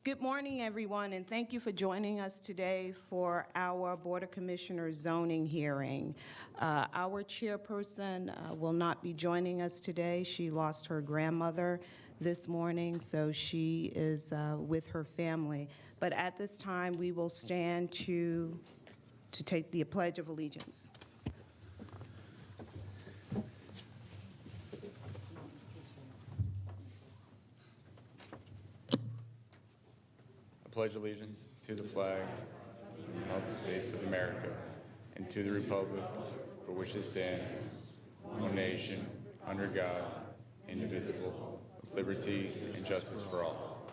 Good morning, everyone, and thank you for joining us today for our Board of Commissioners zoning hearing. Our chairperson will not be joining us today. She lost her grandmother this morning, so she is with her family. But at this time, we will stand to take the Pledge of Allegiance. I pledge allegiance to the flag of the United States of America and to the republic for which it stands, one nation, under God, indivisible, with liberty and justice for all.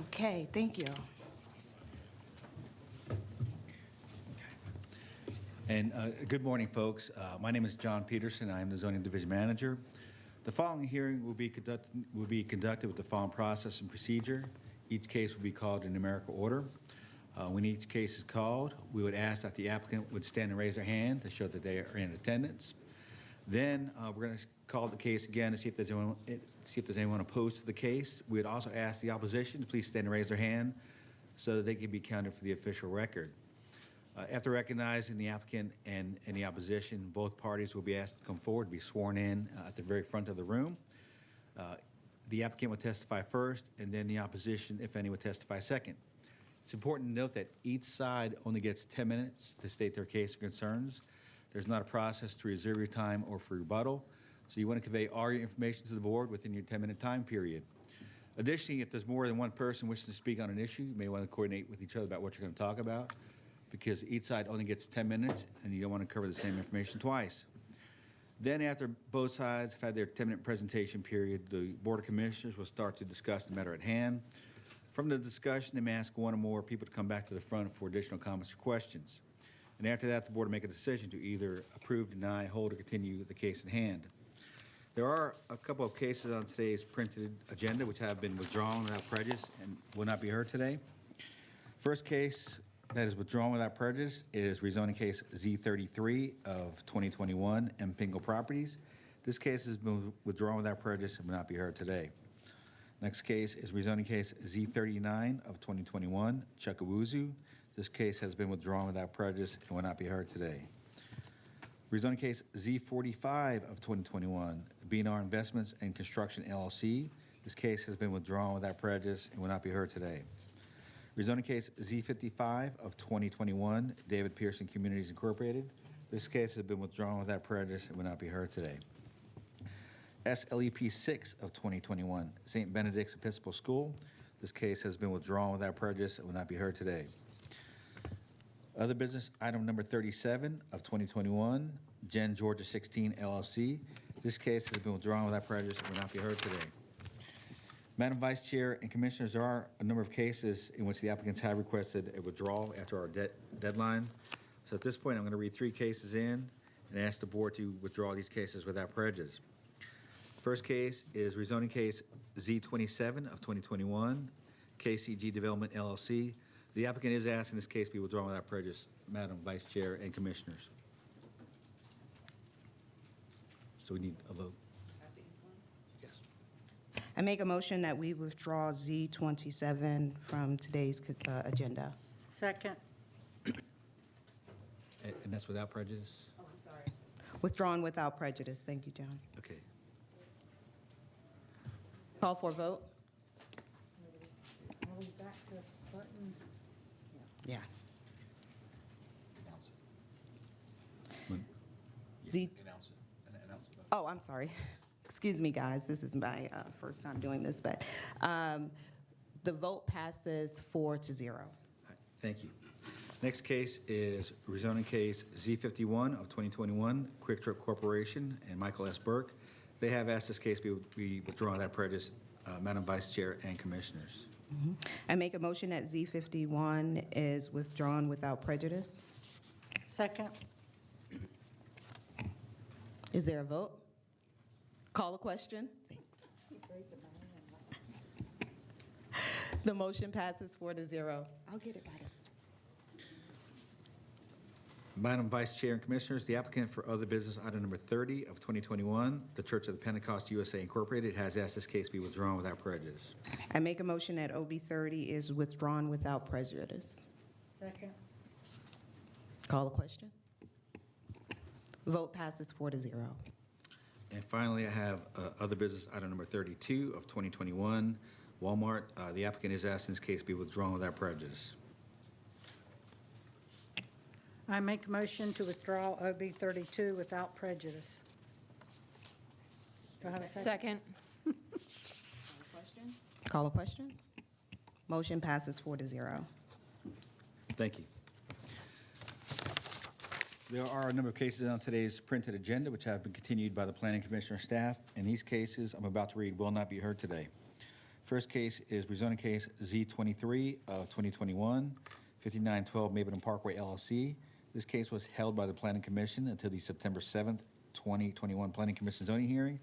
Okay, thank you. And good morning, folks. My name is John Peterson. I am the Zoning Division Manager. The following hearing will be conducted with the following process and procedure. Each case will be called in numerical order. When each case is called, we would ask that the applicant would stand and raise their hand to show that they are in attendance. Then we're going to call the case again to see if there's anyone opposed to the case. We would also ask the opposition to please stand and raise their hand so that they can be counted for the official record. After recognizing the applicant and the opposition, both parties will be asked to come forward to be sworn in at the very front of the room. The applicant will testify first, and then the opposition, if any, will testify second. It's important to note that each side only gets 10 minutes to state their case or concerns. There's not a process to reserve your time or for rebuttal, so you want to convey all your information to the board within your 10-minute time period. Additionally, if there's more than one person wishing to speak on an issue, you may want to coordinate with each other about what you're going to talk about, because each side only gets 10 minutes and you don't want to cover the same information twice. Then after both sides have had their 10-minute presentation period, the Board of Commissioners will start to discuss the matter at hand. From the discussion, they may ask one or more people to come back to the front for additional comments or questions. And after that, the board will make a decision to either approve, deny, hold, or continue the case in hand. There are a couple of cases on today's printed agenda which have been withdrawn without prejudice and will not be heard today. First case that is withdrawn without prejudice is rezoning case Z33 of 2021 M. Pingle Properties. This case has been withdrawn without prejudice and will not be heard today. Next case is rezoning case Z39 of 2021 Chuckawuzu. This case has been withdrawn without prejudice and will not be heard today. Rezoning case Z45 of 2021 B&R Investments and Construction LLC. This case has been withdrawn without prejudice and will not be heard today. Rezoning case Z55 of 2021, David Pearson Communities Incorporated. This case has been withdrawn without prejudice and will not be heard today. SLEP 6 of 2021, St. Benedict's Episcopal School. This case has been withdrawn without prejudice and will not be heard today. Other business, item number 37 of 2021, Gen Georgia 16 LLC. This case has been withdrawn without prejudice and will not be heard today. Madam Vice Chair and Commissioners, there are a number of cases in which the applicants have requested a withdrawal after our deadline. So at this point, I'm going to read 3 cases in and ask the board to withdraw these cases without prejudice. First case is rezoning case Z27 of 2021, KCG Development LLC. The applicant is asking this case be withdrawn without prejudice. Madam Vice Chair and Commissioners. So we need a vote. I make a motion that we withdraw Z27 from today's agenda. Second. And that's without prejudice? Oh, I'm sorry. Withdrawn without prejudice. Thank you, John. Okay. Call for a vote? Are we back to buttons? Yeah. Announce it. Z. Announce it. Announce the vote. Oh, I'm sorry. Excuse me, guys. This is my first time doing this, but the vote passes 4-0. All right, thank you. Next case is rezoning case Z51 of 2021, Quick Trip Corporation and Michael S. Burke. They have asked this case be withdrawn without prejudice. Madam Vice Chair and Commissioners. Mm-hmm. I make a motion that Z51 is withdrawn without prejudice. Second. Is there a vote? Call the question. Thanks. The motion passes 4-0. I'll get it by Madam Vice Chair and Commissioners, the applicant for other business item number 30 of 2021, the Church of the Pentecost USA Incorporated, has asked this case be withdrawn without prejudice. I make a motion that OB 30 is withdrawn without prejudice. Second. Call the question. Vote passes 4-0. And finally, I have other business item number 32 of 2021, Walmart. The applicant is asking this case be withdrawn without prejudice. I make a motion to withdraw OB 32 without prejudice. Do I have a second? Second. Call the question. Motion passes 4-0. Thank you. There are a number of cases on today's printed agenda which have been continued by the Planning Commissioner staff. And these cases I'm about to read will not be heard today. First case is rezoning case Z23 of 2021, 5912 Mapleton Parkway LLC. This case was held by the Planning Commission until the September 7th, 2021 Planning Commission zoning hearing.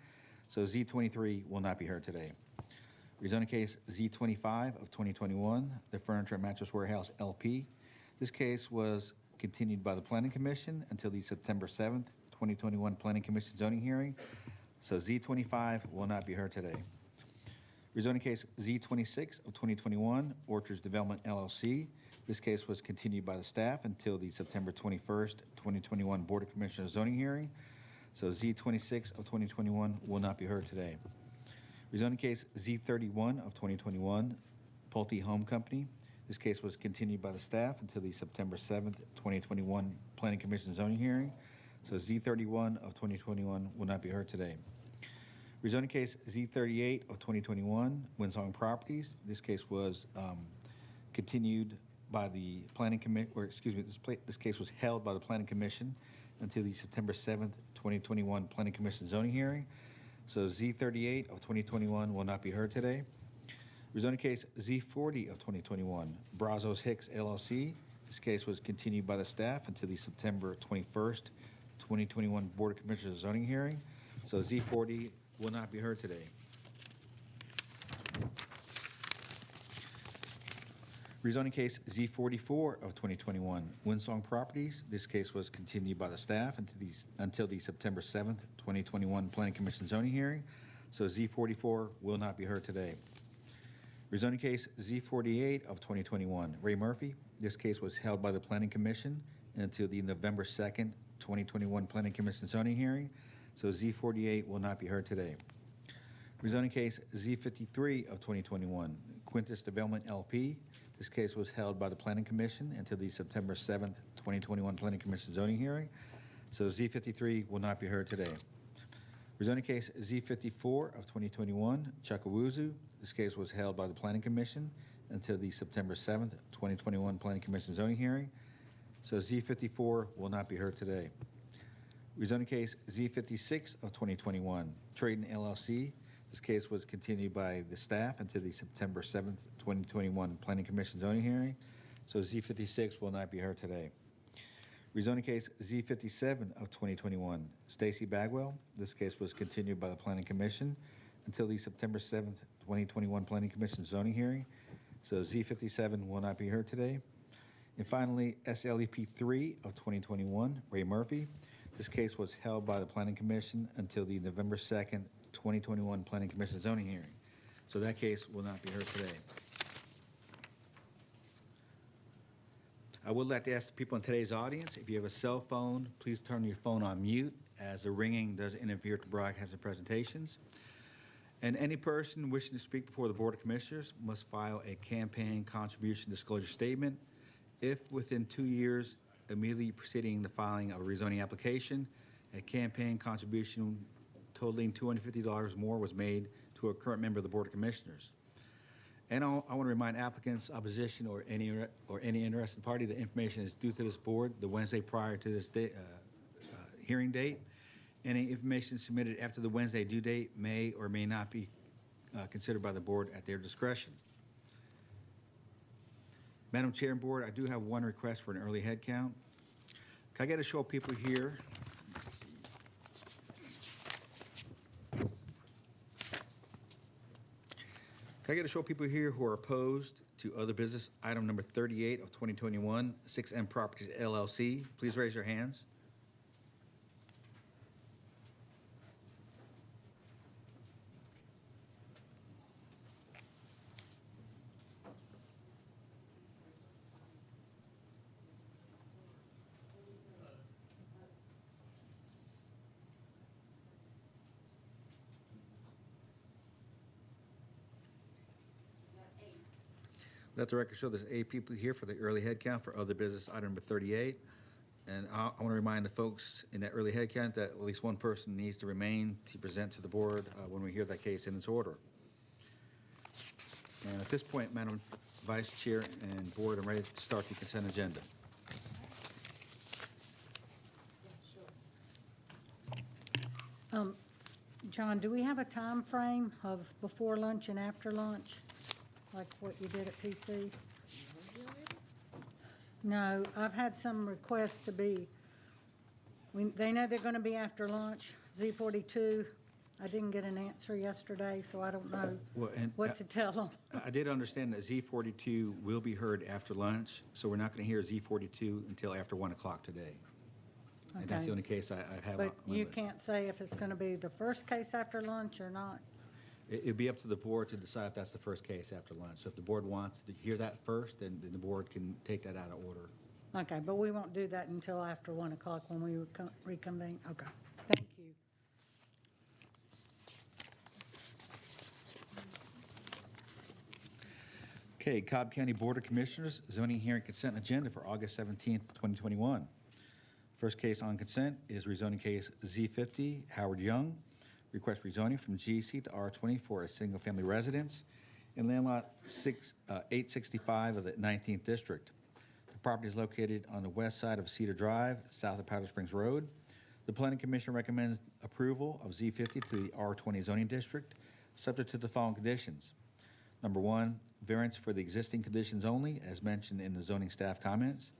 So Z23 will not be heard today. Rezoning case Z25 of 2021, the Furniture and Mattress Warehouse LP. This case was continued by the Planning Commission until the September 7th, 2021 Planning Commission zoning hearing. So Z25 will not be heard today. Rezoning case Z26 of 2021, Orchards Development LLC. This case was continued by the staff until the September 21st, 2021 Board of Commissioners zoning hearing. So Z26 of 2021 will not be heard today. Rezoning case Z31 of 2021, Pulte Home Company. This case was continued by the staff until the September 7th, 2021 Planning Commission zoning hearing. So Z31 of 2021 will not be heard today. Rezoning case Z38 of 2021, Winsong Properties. This case was continued by the Planning Commission, or excuse me, this case was held by the Planning Commission until the September 7th, 2021 Planning Commission zoning hearing. So Z38 of 2021 will not be heard today. Rezoning case Z40 of 2021, Brazos Hicks LLC. This case was continued by the staff until the September 21st, 2021 Board of Commissioners zoning hearing. So Z40 will not be heard today. Rezoning case Z44 of 2021, Winsong Properties. This case was continued by the staff until the September 7th, 2021 Planning Commission zoning hearing. So Z44 will not be heard today. Rezoning case Z48 of 2021, Ray Murphy. This case was held by the Planning Commission until the November 2nd, 2021 Planning Commission zoning hearing. So Z48 will not be heard today. Rezoning case Z53 of 2021, Quintus Development LP. This case was held by the Planning Commission until the September 7th, 2021 Planning Commission zoning hearing. So Z53 will not be heard today. Rezoning case Z54 of 2021, Chuckawuzu. This case was held by the Planning Commission until the September 7th, 2021 Planning Commission zoning hearing. So Z54 will not be heard today. Rezoning case Z56 of 2021, Trayton LLC. This case was continued by the staff until the September 7th, 2021 Planning Commission zoning hearing. So Z56 will not be heard today. Rezoning case Z57 of 2021, Stacy Bagwell. This case was continued by the Planning Commission until the September 7th, 2021 Planning Commission zoning hearing. So Z57 will not be heard today. And finally, SLEP 3 of 2021, Ray Murphy. This case was held by the Planning Commission until the November 2nd, 2021 Planning Commission zoning hearing. So that case will not be heard today. I would like to ask the people in today's audience, if you have a cell phone, please turn your phone on mute, as the ringing does interfere with the broadcast of presentations. And any person wishing to speak before the Board of Commissioners must file a campaign contribution disclosure statement. If within 2 years immediately preceding the filing of a rezoning application, a campaign contribution totaling $250 more was made to a current member of the Board of Commissioners. And I want to remind applicants, opposition, or any interested party that information is due to this board the Wednesday prior to this hearing date. Any information submitted after the Wednesday due date may or may not be considered by the board at their discretion. Madam Chair and Board, I do have one request for an early head count. Can I get a show of people here? Can I get a show of people here who are opposed to other business, item number 38 of 2021, 6M Properties LLC. Please raise your hands. Let the record show there's 8 people here for the early head count for other business, item number 38. And I want to remind the folks in that early head count that at least one person needs to remain to present to the board when we hear that case in its order. And at this point, Madam Vice Chair and Board, I'm ready to start the consent agenda. John, do we have a time frame of before lunch and after lunch, like what you did at PC? No, I've had some requests to be, they know they're going to be after lunch, Z42. I didn't get an answer yesterday, so I don't know what to tell them. I did understand that Z42 will be heard after lunch, so we're not going to hear Z42 until after 1 o'clock today. And that's the only case I have. But you can't say if it's going to be the first case after lunch or not? It'd be up to the board to decide if that's the first case after lunch. So if the board wants to hear that first, then the board can take that out of order. Okay, but we won't do that until after 1 o'clock when we reconvene? Okay, thank you. Okay, Cobb County Board of Commissioners, zoning hearing consent agenda for August 17th, 2021. First case on consent is rezoning case Z50, Howard Young. Request rezoning from GC to R20 for a single-family residence in land lot 865 of the 19th District. The property is located on the west side of Cedar Drive, south of Powder Springs Road. The Planning Commission recommends approval of Z50 to the R20 zoning district, subject to the following conditions. Number 1, variance for the existing conditions only, as mentioned in the zoning staff comments.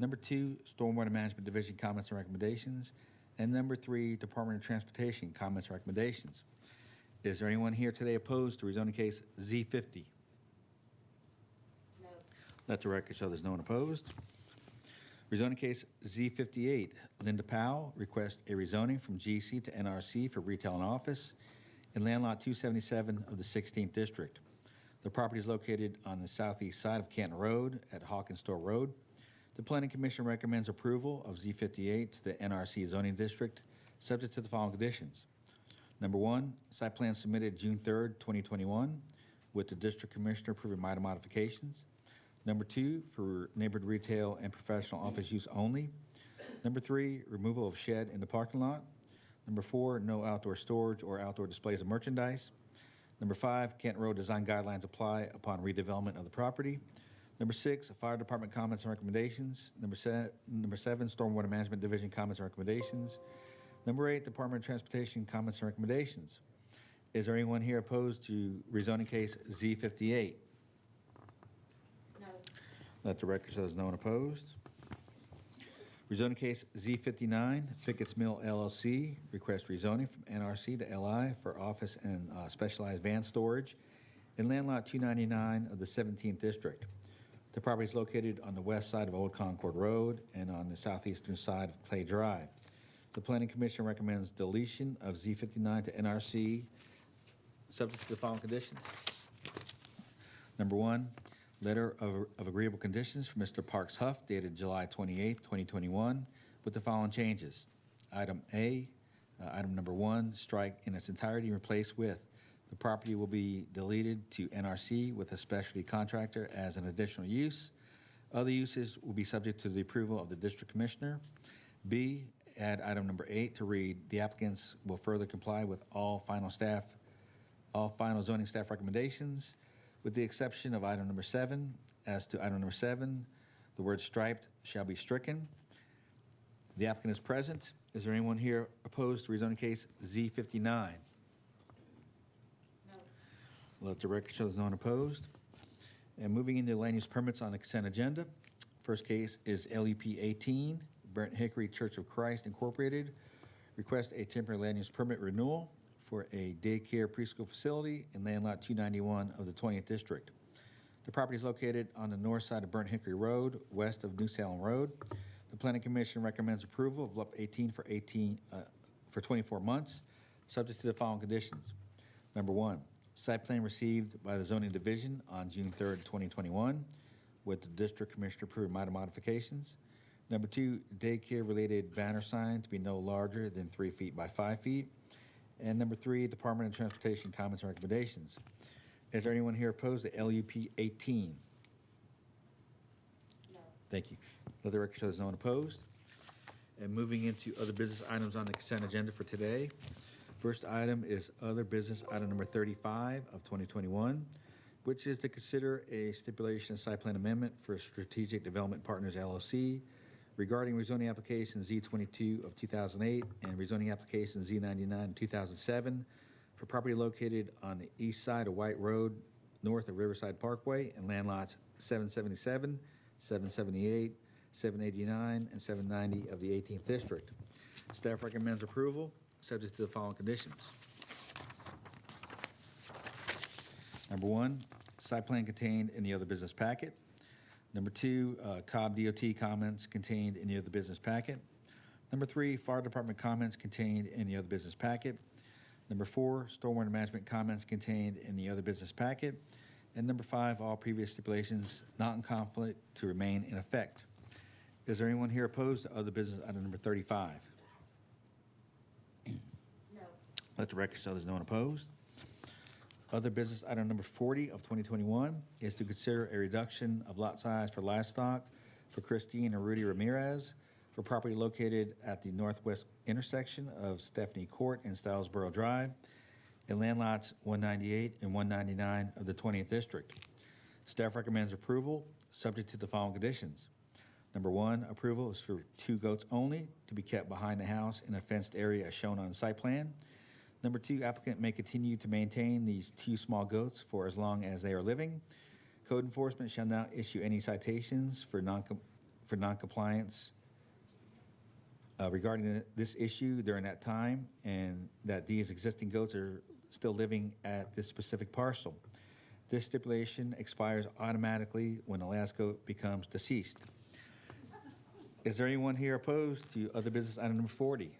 Number 2, Stormwater Management Division comments and recommendations. And number 3, Department of Transportation comments and recommendations. Is there anyone here today opposed to rezoning case Z50? No. Let the record show there's no one opposed. Rezoning case Z58, Linda Powell requests a rezoning from GC to NRC for retail and office in land lot 277 of the 16th District. The property is located on the southeast side of Canton Road at Hawkins Store Road. The Planning Commission recommends approval of Z58 to the NRC zoning district, subject to the following conditions. Number 1, site plan submitted June 3rd, 2021, with the district commissioner approving minor modifications. Number 2, for neighborhood retail and professional office use only. Number 3, removal of shed in the parking lot. Number 4, no outdoor storage or outdoor displays of merchandise. Number 5, Canton Road design guidelines apply upon redevelopment of the property. Number 6, Fire Department comments and recommendations. Number 7, Stormwater Management Division comments and recommendations. Number 8, Department of Transportation comments and recommendations. Is there anyone here opposed to rezoning case Z58? No. Let the record show there's no one opposed. Rezoning case Z59, Fickett's Mill LLC, request rezoning from NRC to LI for office and specialized van storage in land lot 299 of the 17th District. The property is located on the west side of Old Concord Road and on the southeastern side of Clay Drive. The Planning Commission recommends deletion of Z59 to NRC, subject to the following conditions. Number 1, letter of agreeable conditions from Mr. Parks Huff dated July 28, 2021, with the following changes. Item A, item number 1, strike in its entirety and replace with the property will be deleted to NRC with a specialty contractor as an additional use. Other uses will be subject to the approval of the district commissioner. B, add item number 8 to read, the applicants will further comply with all final zoning staff recommendations, with the exception of item number 7. As to item number 7, the word striped shall be stricken. The applicant is present. Is there anyone here opposed to rezoning case Z59? Let the record show there's no one opposed. And moving into land use permits on the consent agenda. First case is LEP 18, Brent Hickory Church of Christ Incorporated. Request a temporary land use permit renewal for a daycare preschool facility in land lot 291 of the 20th District. The property is located on the north side of Burnt Hickory Road, west of New Salem Road. The Planning Commission recommends approval of Lot 18 for 24 months, subject to the following conditions. Number one, site plan received by the zoning division on June 3rd, 2021, with the district commissioner approved minor modifications. Number two, daycare-related banner signs to be no larger than 3 feet by 5 feet. And number three, Department of Transportation comments and recommendations. Is there anyone here opposed to LUP 18? No. Thank you. Let the record show there's no one opposed. And moving into other business items on the consent agenda for today. First item is other business item number 35 of 2021, which is to consider a stipulation of site plan amendment for Strategic Development Partners LLC regarding rezoning application Z22 of 2008 and rezoning application Z99 of 2007 for property located on the east side of White Road, north of Riverside Parkway, and land lots 777, 778, 789, and 790 of the 18th District. Staff recommends approval, subject to the following conditions. Number one, site plan contained in the other business packet. Number two, Cobb DOT comments contained in the other business packet. Number three, fire department comments contained in the other business packet. Number four, stormwater management comments contained in the other business packet. And number five, all previous stipulations not in conflict to remain in effect. Is there anyone here opposed to other business item number 35? No. Let the record show there's no one opposed. Other business item number 40 of 2021 is to consider a reduction of lot size for livestock for Christine and Rudy Ramirez for property located at the northwest intersection of Stephanie Court and Stylesboro Drive in land lots 198 and 199 of the 20th District. Staff recommends approval, subject to the following conditions. Number one, approval is for 2 goats only to be kept behind the house in a fenced area as shown on the site plan. Number two, applicant may continue to maintain these 2 small goats for as long as they are living. Code enforcement shall not issue any citations for noncompliance regarding this issue during that time, and that these existing goats are still living at this specific parcel. This stipulation expires automatically when the last goat becomes deceased. Is there anyone here opposed to other business item number 40?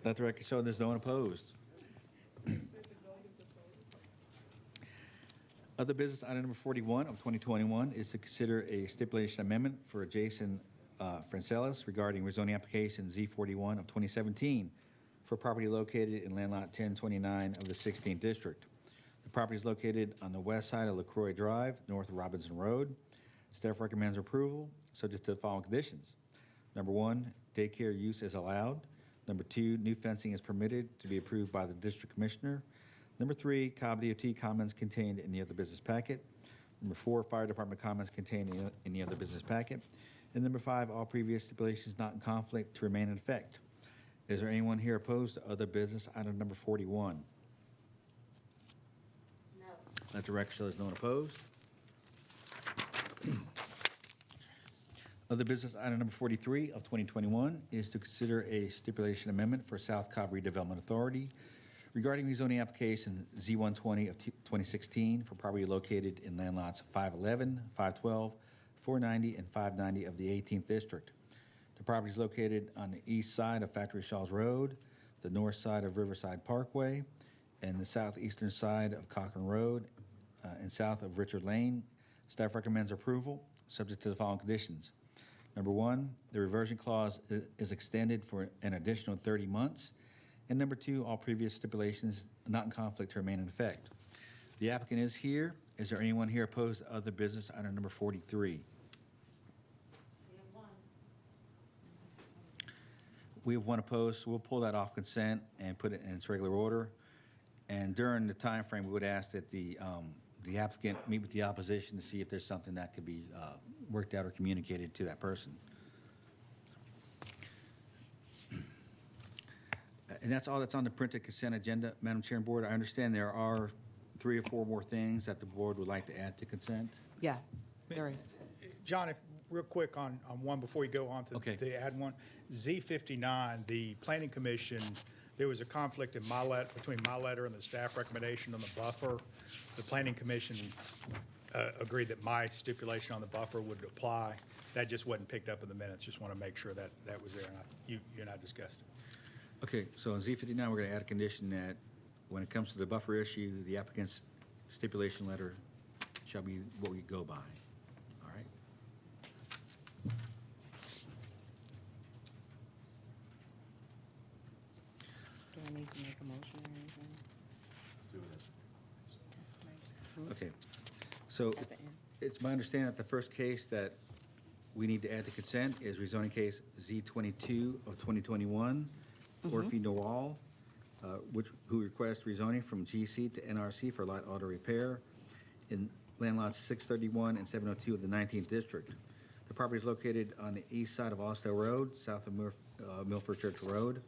Let the record show there's no one opposed. Other business item number 41 of 2021 is to consider a stipulation amendment for Jason Francelis regarding rezoning application Z41 of 2017 for property located in land lot 1029 of the 16th District. The property is located on the west side of LaCroix Drive, north of Robinson Road. Staff recommends approval, subject to the following conditions. Number one, daycare use is allowed. Number two, new fencing is permitted to be approved by the district commissioner. Number three, Cobb DOT comments contained in the other business packet. Number four, fire department comments contained in the other business packet. And number five, all previous stipulations not in conflict to remain in effect. Is there anyone here opposed to other business item number 41? No. Let the record show there's no one opposed. Other business item number 43 of 2021 is to consider a stipulation amendment for South Cobb Redevelopment Authority regarding rezoning application Z120 of 2016 for property located in land lots 511, 512, 490, and 590 of the 18th District. The property is located on the east side of Factory Shaw's Road, the north side of Riverside Parkway, and the southeastern side of Cochran Road, and south of Richard Lane. Staff recommends approval, subject to the following conditions. Number one, the reversion clause is extended for an additional 30 months. And number two, all previous stipulations not in conflict to remain in effect. The applicant is here. Is there anyone here opposed to other business item number 43? We have one opposed, so we'll pull that off consent and put it in its regular order. And during the time frame, we would ask that the applicant meet with the opposition to see if there's something that could be worked out or communicated to that person. And that's all that's on the printed consent agenda, Madam Chair and Board. I understand there are 3 or 4 more things that the board would like to add to consent. Yeah, there is. John, if, real quick on one before you go on to Okay. the add one. Z59, the Planning Commission there was a conflict in between my letter and the staff recommendation on the buffer. The planning commission agreed that my stipulation on the buffer would apply. That just wasn't picked up in the minutes. Just want to make sure that that was there, and you and I discussed it. Okay, so on Z59, we're going to add a condition that when it comes to the buffer issue, the applicant's stipulation letter shall be what we go by. All right? Do I need to make a motion or anything? Okay, so At the end. it's my understanding that the first case that we need to add to consent is rezoning case Z22 of 2021, Orphe Noel, who requests rezoning from GC to NRC for light auto repair in land lots 631 and 702 of the 19th district. The property is located on the east side of Austell Road, south of Milford Church Road.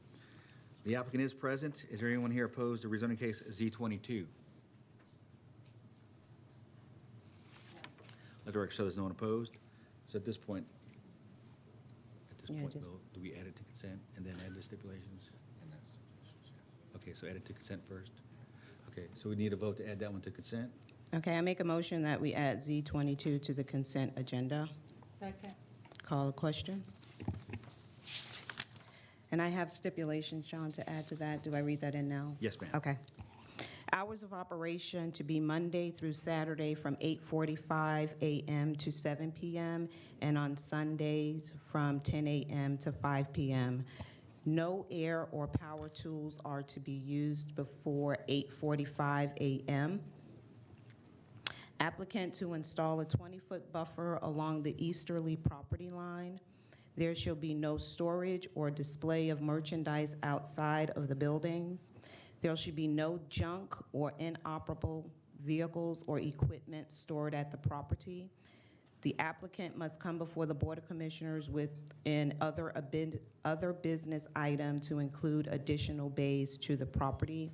The applicant is present. Is there anyone here opposed to rezoning case Z22? Let the record show there's no one opposed. So at this point, Yeah, Bill, just- do we add it to consent and then add the stipulations? Okay, so add it to consent first. Okay, so we need a vote to add that one to consent. Okay, I make a motion that we add Z22 to the consent agenda. Second. Call a question. And I have stipulations, John, to add to that. Do I read that in now? Yes, ma'am. Okay. Hours of operation to be Monday through Saturday from 8:45 a.m. to 7 p.m. and on Sundays from 10 a.m. to 5 p.m. No air or power tools are to be used before 8:45 a.m. Applicant to install a 20-foot buffer along the easterly property line. There shall be no storage or display of merchandise outside of the buildings. There should be no junk or inoperable vehicles or equipment stored at the property. The applicant must come before the Board of Commissioners with an other business item to include additional bays to the property.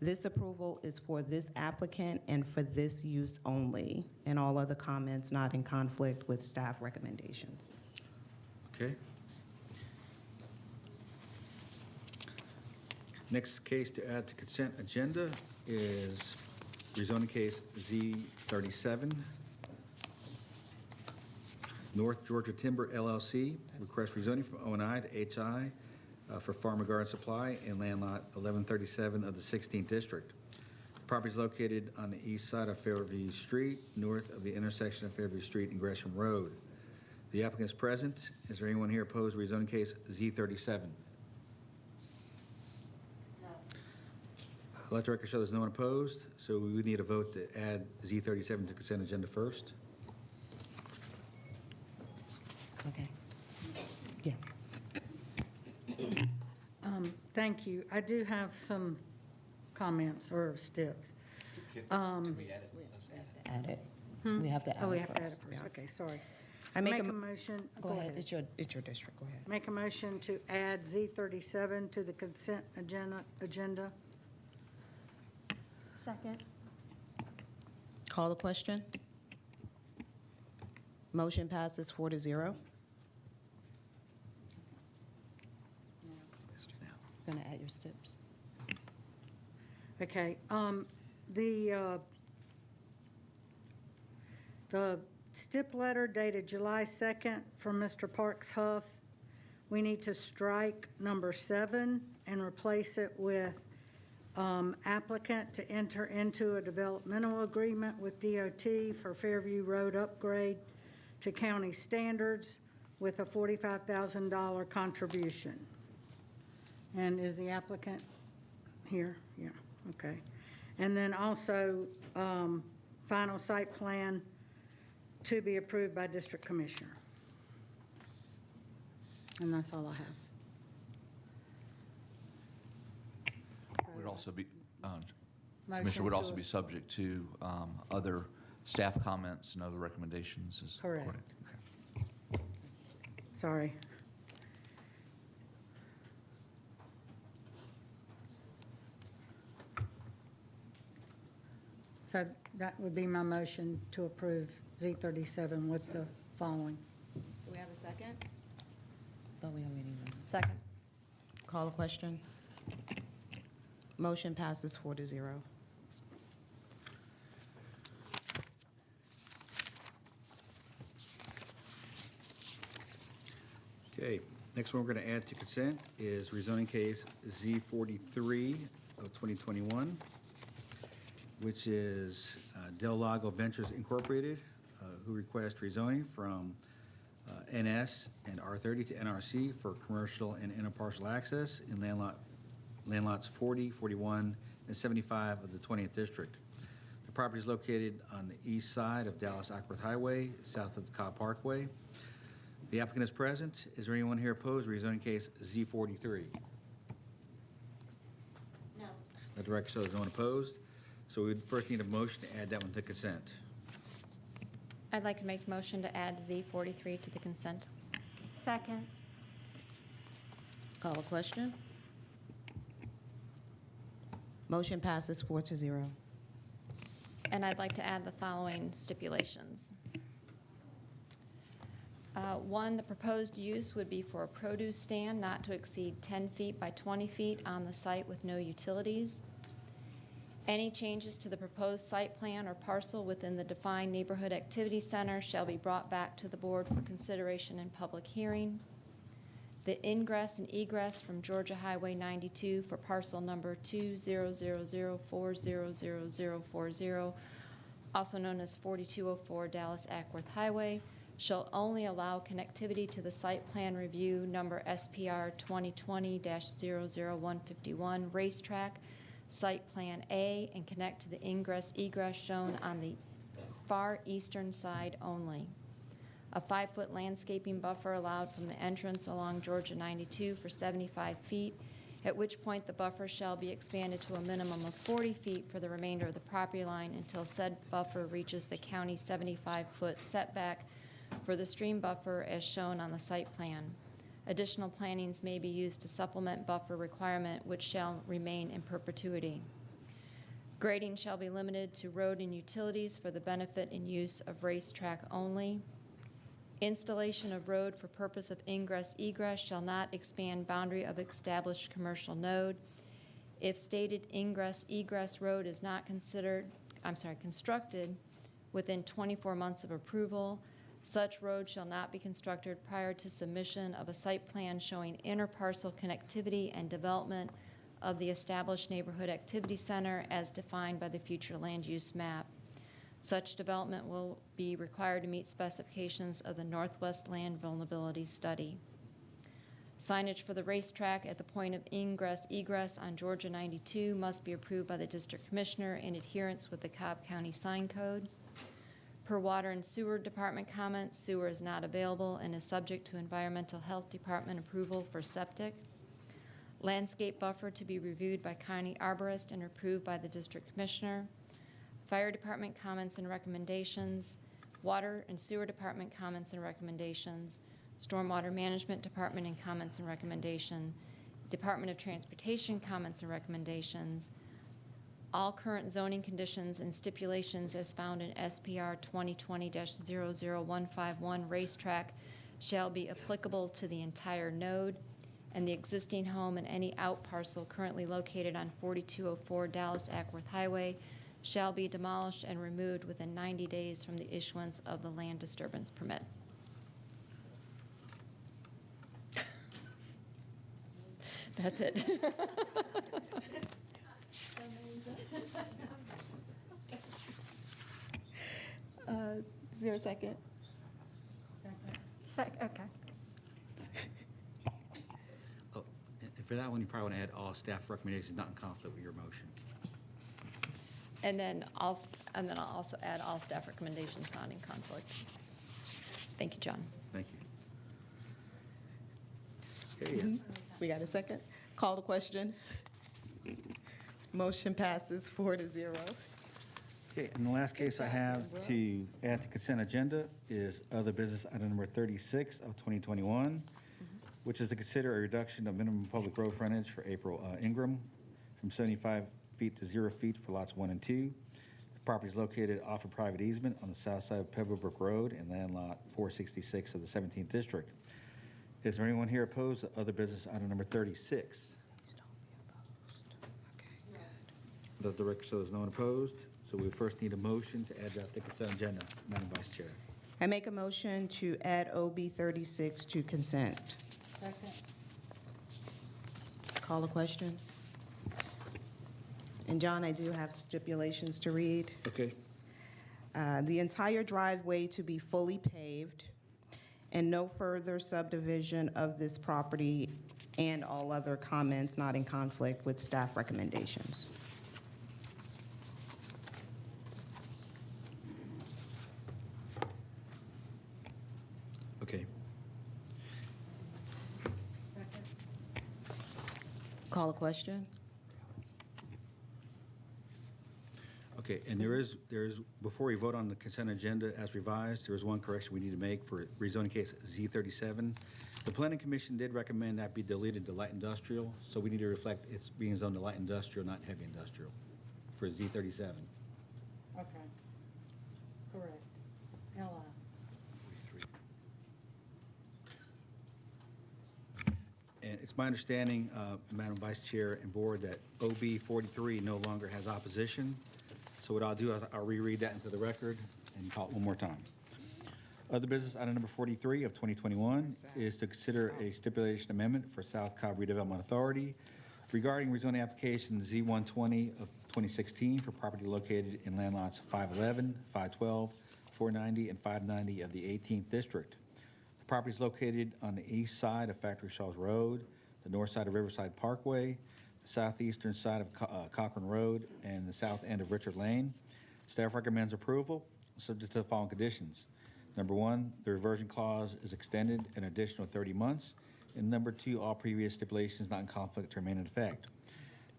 This approval is for this applicant and for this use only, and all other comments not in conflict with staff recommendations. Okay. Next case to add to consent agenda is rezoning case Z37, North Georgia Timber LLC, request rezoning from O&I to HI for farm and garden supply in land lot 1137 of the 16th district. The property is located on the east side of Fairview Street, north of the intersection of Fairview Street and Gresham Road. The applicant is present. Is there anyone here opposed to rezoning case Z37? Let the record show there's no one opposed, so we would need a vote to add Z37 to consent agenda first. Okay. Yeah. Thank you. I do have some comments or steps. Can we add it? Let's add it. Add it. We have to add it Oh, we have to add it first. first. Yeah. Okay, sorry. I make Make a a motion. Go ahead. It's your district. Go ahead. Make a motion to add Z37 to the consent agenda. Second. Call the question. Motion passes 4-0. Gonna add your steps. Okay, the stip letter dated July 2nd from Mr. Parks Huff, we need to strike number 7 and replace it with applicant to enter into a developmental agreement with DOT for Fairview Road upgrade to county standards with a $45,000 contribution. And is the applicant here? Yeah, okay. And then also, final site plan to be approved by district commissioner. And that's all I have. Would also be, Motion Commissioner, would also to- be subject to other staff comments and other recommendations. Is Correct. Okay. Sorry. So that would be my motion to approve Z37 with the following. Do we have a second? Thought we already did. Second. Call the question. Motion passes 4-0. Okay, next one we're going to add to consent is rezoning case Z43 of 2021, which is Del Lago Ventures Incorporated, who request rezoning from NS and R30 to NRC for commercial and interparcel access in land lots 40, 41, and 75 of the 20th District. The property is located on the east side of Dallas-Ackworth Highway, south of Cobb Parkway. The applicant is present. Is there anyone here opposed to rezoning case Z43? No. Let the record show there's no one opposed. So we would first need a motion to add that one to consent. I'd like to make a motion to add Z43 to the consent. Second. Call a question? Motion passes 4-0. And I'd like to add the following stipulations. One, the proposed use would be for a produce stand not to exceed 10 feet by 20 feet on the site with no utilities. Any changes to the proposed site plan or parcel within the defined neighborhood activity center shall be brought back to the board for consideration in public hearing. The ingress and egress from Georgia Highway 92 for parcel number 20004000040, also known as 4204 Dallas-Ackworth Highway, shall only allow connectivity to the site plan review number SPR 2020-00151 racetrack, site plan A, and connect to the ingress egress shown on the far eastern side only. A 5-foot landscaping buffer allowed from the entrance along Georgia 92 for 75 feet, at which point the buffer shall be expanded to a minimum of 40 feet for the remainder of the property line until said buffer reaches the county 75-foot setback for the stream buffer as shown on the site plan. Additional plantings may be used to supplement buffer requirement, which shall remain in perpetuity. Grading shall be limited to road and utilities for the benefit and use of racetrack only. Installation of road for purpose of ingress-egress shall not expand boundary of established commercial node. If stated ingress-egress road is not constructed within 24 months of approval, such road shall not be constructed prior to submission of a site plan showing interparcel connectivity and development of the established neighborhood activity center as defined by the future land use map. Such development will be required to meet specifications of the Northwest Land Vulnerability Study. Signage for the racetrack at the point of ingress-egress on Georgia 92 must be approved by the District Commissioner in adherence with the Cobb County Sign Code. Per Water and Sewer Department comment, sewer is not available and is subject to Environmental Health Department approval for septic. Landscape buffer to be reviewed by county arborist and approved by the District Commissioner. Fire Department comments and recommendations. Water and Sewer Department comments and recommendations. Stormwater Management Department and comments and recommendation. Department of Transportation comments and recommendations. All current zoning conditions and stipulations as found in SPR 2020-00151 racetrack shall be applicable to the entire node, and the existing home and any out parcel currently located on 4204 Dallas-Ackworth Highway shall be demolished and removed within 90 days from the issuance of the land disturbance permit. That's it. Is there a second? Okay. Oh, and for that one, you probably want to add all staff recommendations not in conflict with your motion. And then I'll also add all staff recommendations not in conflict. Thank you, John. Thank you. Okay, We got a second? Call the question. Motion passes 4-0. Okay, and the last case I have to add to consent agenda is other business item number 36 of 2021, which is to consider a reduction of minimum public road frontage for April Ingram from 75 feet to 0 feet for lots 1 and 2. The property is located off a private easement on the south side of Pebblebrook Road and land lot 466 of the 17th District. Is there anyone here opposed to other business item number 36? Let the record show there's no one opposed. So we first need a motion to add that to consent agenda. Madam Vice Chair. I make a motion to add OB 36 to consent. Second. Call a question? And John, I do have stipulations to read. Okay. The entire driveway to be fully paved and no further subdivision of this property and all other comments not in conflict with staff recommendations. Okay. Call a question? Okay, and there is, before we vote on the consent agenda as revised, there is one correction we need to make for rezoning case Z37. The planning commission did recommend that be deleted to light industrial, so we need to reflect it's being zoned to light industrial, not heavy industrial, for Z37. Okay. Correct. LI. And it's my understanding, Madam Vice Chair and Board, that OB 43 no longer has opposition. So what I'll do is I'll reread that into the record and call it one more time. Other business, item number 43 of 2021 is to consider a stipulation amendment for South Cobb Redevelopment Authority regarding rezoning application Z120 of 2016 for property located in land lots 511, 512, 490, and 590 of the 18th District. The property is located on the east side of Factory Shaw's Road, the north side of Riverside Parkway, the southeastern side of Cochran Road, and the south end of Richard Lane. Staff recommends approval, subject to the following conditions. Number one, the reversion clause is extended an additional 30 months. And number two, all previous stipulations not in conflict remain in effect.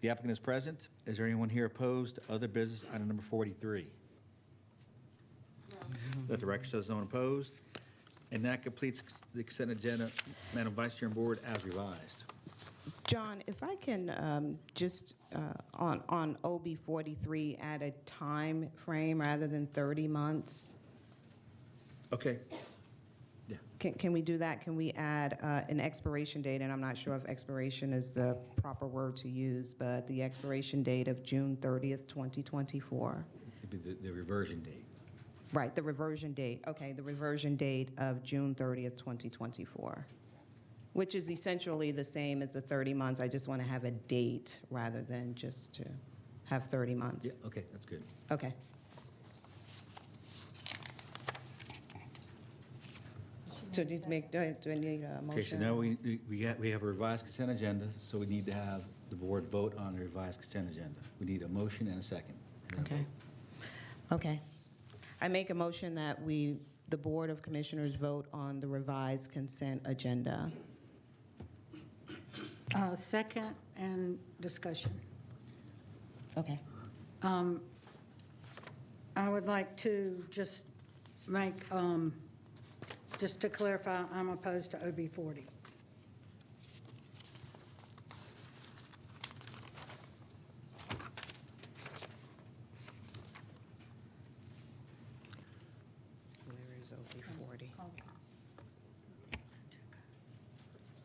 The applicant is present. Is there anyone here opposed to other business item number 43? Let the record show there's no one opposed. And that completes the consent agenda, Madam Vice Chair and Board, as revised. John, if I can just, on OB 43, add a time frame rather than 30 months? Okay. Yeah. Can we do that? Can we add an expiration date? And I'm not sure if expiration is the proper word to use, but the expiration date of June 30th, 2024. It'd be the reversion date. Right, the reversion date. Okay, the reversion date of June 30th, 2024, which is essentially the same as the 30 months. I just want to have a date rather than just to have 30 months. Yeah, okay, that's good. Okay. So do I need a motion? Okay, so now we have a revised consent agenda, so we need to have the board vote on the revised consent agenda. We need a motion and a second. Okay. Okay. I make a motion that the Board of Commissioners vote on the revised consent agenda. Second and discussion. Okay. I would like to just make, just to clarify, I'm opposed to OB 40. Where is OB 40?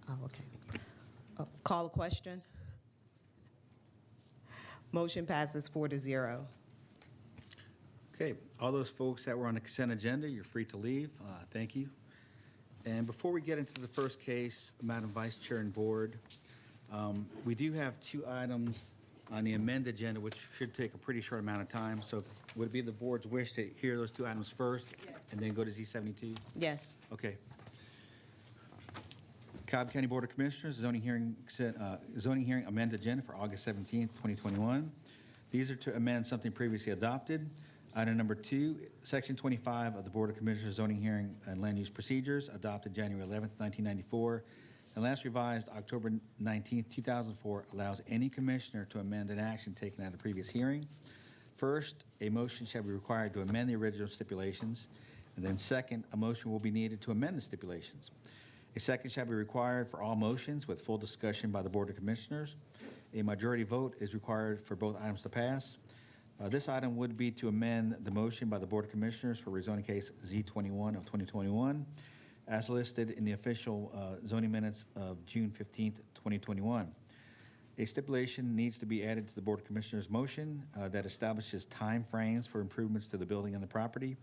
Oh, okay. Oh, call a question? Motion passes 4-0. Okay, all those folks that were on the consent agenda, you're free to leave. Thank you. And before we get into the first case, Madam Vice Chair and Board, we do have two items on the amended agenda, which should take a pretty short amount of time. So would it be the board's wish to hear those two items first and then go to Z72? Yes. Okay. Cobb County Board of Commissioners, zoning hearing amended agenda for August 17th, 2021. These are to amend something previously adopted. Item number 2, Section 25 of the Board of Commissioners Zoning Hearing and Land Use Procedures, adopted January 11th, 1994, and last revised October 19th, 2004, allows any commissioner to amend an action taken at a previous hearing. First, a motion shall be required to amend the original stipulations, and then second, a motion will be needed to amend the stipulations. A second shall be required for all motions with full discussion by the Board of Commissioners. A majority vote is required for both items to pass. This item would be to amend the motion by the Board of Commissioners for rezoning case Z21 of 2021, as listed in the official zoning minutes of June 15th, 2021. A stipulation needs to be added to the Board of Commissioners' motion that establishes timeframes for improvements to the building and the property.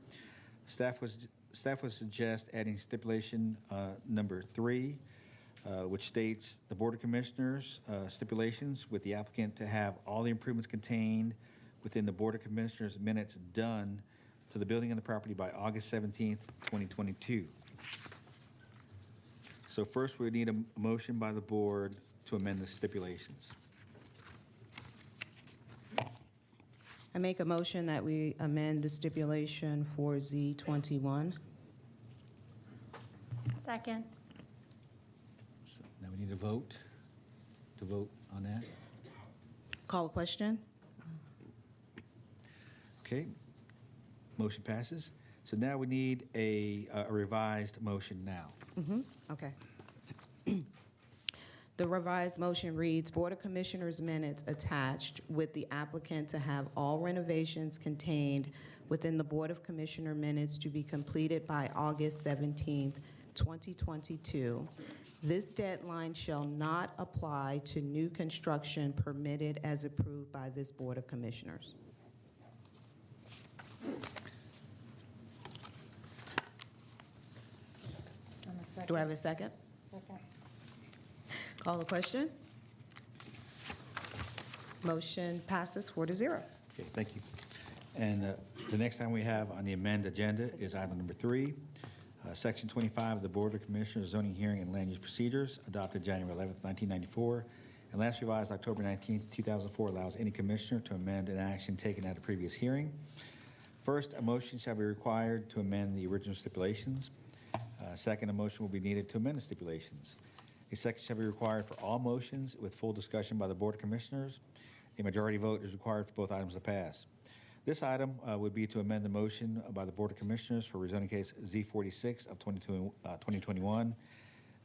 Staff would suggest adding stipulation number 3, which states the Board of Commissioners stipulations with the applicant to have all the improvements contained within the Board of Commissioners minutes done to the building and the property by August 17th, 2022. So first, we need a motion by the board to amend the stipulations. I make a motion that we amend the stipulation for Z21. Second. So now we need to vote on that. Call a question? Okay. Motion passes. So now we need a revised motion now. Okay. The revised motion reads, Board of Commissioners minutes attached with the applicant to have all renovations contained within the Board of Commissioner minutes to be completed by August 17th, 2022. This deadline shall not apply to new construction permitted as approved by this Board of Commissioners. Do I have a second? Second. Call the question. Motion passes 4-0. Okay, thank you. And the next item we have on the amended agenda is item number 3, Section 25 of the Board of Commissioners Zoning Hearing and Land Use Procedures, adopted January 11th, 1994, and last revised October 19th, 2004, allows any commissioner to amend an action taken at a previous hearing. First, a motion shall be required to amend the original stipulations. Second, a motion will be needed to amend the stipulations. A second shall be required for all motions with full discussion by the Board of Commissioners. A majority vote is required for both items to pass. This item would be to amend the motion by the Board of Commissioners for rezoning case Z46 of 2021,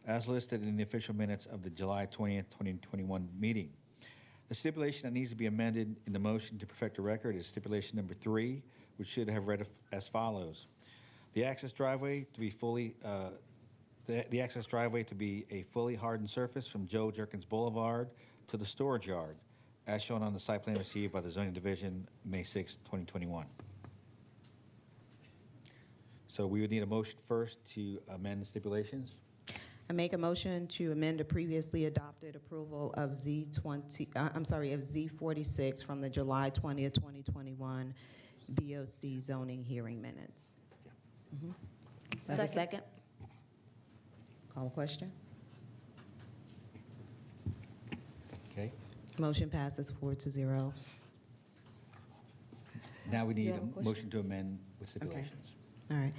as listed in the official minutes of the July 20th, 2021 meeting. The stipulation that needs to be amended in the motion to perfect the record is stipulation number 3, which should have read as follows. The access driveway to be the access driveway to be a fully hardened surface from Joe Jerkins Boulevard to the storage yard, as shown on the site plan received by the Zoning Division May 6, 2021. So we would need a motion first to amend the stipulations. I make a motion to amend the previously adopted approval of Z46 from the July 20th, 2021 BOC zoning hearing minutes. Do I have a second? Call a question. Okay. Motion passes 4-0. Now we need You have a a question? motion to amend with stipulations. All right.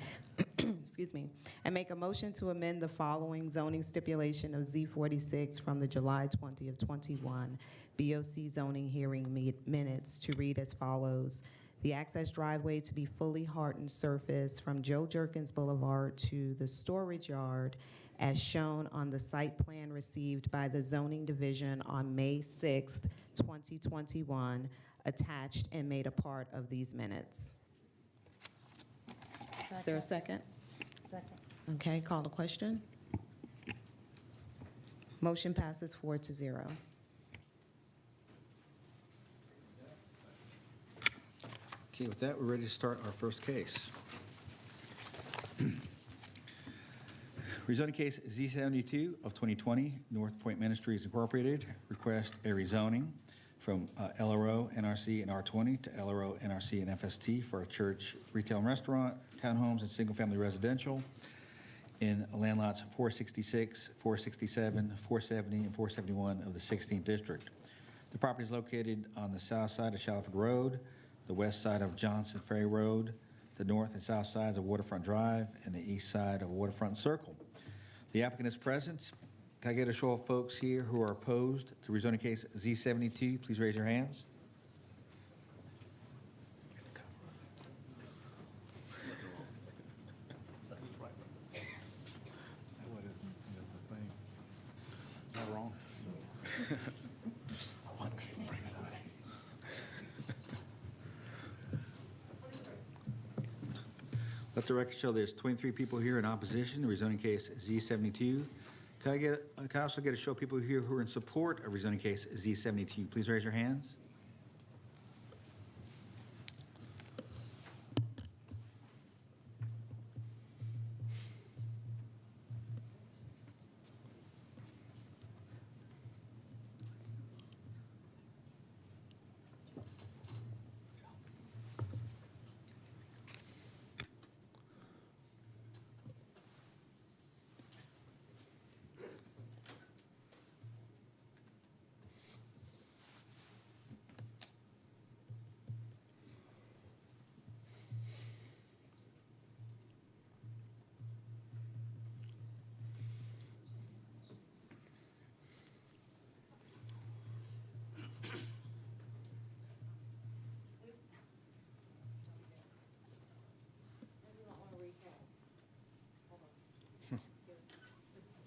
Excuse me. I make a motion to amend the following zoning stipulation of Z46 from the July 20th, 21 BOC zoning hearing minutes to read as follows. The access driveway to be fully hardened surface from Joe Jerkins Boulevard to the storage yard as shown on the site plan received by the Zoning Division on May 6th, 2021, attached and made a part of these minutes. Is there a second? Second. Okay, call the question. Motion passes 4-0. Okay, with that, we're ready to start our first case. Rezoning case Z72 of 2020, North Point Ministries Incorporated, request a rezoning from LRO, NRC, and R20 to LRO, NRC, and FST for a church, retail and restaurant, townhomes, and single-family residential in land lots 466, 467, 470, and 471 of the 16th District. The property is located on the south side of Shalford Road, the west side of Johnson Ferry Road, the north and south sides of Waterfront Drive, and the east side of Waterfront Circle. The applicant is present. Can I get a show of folks here who are opposed to rezoning case Z72? Please raise your hands. Is that wrong? Let the record show there's 23 people here in opposition to rezoning case Z72. Can I also get a show of people here who are in support of rezoning case Z72? Please raise your hands.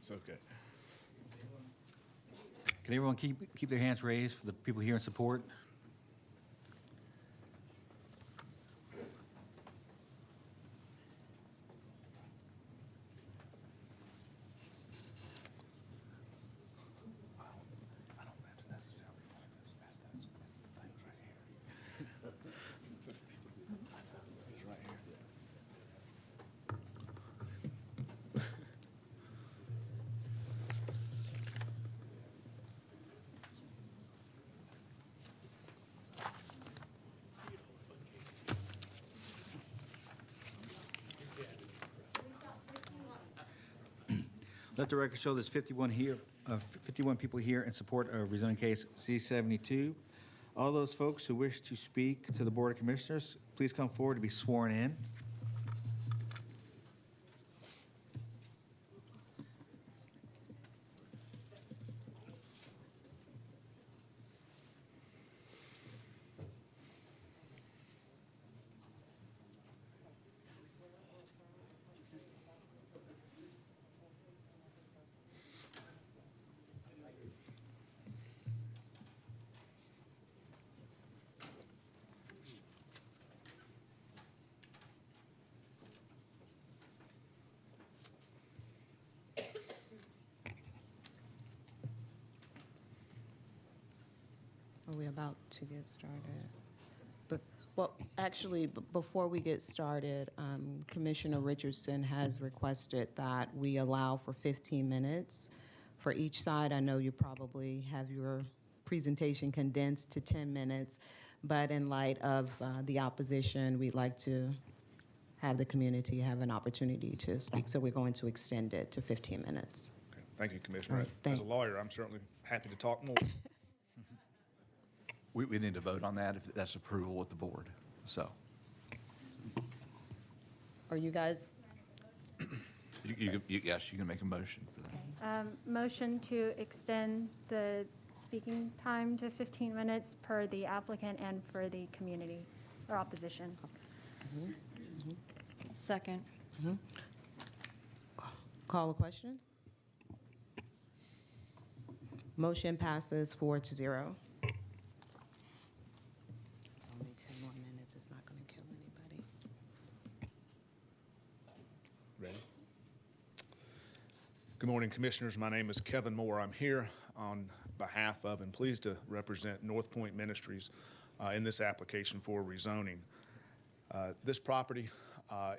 It's okay. Can everyone keep their hands raised for the people here in support? Let the record show there's 51 people here in support of rezoning case C72. All those folks who wish to speak to the Board of Commissioners, please come forward to be sworn in. Are we about to get started? Well, actually, before we get started, Commissioner Richardson has requested that we allow for 15 minutes for each side. I know you probably have your presentation condensed to 10 minutes, but in light of the opposition, we'd like to have the community have an opportunity to speak, so we're going to extend it to 15 minutes. Okay. Thank you, Commissioner. All right, As thanks. a lawyer, I'm certainly happy to talk more. We need to vote on that if that's approval with the board, so. Are you guys, Yes, you can make a motion for that. Motion to extend the speaking time to 15 minutes per the applicant and for the community or opposition. Second. call a question? Motion passes 4-0. Only 10 more minutes, it's not going to kill anybody. Ready? Good morning, Commissioners. My name is Kevin Moore. I'm here on behalf of and pleased to represent Point Ministries in this application for rezoning. This property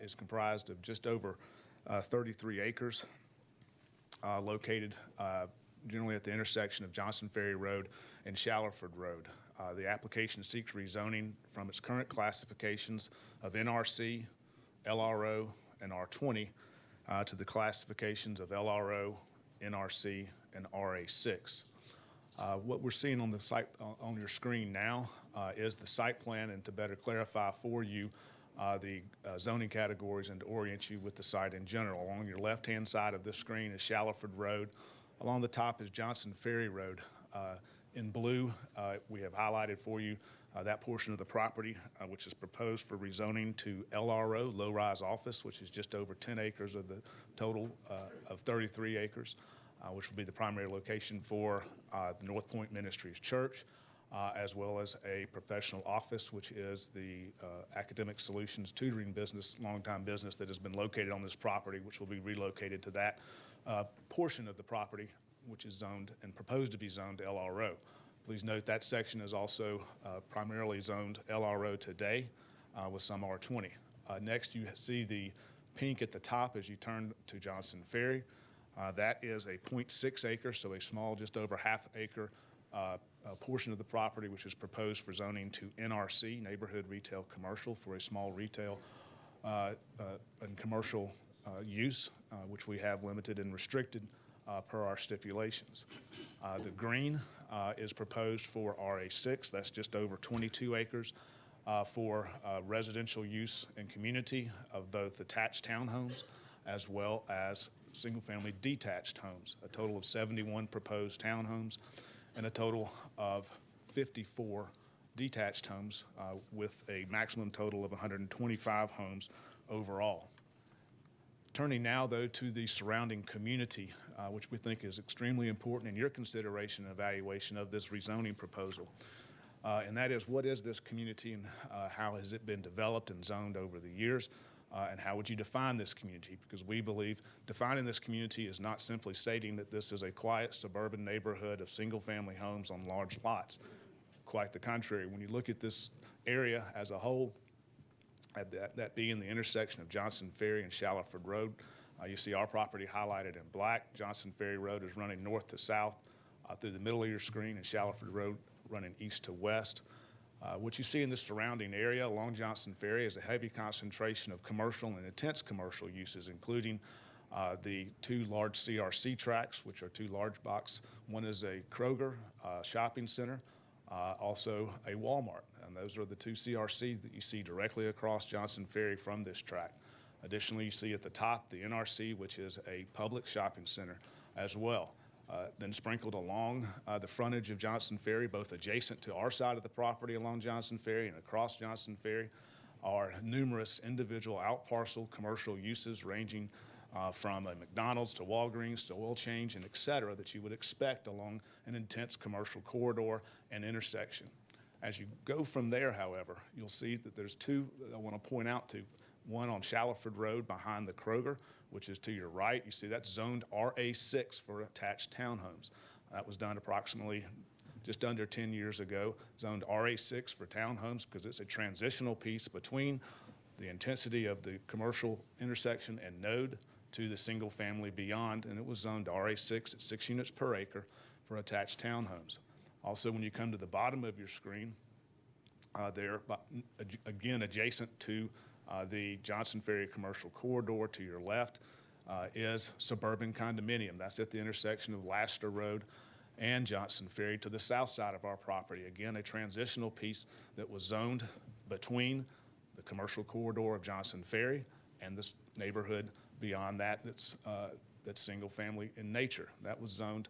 is comprised of just over 33 acres located generally at the intersection of Johnson Ferry Road and Shallerford Road. The application seeks rezoning from its current classifications of NRC, LRO, and R20 to the classifications of LRO, NRC, and RA6. What we're seeing on the site on your screen now is the site plan, and to better clarify for you the zoning categories and to orient you with the site in general. Along your left-hand side of this screen is Shallerford Road. Along the top is Johnson Ferry Road. In blue, we have highlighted for you that portion of the property which is proposed for rezoning to LRO, low-rise office, which is just over 10 acres of the total of 33 acres, which will be the primary location for the Point Ministries Church, as well as a professional office, which is the Academic Solutions tutoring business, longtime business that has been located on this property, which will be relocated to that portion of the property which is zoned and proposed to be zoned LRO. Please note that section is also primarily zoned LRO today with some R20. Next, you see the pink at the top as you turn to Johnson Ferry. That is a 0.6 acre, so a small, just over half acre portion of the property which is proposed for zoning to NRC, Neighborhood Retail Commercial, for a small retail and commercial use, which we have limited and restricted per our stipulations. The green is proposed for RA6. That's just over 22 acres for residential use and community of both attached townhomes as well as single-family detached homes, a total of 71 proposed townhomes and a total of 54 detached homes with a maximum total of 125 homes overall. Turning now, though, to the surrounding community, which we think is extremely important in your consideration and evaluation of this rezoning proposal. And that is, what is this community and how has it been developed and zoned over the years? And how would you define this community? Because we believe defining this community is not simply stating that this is a quiet suburban neighborhood of single-family homes on large lots. Quite the contrary. When you look at this area as a whole, that being the intersection of Johnson Ferry and Shallowford Road, you see our property highlighted in black. Johnson Ferry Road is running north to south through the middle of your screen, and Shallowford Road running east to west. What you see in the surrounding area along Johnson Ferry is a heavy concentration of commercial and intense commercial uses, including the two large CRC tracks, which are two large box. One is a Kroger shopping center, also a Walmart, and those are the two CRCs that you see directly across Johnson Ferry from this track. Additionally, you see at the top the NRC, which is a public shopping center as well. Then sprinkled along the frontage of Johnson Ferry, both adjacent to our side of the property along Johnson Ferry and across Johnson Ferry, are numerous individual out-parcel commercial uses ranging from a McDonald's to Walgreens to oil change and et cetera that you would expect along an intense commercial corridor and intersection. As you go from there, however, you'll see that there's two that I want to point out to. One on Shallowford Road behind the Kroger, which is to your right. You see that's zoned RA6 for attached townhomes. That was done approximately just under 10 years ago, zoned RA6 for townhomes because it's a transitional piece between the intensity of the commercial intersection and node to the single family beyond, and it was zoned RA6 at 6 units per acre for attached townhomes. Also, when you come to the bottom of your screen, there, again, adjacent to the Johnson Ferry commercial corridor to your left is suburban condominium. That's at the intersection of Laster Road and Johnson Ferry to the south side of our property. Again, a transitional piece that was zoned between the commercial corridor of Johnson Ferry and this neighborhood beyond that that's single family in nature. That was zoned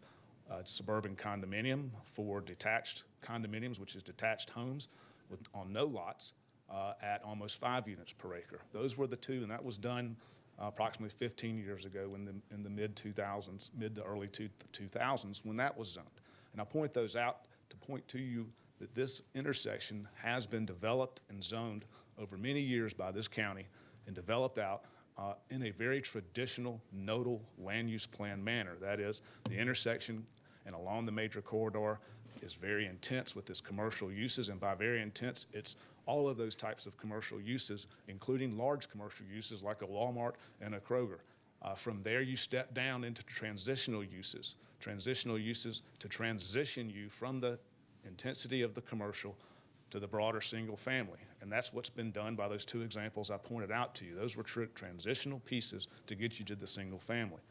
suburban condominium for detached condominiums, which is detached homes on no lots. At almost 5 units per acre. Those were the two, and that was done approximately 15 years ago in the mid-2000s, mid to early 2000s when that was zoned. And I point those out to point to you that this intersection has been developed and zoned over many years by this county and developed out in a very traditional nodal land use plan manner. That is, the intersection and along the major corridor is very intense with its commercial uses, and by very intense, it's all of those types of commercial uses, including large commercial uses like a Walmart and a Kroger. From there, you step down into transitional uses to transition you from the intensity of the commercial to the broader single family. And that's what's been done by those two examples I pointed out to you. Those were transitional pieces to get you to the single family.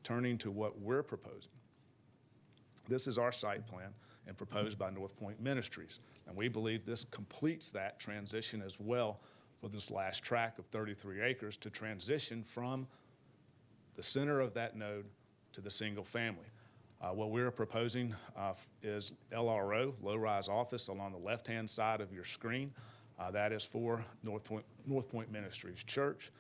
Turning to what we're proposing. This is our site plan and proposed by Point Ministries. And we believe this completes that transition as well for this last track of 33 acres to transition from the center of that node to the single family. What we're proposing is LRO, low-rise office, along the left-hand side of your screen. That is for North Point Ministries Church,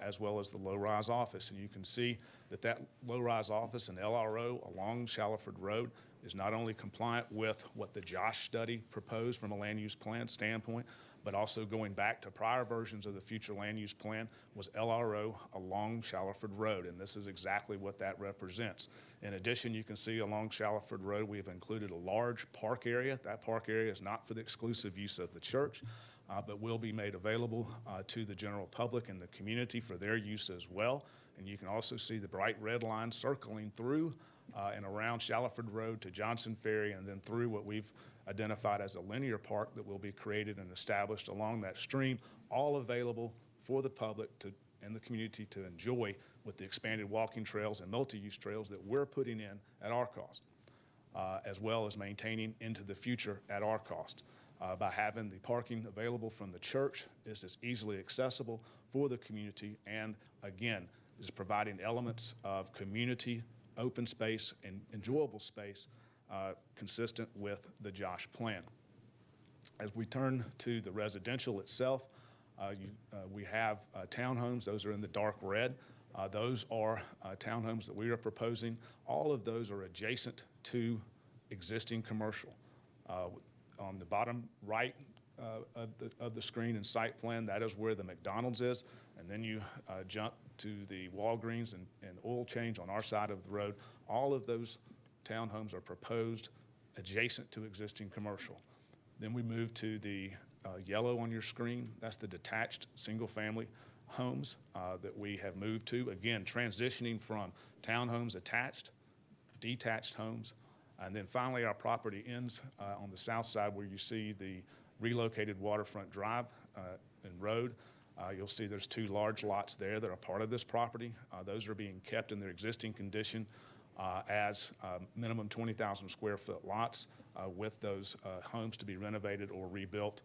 as well as the low-rise office. And you can see that low-rise office and LRO along Shallowford Road is not only compliant with what the Josh study proposed from a land use plan standpoint, but also going back to prior versions of the future land use plan was LRO along Shallowford Road, and this is exactly what that represents. In addition, you can see along Shallowford Road, we have included a large park area. That park area is not for the exclusive use of the church, but will be made available to the general public and the community for their use as well. And you can also see the bright red line circling through and around Shallowford Road to Johnson Ferry, and then through what we've identified as a linear park that will be created and established along that stream, all available for the public and the community to enjoy with the expanded walking trails and multi-use trails that we're putting in at our cost, as well as maintaining into the future at our cost. By having the parking available from the church, this is easily accessible for the community, and again, is providing elements of community, open space, and enjoyable space consistent with the Josh plan. As we turn to the residential itself, we have townhomes. Those are in the dark red. Those are townhomes that we are proposing. All of those are adjacent to existing commercial. On the bottom right of the screen and site plan, that is where the McDonald's is, and then you jump to the Walgreens and oil change on our side of the road. All of those townhomes are proposed adjacent to existing commercial. Then we move to the yellow on your screen. That's the detached single-family homes that we have moved to. Again, transitioning from townhomes attached, detached homes, and then finally our property ends on the south side where you see the relocated waterfront drive and road. You'll see there's two large lots there that are part of this property. Those are being kept in their existing condition as minimum 20,000 square foot lots with those homes to be renovated or rebuilt.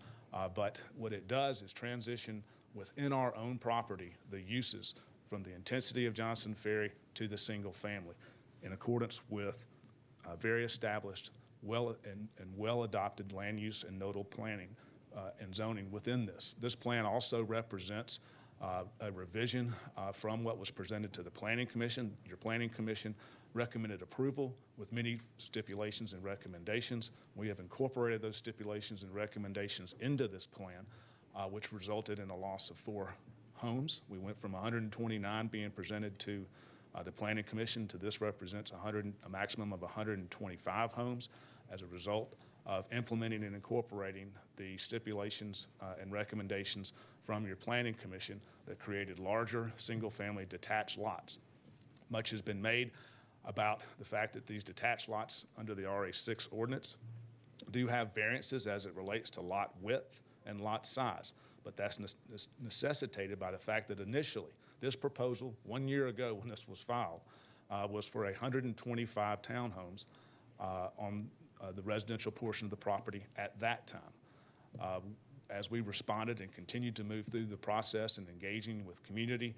But what it does is transition within our own property the uses from the intensity of Johnson Ferry to the single family in accordance with very established, well adopted land use and nodal planning and zoning within this. This plan also represents a revision from what was presented to the Planning Commission. Your Planning Commission recommended approval with many stipulations and recommendations. We have incorporated those stipulations and recommendations into this plan, which resulted in a loss of 4 homes. We went from 129 being presented to the Planning Commission to this represents a maximum of 125 homes as a result of implementing and incorporating the stipulations and recommendations from your Planning Commission that created larger single-family detached lots. Much has been made about the fact that these detached lots under the RA6 ordinance do have variances as it relates to lot width and lot size, but that's necessitated by the fact that initially this proposal 1 year ago when this was filed was for 125 townhomes on the residential portion of the property at that time. As we responded and continued to move through the process and engaging with community,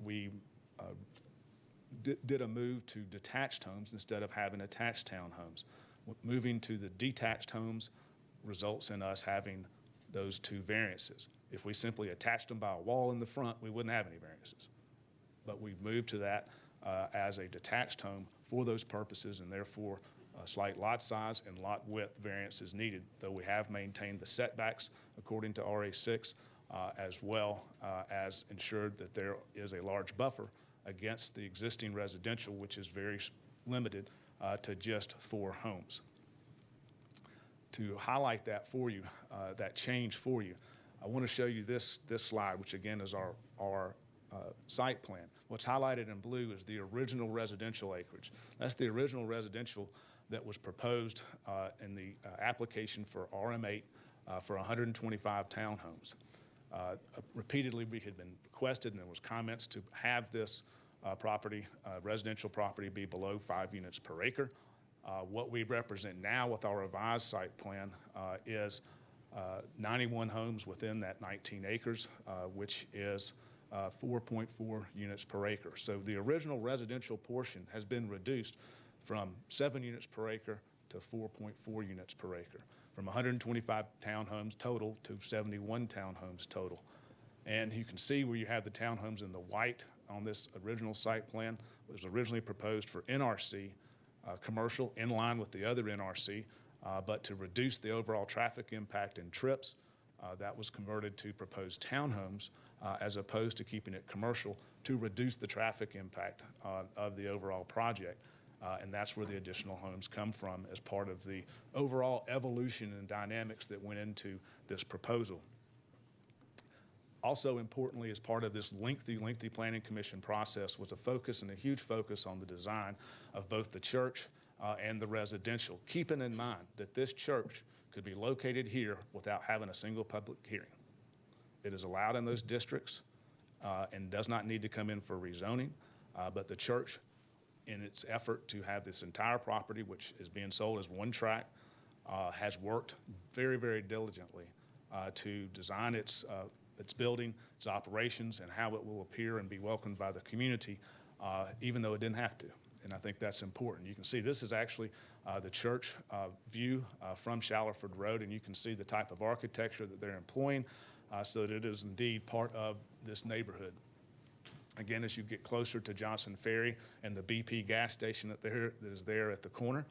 we did a move to detached homes instead of having attached townhomes. Moving to the detached homes results in us having those 2 variances. If we simply attached them by a wall in the front, we wouldn't have any variances. But we've moved to that as a detached home for those purposes, and therefore a slight lot size and lot width variance is needed, though we have maintained the setbacks according to RA6, as well as ensured that there is a large buffer against the existing residential, which is very limited to just 4 homes. To highlight that for you, that change for you, I want to show you this slide, which again is our site plan. What's highlighted in blue is the original residential acreage. That's the original residential that was proposed in the application for RM8 for 125 townhomes. Repeatedly, we had been requested, and there was comments to have this residential property be below 5 units per acre. What we represent now with our revised site plan is 91 homes within that 19 acres, which is 4.4 units per acre. So the original residential portion has been reduced from 7 units per acre to 4.4 units per acre, from 125 townhomes total to 71 townhomes total. And you can see where you have the townhomes in the white on this original site plan. It was originally proposed for NRC commercial in line with the other NRC, but to reduce the overall traffic impact and trips that was converted to proposed townhomes as opposed to keeping it commercial to reduce the traffic impact of the overall project. And that's where the additional homes come from as part of the overall evolution and dynamics that went into this proposal. Also importantly, as part of this lengthy planning commission process was a focus and a huge focus on the design of both the church and the residential, keeping in mind that this church could be located here without having a single public hearing. It is allowed in those districts and does not need to come in for rezoning, but the church, in its effort to have this entire property, which is being sold as one tract, has worked very, very diligently to design its building, its operations, and how it will appear and be welcomed by the community, even though it didn't have to. And I think that's important. You can see this is actually the church view from Shallerford Road, and you can see the type of architecture that they're employing so that it is indeed part of this neighborhood. Again, as you get closer to Johnson Ferry and the BP gas station that is there at the corner,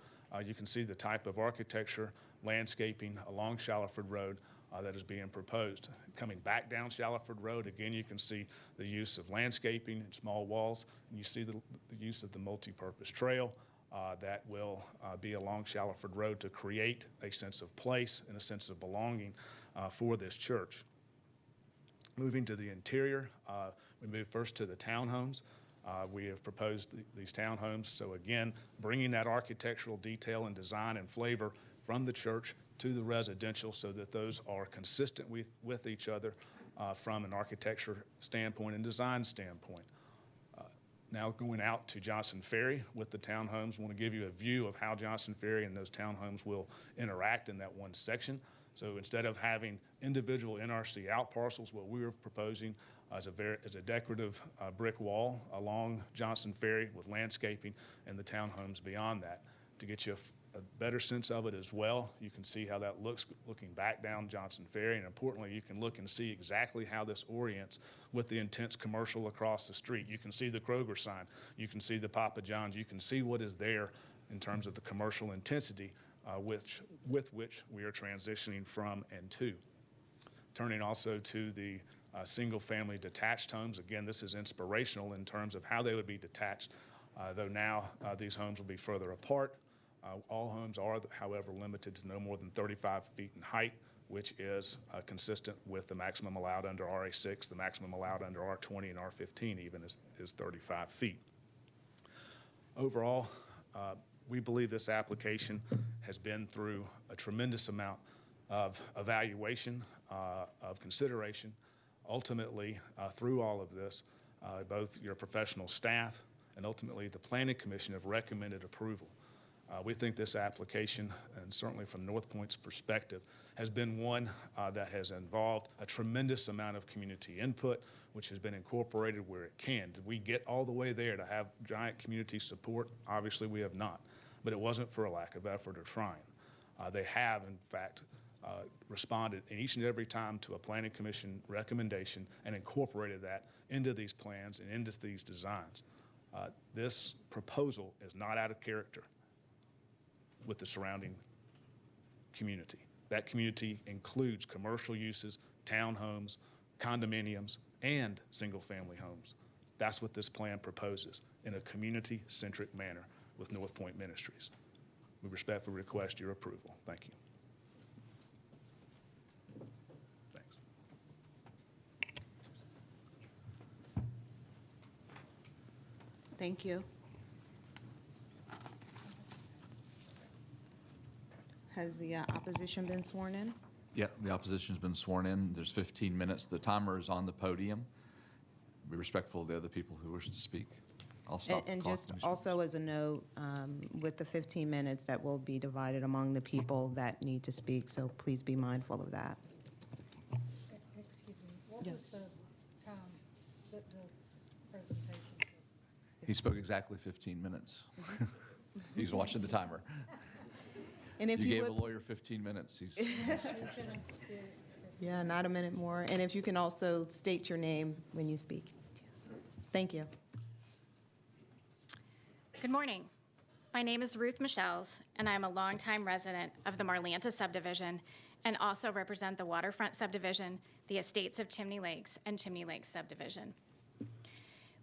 you can see the type of architecture, landscaping along Shallerford Road that is being proposed. Coming back down Shallerford Road, again, you can see the use of landscaping and small walls, and you see the use of the multi-purpose trail that will be along Shallerford Road to create a sense of place and a sense of belonging for this church. Moving to the interior, we move first to the townhomes. We have proposed these townhomes, so again, bringing that architectural detail and design and flavor from the church to the residential so that those are consistent with each other from an architecture standpoint and design standpoint. Now going out to Johnson Ferry with the townhomes, I want to give you a view of how Johnson Ferry and those townhomes will interact in that one section. So instead of having individual NRC out parcels, what we are proposing is a decorative brick wall along Johnson Ferry with landscaping and the townhomes beyond that. To get you a better sense of it as well, you can see how that looks looking back down Johnson Ferry, and importantly, you can look and see exactly how this orients with the intense commercial across the street. You can see the Kroger sign, you can see the Papa John's, you can see what is there in terms of the commercial intensity with which we are transitioning from and to. Turning also to the single-family detached homes. Again, this is inspirational in terms of how they would be detached, though now these homes will be further apart. All homes are, however, limited to no more than 35 feet in height, which is consistent with the maximum allowed under RA6. The maximum allowed under R20 and R15 even is 35 feet. Overall, we believe this application has been through a tremendous amount of evaluation, of consideration. Ultimately, through all of this, both your professional staff and ultimately the Planning Commission have recommended approval. We think this application, and certainly from North Point's perspective, has been one that has involved a tremendous amount of community input, which has been incorporated where it can. Did we get all the way there to have giant community support? Obviously, we have not, but it wasn't for a lack of effort or trying. They have, in fact, responded in each and every time to a Planning Commission recommendation and incorporated that into these plans and into these designs. This proposal is not out of character with the surrounding community. That community includes commercial uses, townhomes, condominiums, and single-family homes. That's what this plan proposes in a community-centric manner with North Point Ministries. We respectfully request your approval. Thank you. Thanks. Thank you. Has the opposition been sworn in? Yeah, the opposition's been sworn in. There's 15 minutes. The timer is on the podium. Be respectful of the other people who wish to speak. I'll stop the And clock just when you also as a note, with the 15 minutes, that will be divided among the people that need to speak, so please be mindful of that. Excuse me, what Yeah. was the time that the presentation took? He spoke exactly 15 minutes. He's watching the timer. And if You you gave a would, lawyer 15 minutes. He's yeah, not a minute more. And if you can also state your name when you speak. Thank you. Good morning. My name is Ruth Michels, and I'm a longtime resident of the Marlanta subdivision and also represent the waterfront subdivision, the estates of Chimney Lakes, and Chimney Lakes subdivision.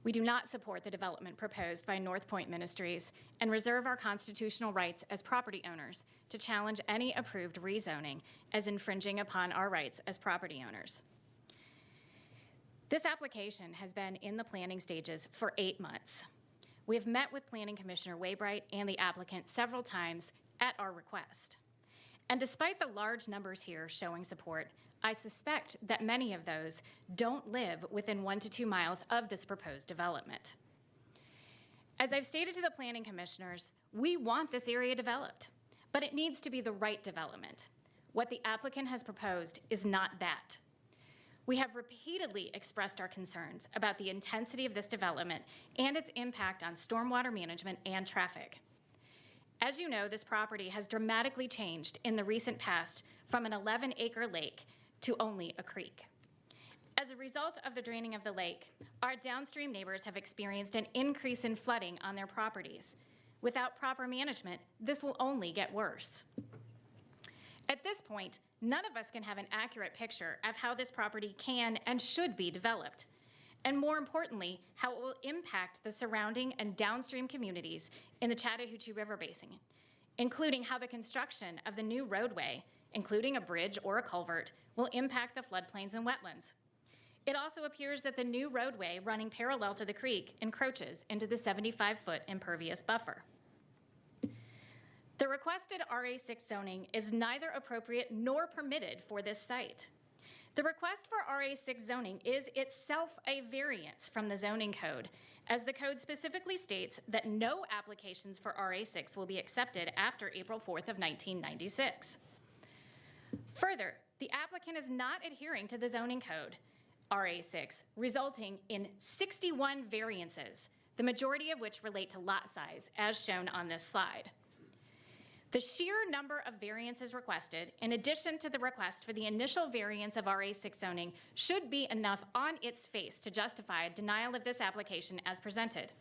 We do not support the development proposed by North Point Ministries and reserve our constitutional rights as property owners to challenge any approved rezoning as infringing upon our rights as property owners. This application has been in the planning stages for 8 months. We have met with Planning Commissioner Waybright and the applicant several times at our request. And despite the large numbers here showing support, I suspect that many of those don't live within 1 to 2 miles of this proposed development. As I've stated to the planning commissioners, we want this area developed, but it needs to be the right development. What the applicant has proposed is not that. We have repeatedly expressed our concerns about the intensity of this development and its impact on stormwater management and traffic. As you know, this property has dramatically changed in the recent past from an 11-acre lake to only a creek. As a result of the draining of the lake, our downstream neighbors have experienced an increase in flooding on their properties. Without proper management, this will only get worse. At this point, none of us can have an accurate picture of how this property can and should be developed, and more importantly, how it will impact the surrounding and downstream communities in the Chattahoochee River Basin, including how the construction of the new roadway, including a bridge or a culvert, will impact the floodplains and wetlands. It also appears that the new roadway running parallel to the creek encroaches into the 75-foot impervious buffer. The requested RA6 zoning is neither appropriate nor permitted for this site. The request for RA6 zoning is itself a variance from the zoning code, as the code specifically states that no applications for RA6 will be accepted after April 4th of 1996. Further, the applicant is not adhering to the zoning code, RA6, resulting in 61 variances, the majority of which relate to lot size, as shown on this slide. The sheer number of variances requested, in addition to the request for the initial variance of RA6 zoning, should be enough on its face to justify denial of this application as presented.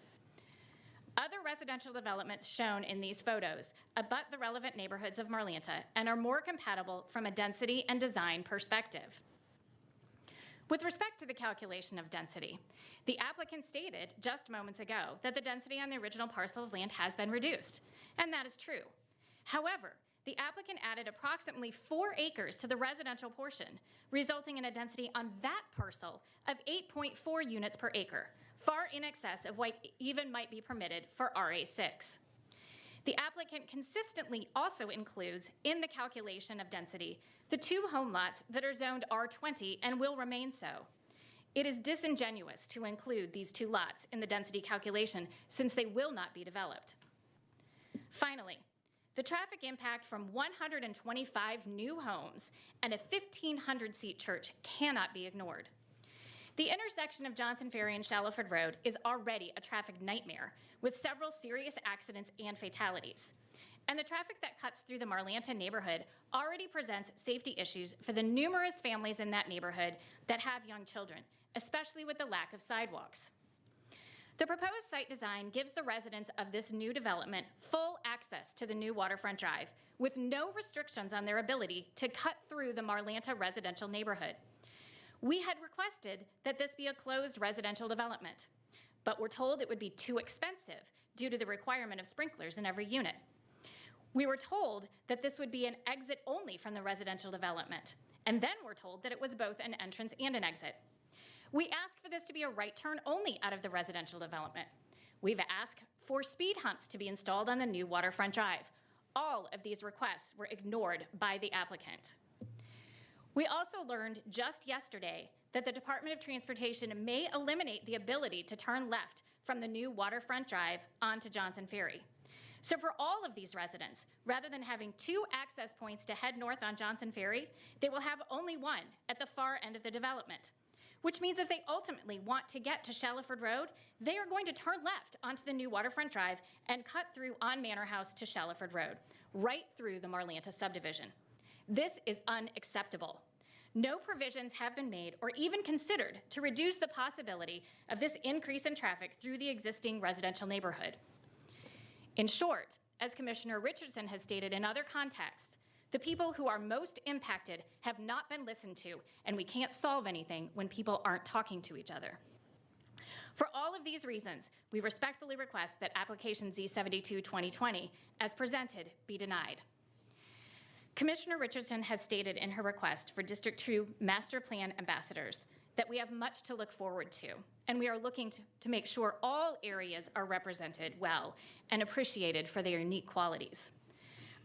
Other residential developments shown in these photos abut the relevant neighborhoods of Marlanta and are more compatible from a density and design perspective. With respect to the calculation of density, the applicant stated just moments ago that the density on the original parcel of land has been reduced, and that is true. However, the applicant added approximately 4 acres to the residential portion, resulting in a density on that parcel of 8.4 units per acre, far in excess of what even might be permitted for RA6. The applicant consistently also includes in the calculation of density the 2 home lots that are zoned R20 and will remain so. It is disingenuous to include these 2 lots in the density calculation since they will not be developed. Finally, the traffic impact from 125 new homes and a 1,500-seat church cannot be ignored. The intersection of Johnson Ferry and Shallowford Road is already a traffic nightmare with several serious accidents and fatalities. And the traffic that cuts through the Marlanta neighborhood already presents safety issues for the numerous families in that neighborhood that have young children, especially with the lack of sidewalks. The proposed site design gives the residents of this new development full access to the new waterfront drive with no restrictions on their ability to cut through the Marlanta residential neighborhood. We had requested that this be a closed residential development, but were told it would be too expensive due to the requirement of sprinklers in every unit. We were told that this would be an exit only from the residential development, and then were told that it was both an entrance and an exit. We asked for this to be a right turn only out of the residential development. We've asked for speed humps to be installed on the new waterfront drive. All of these requests were ignored by the applicant. We also learned just yesterday that the Department of Transportation may eliminate the ability to turn left from the new waterfront drive onto Johnson Ferry. So for all of these residents, rather than having 2 access points to head north on Johnson Ferry, they will have only one at the far end of the development, which means if they ultimately want to get to Shallowford Road, they are going to turn left onto the new waterfront drive and cut through on Manor House to Shallowford Road, right through the Marlanta subdivision. This is unacceptable. No provisions have been made or even considered to reduce the possibility of this increase in traffic through the existing residential neighborhood. In short, as Commissioner Richardson has stated in other contexts, The people who are most impacted have not been listened to, and we can't solve anything when people aren't talking to each other. For all of these reasons, we respectfully request that application Z72-2020, as presented, be denied. Commissioner Richardson has stated in her request for District 2 Master Plan ambassadors that we have much to look forward to, and we are looking to make sure all areas are represented well and appreciated for their unique qualities.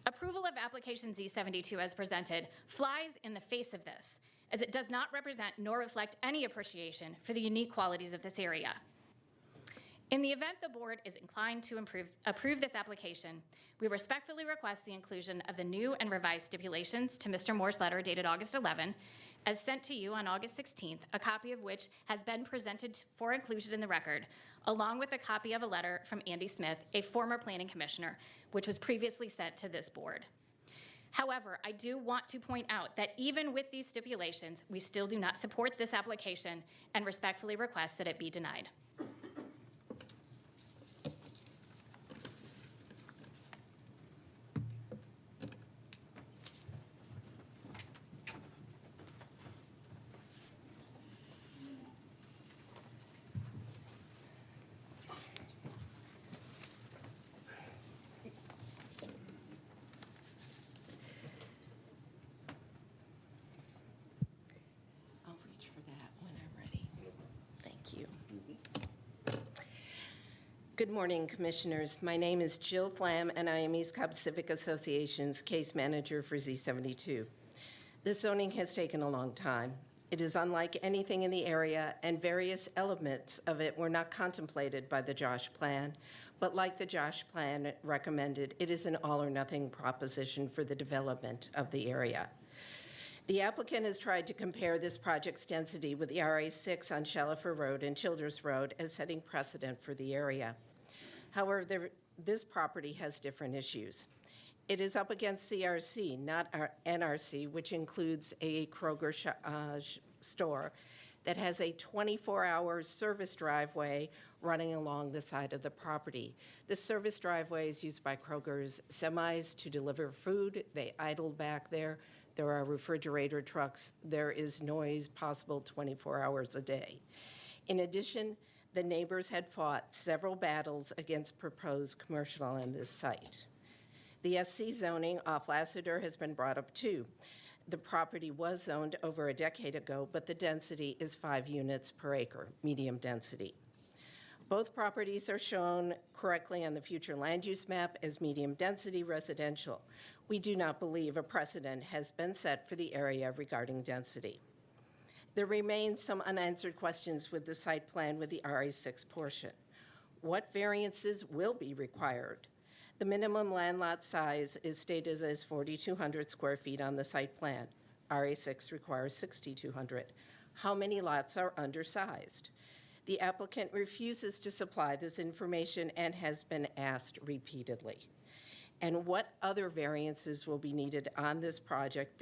Approval of application Z72 as presented flies in the face of this, as it does not represent nor reflect any appreciation for the unique qualities of this area. In the event the board is inclined to approve this application, we respectfully request the inclusion of the new and revised stipulations to Mr. Moore's letter dated August 11, as sent to you on August 16th, a copy of which has been presented for inclusion in the record, along with a copy of a letter from Andy Smith, a former planning commissioner, which was previously sent to this board. However, I do want to point out that even with these stipulations, we still do not support this application and respectfully request that it be denied. I'll reach for that when I'm ready. Thank you. Good morning, Commissioners. My name is Jill Flam, and I am East Cobb Civic Association's case manager for Z72. This zoning has taken a long time. It is unlike anything in the area, and various elements of it were not contemplated by the Josh Plan, but like the Josh Plan recommended, it is an all-or-nothing proposition for the development of the area. The applicant has tried to compare this project's density with the RA6 on Shellifer Road and Childers Road as setting precedent for the area. However, this property has different issues. It is up against CRC, not our NRC, which includes a Kroger store that has a 24-hour service driveway running along the side of the property. The service driveway is used by Kroger's semis to deliver food. They idle back there. There are refrigerator trucks. There is noise possible 24 hours a day. In addition, the neighbors had fought several battles against proposed commercial on this site. The SC zoning off Lassiter has been brought up too. The property was zoned over a decade ago, but the density is 5 units per acre, medium density. Both properties are shown correctly on the future land use map as medium density residential. We do not believe a precedent has been set for the area regarding density. There remain some unanswered questions with the site plan with the RA6 portion. What variances will be required? The minimum land lot size is stated as 4,200 square feet on the site plan. RA6 requires 6,200. How many lots are undersized? The applicant refuses to supply this information and has been asked repeatedly. And what other variances will be needed on this project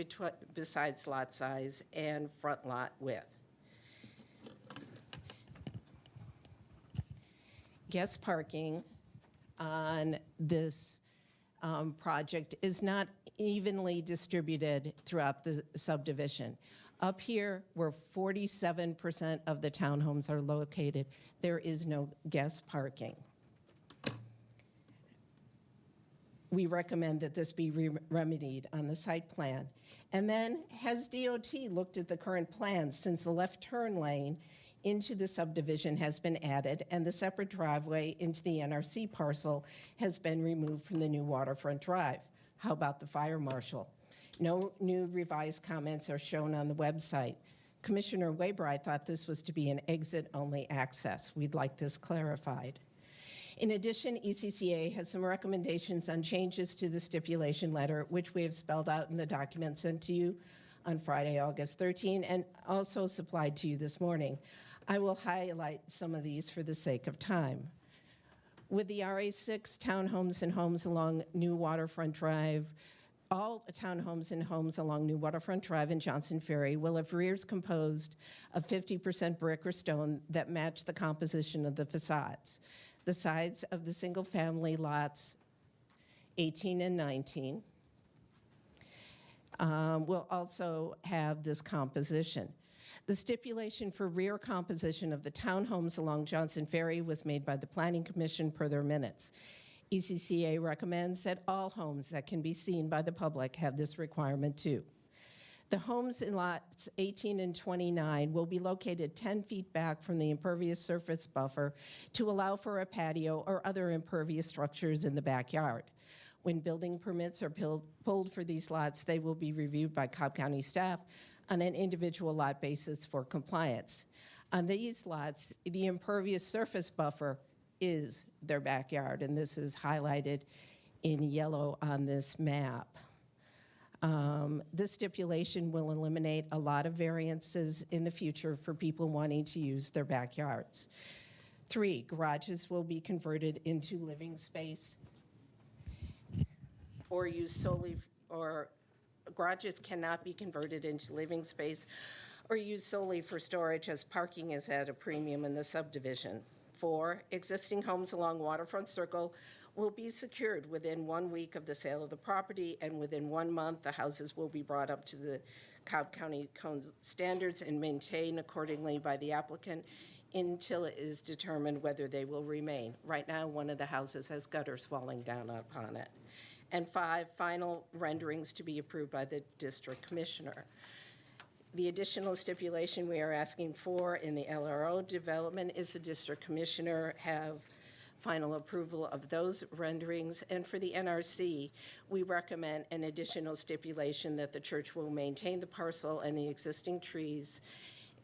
besides lot size and front lot width? Guest parking on this project is not evenly distributed throughout the subdivision. Up here, where 47% of the townhomes are located, there is no guest parking. We recommend that this be remedied on the site plan. And then, has DOT looked at the current plans since the left turn lane into the subdivision has been added and the separate driveway into the NRC parcel has been removed from the new waterfront drive? How about the fire marshal? No new revised comments are shown on the website. Commissioner Waybright thought this was to be an exit-only access. We'd like this clarified. In addition, ECCA has some recommendations on changes to the stipulation letter, which we have spelled out in the document sent to you on Friday, August 13, and also supplied to you this morning. I will highlight some of these for the sake of time. With the RA6 townhomes and homes along New Waterfront Drive, all townhomes and homes along New Waterfront Drive and Johnson Ferry will have rears composed of 50% brick or stone that match the composition of the facades. The sides of the single-family lots 18 and 19 will also have this composition. The stipulation for rear composition of the townhomes along Johnson Ferry was made by the Planning Commission per their minutes. ECCA recommends that all homes that can be seen by the public have this requirement too. The homes in lots 18 and 29 will be located 10 feet back from the impervious surface buffer to allow for a patio or other impervious structures in the backyard. When building permits are pulled for these lots, they will be reviewed by Cobb County staff on an individual lot basis for compliance. On these lots, the impervious surface buffer is their backyard, and this is highlighted in yellow on this map. This stipulation will eliminate a lot of variances in the future for people wanting to use their backyards. 3, garages will be converted into living space or used solely, or garages cannot be converted into living space or used solely for storage, as parking is at a premium in the subdivision. 4, existing homes along Waterfront Circle will be secured within 1 week of the sale of the property, and within 1 month, the houses will be brought up to the Cobb County Code standards and maintained accordingly by the applicant until it is determined whether they will remain. Right now, one of the houses has gutters falling down upon it. And 5, final renderings to be approved by the district commissioner. The additional stipulation we are asking for in the LRO development is the district commissioner have final approval of those renderings. And for the NRC, we recommend an additional stipulation that the church will maintain the parcel and the existing trees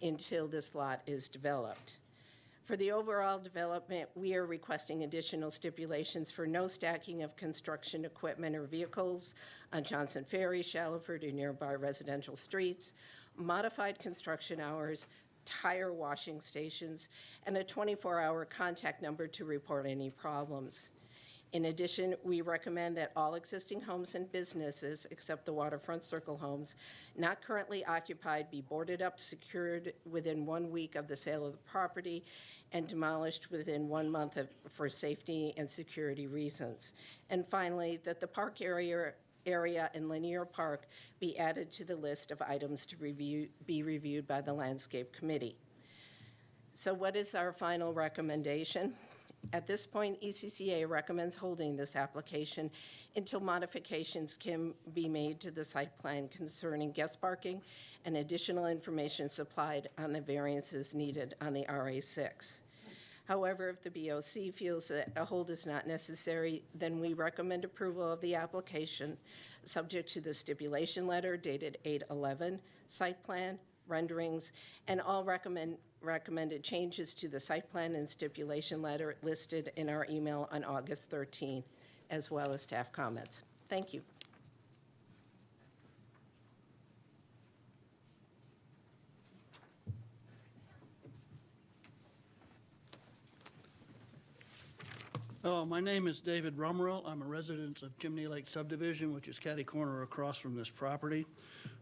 until this lot is developed. For the overall development, we are requesting additional stipulations for no stacking of construction equipment or vehicles on Johnson Ferry, Shallowford, or nearby residential streets, modified construction hours, tire washing stations, and a 24-hour contact number to report any problems. In addition, we recommend that all existing homes and businesses, except the Waterfront Circle homes, not currently occupied, be boarded up, secured within 1 week of the sale of the property, and demolished within 1 month for safety and security reasons. And finally, that the park area in Linear Park be added to the list of items to be reviewed by the Landscape Committee. So what is our final recommendation? At this point, ECCA recommends holding this application until modifications can be made to the site plan concerning guest parking and additional information supplied on the variances needed on the RA6. However, if the BOC feels that a hold is not necessary, then we recommend approval of the application subject to the stipulation letter dated 8/11, site plan, renderings, and all recommended changes to the site plan and stipulation letter listed in our email on August 13, as well as staff comments. Thank you. My name is David Rummerell. I'm a resident of Chimney Lake Subdivision, which is catty corner across from this property.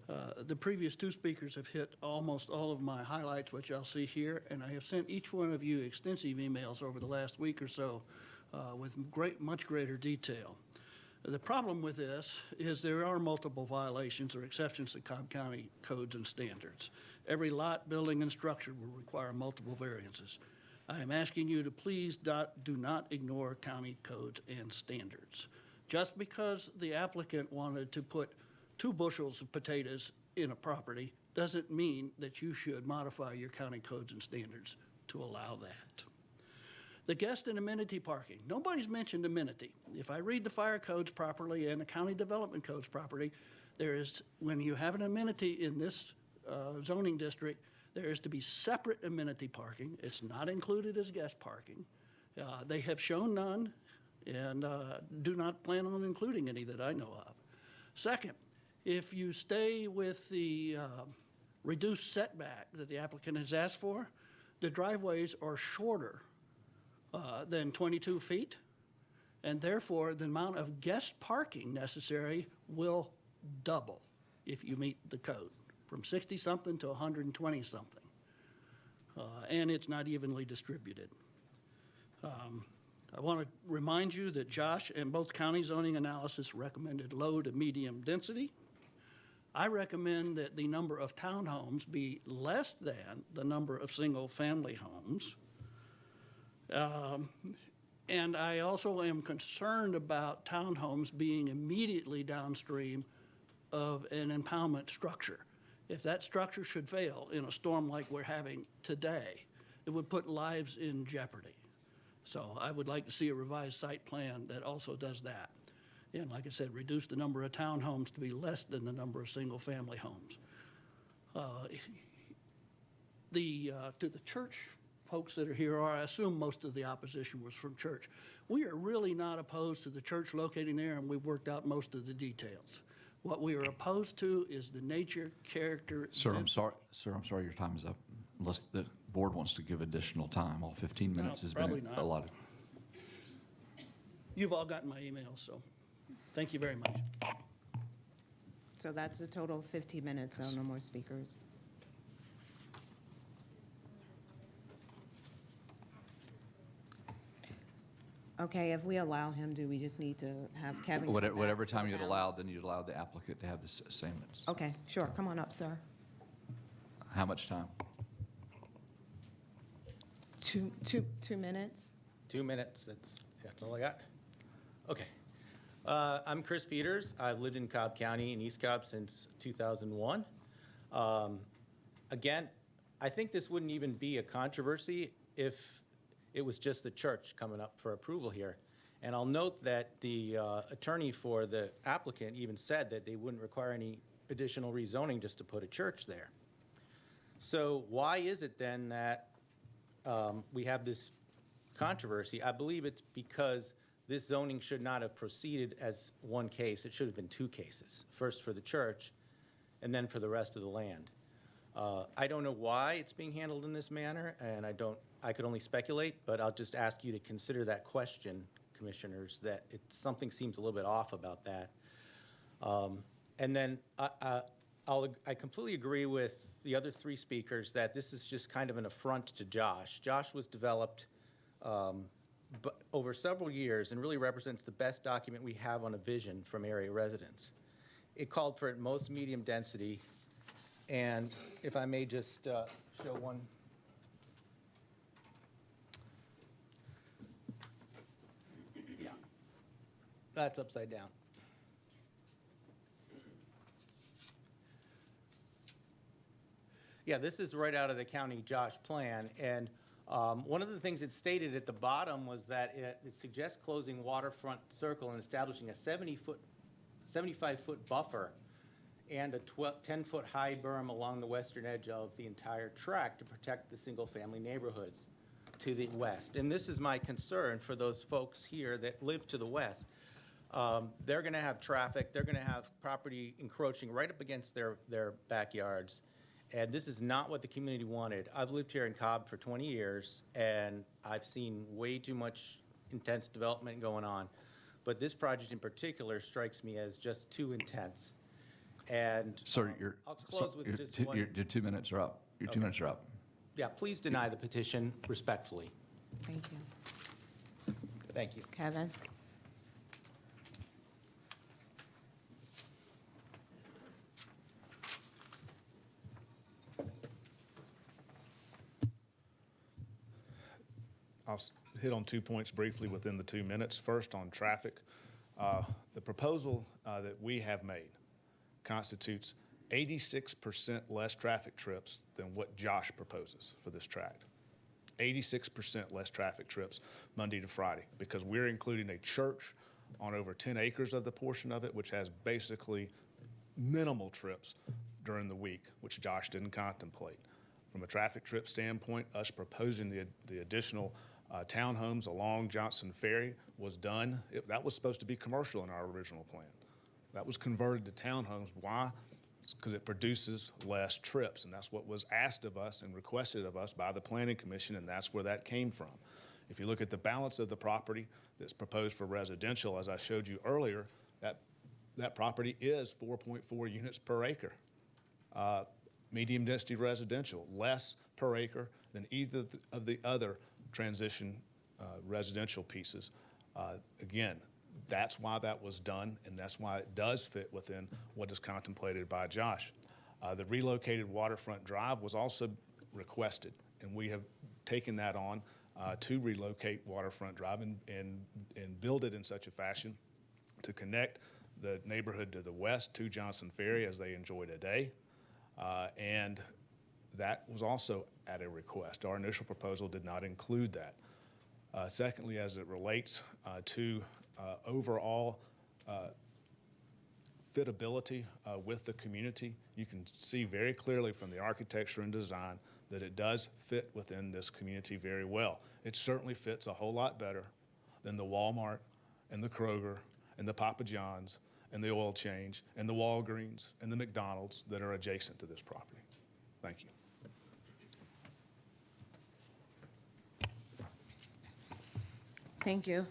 The previous 2 speakers have hit almost all of my highlights, which I'll see here, and I have sent each one of you extensive emails over the last week or so with much greater detail. The problem with this is there are multiple violations or exceptions to Cobb County codes and standards. Every lot, building, and structure will require multiple variances. I am asking you to please do not ignore county codes and standards. Just because the applicant wanted to put 2 bushels of potatoes in a property doesn't mean that you should modify your county codes and standards to allow that. The guest and amenity parking. Nobody's mentioned amenity. If I read the fire codes properly and the county development codes properly, when you have an amenity in this zoning district, there is to be separate amenity parking. It's not included as guest parking. They have shown none and do not plan on including any that I know of. Second, if you stay with the reduced setback that the applicant has asked for, the driveways are shorter than 22 feet, and therefore the amount of guest parking necessary will double if you meet the code, from 60-something to 120-something, and it's not evenly distributed. I want to remind you that Josh and both county zoning analysis recommended low to medium density. I recommend that the number of townhomes be less than the number of single-family homes. And I also am concerned about townhomes being immediately downstream of an impoundment structure. If that structure should fail in a storm like we're having today, it would put lives in jeopardy. So I would like to see a revised site plan that also does that. And like I said, reduce the number of townhomes to be less than the number of single-family homes. To the church folks that are here, or I assume most of the opposition was from church, we are really not opposed to the church locating there, and we've worked out most of the details. What we are opposed to is the nature, character. Sir, I'm sorry, your time is up. Unless the board wants to give additional time, all 15 minutes has probably been not. allotted. You've all gotten my emails, so thank you very much. So that's a total of 15 minutes, so no more speakers. Okay, if we allow him, do we just need to have Kevin? come back Whatever for time the you'd allow, balance? then you'd allow the applicant to have the same minutes. Okay, sure, come on up, sir. How much time? 2 minutes. 2 minutes, that's all I got. Okay. I'm Chris Peters. I've lived in Cobb County in East Cobb since 2001. Again, I think this wouldn't even be a controversy if it was just the church coming up for approval here. And I'll note that the attorney for the applicant even said that they wouldn't require any additional rezoning just to put a church there. So why is it then that we have this controversy? I believe it's because this zoning should not have proceeded as one case. It should have been 2 cases, first for the church and then for the rest of the land. I don't know why it's being handled in this manner, and I could only speculate, but I'll just ask you to consider that question, commissioners, that something seems a little bit off about that. And then I completely agree with the other 3 speakers that this is just kind of an affront to Josh. Josh was developed over several years and really represents the best document we have on a vision from area residents. It called for at most medium density, and if I may just show one. Yeah, that's upside down. Yeah, this is right out of the county Josh plan, and one of the things it stated at the bottom was that it suggests closing waterfront circle and establishing a 75-foot buffer and a 10-foot high berm along the western edge of the entire tract to protect the single-family neighborhoods to the west. And this is my concern for those folks here that live to the west. They're going to have traffic. They're going to have property encroaching right up against their backyards. And this is not what the community wanted. I've lived here in Cobb for 20 years, and I've seen way too much intense development going on. But this project in particular strikes me as just too intense. And Sir, I'll close with just one. Your 2 minutes are up. Your 2 minutes are up. Yeah, please deny the petition respectfully. Thank you. Thank you. Kevin? I'll hit on 2 points briefly within the 2 minutes. First, on traffic. The proposal that we have made constitutes 86% less traffic trips than what Josh proposes for this tract. 86% less traffic trips Monday to Friday, because we're including a church on over 10 acres of the portion of it, which has basically minimal trips during the week, which Josh didn't contemplate. From a traffic trip standpoint, us proposing the additional townhomes along Johnson Ferry was done. That was supposed to be commercial in our original plan. That was converted to townhomes. Why? Because it produces less trips, and that's what was asked of us and requested of us by the Planning Commission, and that's where that came from. If you look at the balance of the property that's proposed for residential, as I showed you earlier, that property is 4.4 units per acre. Medium density residential, less per acre than either of the other transition residential pieces. Again, That's why that was done, and that's why it does fit within what is contemplated by Josh. The relocated waterfront drive was also requested, and we have taken that on to relocate waterfront drive and build it in such a fashion to connect the neighborhood to the west to Johnson Ferry as they enjoy today. And that was also at a request. Our initial proposal did not include that. Secondly, as it relates to overall fitability with the community, you can see very clearly from the architecture and design that it does fit within this community very well. It certainly fits a whole lot better than the Walmart and the Kroger and the Papa John's and the oil change and the Walgreens and the McDonald's that are adjacent to this property. Thank you. Thank you.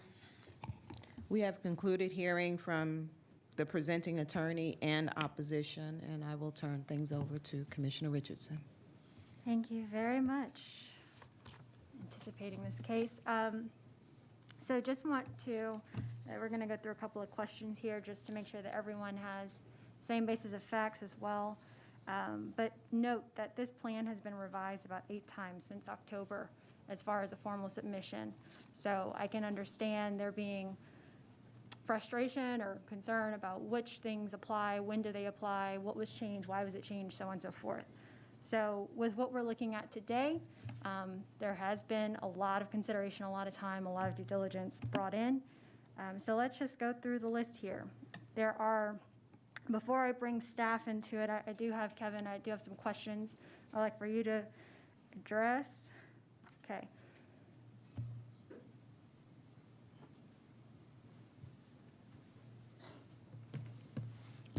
We have concluded hearing from the presenting attorney and opposition, and I will turn things over to Commissioner Richardson. Thank you very much. Anticipating this case. So just want to, we're going to go through a couple of questions here just to make sure that everyone has same basis of facts as well. But note that this plan has been revised about 8 times since October as far as a formal submission. So I can understand there being frustration or concern about which things apply, when do they apply, what was changed, why was it changed, so on and so forth. So with what we're looking at today, there has been a lot of consideration, a lot of time, a lot of due diligence brought in. So let's just go through the list here. There are, before I bring staff into it, I do have, Kevin, I do have some questions I'd like for you to address. Okay.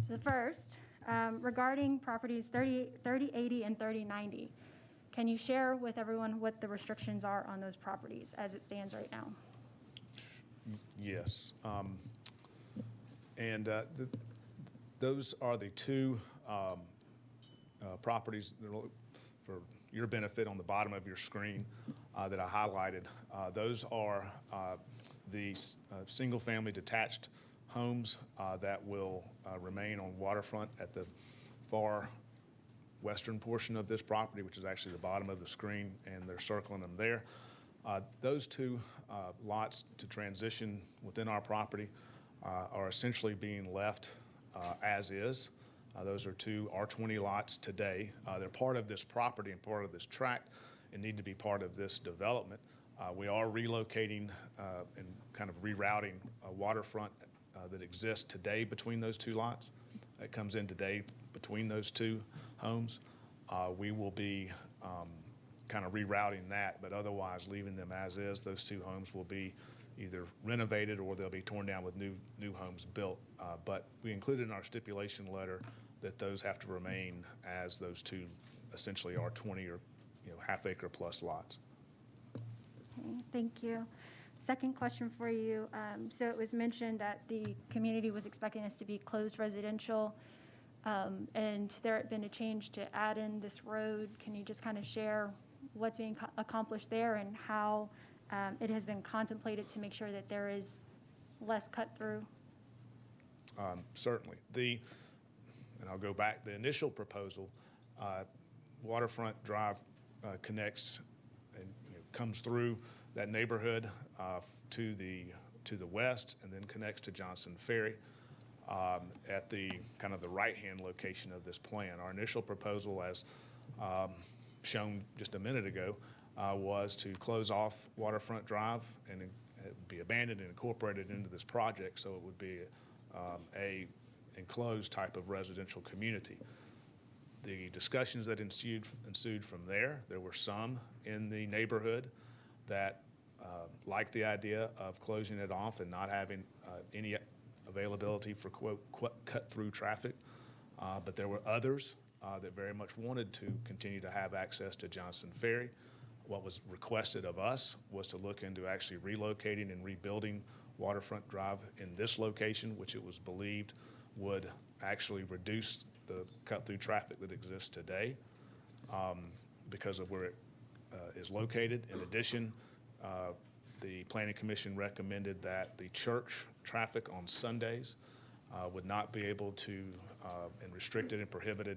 So the first, regarding properties 3080 and 3090, can you share with everyone what the restrictions are on those properties as it stands right now? Yes. Those are the two properties that are, for your benefit, on the bottom of your screen that I highlighted. Those are the single-family detached homes that will remain on waterfront at the far western portion of this property, which is actually the bottom of the screen, and they're circling them there. Those two lots to transition within our property are essentially being left as is. Those are two R20 lots today. They're part of this property and part of this tract and need to be part of this development. We are relocating and kind of rerouting a waterfront that exists today between those two lots. It comes in today between those two homes. We will be kind of rerouting that, but otherwise leaving them as is. Those two homes will be either renovated or they'll be torn down with new homes built. But we included in our stipulation letter that those have to remain as those two essentially are 20 or half-acre plus lots. Okay, thank you. Second question for you. So it was mentioned that the community was expecting this to be closed residential, and there had been a change to add in this road. Can you just kind of share what's being accomplished there and how it has been contemplated to make sure that there is less cut through? Certainly. And I'll go back, the initial proposal, Waterfront Drive connects and comes through that neighborhood to the west and then connects to Johnson Ferry at the kind of the right-hand location of this plan. Our initial proposal, as shown just a minute ago, was to close off Waterfront Drive and be abandoned and incorporated into this project, so it would be a enclosed type of residential community. The discussions that ensued from there were some in the neighborhood that liked the idea of closing it off and not having any availability for quote cut-through traffic, but there were others that very much wanted to continue to have access to Johnson Ferry. What was requested of us was to look into actually relocating and rebuilding Waterfront Drive in this location, which it was believed would actually reduce the cut-through traffic that exists today because of where it is located. In addition, The Planning Commission recommended that the church traffic on Sundays would not be able to, and restricted and prohibited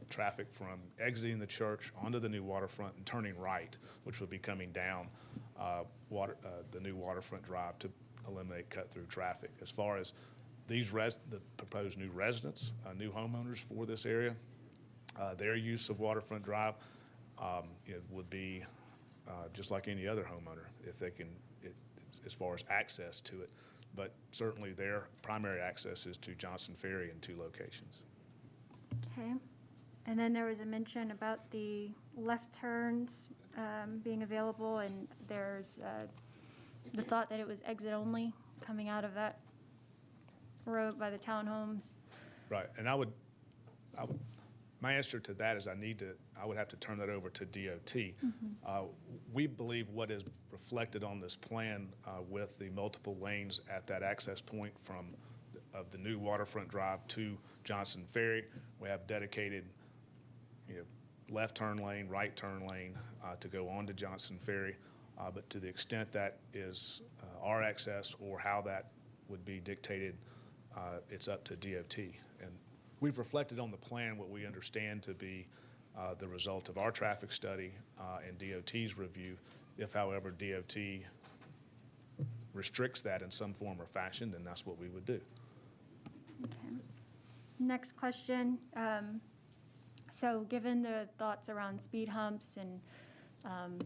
traffic from exiting the church onto the new waterfront and turning right, which would be coming down the new waterfront drive to eliminate cut-through traffic. As far as the proposed new residents, new homeowners for this area, their use of waterfront drive it would be just like any other homeowner if they can, as far as access to it. But certainly their primary access is to Johnson Ferry in 2 locations. Okay. And then there was a mention about the left turns being available, and there's the thought that it was exit only coming out of that road by the townhomes. Right, and my answer to that is I would have to turn that over to DOT. We believe what is reflected on this plan with the multiple lanes at that access point of the new waterfront drive to Johnson Ferry, we have dedicated left turn lane, right turn lane to go on to Johnson Ferry. But to the extent that is our access or how that would be dictated, it's up to DOT. And we've reflected on the plan what we understand to be the result of our traffic study and DOT's review. If, however, DOT restricts that in some form or fashion, then that's what we would do. Okay. Next question. So given the thoughts around speed humps and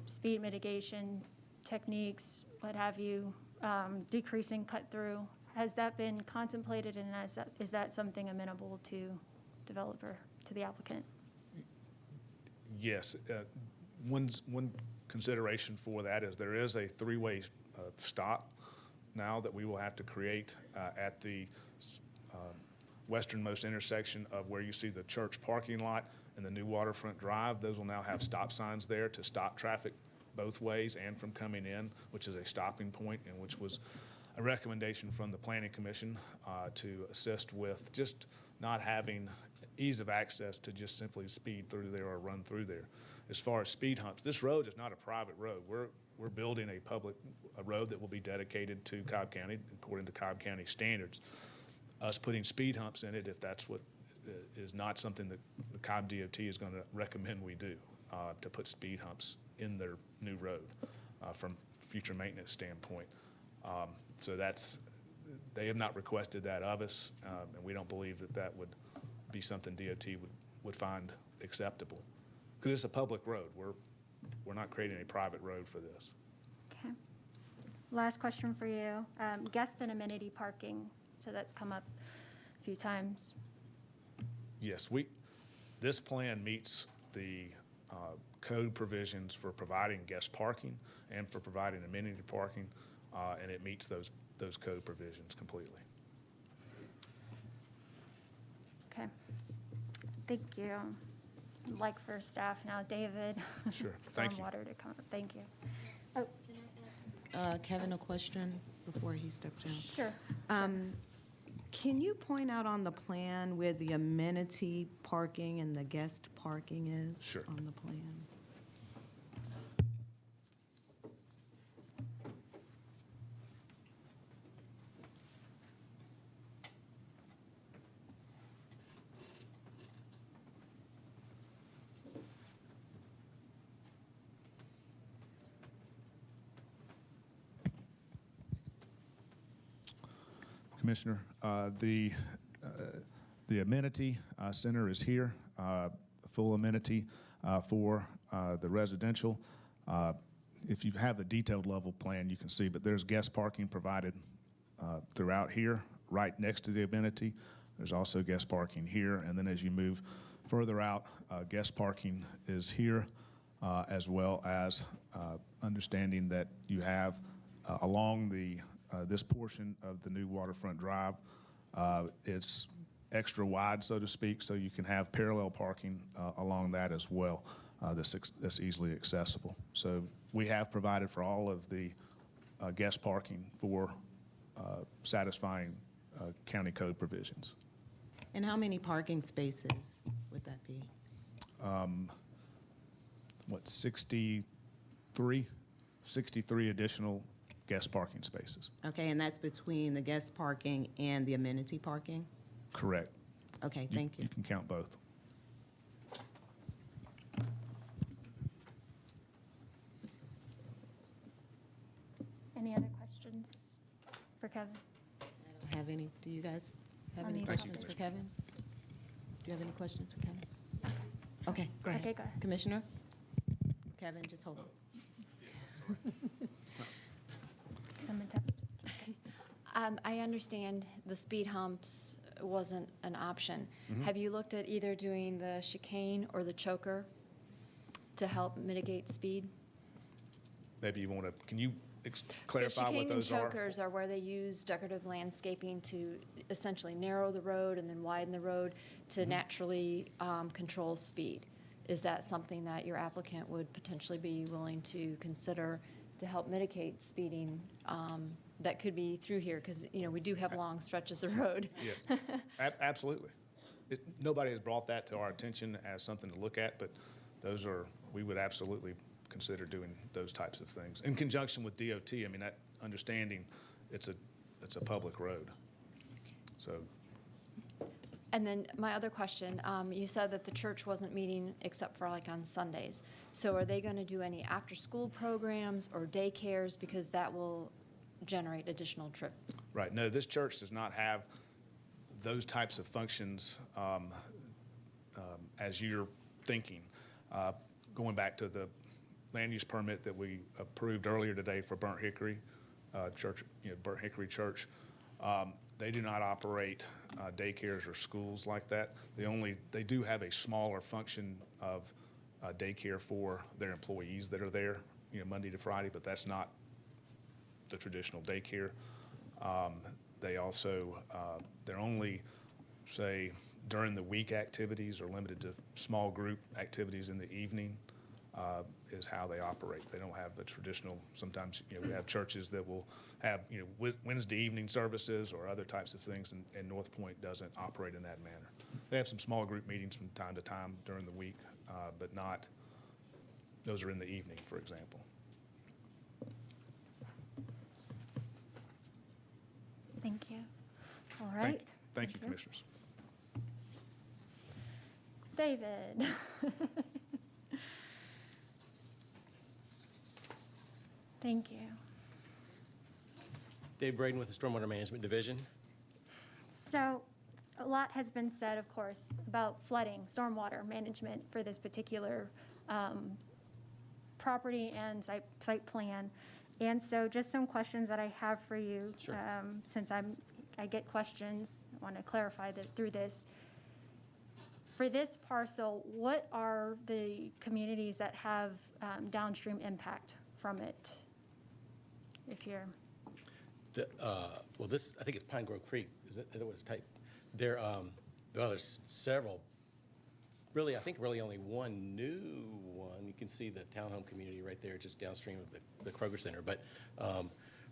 speed mitigation techniques, what have you, decreasing cut-through, has that been contemplated, and is that something amenable to the applicant? Yes. One consideration for that is there is a 3-way stop now that we will have to create at the westernmost intersection of where you see the church parking lot and the new waterfront drive. Those will now have stop signs there to stop traffic both ways and from coming in, which is a stopping point, and which was a recommendation from the Planning Commission to assist with just not having ease of access to just simply speed through there or run through there. As far as speed humps, this road is not a private road. We're building a road that will be dedicated to Cobb County according to Cobb County standards. Us putting speed humps in it, if that's what is not something that the Cobb DOT is going to recommend we do, to put speed humps in their new road from future maintenance standpoint. So they have not requested that of us, and we don't believe that would be something DOT would find acceptable. Because it's a public road. We're not creating a private road for this. Okay. Last question for you. Guest and amenity parking. So that's come up a few times. Yes, this plan meets the code provisions for providing guest parking and for providing amenity parking, and it meets those code provisions completely. Okay. Thank you. I'd like for staff now, David. Sure. Thank you. Stormwater to come. Thank you. Oh, Kevin, a question before he steps down. sure. Can you point out on the plan where the amenity parking and the guest parking is? Sure. On the plan? Commissioner, the amenity center is here, full amenity for the residential. If you have the detailed level plan, you can see, but there's guest parking provided throughout here, right next to the amenity. There's also guest parking here, and then as you move further out, guest parking is here, as well as understanding that you have along this portion of the new waterfront drive. It's extra wide, so to speak, so you can have parallel parking along that as well that's easily accessible. So we have provided for all of the guest parking for satisfying county code provisions. And how many parking spaces would that be? 63 additional guest parking spaces. Okay, and that's between the guest parking and the amenity parking? Correct. Okay, thank you. You can count both. Any other questions for Kevin? Have any, do you guys have On any these questions for Kevin? Do you have any questions for Kevin? Okay, go ahead. Okay, go ahead. Commissioner? Kevin, just hold on. Someone tap- I understand the speed humps wasn't an option. Have you looked at either doing the chicane or the choker to help mitigate speed? Maybe you want to, can you clarify what those So chicane are? and chokers are where they use decorative landscaping to essentially narrow the road and then widen the road to naturally control speed. Is that something that your applicant would potentially be willing to consider to help mitigate speeding that could be through here? Because, you know, we do have long stretches of road. Yes, absolutely. Nobody has brought that to our attention as something to look at, but those are, we would absolutely consider doing those types of things in conjunction with DOT. I mean, that understanding it's a public road. So And then my other question, you said that the church wasn't meeting except for like on Sundays. So are they going to do any after-school programs or daycares, because that will generate additional trip? right, no, this church does not have those types of functions as you're thinking. Going back to the land use permit that we approved earlier today for Burnt Hickory Church, Burnt Hickory Church, they do not operate daycares or schools like that. They do have a smaller function of daycare for their employees that are there, Monday to Friday, but that's not the traditional daycare. They also, their only, say, during the week activities are limited to small group activities in the evening. Is how they operate. They don't have the traditional, sometimes, we have churches that will have, Wednesday evening services or other types of things, and North Point doesn't operate in that manner. They have some small group meetings from time to time during the week, but not, those are in the evening, for example. Thank you. All right. Thank you, Commissioners. David. Thank you. Dave Braden with the Stormwater Management Division. So a lot has been said, of course, about flooding, stormwater management for this particular property and site plan. And so just some questions that I have for you. Sure. Since I get questions, I want to clarify that through this. For this parcel, what are the communities that have downstream impact from it? If you're... Well, this, I think it's Pine Grove Creek. Is that what it's typed? There's several. Really, I think really only one new one. You can see the townhome community right there just downstream of the Kroger Center. But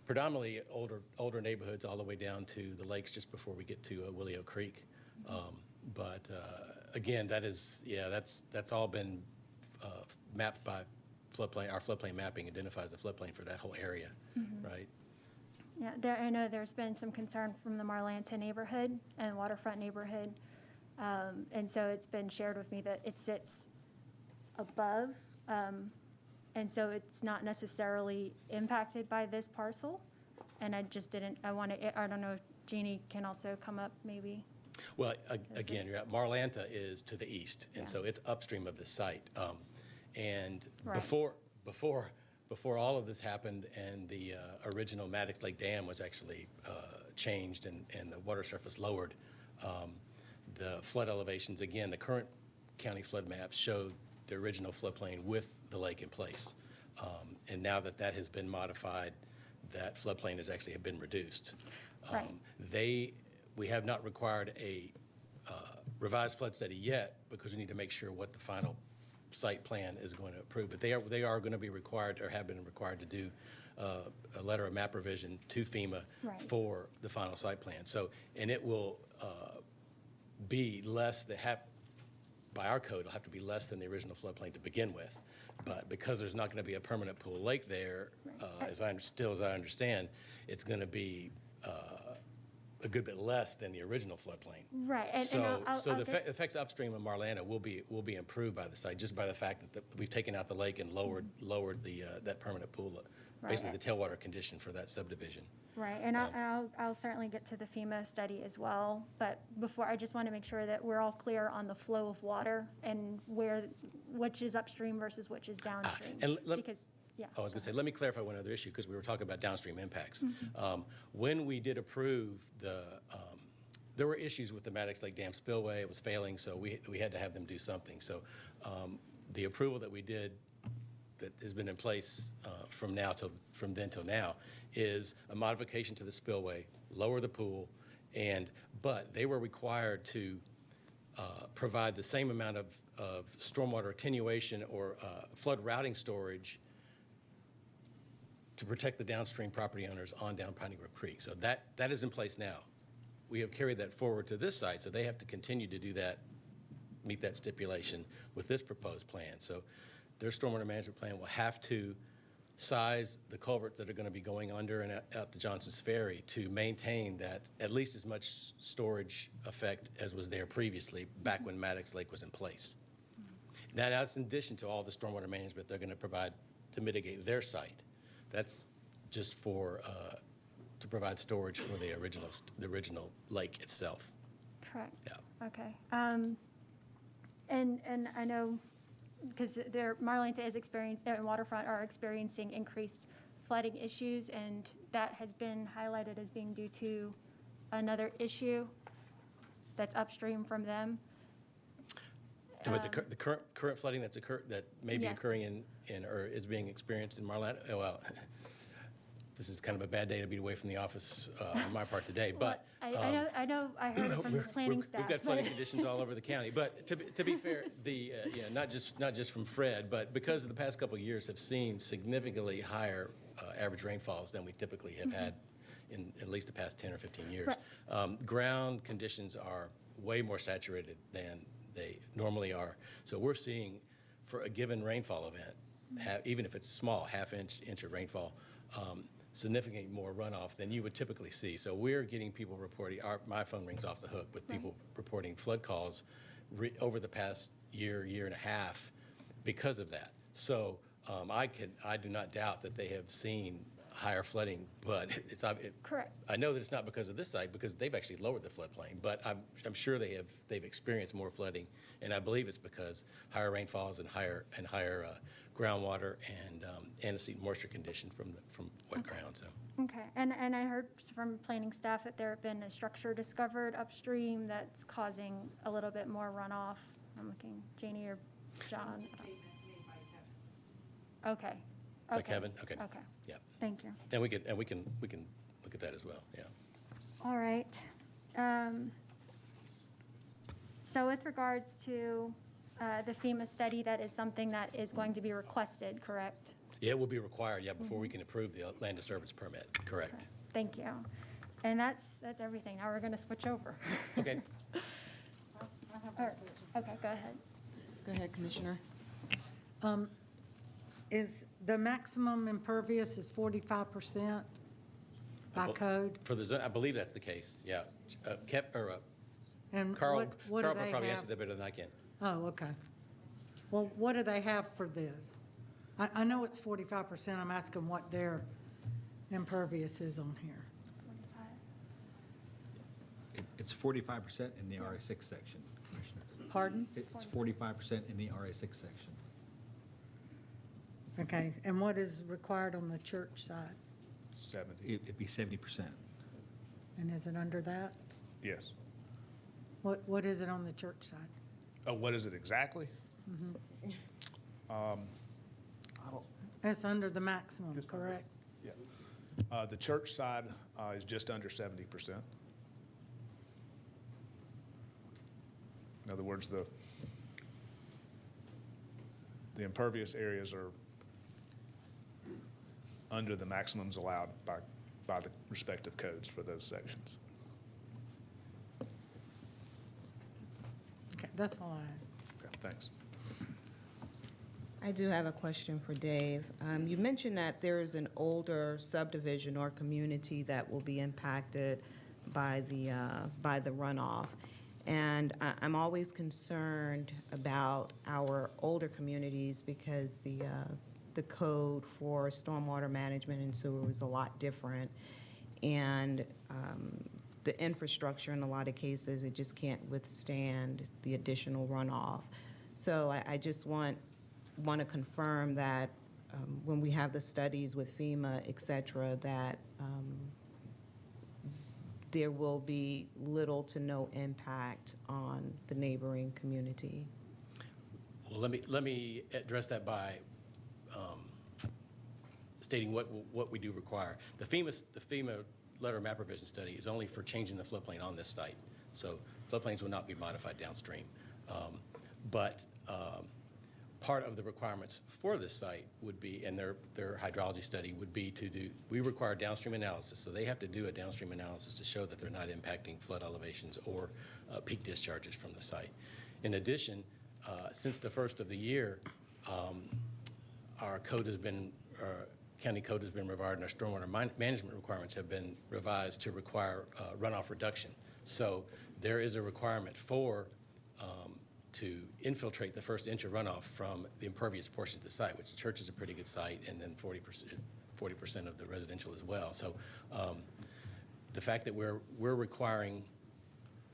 predominantly older neighborhoods all the way down to the lakes just before we get to Willio Creek. But again, that's all been mapped by floodplain. Our floodplain mapping identifies the floodplain for that whole area, right? Yeah, I know there's been some concern from the Marlanta neighborhood and waterfront neighborhood. And so it's been shared with me that it sits above. And so it's not necessarily impacted by this parcel. And I don't know if Jeannie can also come up maybe. Well, again, Marlanta is to the east, and so it's upstream of the site. And Right. before all of this happened and the original Maddox Lake Dam was actually changed and the water surface lowered, the flood elevations, again, the current county flood maps showed the original floodplain with the lake in place. And now that has been modified, that floodplain has actually been reduced. Right. We have not required a revised flood study yet because we need to make sure what the final site plan is going to approve. But they are going to be required or have been required to do a letter of map revision to FEMA Right. for the final site plan. So, and it will be less by our code, it'll have to be less than the original floodplain to begin with. But because there's not going to be a permanent pool lake there, as I understand, it's going to be a good bit less than the original floodplain. Right, and So I'll the get- effects upstream of Marlana will be improved by the site, just by the fact that we've taken out the lake and lowered the that permanent pool, basically the tailwater condition for that subdivision. Right, and I'll certainly get to the FEMA study as well, but before, I just want to make sure that we're all clear on the flow of water and which is upstream versus which is downstream. Because, yeah. Oh, I was going to say, let me clarify one other issue, because we were talking about downstream impacts. Mm-hmm. When we did approve there were issues with the Maddox Lake Dam spillway. It was failing, so we had to have them do something. So the approval that we did that has been in place from then till now is a modification to the spillway, lower the pool, but they were required to provide the same amount of stormwater attenuation or flood routing storage to protect the downstream property owners on down Piney Grove Creek. So that is in place now. We have carried that forward to this site, so they have to continue to do that, meet that stipulation with this proposed plan. So their stormwater management plan will have to size the culverts that are going to be going under and out to Johnson's Ferry to maintain that at least as much storage effect as was there previously back when Maddox Lake was in place. Now that's in addition to all the stormwater management they're going to provide to mitigate their site. That's just for to provide storage for the original lake itself. Correct. Yeah. Okay. And I know, because Marlanta is and Waterfront are experiencing increased flooding issues, and that has been highlighted as being due to another issue that's upstream from them. But the current flooding that may be Yes. occurring or is being experienced in Marlanta, well, this is kind of a bad day to be away from the office on my part today, but. I know, I heard it from the planning staff. We've got flooding conditions all over the county, but to be fair, not just from Fred, but because of the past couple of years have seen significantly higher average rainfalls than we typically have had in at least the past 10 or 15 years. Right. Ground conditions are way more saturated than they normally are. So we're seeing, for a given rainfall event, even if it's small, half-inch of rainfall, significantly more runoff than you would typically see. So we're getting people reporting, my phone rings off the hook with people reporting flood calls over the past year and a half because of that. So I do not doubt that they have seen higher flooding, but Correct. I know that it's not because of this site, because they've actually lowered the floodplain, but I'm sure they've experienced more flooding, and I believe it's because higher rainfalls and higher groundwater and antecedent moisture condition from wet ground. So. Okay, and I heard from planning staff that there have been a structure discovered upstream that's causing a little bit more runoff. I'm looking, Janie or John? Okay. Like Kevin? Okay. Okay. Yeah. Thank you. And we can look at that as well. Yeah. All right. So with regards to the FEMA study, that is something that is going to be requested, correct? Yeah, it will be required, before we can approve the land disturbance permit, correct. Okay. Thank you. And that's everything. Now we're going to switch over. Okay. Okay, go ahead. Go ahead, Commissioner. Is the maximum impervious is 45% by code? For the zone, I believe that's the case, yeah. And Carl what do will they probably have? answer that better than I can. Oh, okay. Well, what do they have for this? I know it's 45%. I'm asking what their impervious is on here. It's 45% in the RA6 section, Commissioners. Pardon? It's 45% in the RA6 section. Okay, and what is required on the church side? 70. It'd be 70%. And is it under that? Yes. What is it on the church side? Oh, what is it exactly? It's under the maximum, correct? Yeah. The church side is just under 70%. In other words, the impervious areas are under the maximums allowed by the respective codes for those sections. Okay, that's all I have. Thanks. I do have a question for Dave. You mentioned that there is an older subdivision or community that will be impacted by the runoff. And I'm always concerned about our older communities because the code for stormwater management and sewer is a lot different. And the infrastructure in a lot of cases, it just can't withstand the additional runoff. So I just want to confirm that when we have the studies with FEMA, et cetera, that there will be little to no impact on the neighboring community. Well, let me address that by stating what we do require. The FEMA letter of map revision study is only for changing the floodplain on this site. So floodplains will not be modified downstream. But part of the requirements for this site would be, and their hydrology study would be we require downstream analysis. So they have to do a downstream analysis to show that they're not impacting flood elevations or peak discharges from the site. In addition, since the first of the year, our code has been, county code has been revised, and our stormwater management requirements have been revised to require runoff reduction. So there is a requirement to infiltrate the first inch of runoff from the impervious portion of the site, which the church is a pretty good site, and then 40% of the residential as well. So the fact that we're requiring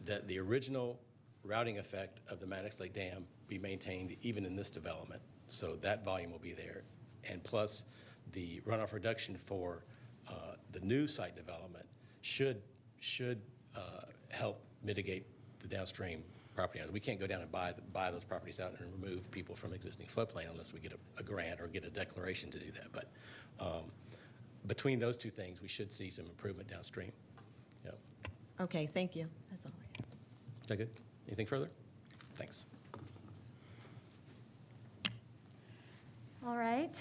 that the original routing effect of the Maddox Lake Dam be maintained even in this development, so that volume will be there, and plus the runoff reduction for the new site development should help mitigate the downstream property owners. We can't go down and buy those properties out and remove people from existing floodplain unless we get a grant or get a declaration to do that. But between those two things, we should see some improvement downstream. Yep. Okay, thank you. That's all I have. Is that good? Anything further? Thanks. All right.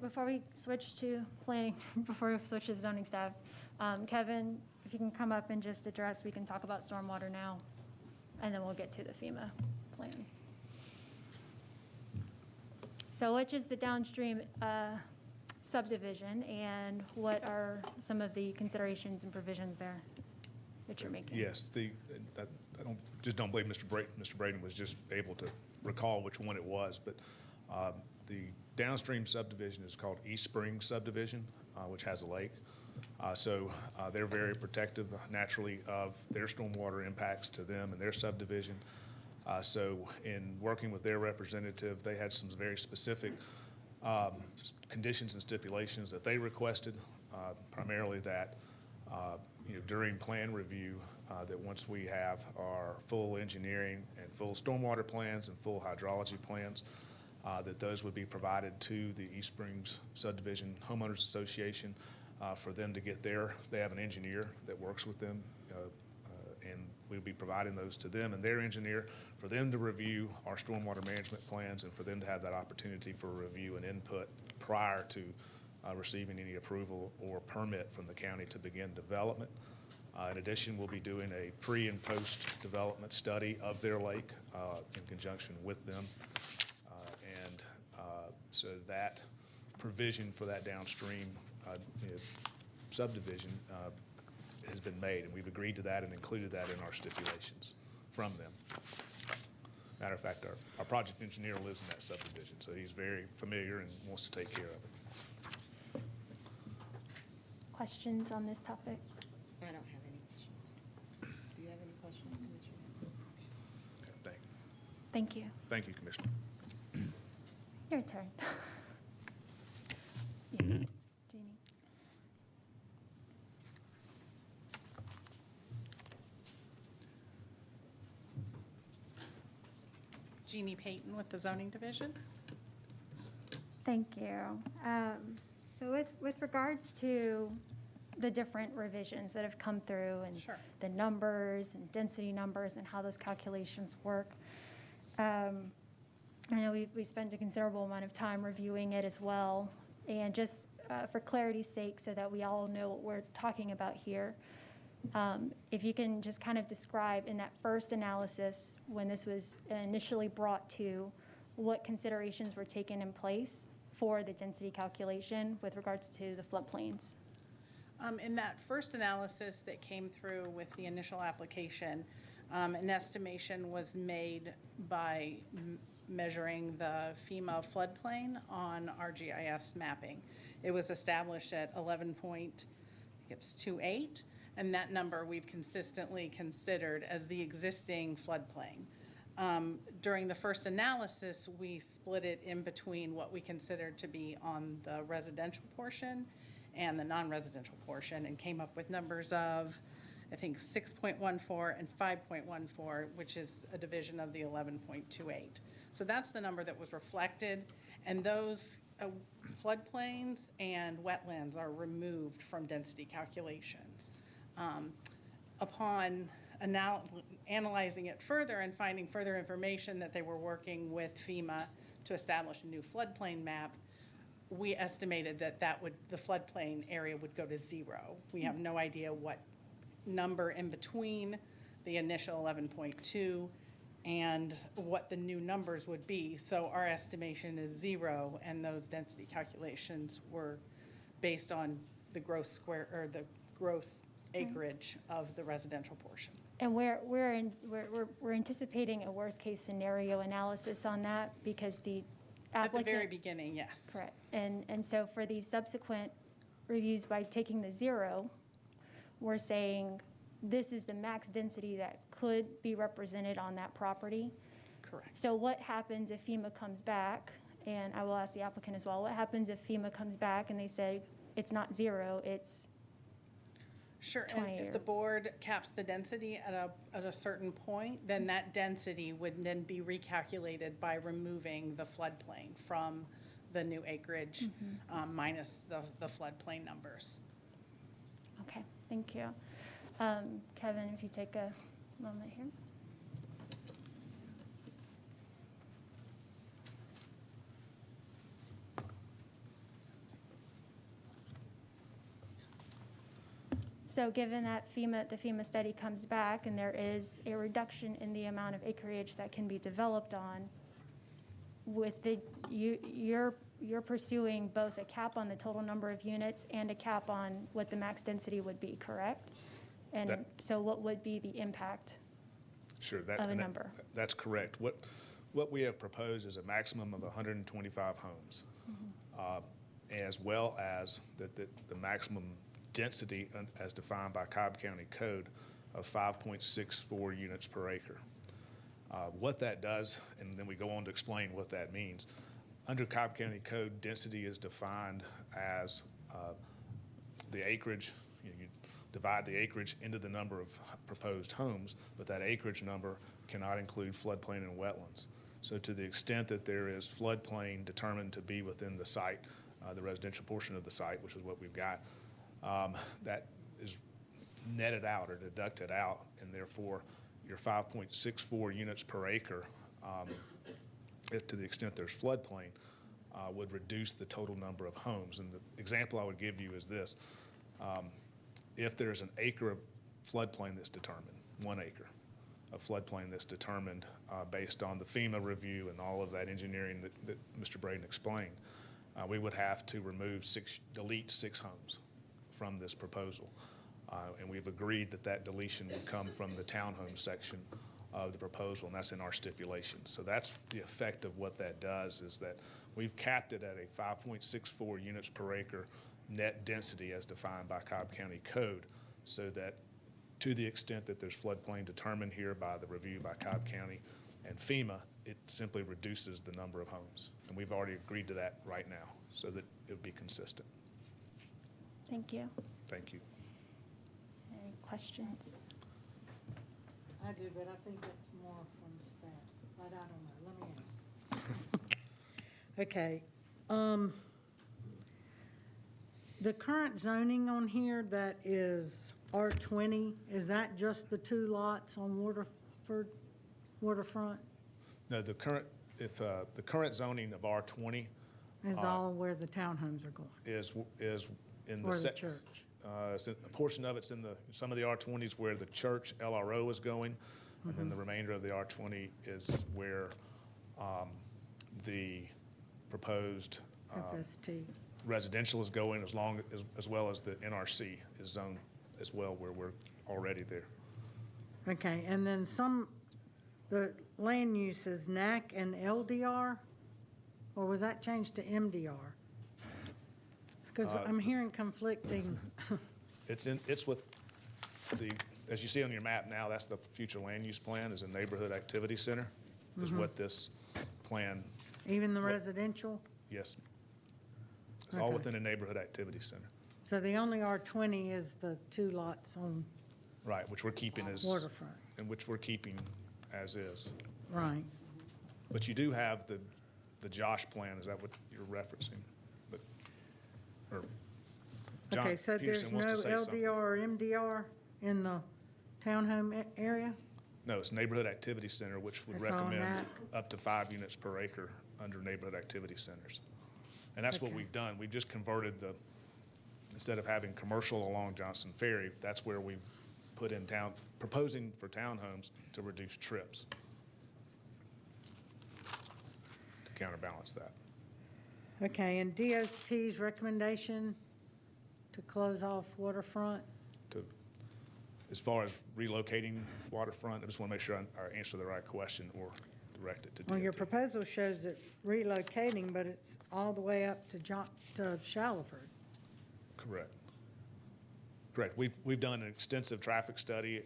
Before we switch to planning, before we switch to zoning staff, Kevin, if you can come up and just address, we can talk about stormwater now, and then we'll get to the FEMA plan. So which is the downstream subdivision, and what are some of the considerations and provisions there that you're making? Yes, I don't believe Mr. Braden was just able to recall which one it was, but the downstream subdivision is called East Springs subdivision, which has a lake. So they're very protective naturally of their stormwater impacts to them and their subdivision. So in working with their representative, they had some very specific conditions and stipulations that they requested, primarily that during plan review, that once we have our full engineering and full stormwater plans and full hydrology plans, that those would be provided to the East Springs Subdivision Homeowners Association for them to get they have an engineer that works with them, and we'll be providing those to them and their engineer for them to review our stormwater management plans and for them to have that opportunity for review and input prior to receiving any approval or permit from the county to begin development. In addition, we'll be doing a pre and post development study of their lake in conjunction with them. So that provision for that downstream subdivision has been made, and we've agreed to that and included that in our stipulations from them. Matter of fact, our project engineer lives in that subdivision, so he's very familiar and wants to take care of it. Questions on this topic? I don't have any questions. Do you have any questions, Commissioner? Okay, Thank you. thank you, Commissioner. Your turn. Yeah. Jeannie. Jeannie Payton with the Zoning Division. Thank you. So with regards to the different revisions that have come through and Sure. the numbers and density numbers and how those calculations work, I know we spent a considerable amount of time reviewing it as well. And just for clarity's sake, so that we all know what we're talking about here, If you can just kind of describe in that first analysis, when this was initially brought to, what considerations were taken in place for the density calculation with regards to the floodplains? In that first analysis that came through with the initial application, an estimation was made by measuring the FEMA floodplain on our GIS mapping. It was established at 11.28, and that number we've consistently considered as the existing floodplain. During the first analysis, we split it in between what we considered to be on the residential portion and the non-residential portion, and came up with numbers of, I think, 6.14 and 5.14, which is a division of the 11.28. So that's the number that was reflected, and those floodplains and wetlands are removed from density calculations. Upon analyzing it further and finding further information that they were working with FEMA to establish a new floodplain map, we estimated that the floodplain area would go to 0. We have no idea what number in between the initial 11.2 and what the new numbers would be. So our estimation is 0, and those density calculations were based on the gross square, or the gross acreage of the residential portion. And we're anticipating a worst-case scenario analysis on that, because the applicant... At the very beginning, yes. Correct. And so for the subsequent reviews, by taking the 0, we're saying this is the max density that could be represented on that property. Correct. So what happens if FEMA comes back, and I will ask the applicant as well, what happens if FEMA comes back and they say it's not 0, it's Sure, and if the board caps the density at a certain point, then that density would then be recalculated by removing the floodplain from the new acreage, minus the floodplain numbers. Okay, thank you. Kevin, if you take a moment here. So given that the FEMA study comes back and there is a reduction in the amount of acreage that can be developed on, you're pursuing both a cap on the total number of units and a cap on what the max density would be, correct? And so what would be the impact of a number? That's correct. What we have proposed is a maximum of 125 homes, as well as the maximum density as defined by Cobb County Code of 5.64 units per acre. What that does, and then we go on to explain what that means. Under Cobb County Code, density is defined as the acreage. You divide the acreage into the number of proposed homes, but that acreage number cannot include floodplain and wetlands. So to the extent that there is floodplain determined to be within the site, the residential portion of the site, which is what we've got, that is netted out or deducted out, and therefore your 5.64 units per acre, if to the extent there's floodplain, would reduce the total number of homes. And the example I would give you is this. If there's an acre of floodplain that's determined, 1 acre of floodplain that's determined based on the FEMA review and all of that engineering that Mr. Braden explained, we would have to delete 6 homes from this proposal. And we've agreed that deletion would come from the townhome section of the proposal, and that's in our stipulations. So that's the effect of what that does, is that we've capped it at a 5.64 units per acre net density as defined by Cobb County Code, so that to the extent that there's floodplain determined here by the review by Cobb County and FEMA, it simply reduces the number of homes. And we've already agreed to that right now, so that it would be consistent. Thank you. Thank you. Any questions? I do, but I think it's more from staff, but I don't know. Let me ask. Okay. The current zoning on here that is R20, is that just the 2 lots on waterfront? No, the current zoning of R20 Is all where the townhomes are going? is in Or the the church? A portion of it's in some of the R20s where the church LRO is going, and then the remainder of the R20 is where the proposed FST. residential is going, as well as the NRC is zoned as well, where we're already there. Okay, and then the land use is NAC and LDR? Or was that changed to MDR? Because I'm hearing conflicting. It's with as you see on your map now, that's the future land use plan, is a neighborhood activity center, is what this plan, Even the residential? yes. It's all Okay. within a neighborhood activity center. So the only R20 is the 2 lots on Right, which we're keeping waterfront, and which we're keeping as is. right? But you do have the Josh plan, is that what you're referencing? But, or John Okay, so there's Peterson no wants to say something. LDR or MDR in the townhome area? No, it's neighborhood activity center, which would It's all recommend NAC. up to 5 units per acre under neighborhood activity centers. And that's what Okay. we've done. We've just converted instead of having commercial along Johnson Ferry, that's where we put in proposing for townhomes to reduce trips, to counterbalance that. Okay, and DOT's recommendation to close off waterfront? As far as relocating waterfront, I just want to make sure I answer the right question or direct it to DOT. Well, your proposal shows it relocating, but it's all the way up to Shallowford. Correct. Correct. We've done an extensive traffic study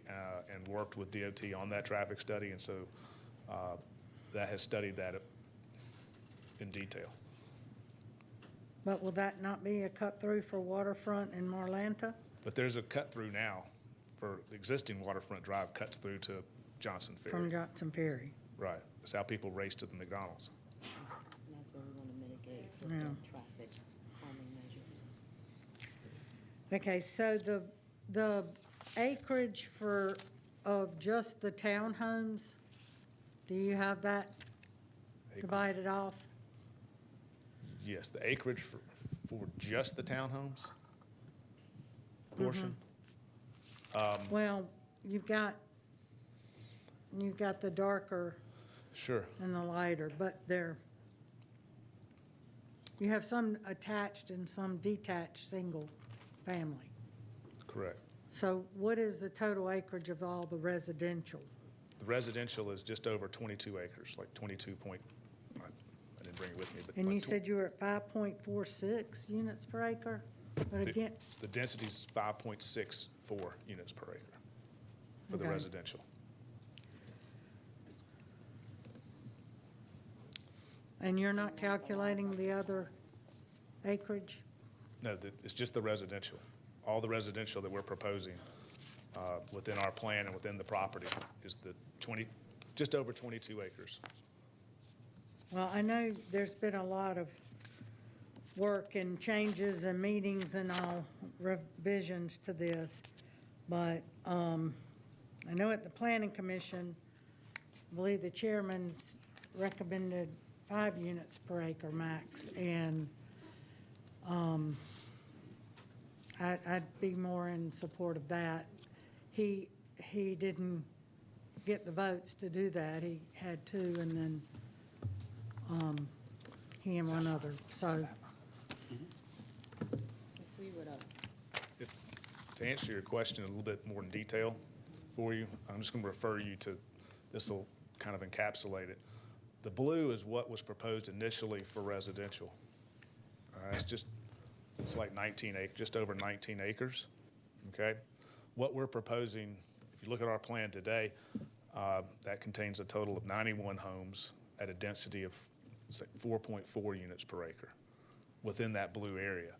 and worked with DOT on that traffic study, and so that has studied that in detail. But will that not be a cut-through for waterfront in Marlanta? But there's a cut-through now for the existing waterfront drive cuts through to Johnson Ferry. From Johnson Ferry? Right. That's how people race to the McDonald's. And that's what we want to mitigate with Yeah. the traffic calming measures. Okay, so the acreage of just the townhomes, do you have that divided off? Yes, the acreage for just the townhomes portion. Well, you've got the darker Sure. and the lighter, but you have some attached and some detached single family. Correct. So what is the total acreage of all the residential? The residential is just over 22 acres, like 22 point, I didn't bring it with me, but. And like you said you were at 5.46 units per acre? But again, The density's 5.64 units per acre for the Okay. residential. and you're not calculating the other acreage? No, it's just the residential. All the residential that we're proposing within our plan and within the property is just over 22 acres. Well, I know there's been a lot of work and changes and meetings and all revisions to this, but I know at the Planning Commission, I believe the chairman's recommended 5 units per acre max, and I'd be more in support of that. He didn't get the votes to do that. He had 2, and then he and one other, so. To answer your question a little bit more in detail for you, I'm just going to refer you to, this will kind of encapsulate it. The blue is what was proposed initially for residential. It's like 19 acres, just over 19 acres, okay? What we're proposing, if you look at our plan today, that contains a total of 91 homes at a density of 4.4 units per acre within that blue area.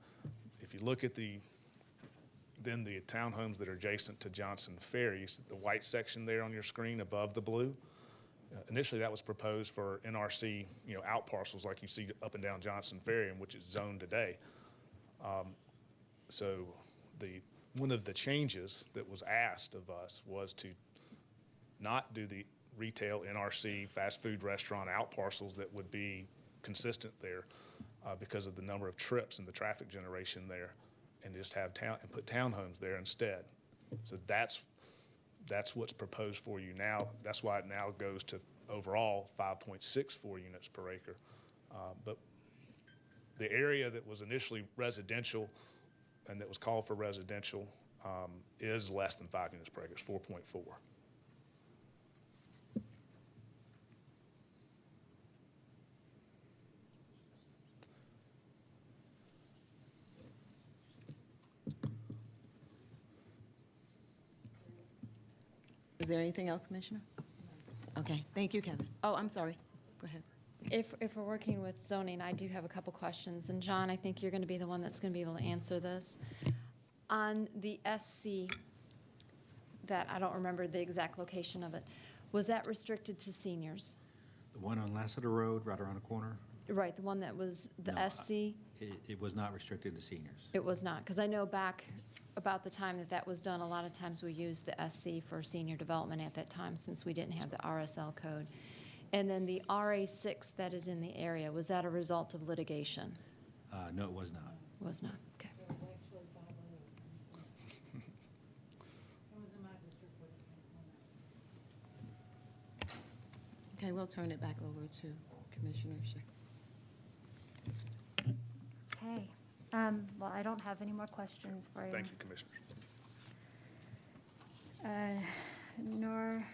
If you look at then the townhomes that are adjacent to Johnson Ferry, the white section there on your screen above the blue, initially that was proposed for NRC, out parcels like you see up and down Johnson Ferry, and which is zoned today. So one of the changes that was asked of us was to not do the retail NRC fast food restaurant out parcels that would be consistent there because of the number of trips and the traffic generation there, and just have put townhomes there instead. So that's what's proposed for you now. That's why it now goes to overall 5.64 units per acre. But the area that was initially residential and that was called for residential is less than 5 units per acre. It's 4.4. Is there anything else, Commissioner? Okay, thank you, Kevin. Oh, I'm sorry. Go ahead. If we're working with zoning, I do have a couple questions. And John, I think you're going to be the one that's going to be able to answer this. On the SC, that I don't remember the exact location of it, was that restricted to seniors? The one on Lassiter Road, right around the corner? Right, the one that was the No, SC? It was not restricted to seniors. It was not, because I know back about the time that was done, a lot of times we used the SC for senior development at that time, since we didn't have the RSL code. And then the RA6 that is in the area, was that a result of litigation? No, it was not. Was not, okay. Okay, we'll turn it back over to Commissioner Shea. Okay. Well, I don't have any more questions for you. Thank you, Commissioners. Nor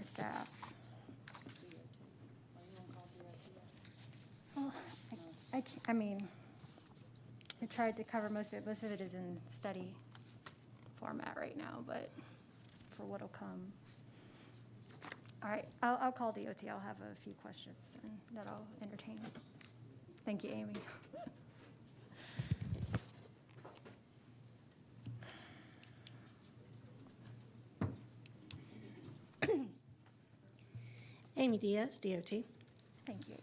staff. Well, I mean, I tried to cover most of it. Most of it is in study format right now, but for what'll come. All right, I'll call DOT. I'll have a few questions that I'll entertain. Thank you, Amy. Amy Diaz, DOT. Thank you,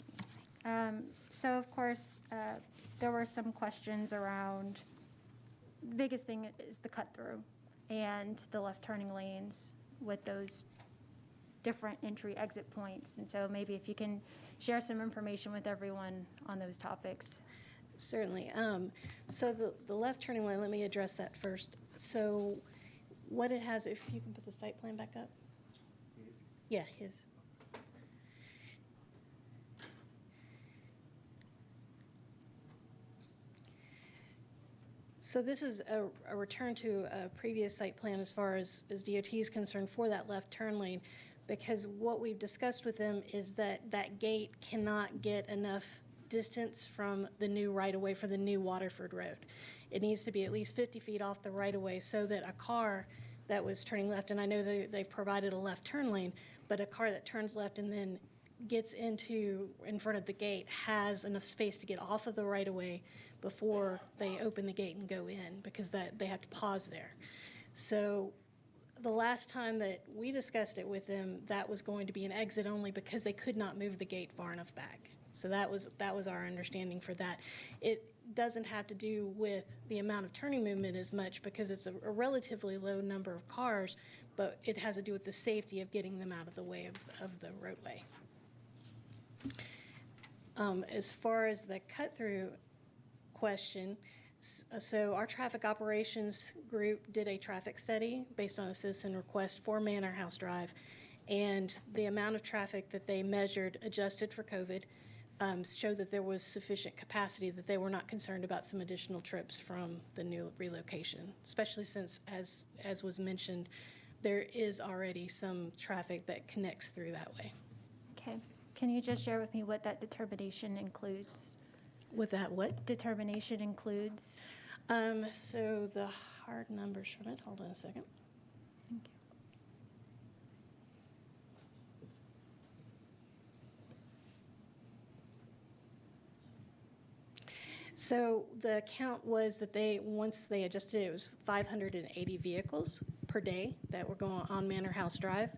Amy. So, of course, there were some questions around, the biggest thing is the cut-through and the left turning lanes with those different entry-exit points. And so maybe if you can share some information with everyone on those topics. Certainly. So the left turning lane, let me address that first. So what it has, if you can put the site plan back up. Yeah, his. So this is a return to a previous site plan as far as DOT is concerned for that left turn lane, because what we've discussed with them is that that gate cannot get enough distance from the new right-of-way for the new Waterford Road. It needs to be at least 50 feet off the right-of-way so that a car that was turning left, and I know they've provided a left turn lane, but a car that turns left and then gets in front of the gate has enough space to get off of the right-of-way before they open the gate and go in, because they have to pause there. So the last time that we discussed it with them, that was going to be an exit only because they could not move the gate far enough back. So that was our understanding for that. It doesn't have to do with the amount of turning movement as much, because it's a relatively low number of cars, but it has to do with the safety of getting them out of the way of the roadway. As far as the cut-through question, so our traffic operations group did a traffic study based on a citizen request for Manor House Drive, and the amount of traffic that they measured, adjusted for COVID, showed that there was sufficient capacity, that they were not concerned about some additional trips from the new relocation, especially since, as was mentioned, there is already some traffic that connects through that way. Okay. Can you just share with me what that determination includes? With that what? Determination includes? So the hard numbers from it, hold on a second. Thank you. So the count was that once they adjusted it, was 580 vehicles per day that were going on Manor House Drive.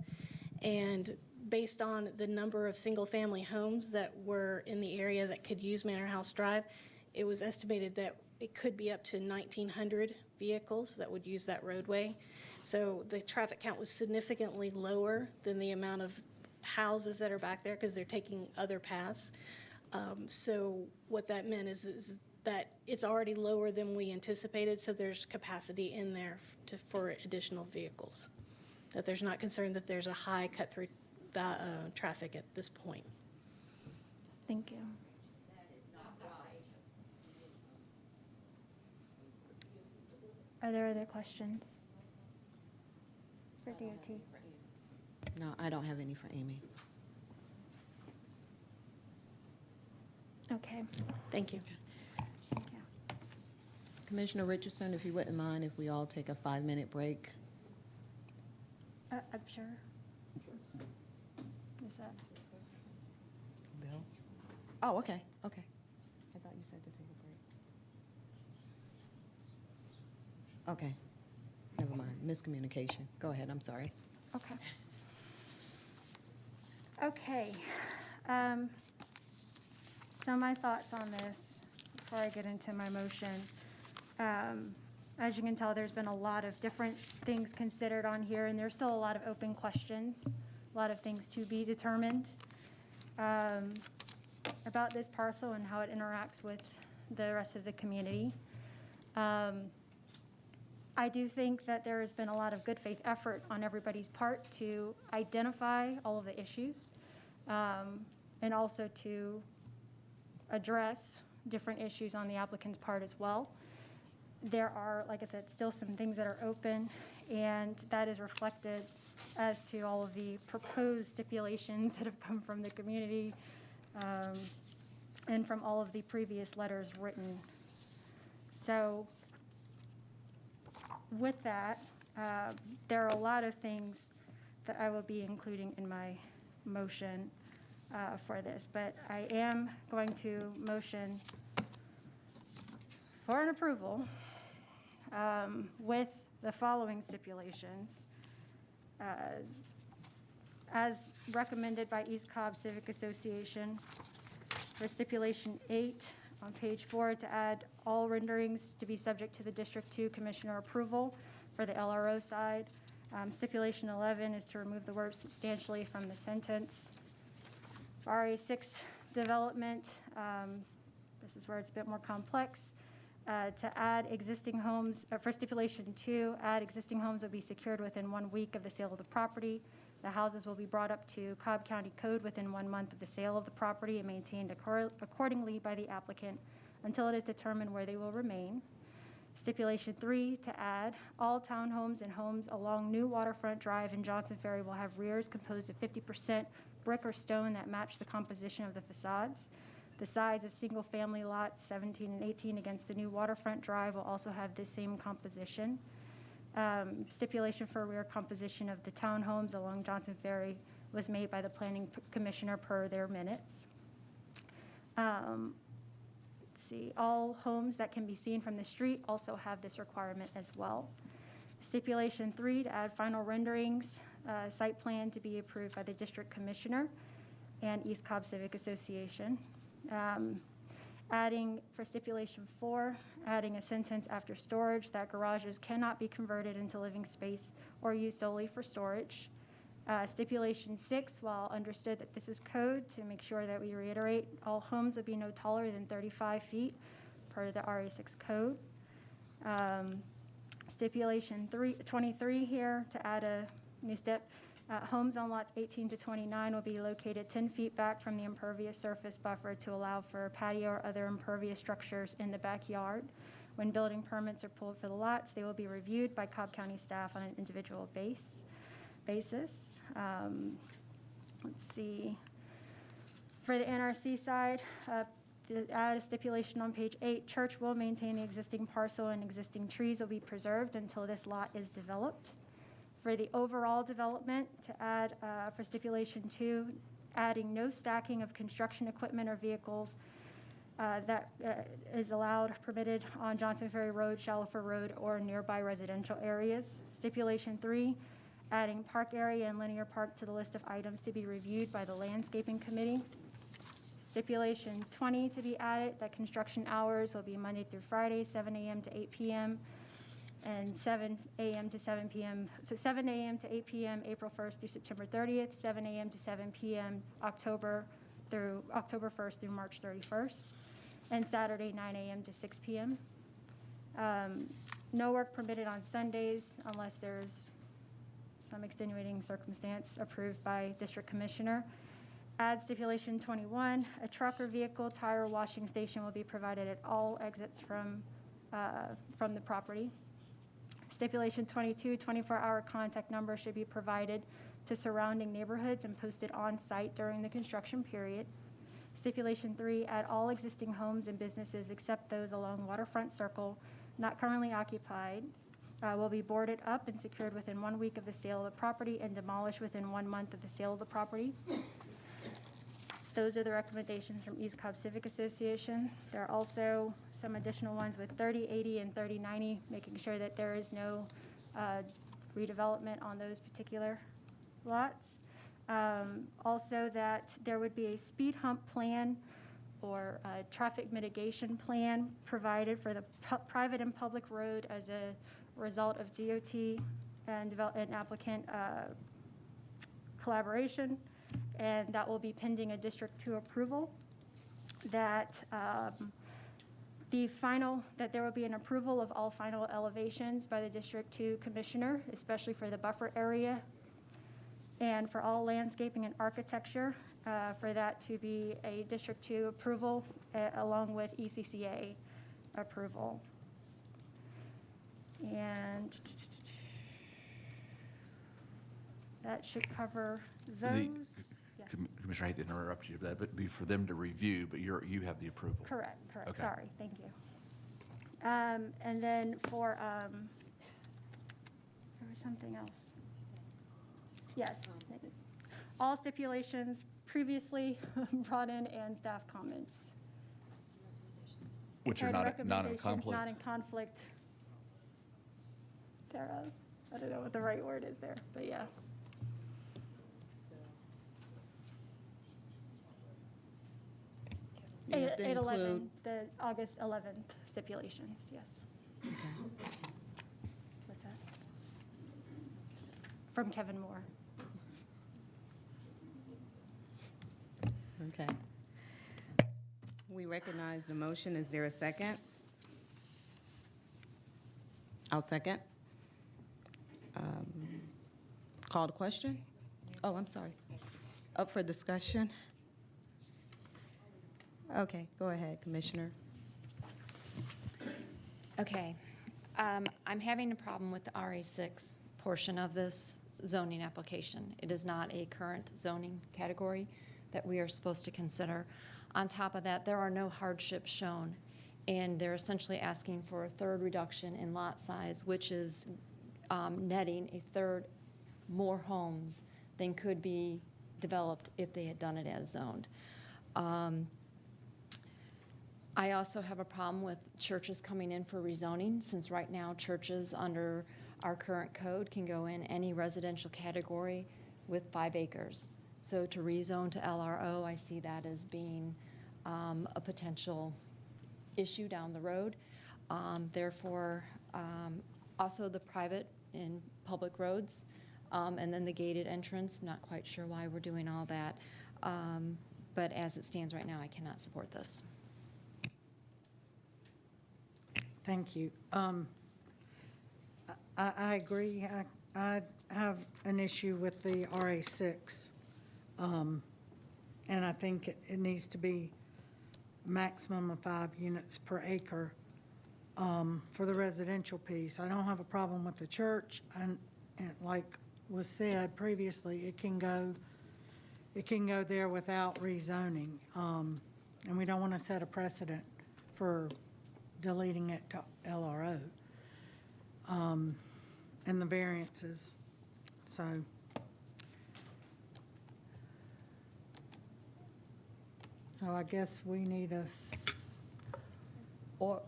And based on the number of single-family homes that were in the area that could use Manor House Drive, it was estimated that it could be up to 1,900 vehicles that would use that roadway. So the traffic count was significantly lower than the amount of houses that are back there because they're taking other paths. So what that meant is that it's already lower than we anticipated, so there's capacity in there for additional vehicles. That there's not concern that there's a high cut-through traffic at this point. Thank you. Are there other questions for DOT? No, I don't have any for Amy. Okay. Thank you. Thank you. Commissioner Richardson, if you wouldn't mind if we all take a 5-minute break. I'm sure. Is that? Bill? Oh, okay, okay. I thought you said to take a break. Okay, never mind, miscommunication. Go ahead, I'm sorry. Okay. Okay. So my thoughts on this, before I get into my motion. As you can tell, there's been a lot of different things considered on here, and there's still a lot of open questions, a lot of things to be determined about this parcel and how it interacts with the rest of the community. I do think that there has been a lot of good faith effort on everybody's part to identify all of the issues and also to address different issues on the applicant's part as well. There are, like I said, still some things that are open, and that is reflected as to all of the proposed stipulations that have come from the community and from all of the previous letters written. So with that, there are a lot of things that I will be including in my motion for this, but I am going to motion for an approval with the following stipulations. As recommended by East Cobb Civic Association, for stipulation 8 on page 4, to add all renderings to be subject to the District 2 Commissioner approval for the LRO side. Stipulation 11 is to remove the word substantially from the sentence. For RA6 development, this is where it's a bit more complex. To add existing homes, for stipulation 2, add existing homes will be secured within 1 week of the sale of the property. The houses will be brought up to Cobb County Code within 1 month of the sale of the property and maintained accordingly by the applicant until it is determined where they will remain. Stipulation 3, to add, all townhomes and homes along New Waterfront Drive in Johnson Ferry will have rears composed of 50% brick or stone that match the composition of the facades. The sides of single-family lots 17 and 18 against the New Waterfront Drive will also have this same composition. Stipulation for rear composition of the townhomes along Johnson Ferry was made by the Planning Commissioner per their minutes. Let's see, all homes that can be seen from the street also have this requirement as well. Stipulation 3, to add final renderings, site plan to be approved by the District Commissioner and East Cobb Civic Association. Adding, for stipulation 4, adding a sentence after storage that garages cannot be converted into living space or used solely for storage. Stipulation 6, while understood that this is code, to make sure that we reiterate, all homes would be no taller than 35 feet per the RA6 code. Stipulation 23 here, to add a new step. Homes on lots 18 to 29 will be located 10 feet back from the impervious surface buffer to allow for patio or other impervious structures in the backyard. When building permits are pulled for the lots, they will be reviewed by Cobb County staff on an individual basis. Let's see. For the NRC side, to add a stipulation on page 8, church will maintain the existing parcel and existing trees will be preserved until this lot is developed. For the overall development, to add for stipulation 2, adding no stacking of construction equipment or vehicles that is allowed, permitted on Johnson Ferry Road, Shallifer Road, or nearby residential areas. Stipulation 3, adding park area and linear park to the list of items to be reviewed by the landscaping committee. Stipulation 20 to be added, that construction hours will be Monday through Friday, 7 a.m. to 8 p.m. and 7 a.m. to 7 p.m., so 7 a.m. to 8 p.m., April 1st through September 30th, 7 a.m. to 7 p.m., October 1st through March 31st, and Saturday, 9 a.m. to 6 p.m. No work permitted on Sundays unless there's some extenuating circumstance approved by District Commissioner. Add stipulation 21, a truck or vehicle tire washing station will be provided at all exits from the property. Stipulation 22, 24-hour contact number should be provided to surrounding neighborhoods and posted on site during the construction period. Stipulation 3, at all existing homes and businesses except those along Waterfront Circle not currently occupied will be boarded up and secured within 1 week of the sale of the property and demolished within 1 month of the sale of the property. Those are the recommendations from East Cobb Civic Association. There are also some additional ones with 3080 and 3090, making sure that there is no redevelopment on those particular lots. Also that there would be a speed hump plan or a traffic mitigation plan provided for the private and public road as a result of DOT and applicant collaboration, and that will be pending a District 2 approval. That that there will be an approval of all final elevations by the District 2 Commissioner, especially for the buffer area, and for all landscaping and architecture, for that to be a District 2 approval along with ECCA approval. And that should cover those. Yes. Commissioner, I hate to interrupt you, but that would be for them to review, but you have the approval. Correct, Okay. sorry, thank you. And then for, there was something else. Yes, all stipulations previously brought in and staff comments. Which are And not in recommendations conflict? Not in conflict thereof. I don't know what the right word is there, but yeah. You have to 8/11, include- the August 11th stipulations, yes. What's that? From Kevin Moore. Okay. We recognize the motion. Is there a second? I'll second. Call to question? Oh, I'm sorry. Up for discussion? Okay, go ahead, Commissioner. Okay. I'm having a problem with the RA6 portion of this zoning application. It is not a current zoning category that we are supposed to consider. On top of that, there are no hardships shown, and they're essentially asking for a third reduction in lot size, which is netting a third more homes than could be developed if they had done it as zoned. I also have a problem with churches coming in for rezoning, since right now churches under our current code can go in any residential category with 5 acres. So to rezone to LRO, I see that as being a potential issue down the road. Therefore, also the private and public roads, and then the gated entrance, not quite sure why we're doing all that. But as it stands right now, I cannot support this. Thank you. I agree. I have an issue with the RA6. And I think it needs to be maximum of 5 units per acre for the residential piece. I don't have a problem with the church, and like was said previously, it can go there without rezoning, and we don't want to set a precedent for deleting it to LRO and the variances. So. So I guess we need a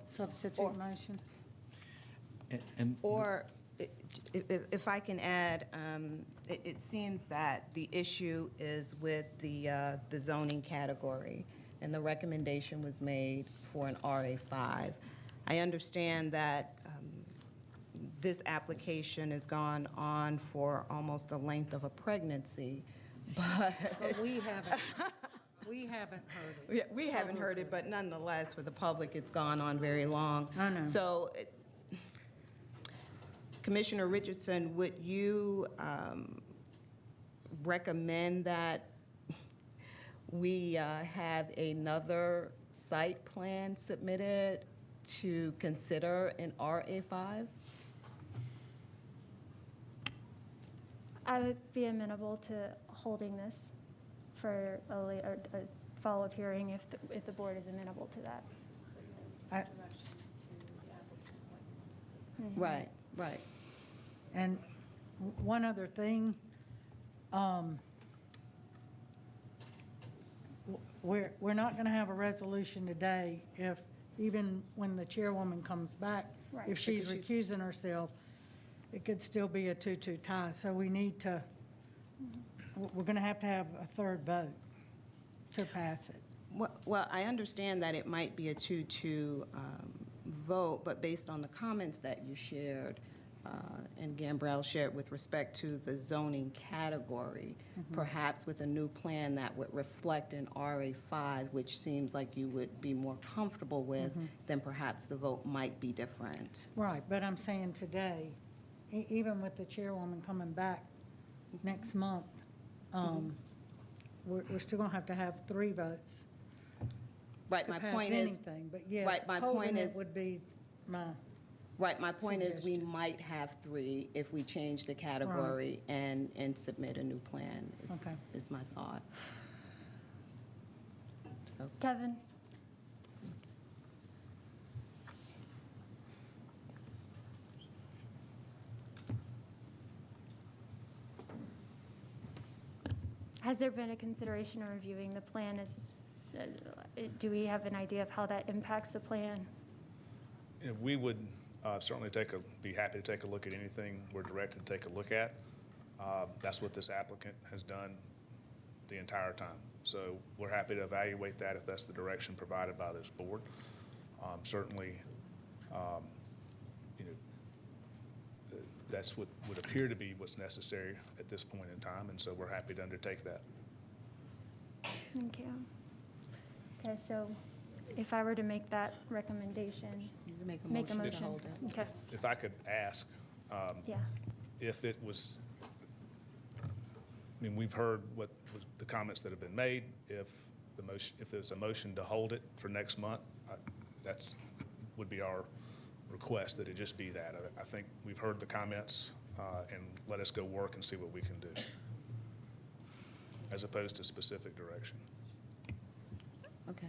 substitute motion. Or if I can add, it seems that the issue is with the zoning category, and the recommendation was made for an RA5. I understand that this application has gone on for almost the length of a pregnancy, but. But we haven't heard it. Yeah, we haven't heard it, but nonetheless, for the public, it's gone on very long. I know. So, Commissioner Richardson, would you recommend that we have another site plan submitted to consider in RA5? I would be amenable to holding this for a follow-up hearing if the board is amenable to that. Right, right. And one other thing, we're not going to have a resolution today if, even when the chairwoman comes back, Right. if she's recusing herself, it could still be a 2-2 tie. So we need to, we're going to have a third vote to pass it. Well, I understand that it might be a 2-2 vote, but based on the comments that you shared, and Gambrell shared with respect to the zoning category, perhaps with a new plan that would reflect an RA5, which seems like you would be more comfortable with, then perhaps the vote might be different. Right, but I'm saying today, even with the chairwoman coming back next month, we're still going to have 3 votes. Right, to my pass point is. anything, but yes, Right, my holding point it is. would be my. Right, my point is, we suggestion. might have 3 if we change the category and submit a new plan, Okay. is my thought. So, Kevin? Has there been a consideration of reviewing the plan? Do we have an idea of how that impacts the plan? Yeah, we would certainly be happy to take a look at anything we're directed to take a look at. That's what this applicant has done the entire time. So we're happy to evaluate that if that's the direction provided by this board. Certainly, that's what would appear to be what's necessary at this point in time, and so we're happy to undertake that. Thank you. Okay, so if I were to make that recommendation, make a make a motion to motion. hold it. Okay, If I could ask, yeah. if it was, I mean, we've heard what the comments that have been made. If there's a motion to hold it for next month, that's would be our request, that it just be that. I think we've heard the comments, and let us go work and see what we can do, as opposed to specific direction. okay.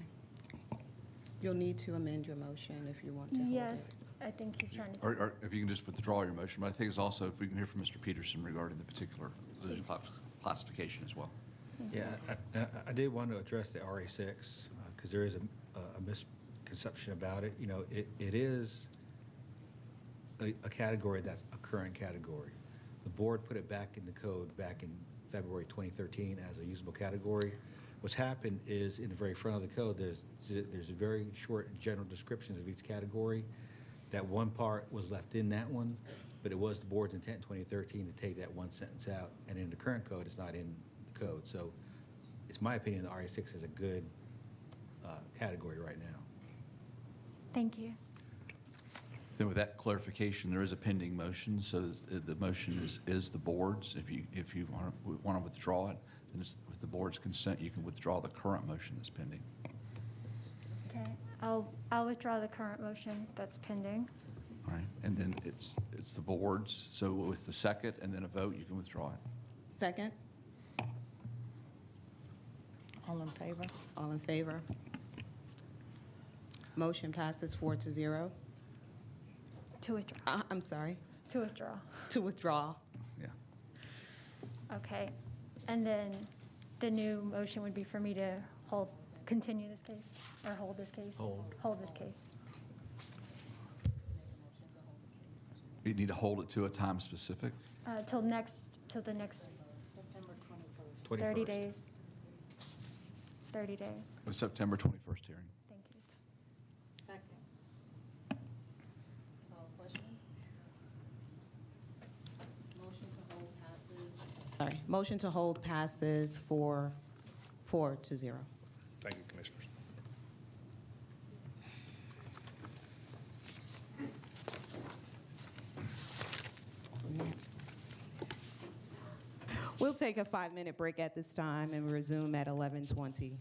You'll need to amend your motion if you want to hold it. Yes, I think he's trying to. Or if you can just withdraw your motion, but I think it's also, if we can hear from Mr. Peterson regarding the particular classification as well. Yeah, I did want to address the RA6, because there is a misconception about it. You know, it is a category that's a current category. The board put it back in the code back in February 2013 as a usable category. What's happened is, in the very front of the code, there's very short general descriptions of each category. That one part was left in that one, but it was the board's intent in 2013 to take that one sentence out, and in the current code, it's not in the code. So it's my opinion the RA6 is a good category right now. Thank you. Then with that clarification, there is a pending motion, so the motion is the board's. If you want to withdraw it, then it's with the board's consent, you can withdraw the current motion that's pending. Okay, I'll withdraw the current motion that's pending. All right, and then it's the board's. So with the second and then a vote, you can withdraw it. Second? All in favor? All in favor? Motion passes 4-0. To withdraw. I'm sorry, To withdraw. to withdraw. Yeah. Okay, and then the new motion would be for me to continue this case, or hold this case? Hold this case. You need to hold it to a time specific. Till the next 30 21st. days. 30 days. The September 21st hearing. Thank you. Second. Sorry, motion to hold passes 4-0. Thank you, Commissioners. We'll take a 5-minute break at this time and resume at 11:20.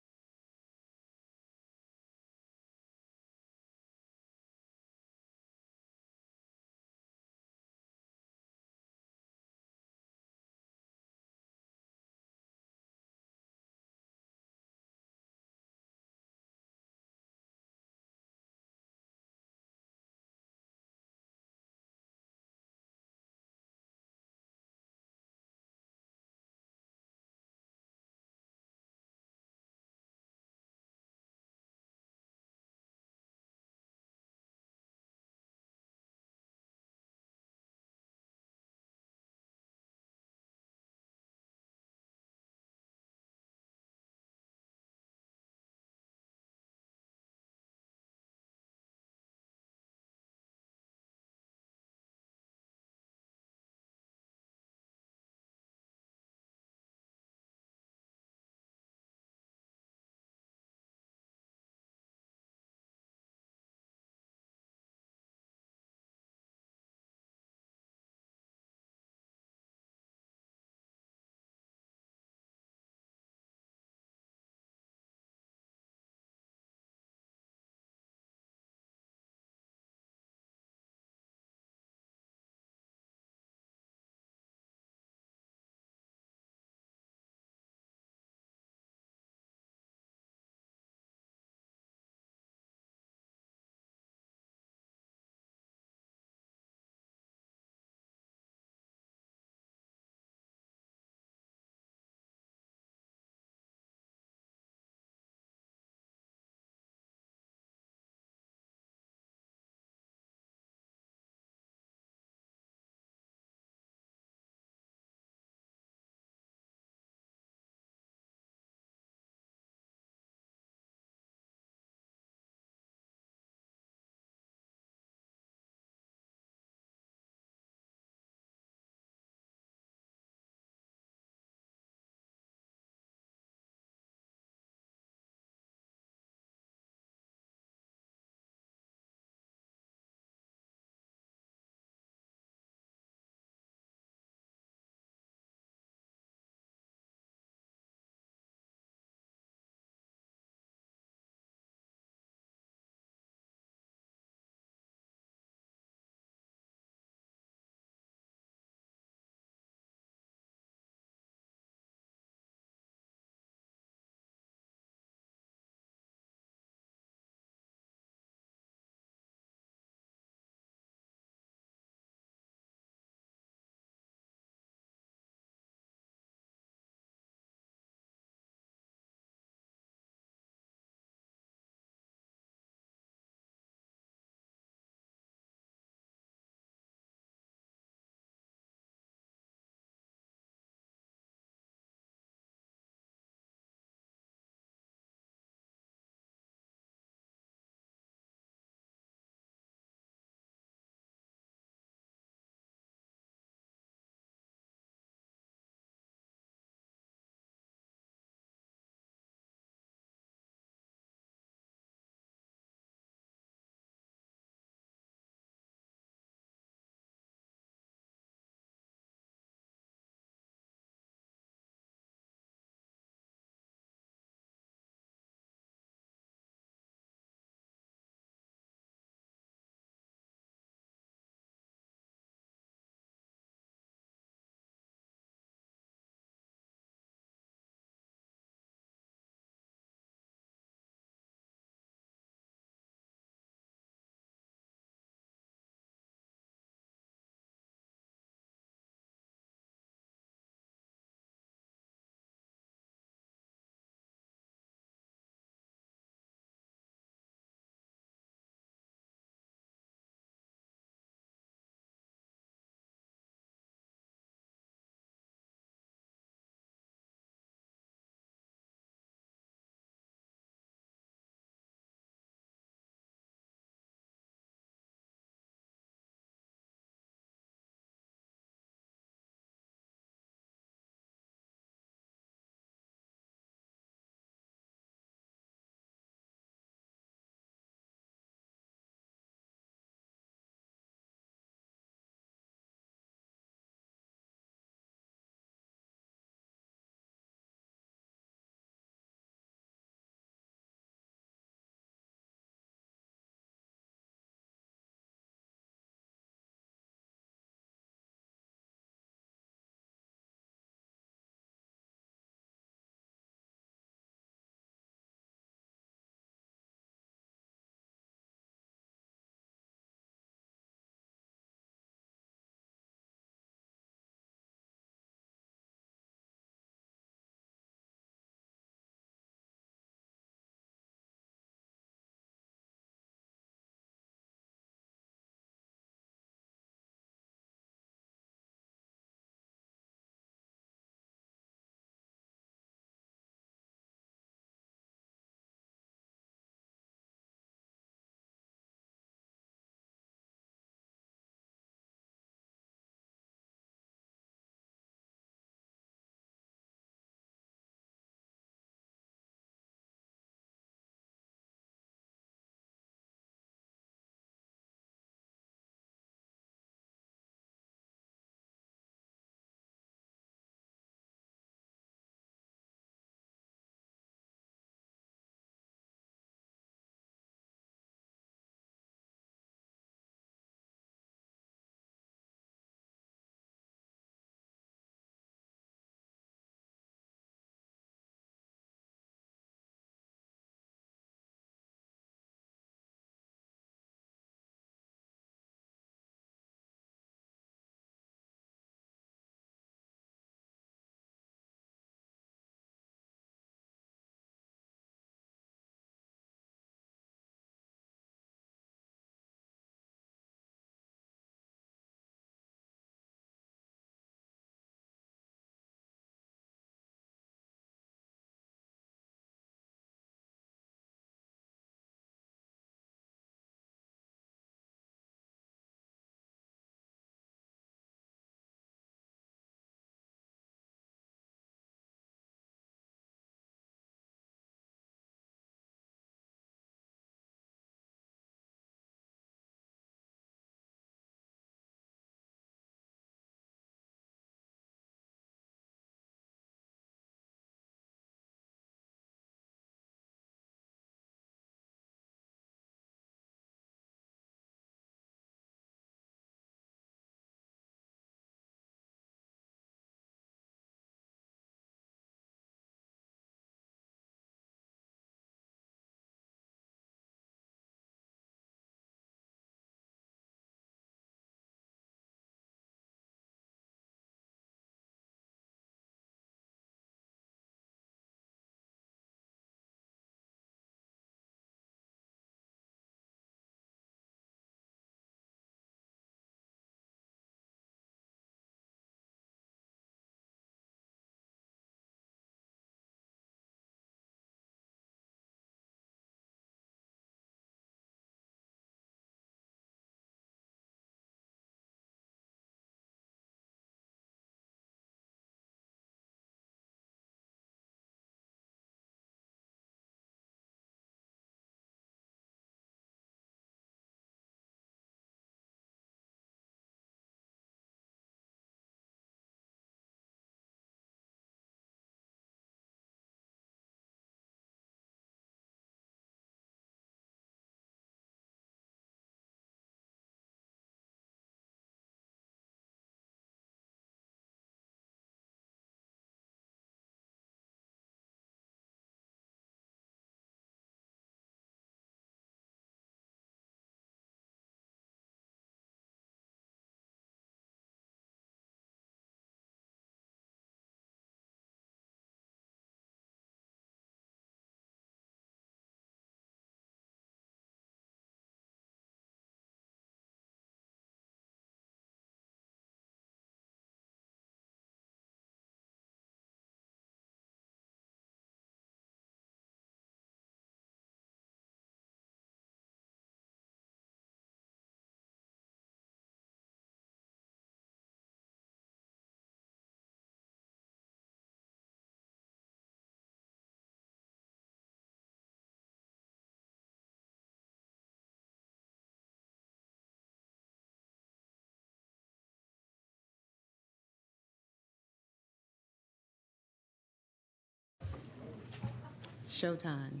Showtime.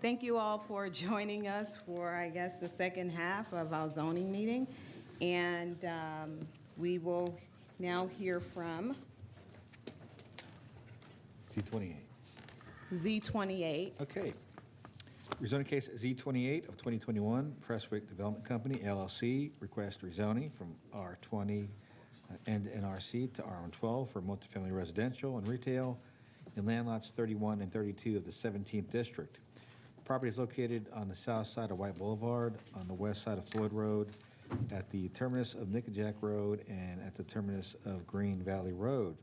Thank you all for joining us for, I guess, the second half of our zoning meeting. And we will now hear from C-28. Z28. Okay. Rezoning case Z-28 of 2021, Prestwick Development Company, LLC, request rezoning from R20 and NRC to R112 for multifamily residential and retail in land lots 31 and 32 of the 17th District. Property is located on the south side of White Boulevard, on the west side of Floyd Road, at the terminus of Nickajack Road, and at the terminus of Green Valley Road.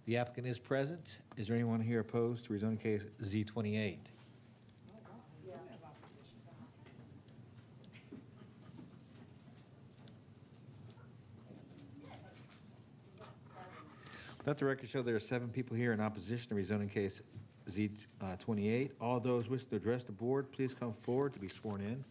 The applicant is present. Is there anyone here opposed to rezoning case Z-28? Let the record show there are 7 people here in opposition to rezoning case Z-28. All those wishing to address the board, please come forward to be sworn in.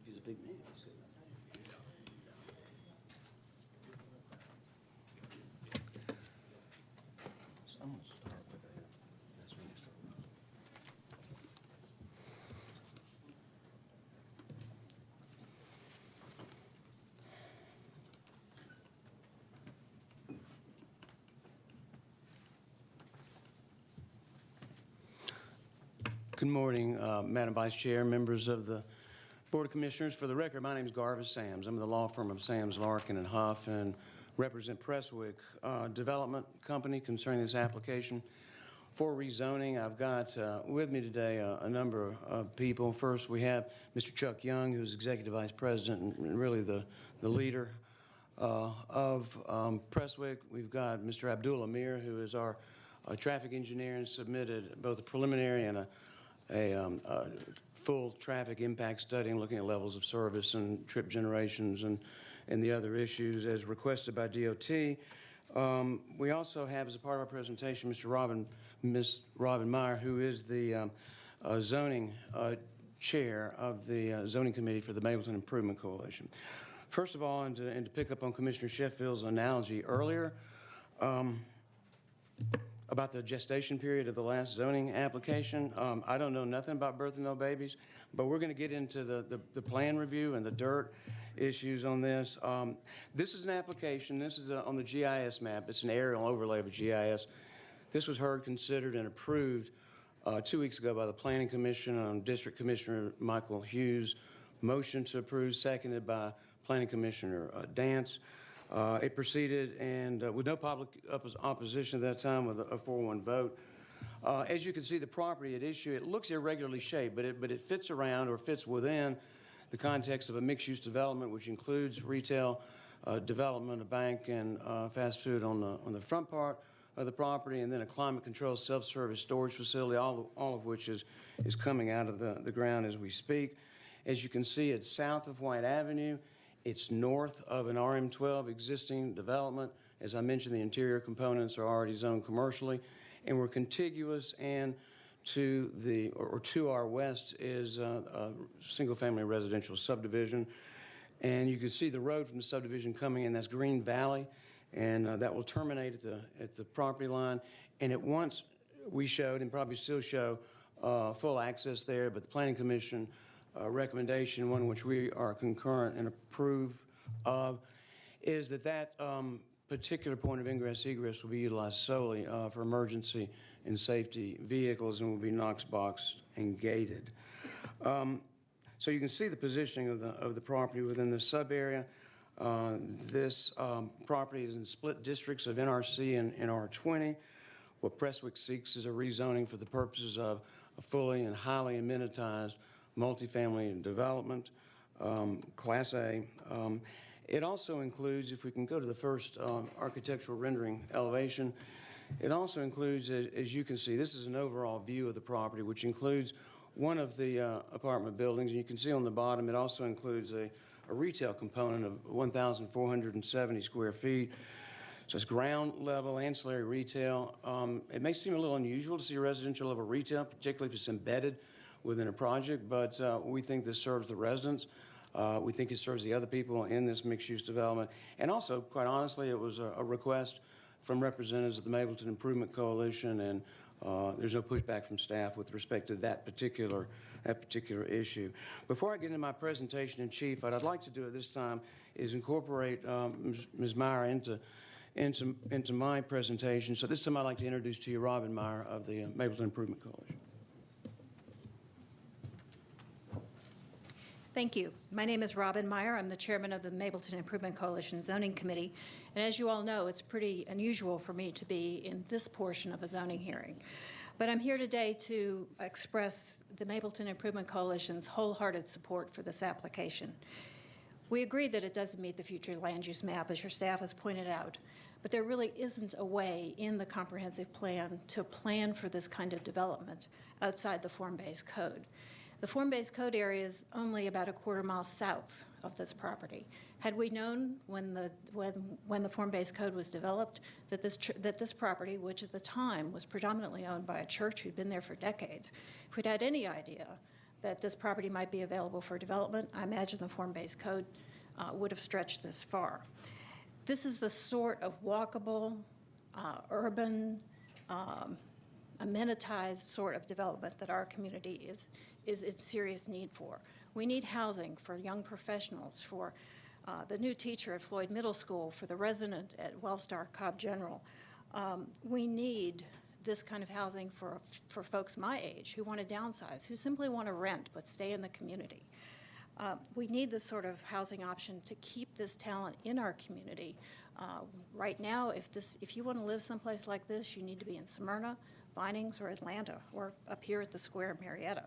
He's a big man. So I'm gonna start with that. That's where you start. Good morning, Madam Vice Chair, members of the Board of Commissioners. For the record, my name is Garvis Sams. I'm the law firm of Sams, Larkin, and Huff, and represent Prestwick Development Company concerning this application for rezoning. I've got with me today a number of people. First, we have Mr. Chuck Young, who's Executive Vice President and really the leader of Prestwick. We've got Mr. Abdul Amir, who is our traffic engineer and submitted both a preliminary and a full traffic impact study looking at levels of service and trip generations and the other issues as requested by DOT. We also have, as a part of our presentation, Ms. Robin Meyer, who is the zoning chair of the zoning committee for the Mableton Improvement Coalition. First of all, and to pick up on Commissioner Sheffield's analogy earlier, about the gestation period of the last zoning application. I don't know nothing about birthing no babies, but we're going to get into the plan review and the dirt issues on this. This is an application. This is on the GIS map. It's an aerial overlay of a GIS. This was heard, considered, and approved 2 weeks ago by the Planning Commission on District Commissioner Michael Hughes. Motion to approve, seconded by Planning Commissioner Dance. It proceeded and with no public opposition at that time with a 4-1 vote. As you can see, the property at issue, it looks irregularly shaped, but it fits around or fits within the context of a mixed-use development, which includes retail development, a bank, and fast food on the front part of the property, and then a climate-controlled self-service storage facility, all of which is coming out of the ground as we speak. As you can see, it's south of White Avenue. It's north of an RM12 existing development. As I mentioned, the interior components are already zoned commercially, and we're contiguous, and to our west is a single-family residential subdivision. And you can see the road from the subdivision coming in. That's Green Valley, and that will terminate at the property line. And at once we showed, and probably still show, full access there, but the Planning Commission recommendation, one which we are concurrent and approve of, is that particular point of ingress-egress will be utilized solely for emergency and safety vehicles and will be Knox boxed and gated. So you can see the positioning of the property within the sub-area. This property is in split districts of NRC and R20. What Prestwick seeks is a rezoning for the purposes of a fully and highly amenitized multifamily development, Class A. It also includes, if we can go to the first architectural rendering elevation, it also includes, as you can see, this is an overall view of the property, which includes one of the apartment buildings. And you can see on the bottom, it also includes a retail component of 1,470 square feet. So it's ground level ancillary retail. It may seem a little unusual to see residential level retail, particularly if it's embedded within a project, but we think this serves the residents. We think it serves the other people in this mixed-use development. And also, quite honestly, it was a request from representatives of the Mableton Improvement Coalition, and there's no pushback from staff with respect to that particular issue. Before I get into my presentation in chief, what I'd like to do at this time is incorporate Ms. Meyer into my presentation. So this time I'd like to introduce to you Robin Meyer of the Mableton Improvement Coalition. Thank you. My name is Robin Meyer. I'm the chairman of the Mableton Improvement Coalition Zoning Committee. And as you all know, it's pretty unusual for me to be in this portion of a zoning hearing. But I'm here today to express the Mableton Improvement Coalition's wholehearted support for this application. We agree that it doesn't meet the future land use map, as your staff has pointed out, but there really isn't a way in the comprehensive plan to plan for this kind of development outside the form-based code. The form-based code area is only about a quarter mile south of this property. Had we known when the form-based code was developed that this property, which at the time was predominantly owned by a church who'd been there for decades, if we'd had any idea that this property might be available for development, I imagine the form-based code would have stretched this far. This is the sort of walkable, urban, amenitized sort of development that our community is in serious need for. We need housing for young professionals, for the new teacher at Floyd Middle School, for the resident at Wellstar Cobb General. We need this kind of housing for folks my age who want to downsize, who simply want to rent but stay in the community. We need this sort of housing option to keep this talent in our community. Right now, if you want to live someplace like this, you need to be in Smyrna, Vinings, or Atlanta, or up here at the Square in Marietta.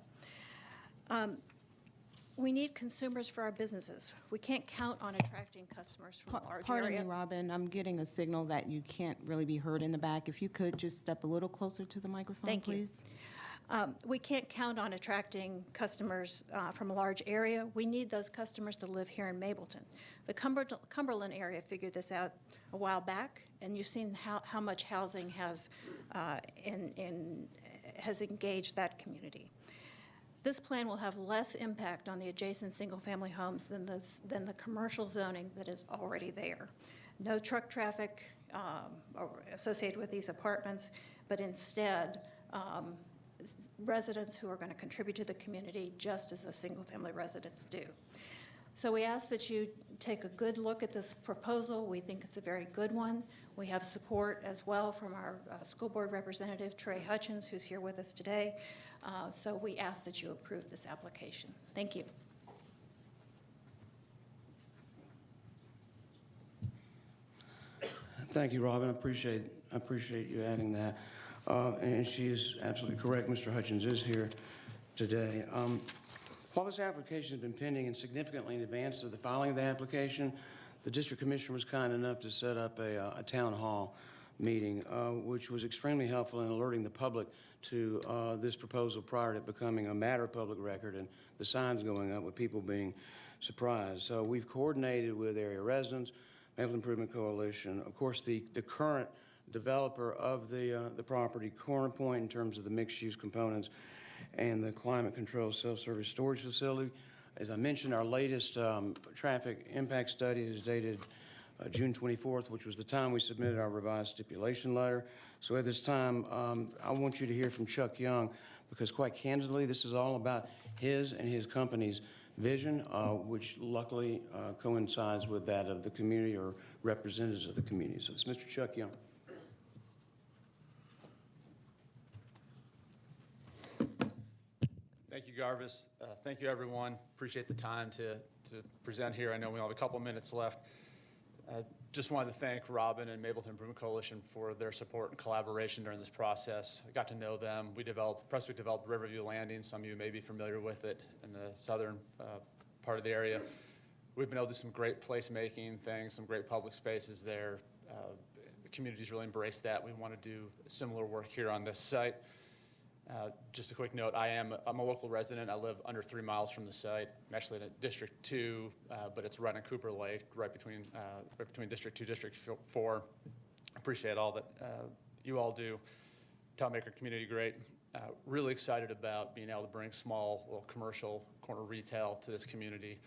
We need consumers for our businesses. We can't count on attracting customers from a large Pardon area. me, Robin, I'm getting a signal that you can't really be heard in the back. If you could just step a little closer to the microphone, Thank you. please. We can't count on attracting customers from a large area. We need those customers to live here in Mableton. The Cumberland area figured this out a while back, and you've seen how much housing has engaged that community. This plan will have less impact on the adjacent single-family homes than the commercial zoning that is already there. No truck traffic associated with these apartments, but instead residents who are going to contribute to the community just as those single-family residents do. So we ask that you take a good look at this proposal. We think it's a very good one. We have support as well from our school board representative, Trey Hutchins, who's here with us today. So we ask that you approve this application. Thank you. Thank you, Robin. I appreciate you adding that. And she is absolutely correct. Mr. Hutchins is here today. While this application has been pending and significantly in advance of the filing of the application, the district commissioner was kind enough to set up a town hall meeting, which was extremely helpful in alerting the public to this proposal prior to it becoming a matter of public record and the signs going up with people being surprised. So we've coordinated with area residents, Mableton Improvement Coalition, of course the current developer of the property, Corner Point, in terms of the mixed-use components, and the climate control self-service storage facility. As I mentioned, our latest traffic impact study is dated June 24th, which was the time we submitted our revised stipulation letter. So at this time, I want you to hear from Chuck Young, because quite candidly, this is all about his and his company's vision, which luckily coincides with that of the community or representatives of the community. So it's Mr. Chuck Young. Thank you, Garvis. Thank you, everyone. Appreciate the time to present here. I know we only have a couple minutes left. Just wanted to thank Robin and Mableton Improvement Coalition for their support and collaboration during this process. I got to know them. Prestwick developed Riverview Landing. Some of you may be familiar with it in the southern part of the area. We've been able to do some great placemaking things, some great public spaces there. The community's really embraced that. We want to do similar work here on this site. Just a quick note, I'm a local resident. I live under 3 miles from the site. I'm actually in District 2, but it's right on Cooper Lake, right between District 2, District 4. appreciate all that you all do to help make our community great. Really excited about being able to bring small, little commercial corner retail to this community.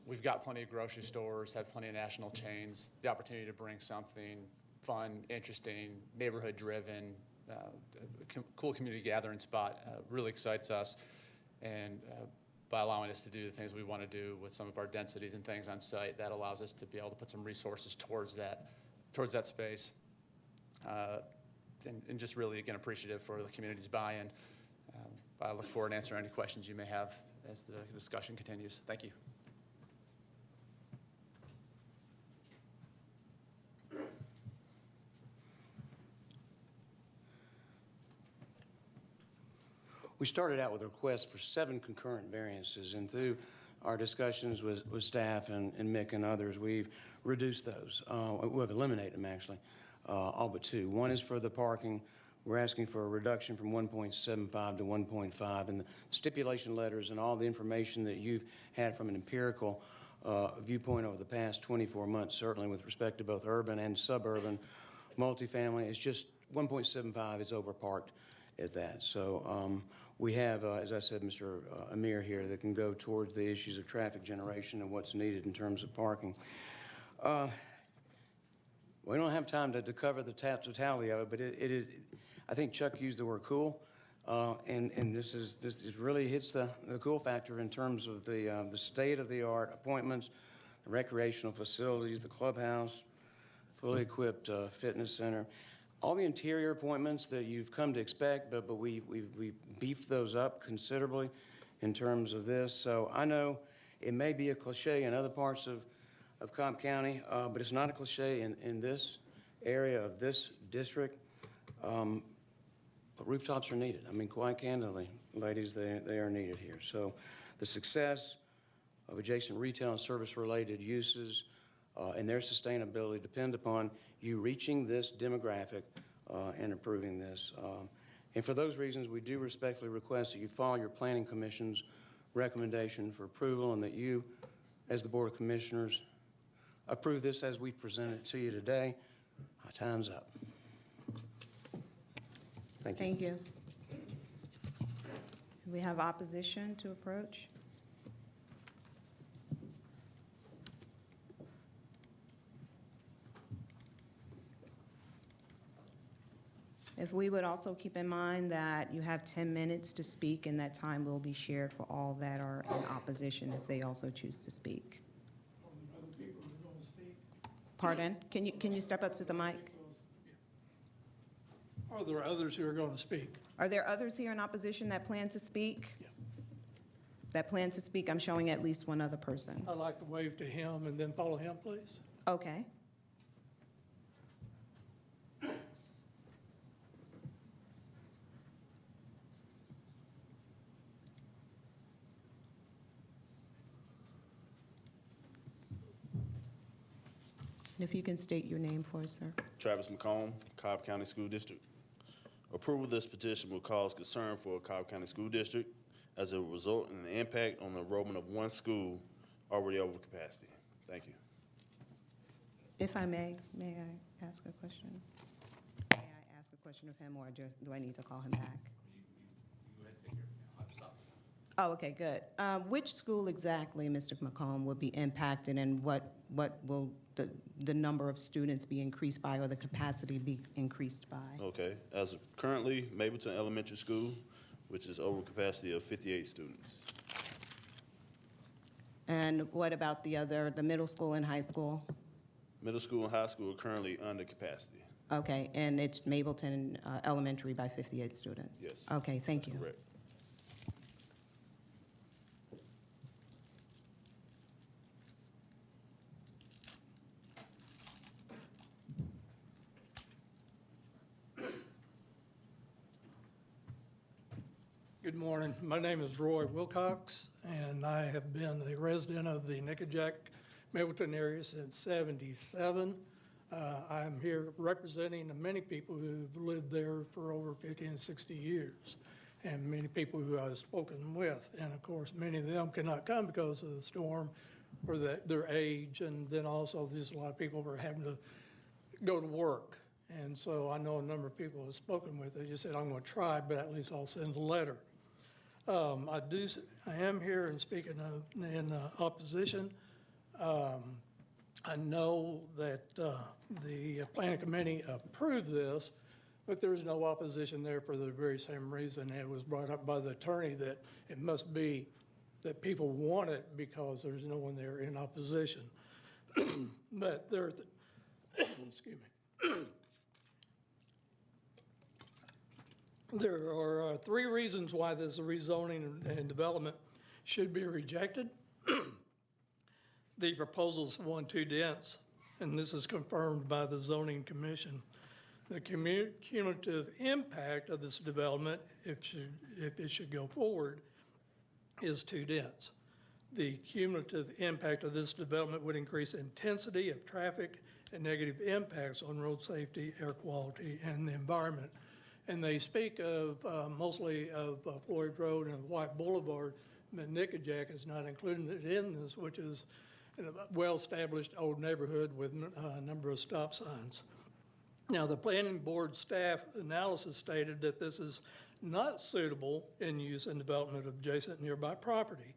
We've got plenty of grocery stores, have plenty of national chains. The opportunity to bring something fun, interesting, neighborhood-driven, cool community gathering spot really excites us. And by allowing us to do the things we want to do with some of our densities and things on site, that allows us to be able to put some resources towards that space. And just really, again, appreciative for the community's buy-in. I look forward to answering any questions you may have as the discussion continues. Thank you. We started out with a request for 7 concurrent variances, and through our discussions with staff and Mick and others, we've reduced those. We've eliminated them, actually, all but 2. One is for the parking. We're asking for a reduction from 1.75 to 1.5, and the stipulation letters and all the information that you've had from an empirical viewpoint over the past 24 months, certainly with respect to both urban and suburban multifamily, it's just 1.75 is overparked at that. So we have, as I said, Mr. Amir here that can go towards the issues of traffic generation and what's needed in terms of parking. We don't have time to cover the totality of it, but it is, I think Chuck used the word cool, and this really hits the cool factor in terms of the state-of-the-art appointments, the recreational facilities, the clubhouse, fully equipped fitness center. All the interior appointments that you've come to expect, but we've beefed those up considerably in terms of this. So I know it may be a cliche in other parts of Cobb County, but it's not a cliche in this area of this district. But rooftops are needed. I mean, quite candidly, ladies, they are needed here. So the success of adjacent retail and service-related uses and their sustainability depend upon you reaching this demographic and improving this. And for those reasons, we do respectfully request that you follow your Planning Commission's recommendation for approval and that you, as the Board of Commissioners, approve this as we present it to you today. Our time's up. Thank you. Thank you. We have opposition to approach. If we would also keep in mind that you have 10 minutes to speak, and that time will be shared for all that are in opposition if they also choose to speak. Pardon? Can you step up to the mic? Are there others who are going to speak? Are there others here in opposition that plan to speak? Yeah. That plan to speak? I'm showing at least one other person. I'd like to wave to him and then follow him, please. Okay. And if you can state your name for us, sir. Travis McComb, Cobb County School District. Approval of this petition will cause concern for Cobb County School District as it will result in an impact on the enrollment of one school already over capacity. Thank you. If I may I ask a question? May I ask a question of him, or do I need to call him back? Oh, okay, good. Which school exactly, Mr. McComb, will be impacted, and what will the number of students be increased by, or the capacity be increased by? Okay. As of currently, Mableton Elementary School, which is over capacity of 58 students. And what about the middle school and high school? Middle school and high school are currently under capacity. Okay, and it's Mableton Elementary by 58 students? Yes. Okay, thank you. Correct. Good morning. My name is Roy Wilcox, and I have been a resident of the Nickajack, Mableton area since '77. I'm here representing the many people who've lived there for over 50 and 60 years, and many people who I've spoken with. And of course, many of them cannot come because of the storm or their age, and then also there's a lot of people who are having to go to work. And so I know a number of people I've spoken with, they just said, I'm going to try, but at least I'll send a letter. I am here and speaking in opposition. I know that the planning committee approved this, but there is no opposition there for the very same reason. It was brought up by the attorney that it must be that people want it because there's no one there in opposition. But there, excuse me. There are 3 reasons why this rezoning and development should be rejected. The proposal's one too dense, and this is confirmed by the zoning commission. The cumulative impact of this development, if it should go forward, is too dense. The cumulative impact of this development would increase intensity of traffic and negative impacts on road safety, air quality, and the environment. And they speak of mostly of Floyd Road and White Boulevard, but Nickajack is not included in this, which is a well-established old neighborhood with a number of stop signs. Now, the planning board staff analysis stated that this is not suitable in use and development of adjacent nearby property,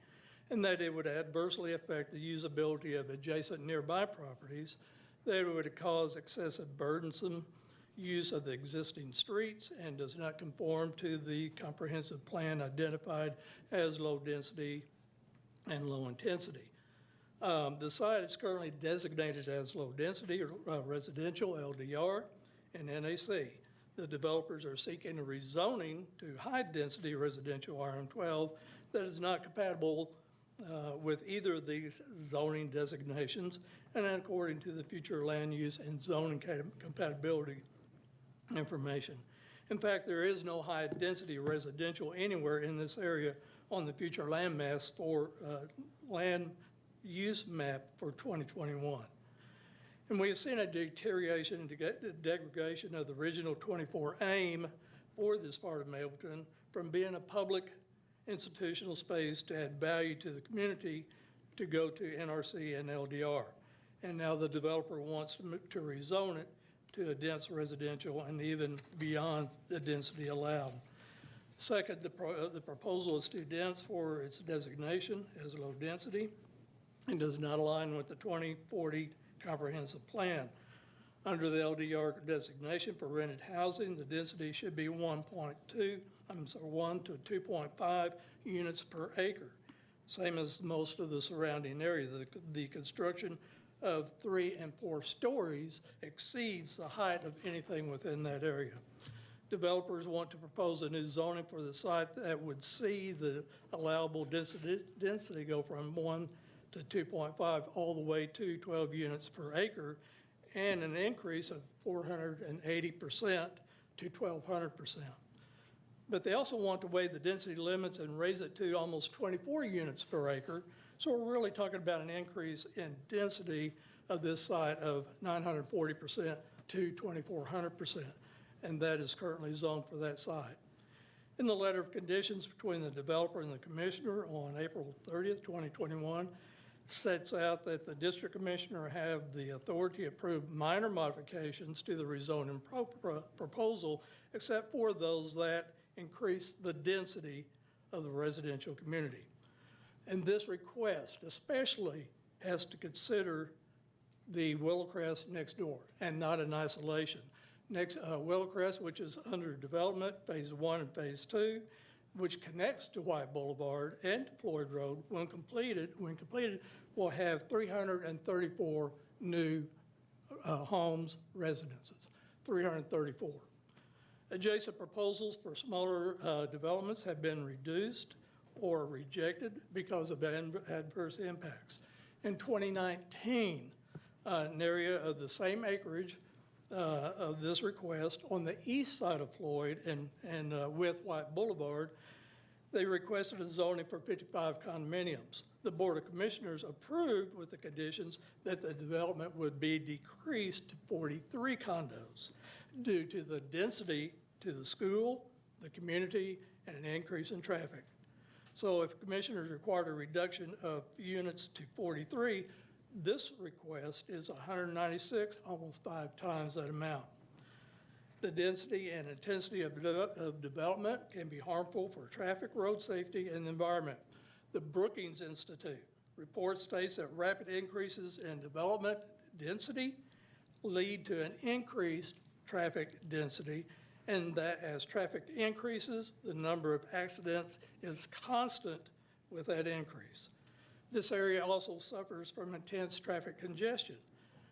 and that it would adversely affect the usability of adjacent nearby properties, that it would cause excessive burdensome use of the existing streets and does not conform to the comprehensive plan identified as low density and low intensity. The site is currently designated as low density residential LDR and NAC. The developers are seeking a rezoning to high density residential RM12 that is not compatible with either of these zoning designations and according to the future land use and zoning compatibility information. In fact, there is no high density residential anywhere in this area on the future land mass for land use map for 2021. And we have seen a deterioration and degradation of the original 24 aim for this part of Mableton from being a public institutional space to add value to the community to go to NRC and LDR. And now the developer wants to rezone it to a dense residential and even beyond the density allowed. Second, the proposal is too dense for its designation as low density and does not align with the 2040 comprehensive plan. Under the LDR designation for rented housing, the density should be 1 to 2.5 units per acre, same as most of the surrounding area. The construction of 3 and 4 stories exceeds the height of anything within that area. Developers want to propose a new zoning for the site that would see the allowable density go from 1 to 2.5 all the way to 12 units per acre, and an increase of 480% to 1,200%. But they also want to waive the density limits and raise it to almost 24 units per acre. So we're really talking about an increase in density of this site of 940% to 2,400%, and that is currently zoned for that site. In the letter of conditions between the developer and the commissioner on April 30th, 2021, sets out that the district commissioner have the authority to approve minor modifications to the rezoning proposal, except for those that increase the density of the residential community. And this request especially has to consider the Willowcrest next door and not in isolation. Next, Willowcrest, which is under development, phase 1 and phase 2, which connects to White Boulevard and Floyd Road, when completed, will have 334 new homes, residences, 334. Adjacent proposals for smaller developments have been reduced or rejected because of adverse impacts. In 2019, an area of the same acreage of this request on the east side of Floyd and with White Boulevard, they requested a zoning for 55 condominiums. The Board of Commissioners approved with the conditions that the development would be decreased to 43 condos due to the density to the school, the community, and an increase in traffic. So if commissioners required a reduction of units to 43, This request is 196, almost 5 times that amount. The density and intensity of development can be harmful for traffic, road safety, and the environment. The Brookings Institute report states that rapid increases in development density lead to an increased traffic density, and that as traffic increases, the number of accidents is constant with that increase. This area also suffers from intense traffic congestion,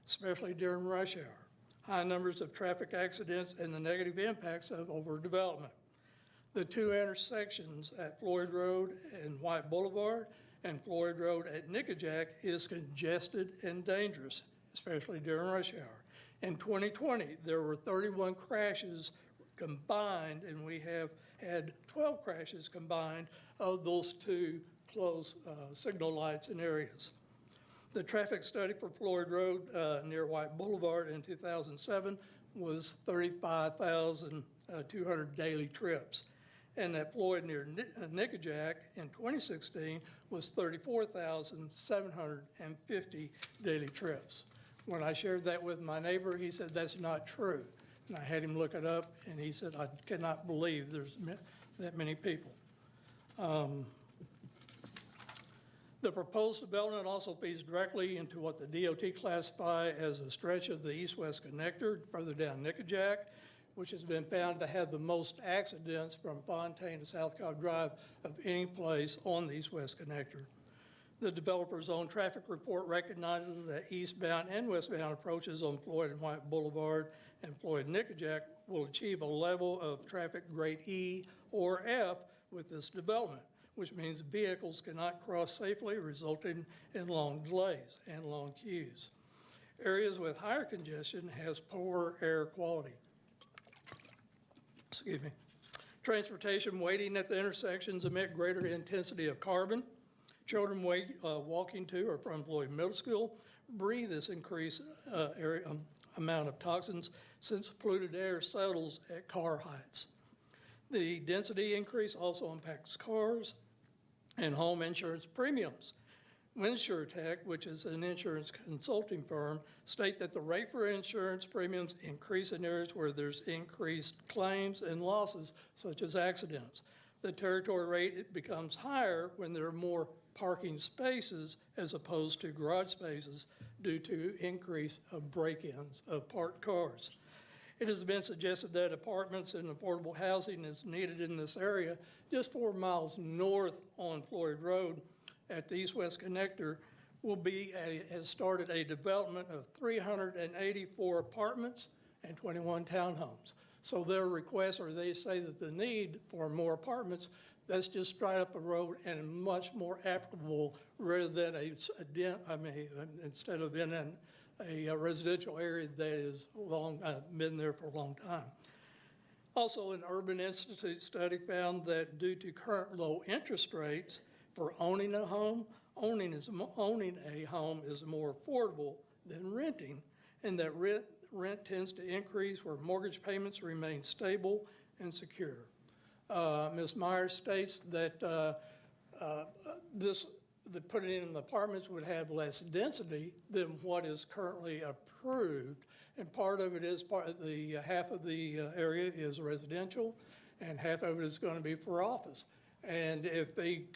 especially during rush hour, high numbers of traffic accidents, and the negative impacts of overdevelopment. The 2 intersections at Floyd Road and White Boulevard and Floyd Road at Nickajack is congested and dangerous, especially during rush hour. In 2020, there were 31 crashes combined, and we have had 12 crashes combined of those 2 close signal lights in areas. The traffic study for Floyd Road near White Boulevard in 2007 was 35,200 daily trips. And at Floyd near Nickajack in 2016 was 34,750 daily trips. When I shared that with my neighbor, he said that's not true. And I had him look it up, and he said, I cannot believe there's that many people. The proposed development also feeds directly into what the DOT classify as a stretch of the east-west connector further down Nickajack, which has been found to have the most accidents from Fontaine to South Cobb Drive of any place on the east-west connector. The developer's own traffic report recognizes that eastbound and westbound approaches on Floyd and White Boulevard and Floyd and Nickajack will achieve a level of traffic grade E or F with this development, which means vehicles cannot cross safely, resulting in long delays and long queues. Areas with higher congestion has poor air quality. Excuse me. Transportation waiting at the intersections emit greater intensity of carbon. Children walking to or from Floyd Middle School breathe this increased amount of toxins since polluted air settles at car heights. The density increase also impacts cars and home insurance premiums. WinsureTech, which is an insurance consulting firm, state that the rate for insurance premiums increase in areas where there's increased claims and losses, such as accidents. The territory rate becomes higher when there are more parking spaces as opposed to garage spaces due to increase of break-ins of parked cars. It has been suggested that apartments and affordable housing is needed in this area. Just 4 miles north on Floyd Road at the east-west connector has started a development of 384 apartments and 21 townhomes. So their request, or they say that the need for more apartments, that's just straight up the road and much more applicable rather than instead of in a residential area that is been there for a long time. Also, an Urban Institute study found that due to current low interest rates for owning a home, owning a home is more affordable than renting, and that rent tends to increase where mortgage payments remain stable and secure. Ms. Myers states that putting in the apartments would have less density than what is currently approved, and part of it is half of the area is residential, and half of it is going to be for office. And if we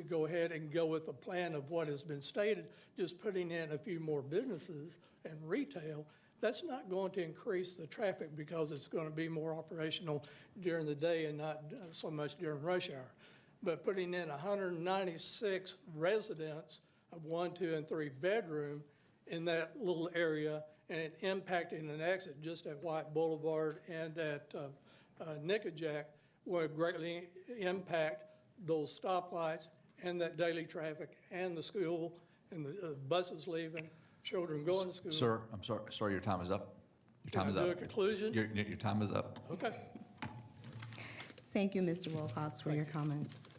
go ahead and go with the plan of what has been stated, just putting in a few more businesses and retail, that's not going to increase the traffic because it's going to be more operational during the day and not so much during rush hour. But putting in 196 residents of 1, 2, and 3 bedroom in that little area and impacting an exit just at White Boulevard and at Nickajack would greatly impact those stoplights and that daily traffic and the school and the buses leaving, children going to school. Sir, I'm sorry, your time is up. Your time is up. Can I do a conclusion? Your time is up. Okay. Thank you, Mr. Wilcox, for your comments.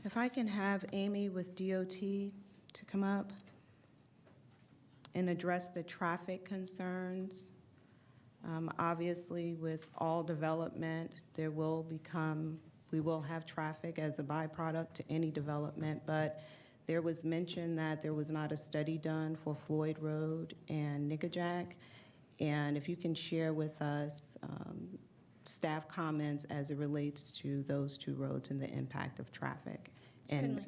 If I can have Amy with DOT to come up and address the traffic concerns. Obviously, with all development, there will become We will have traffic as a byproduct to any development, but there was mention that there was not a study done for Floyd Road and Nickajack. And if you can share with us staff comments as it relates to those two roads and the impact of traffic, and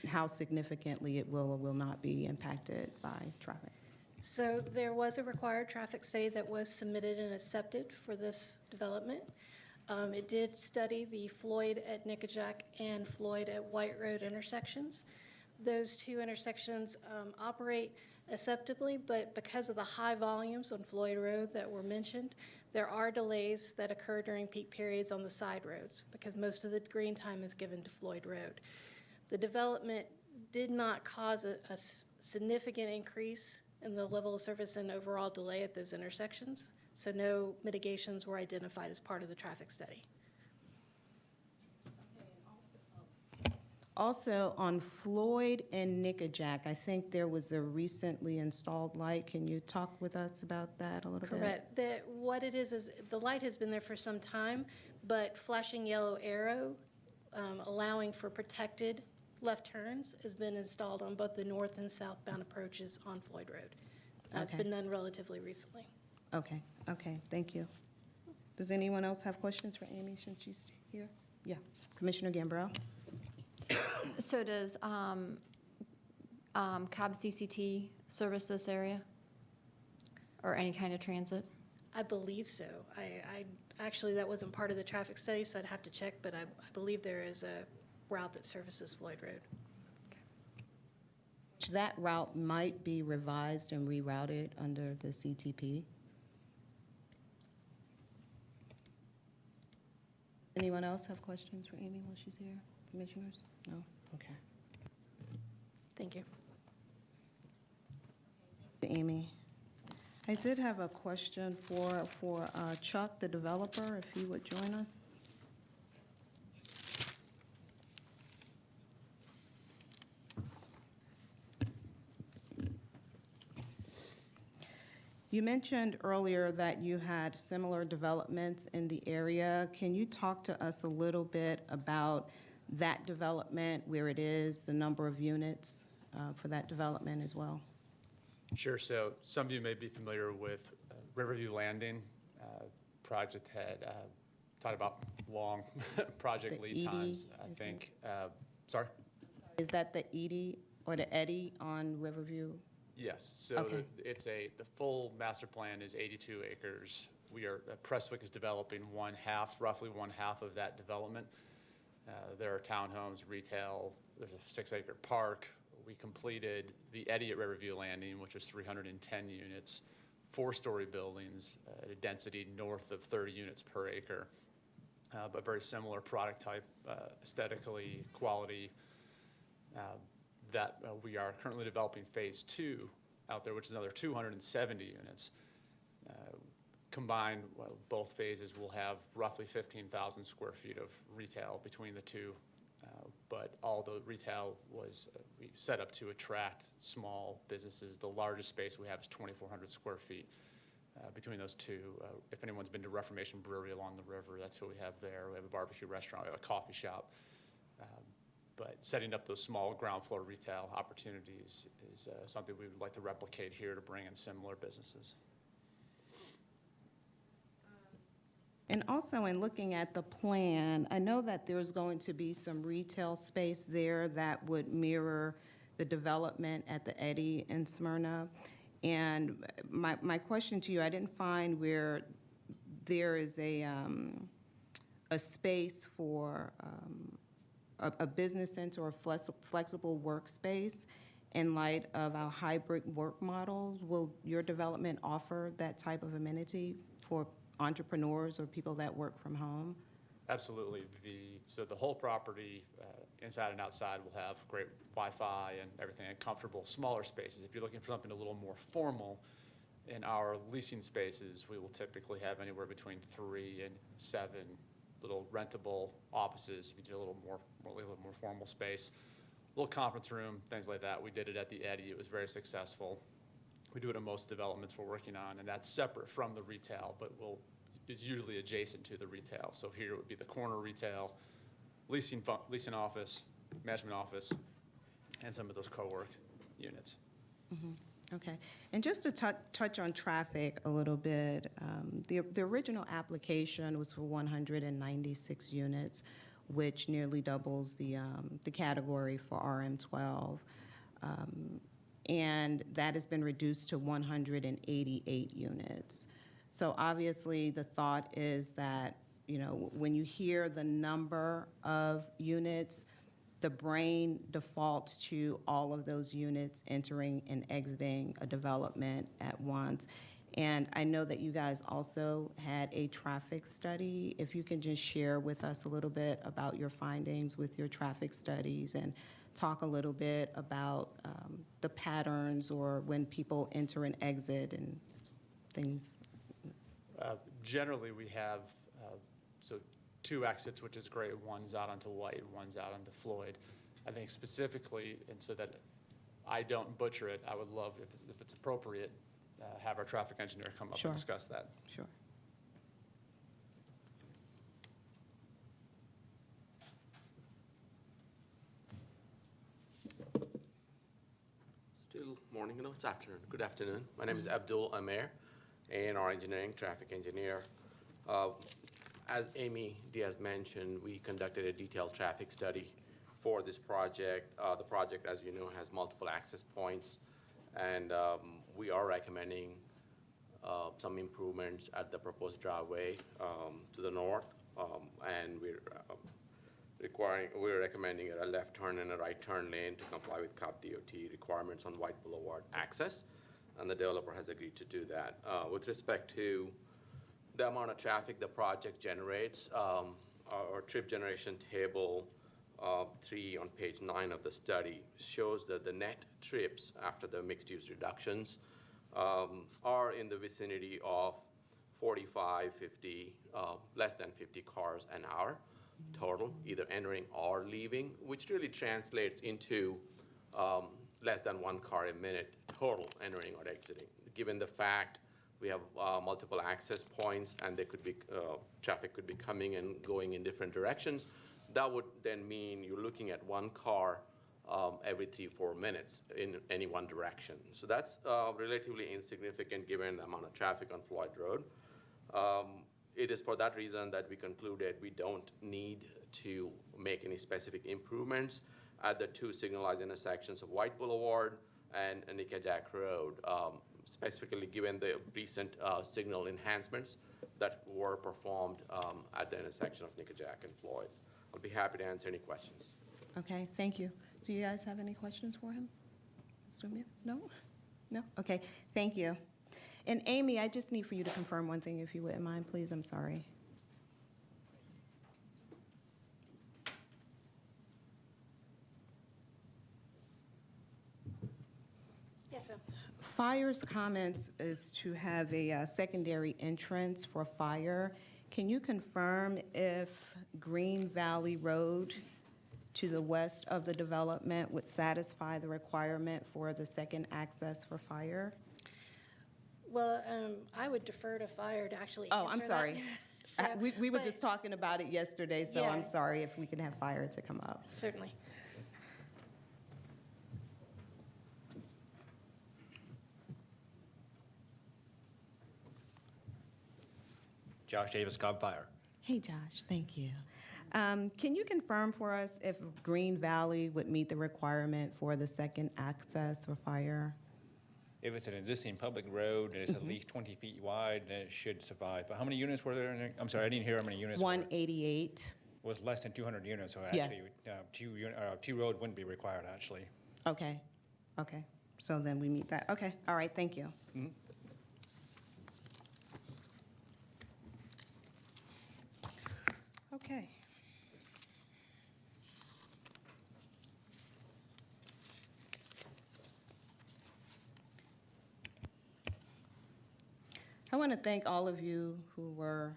how significantly it will or will not be impacted by traffic. So there was a required traffic study that was submitted and accepted for this development. It did study the Floyd at Nickajack and Floyd at White Road intersections. Those two intersections operate acceptably, but because of the high volumes on Floyd Road that were mentioned, there are delays that occur during peak periods on the side roads because most of the green time is given to Floyd Road. The development did not cause a significant increase in the level of service and overall delay at those intersections, so no mitigations were identified as part of the traffic study. Also, on Floyd and Nickajack, I think there was a recently installed light. Can you talk with us about that a little bit? Correct. What it is the light has been there for some time, but flashing yellow arrow allowing for protected left turns has been installed on both the north and southbound approaches on Floyd Road. It's been done relatively recently. Okay, thank you. Does anyone else have questions for Amy since she's here? Yeah, Commissioner Gambrell. So does Cobb CCT service this area? Or any kind of transit? I believe so. I actually, that wasn't part of the traffic study, so I'd have to check, but I believe there is a route that services Floyd Road. That route might be revised and rerouted under the CTP. Anyone else have questions for Amy while she's here? Commissioners? No? Okay. Thank you. Amy, I did have a question for Chuck, the developer, if he would join us. You mentioned earlier that you had similar developments in the area. Can you talk to us a little bit about that development, where it is, the number of units for that development as well? Sure. So some of you may be familiar with Riverview Landing. Project had talked about long project lead times. I think. Sorry? Is that the Edie or the Eddie on Riverview? Yes. So the full master plan is 82 acres. Prestwick is developing roughly one half of that development. There are townhomes, retail. There's a 6-acre park. We completed the Eddie at Riverview Landing, which was 310 units, 4-story buildings at a density north of 30 units per acre, but very similar product type, aesthetically, quality. We are currently developing phase 2 out there, which is another 270 units. Combined, both phases will have roughly 15,000 square feet of retail between the two. But all the retail was we set up to attract small businesses. The largest space we have is 2,400 square feet between those two. If anyone's been to Reformation Brewery along the river, that's what we have there. We have a barbecue restaurant, we have a coffee shop. But setting up those small ground floor retail opportunities is something we would like to replicate here to bring in similar businesses. And also in looking at the plan, I know that there's going to be some retail space there that would mirror the development at the Eddie in Smyrna. And my question to you, I didn't find where there is a space for a business center or flexible workspace in light of our hybrid work models. Will your development offer that type of amenity for entrepreneurs or people that work from home? Absolutely. So the whole property, inside and outside, will have great Wi-Fi and everything, and comfortable, smaller spaces. If you're looking for something a little more formal, in our leasing spaces, we will typically have anywhere between 3 and 7 little rentable offices. If you do a little more formal space, little conference room, things like that. We did it at the Eddie. It was very successful. We do it in most developments we're working on, and that's separate from the retail, but is usually adjacent to the retail. So here it would be the corner retail, leasing office, management office, and some of those co-work units. Okay, and just to touch on traffic a little bit, the original application was for 196 units, which nearly doubles the category for RM12. And that has been reduced to 188 units. So obviously, the thought is that, you know, when you hear the number of units, the brain defaults to all of those units entering and exiting a development at once. And I know that you guys also had a traffic study. If you can just share with us a little bit about your findings with your traffic studies and talk a little bit about the patterns or when people enter and exit and things. Generally, we have so 2 exits, which is great. One's out onto White, one's out onto Floyd. I think specifically, and so that I don't butcher it, I would love, if it's appropriate, have our traffic engineer come up Sure. and discuss that. Sure. Still morning, no, it's afternoon. Good afternoon. My name is Abdul Amer, A&R engineering, traffic engineer. As Amy Diaz mentioned, we conducted a detailed traffic study for this project. The project, as you know, has multiple access points, and we are recommending some improvements at the proposed driveway to the north, and we're recommending a left turn and a right turn lane to comply with Cobb DOT requirements on White Boulevard access, and the developer has agreed to do that. With respect to the amount of traffic the project generates, our trip generation table 3 on page 9 of the study shows that the net trips after the mixed-use reductions are in the vicinity of 45, 50, less than 50 cars an hour total, either entering or leaving, which really translates into less than 1 car a minute total entering or exiting. Given the fact we have multiple access points and they could be, traffic could be coming and going in different directions, that would then mean you're looking at 1 car every 3-4 minutes in any one direction. So that's relatively insignificant given the amount of traffic on Floyd Road. It is for that reason that we concluded we don't need to make any specific improvements at the 2 signalized intersections of White Boulevard and Nickajack Road, specifically given the recent signal enhancements that were performed at the intersection of Nickajack and Floyd. I'll be happy to answer any questions. Okay, thank you. Do you guys have any questions for him? No? No? Okay, thank you. And Amy, I just need for you to confirm one thing, if you wouldn't mind, please. I'm sorry. Yes, ma'am. Fire's comments is to have a secondary entrance for fire. Can you confirm if Green Valley Road to the west of the development would satisfy the requirement for the second access for fire? Well, I would defer to fire to actually answer Oh, I'm sorry. that. So, We were but just talking about it yesterday, so Yeah. I'm sorry if we can have fire to come up. Certainly. Josh Davis, Cobb Fire. Hey, Josh, thank you. Can you confirm for us if Green Valley would meet the requirement for the second access for fire? If it's an existing public road and it's at least 20 feet wide, then it should survive. But how many units were there in there? I'm sorry, I didn't hear how many units. 188. Was less than 200 units, so Yeah. actually, two road wouldn't be required, actually. Okay, okay. So then we meet that. Okay, all right, thank you. Okay. I want to thank all of you who were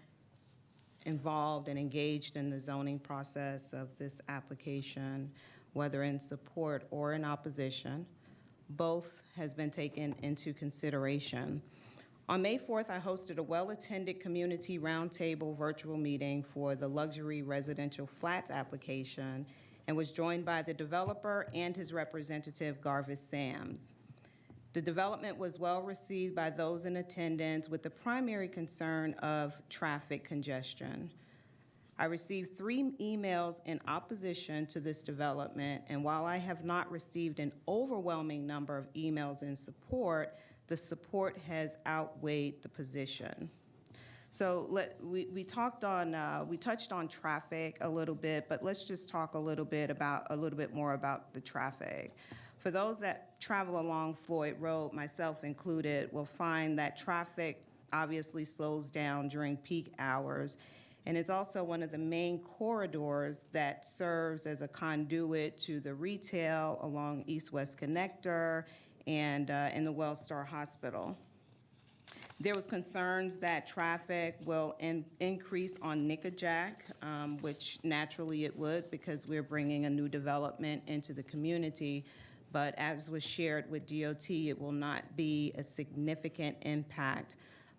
involved and engaged in the zoning process of this application, whether in support or in opposition. Both has been taken into consideration. On May 4th, I hosted a well-attended community roundtable virtual meeting for the luxury residential flats application and was joined by the developer and his representative, Garvis Sams. The development was well received by those in attendance with the primary concern of traffic congestion. I received 3 emails in opposition to this development, and while I have not received an overwhelming number of emails in support, the support has outweighed the position. So we touched on traffic a little bit, but let's just talk a little bit more about the traffic. For those that travel along Floyd Road, myself included, will find that traffic obviously slows down during peak hours, and it's also one of the main corridors that serves as a conduit to the retail along East-West Connector and in the Wellstar Hospital. There was concerns that traffic will increase on Nickajack, which naturally it would because we're bringing a new development into the community. But as was shared with DOT, it will not be a significant impact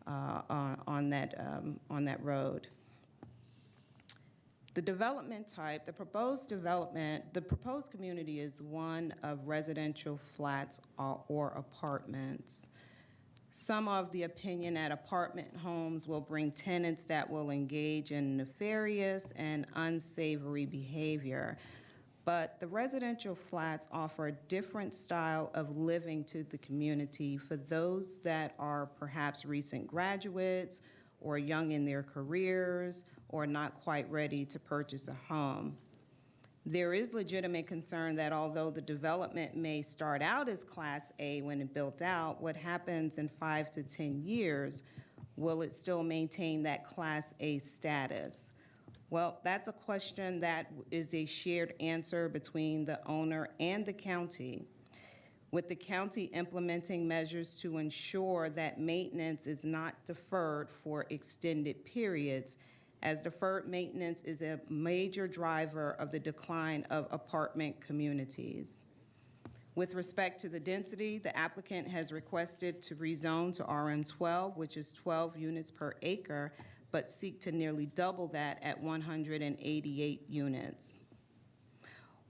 on that road. The development type, the proposed community is one of residential flats or apartments. Some of the opinion that apartment homes will bring tenants that will engage in nefarious and unsavory behavior. But the residential flats offer a different style of living to the community for those that are perhaps recent graduates or young in their careers or not quite ready to purchase a home. There is legitimate concern that although the development may start out as Class A when it built out, what happens in 5 to 10 years, will it still maintain that Class A status? Well, that's a question that is a shared answer between the owner and the county, with the county implementing measures to ensure that maintenance is not deferred for extended periods, as deferred maintenance is a major driver of the decline of apartment communities. With respect to the density, the applicant has requested to rezone to RM12, which is 12 units per acre, but seek to nearly double that at 188 units.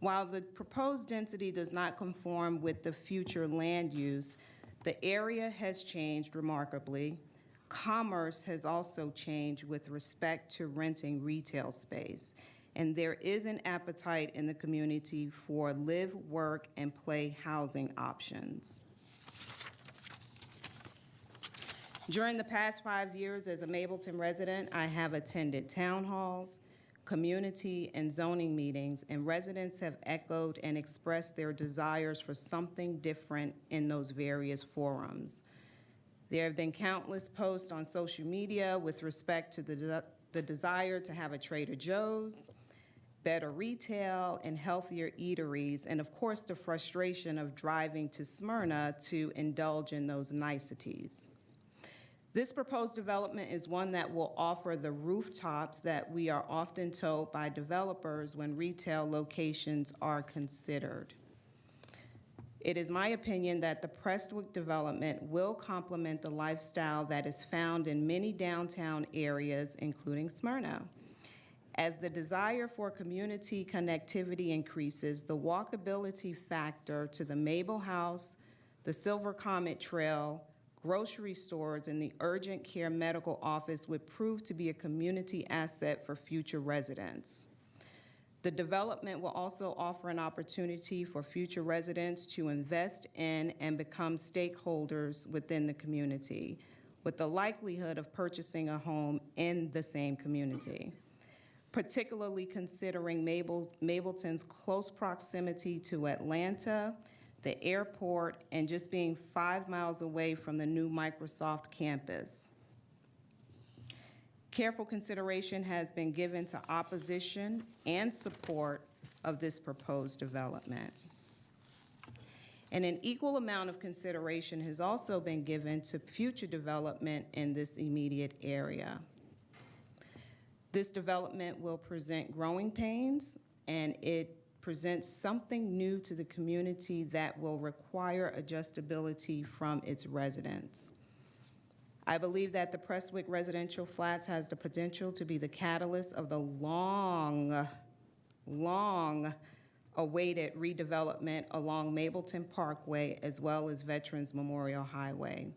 While the proposed density does not conform with the future land use, the area has changed remarkably. Commerce has also changed with respect to renting retail space, and there is an appetite in the community for live, work, and play housing options. During the past 5 years as a Mableton resident, I have attended town halls, community and zoning meetings, and residents have echoed and expressed their desires for something different in those various forums. There have been countless posts on social media with respect to the desire to have a Trader Joe's, better retail, and healthier eateries, and of course the frustration of driving to Smyrna to indulge in those niceties. This proposed development is one that will offer the rooftops that we are often told by developers when retail locations are considered. It is my opinion that the Prestwick development will complement the lifestyle that is found in many downtown areas, including Smyrna. As the desire for community connectivity increases, the walkability factor to the Mabel House, the Silver Comet Trail, grocery stores, and the urgent care medical office would prove to be a community asset for future residents. The development will also offer an opportunity for future residents to invest in and become stakeholders within the community, with the likelihood of purchasing a home in the same community, particularly considering Mableton's close proximity to Atlanta, the airport, and just being 5 miles away from the new Microsoft campus. Careful consideration has been given to opposition and support of this proposed development. And an equal amount of consideration has also been given to future development in this immediate area. This development will present growing pains, and it presents something new to the community that will require adjustability from its residents. I believe that the Prestwick residential flats has the potential to be the catalyst of the long-awaited redevelopment along Mableton Parkway as well as Veterans Memorial Highway.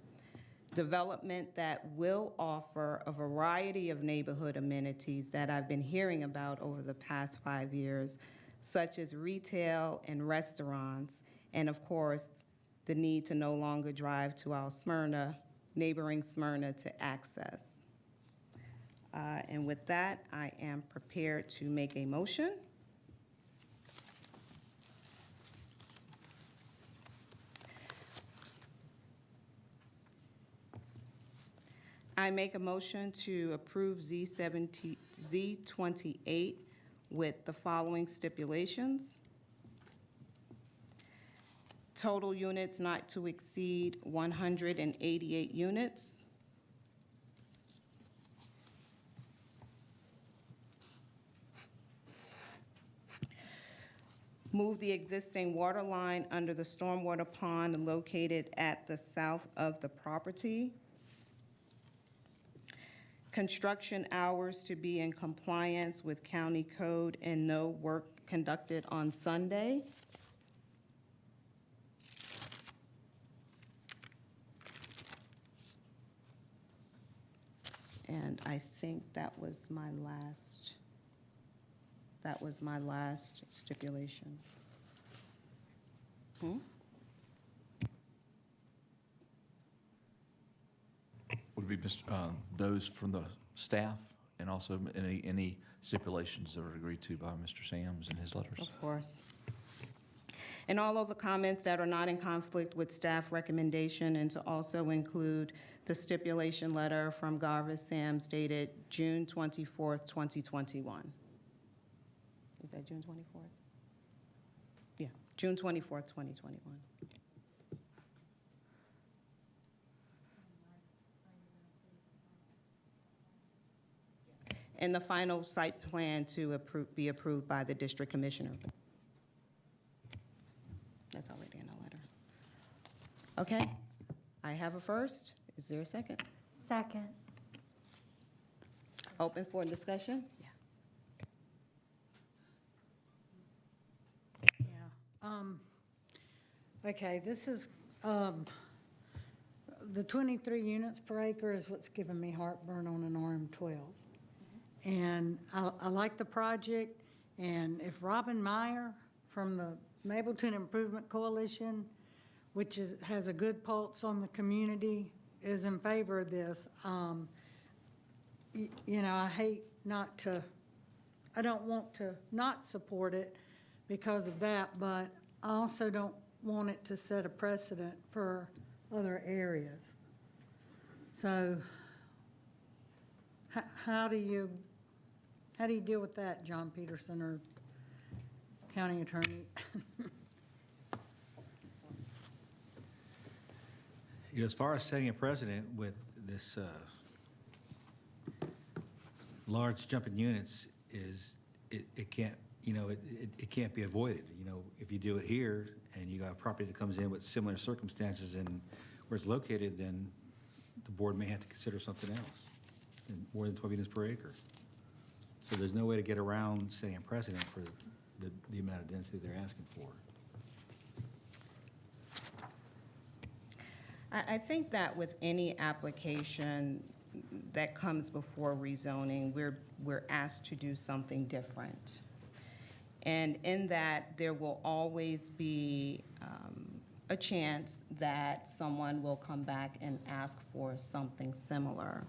Development that will offer a variety of neighborhood amenities that I've been hearing about over the past 5 years, such as retail and restaurants, and of course, the need to no longer drive to our neighboring Smyrna to access. And with that, I am prepared to make a motion. I make a motion to approve Z28 with the following stipulations. Total units not to exceed 188 units. Move the existing water line under the stormwater pond located at the south of the property. Construction hours to be in compliance with county code and no work conducted on Sunday. And I think that was my last stipulation. Would be those from the staff and also any stipulations that were agreed to by Mr. Sams in his letters? Of course. And all of the comments that are not in conflict with staff recommendation, and to also include the stipulation letter from Garvis Sams dated June 24th, 2021. Is that June 24th? Yeah, June 24th, 2021. And the final site plan to be approved by the district commissioner. That's already in the letter. Okay, I have a first. Is there a second? Second. Open for discussion? Okay, this is, the 23 units per acre is what's giving me heartburn on an RM12. And I like the project, and if Robin Meyer from the Mableton Improvement Coalition, which has a good pulse on the community, is in favor of this, you know, I don't want to not support it because of that, but I also don't want it to set a precedent for other areas. So how do you deal with that, John Peterson or County Attorney? You know, as far as setting a precedent with this large jump in units it can't, you know, it can't be avoided. You know, if you do it here and you got a property that comes in with similar circumstances and where it's located, then the board may have to consider something else, and more than 12 units per acre. So there's no way to get around setting a precedent for the amount of density they're asking for. I think that with any application that comes before rezoning, we're asked to do something different. And in that, there will always be a chance that someone will come back and ask for something similar.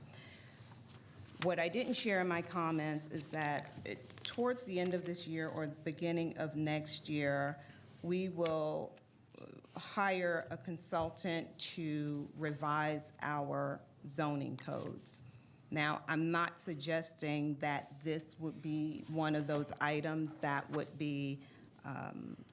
What I didn't share in my comments is that towards the end of this year or the beginning of next year, we will hire a consultant to revise our zoning codes. Now, I'm not suggesting that this would be one of those items that would be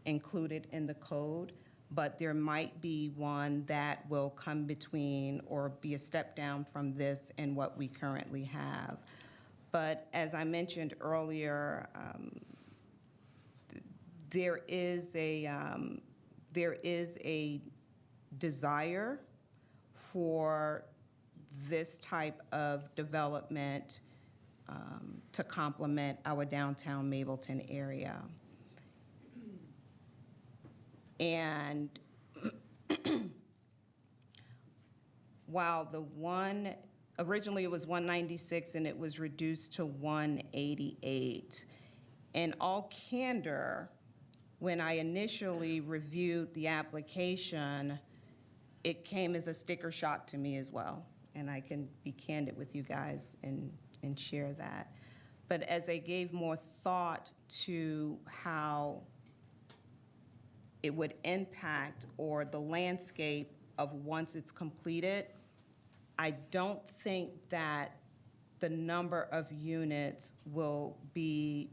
included in the code, but there might be one that will come between or be a step down from this and what we currently have. But as I mentioned earlier, there is a desire for this type of development to complement our downtown Mableton area. And while originally it was 196 and it was reduced to 188. In all candor, when I initially reviewed the application, it came as a sticker shock to me as well. And I can be candid with you guys and share that. But as I gave more thought to how it would impact or the landscape of once it's completed, I don't think that the number of units will be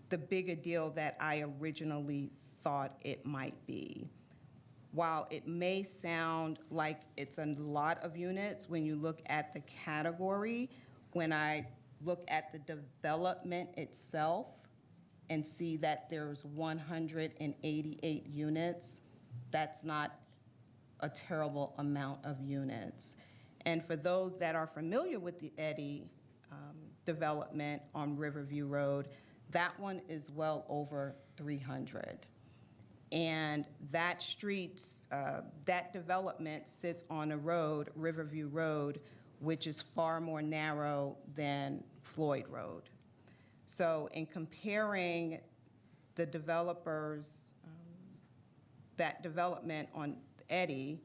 the bigger deal that I originally thought it might be. While it may sound like it's a lot of units, when you look at the category, when I look at the development itself and see that there's 188 units, that's not a terrible amount of units. And for those that are familiar with the Eddy development on Riverview Road, that one is well over 300. And that that development sits on a road, Riverview Road, which is far more narrow than Floyd Road. So in comparing the developers, that development on Eddy,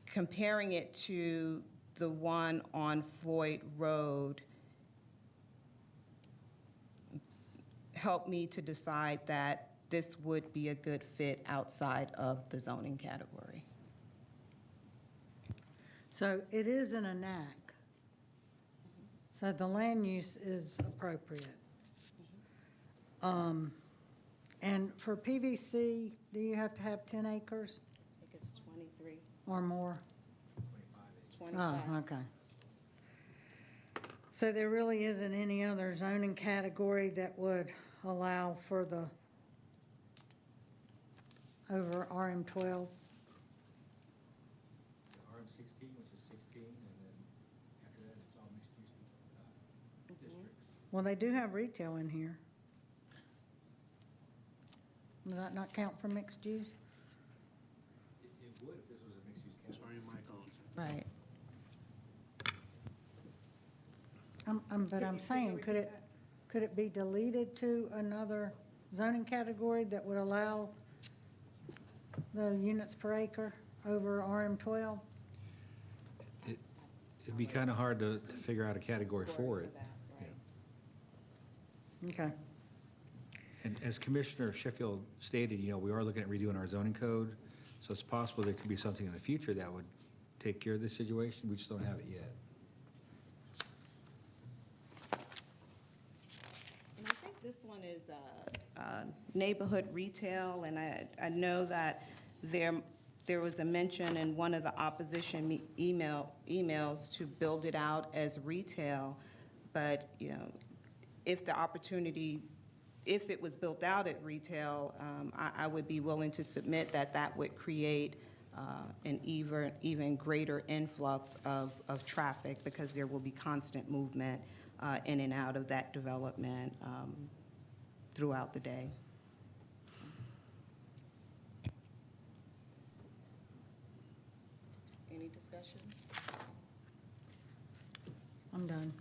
comparing it to the one on Floyd Road, helped me to decide that this would be a good fit outside of the zoning category. So it is in a NAC. So the land use is appropriate. And for PVC, do you have to have 10 acres I think it's 23, or more? 25. Oh, okay. So there really isn't any other zoning category that would allow for the over RM12? RM16, which is 16, and then after that, it's all mixed-use districts. Well, they do have retail in here. Does that not count for mixed use? It would if this was a mixed-use category. Sorry, your mic on. Right. But I'm saying, could it be deleted to another zoning category that would allow the units per acre over RM12? It'd be kind of hard to figure out a category for it. Okay. And as Commissioner Sheffield stated, we are looking at redoing our zoning code, so it's possible there could be something in the future that would take care of this situation. We just don't have it yet. And I think this one is neighborhood retail, and I know that there was a mention in one of the opposition emails to build it out as retail, but if the opportunity, if it was built out at retail, I would be willing to submit that would create an even greater influx of traffic, because there will be constant movement in and out of that development throughout the day. Any discussion? I'm done.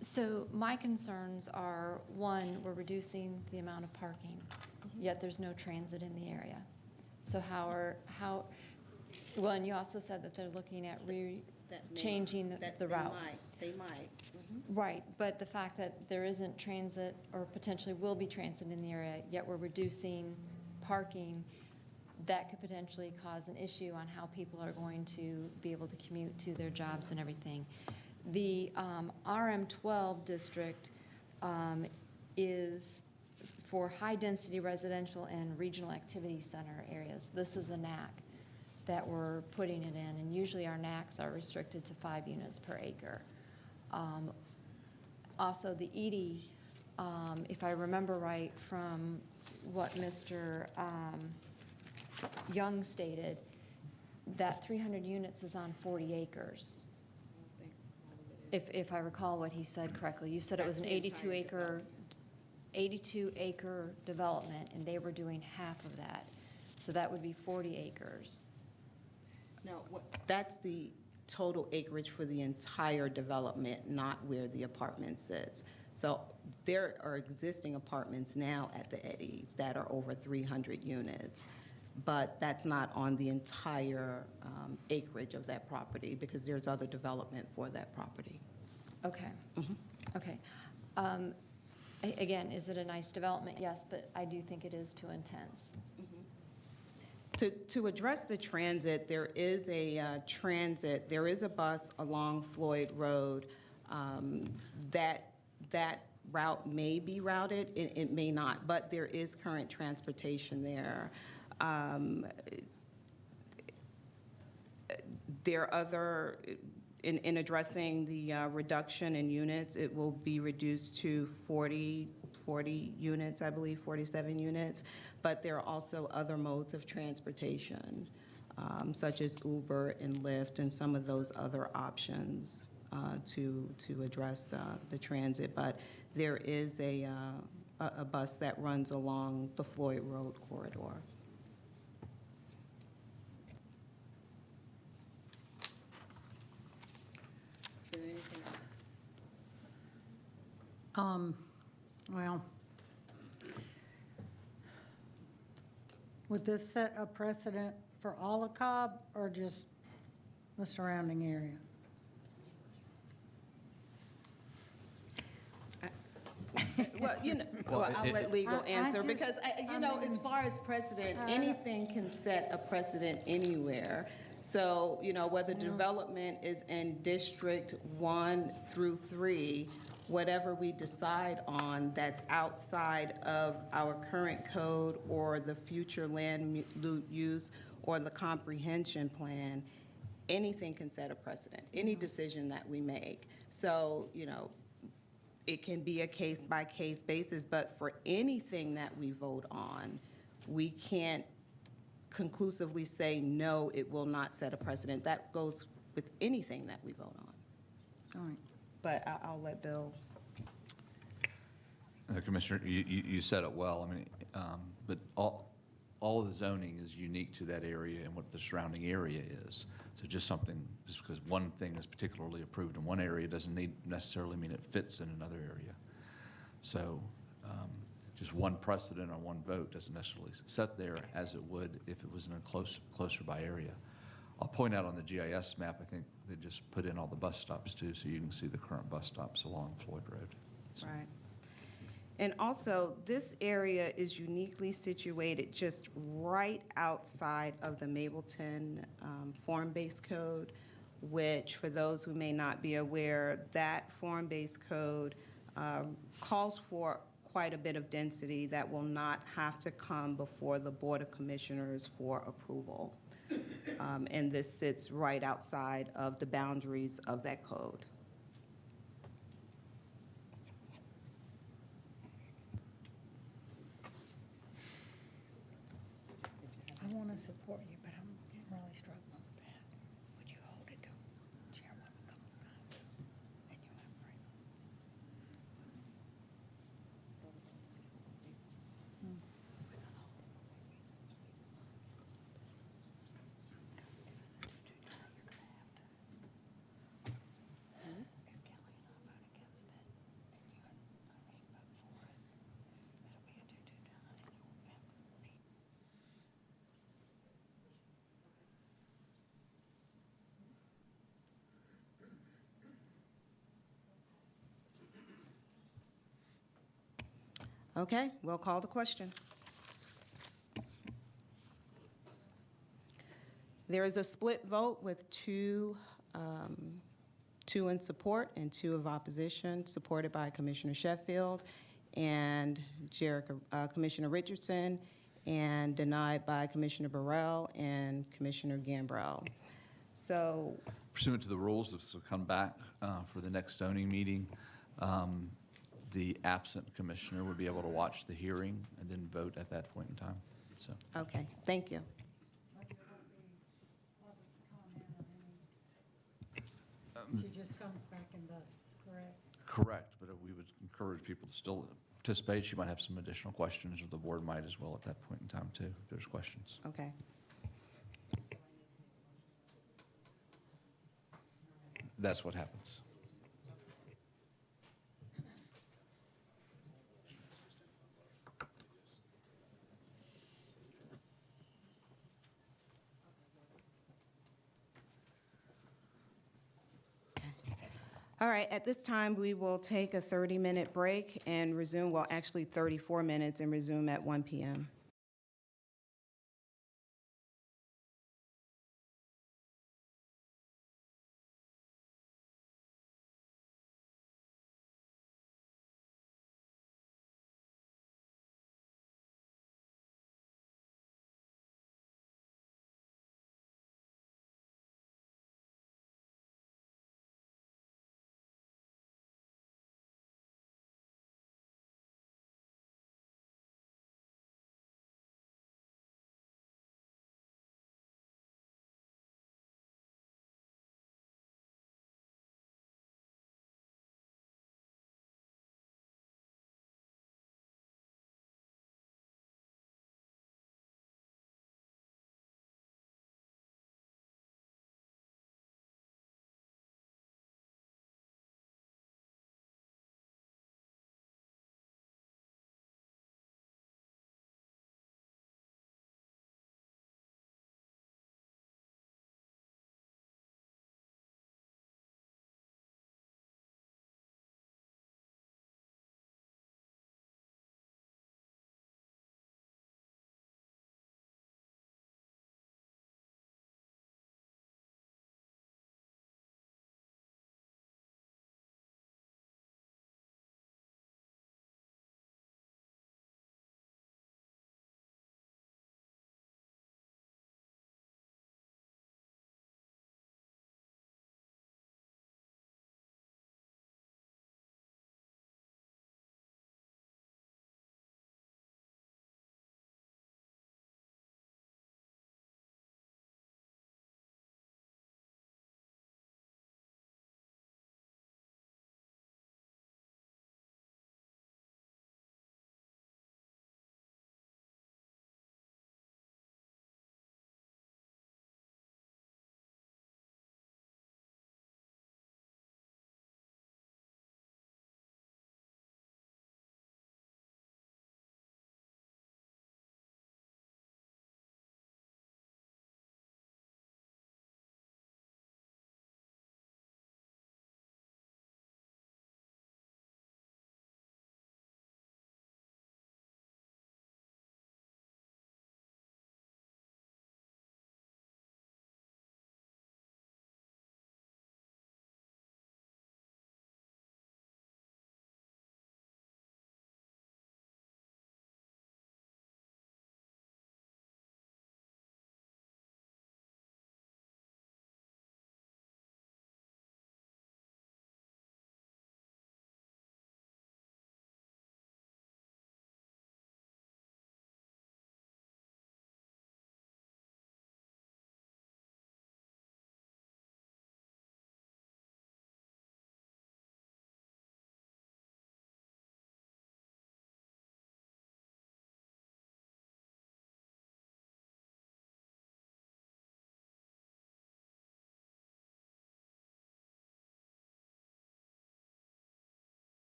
So my concerns are, one, we're reducing the amount of parking, yet there's no transit in the area. So well, and you also said that they're looking at changing the route. They might. Right, but the fact that there isn't transit, or potentially will be transit in the area, yet we're reducing parking, that could potentially cause an issue on how people are going to be able to commute to their jobs and everything. The RM12 district is for high-density residential and regional activity center areas. This is a NAC that we're putting it in, and usually our NACs are restricted to 5 units per acre. Also, the Edie if I remember right from what Mr. Young stated, that 300 units is on 40 acres. If I recall what he said correctly. You said it was an 82 acre development, and they were doing half of that. So that would be 40 acres. No, that's the total acreage for the entire development, not where the apartment sits. So there are existing apartments now at the Eddy that are over 300 units, but that's not on the entire acreage of that property because there's other development for that property. Okay. Okay. Again, is it a nice development? Yes, but I do think it is too intense. To address the transit, there is a there is a bus along Floyd Road that route may be routed, it may not, but there is current transportation there. There are other, in addressing the reduction in units, it will be reduced to 40 units, I believe, 47 units, but there are also other modes of transportation, such as Uber and Lyft and some of those other options to address the transit. But there is a bus that runs along the Floyd Road corridor. Is there anything else? Well, would this set a precedent for all of Cobb or just the surrounding area? Well, I'll let legal answer because, as far as precedent, anything can set a precedent anywhere. So, whether development is in District 1 through 3, whatever we decide on that's outside of our current code or the future land use or the comprehension plan, anything can set a precedent, any decision that we make. So, it can be a case-by-case basis, but for anything that we vote on, we can't conclusively say, no, it will not set a precedent. That goes with anything that we vote on. All right. But I'll let Bill. Commissioner, you said it well. I mean, but all of the zoning is unique to that area and what the surrounding area is. So just because one thing is particularly approved in one area doesn't necessarily mean it fits in another area. So just one precedent or one vote doesn't necessarily set there as it would if it was in a closer by area. I'll point out on the GIS map, I think they just put in all the bus stops too, so you can see the current bus stops along Floyd Road. So. Right. And also, this area is uniquely situated just right outside of the Mableton form-based code, which, for those who may not be aware, that form-based code calls for quite a bit of density that will not have to come before the Board of Commissioners for approval. And this sits right outside of the boundaries of that code. I want to support you, but I'm really struggling with that. Would you hold it till Chairwoman comes back? And you have three. Okay, we'll call the question. There is a split vote with two in support and 2 of opposition, supported by Commissioner Sheffield and Commissioner Richardson, and denied by Commissioner Burrell and Commissioner Gambrell. So, pursuant to the rules, this will come back for the next zoning meeting. the absent commissioner would be able to watch the hearing and then vote at that point in time, so. Okay, thank you. She just comes back and votes, correct? Correct, but we would encourage people to still participate. She might have some additional questions, or the board might as well at that point in time, too, if there's questions. Okay. That's what happens. All right, at this time, we will take a 30-minute break and resume, well, actually 34 minutes, and resume at 1 p.m.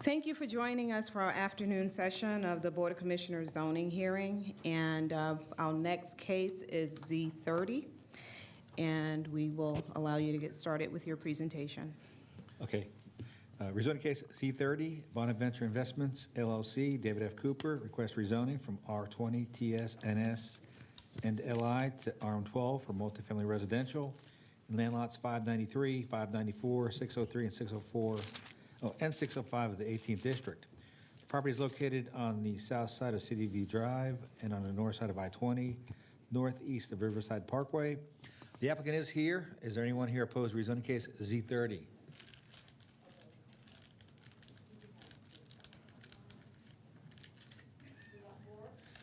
Thank you for joining us for our afternoon session of the Board of Commissioners zoning hearing. And our next case is Z30. And we will allow you to get started with your presentation. Okay. Rezoning case C30, Bonaventure Investments LLC, David F. Cooper, request rezoning from R20 TS NS and LI to RM12 for multifamily residential in land lots 593, 594, 603, and 604, and 605 of the 18th district. The property is located on the south side of City View Drive and on the north side of I-20, northeast of Riverside Parkway. The applicant is here. Is there anyone here opposed to rezoning case Z30?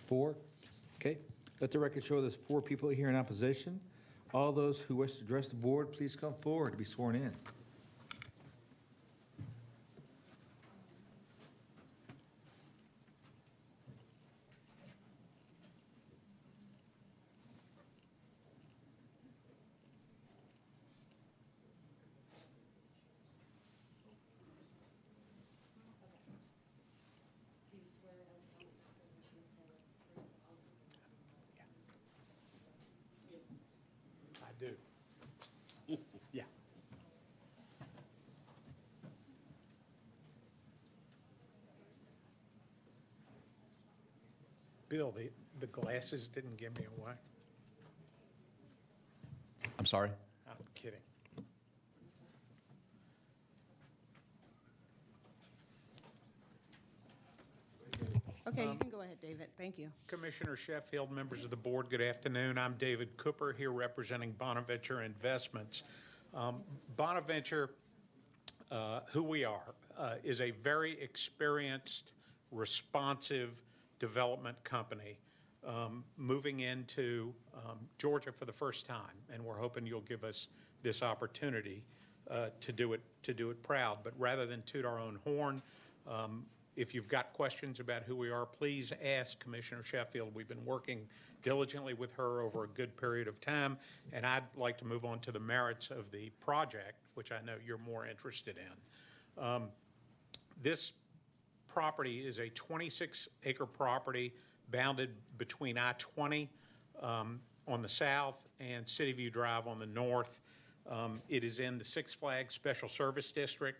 Four. Okay. Let the record show there's 4 people here in opposition. All those who wish to address the board, please come forward to be sworn in. I do. Yeah. Bill, the glasses didn't give me away. I'm sorry? I'm kidding. Okay, you can go ahead, David. Thank you. Commissioner Sheffield, members of the board, good afternoon. I'm David Cooper here representing Bonaventure Investments. Bonaventure, who we are, is a very experienced, responsive development company moving into Georgia for the first time, and we're hoping you'll give us this opportunity to do it proud. But rather than toot our own horn, if you've got questions about who we are, please ask Commissioner Sheffield. We've been working diligently with her over a good period of time, and I'd like to move on to the merits of the project, which I know you're more interested in. This property is a 26-acre property bounded between I-20 on the south and City View Drive on the north. It is in the Six Flags Special Service District.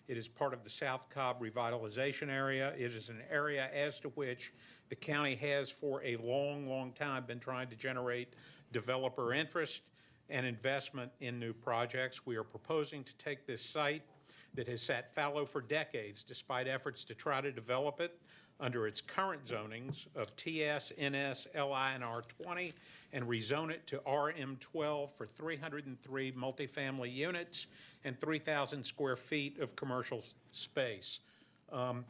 It is part of the South Cobb Revitalization Area. It is an area as to which the county has for a long, long time been trying to generate developer interest and investment in new projects. We are proposing to take this site that has sat fallow for decades despite efforts to try to develop it under its current zonings of TS, NS, LI, and R20 and rezone it to RM12 for 303 multifamily units and 3,000 square feet of commercial space. The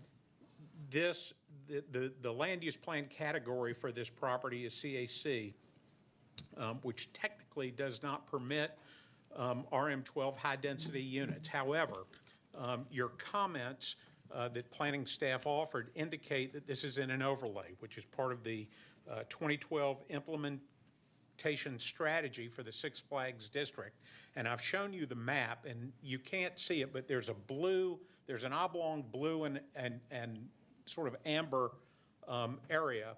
land use plan category for this property is CAC, which technically does not permit RM12 high-density units. However, your comments that planning staff offered indicate that this is in an overlay, which is part of the 2012 implementation strategy for the Six Flags District. And I've shown you the map, and you can't see it, but there's an oblong blue and sort of amber area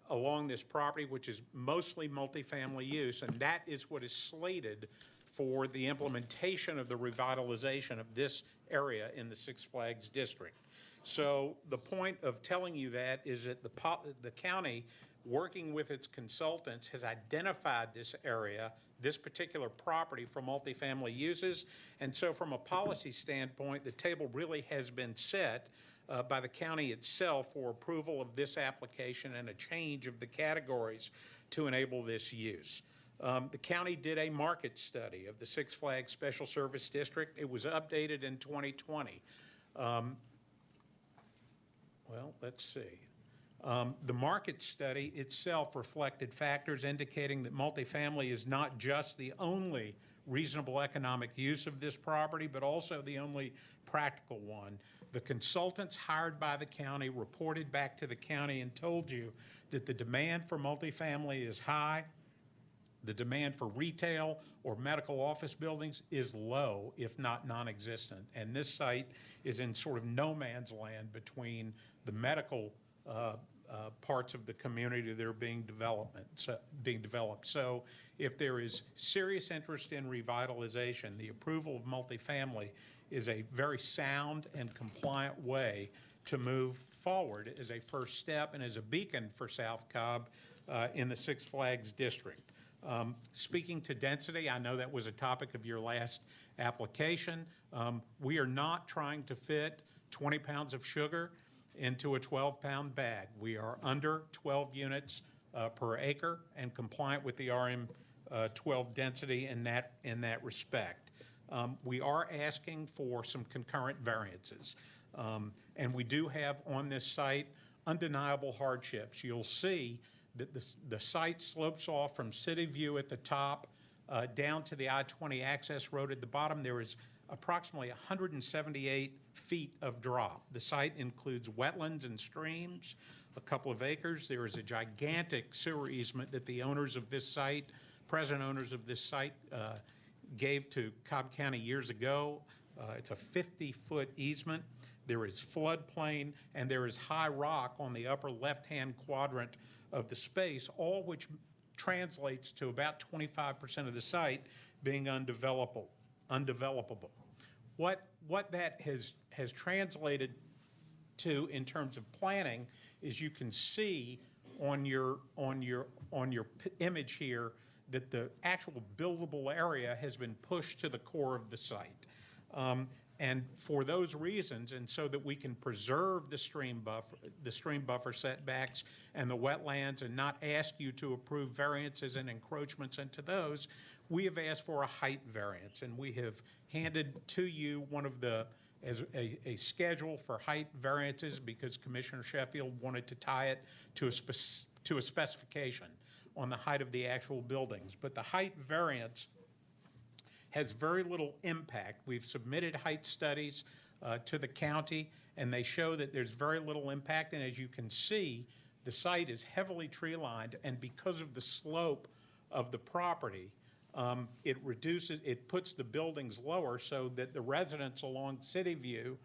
along this property, which is mostly multifamily use, and that is what is slated for the implementation of the revitalization of this area in the Six Flags District. So the point of telling you that is that the county, working with its consultants, has identified this area, this particular property, for multifamily uses. And so from a policy standpoint, the table really has been set by the county itself for approval of this application and a change of the categories to enable this use. The county did a market study of the Six Flags Special Service District. It was updated in 2020. Well, let's see. The market study itself reflected factors indicating that multifamily is not just the only reasonable economic use of this property, but also the only practical one. The consultants hired by the county reported back to the county and told you that the demand for multifamily is high, The demand for retail or medical office buildings is low, if not non-existent. And this site is in sort of no man's land between the medical parts of the community that are being developed. So if there is serious interest in revitalization, the approval of multifamily is a very sound and compliant way to move forward as a first step and as a beacon for South Cobb in the Six Flags District. Speaking to density, I know that was a topic of your last application. We are not trying to fit 20 pounds of sugar into a 12-pound bag. We are under 12 units per acre and compliant with the RM12 density in that respect. We are asking for some concurrent variances. And we do have on this site undeniable hardships. You'll see that the site slopes off from City View at the top down to the I-20 access road at the bottom. There is approximately 178 feet of drop. The site includes wetlands and streams, a couple of acres. There is a gigantic sewer easement that the owners of this site, present owners of this site, gave to Cobb County years ago. It's a 50-foot easement. There is floodplain, and there is high rock on the upper left-hand quadrant of the space, all which translates to about 25% of the site being undevelopable. What that has translated to in terms of planning is you can see on your image here that the actual buildable area has been pushed to the core of the site. And for those reasons, and so that we can preserve the stream buffer setbacks and the wetlands and not ask you to approve variances and encroachments into those, we have asked for a height variance, and we have handed to you one of the, as a schedule for height variances because Commissioner Sheffield wanted to tie it to a specification on the height of the actual buildings. But the height variance has very little impact. We've submitted height studies to the county, and they show that there's very little impact. And as you can see, the site is heavily tree-lined, and because of the slope of the property, it puts the buildings lower so that the residents along City View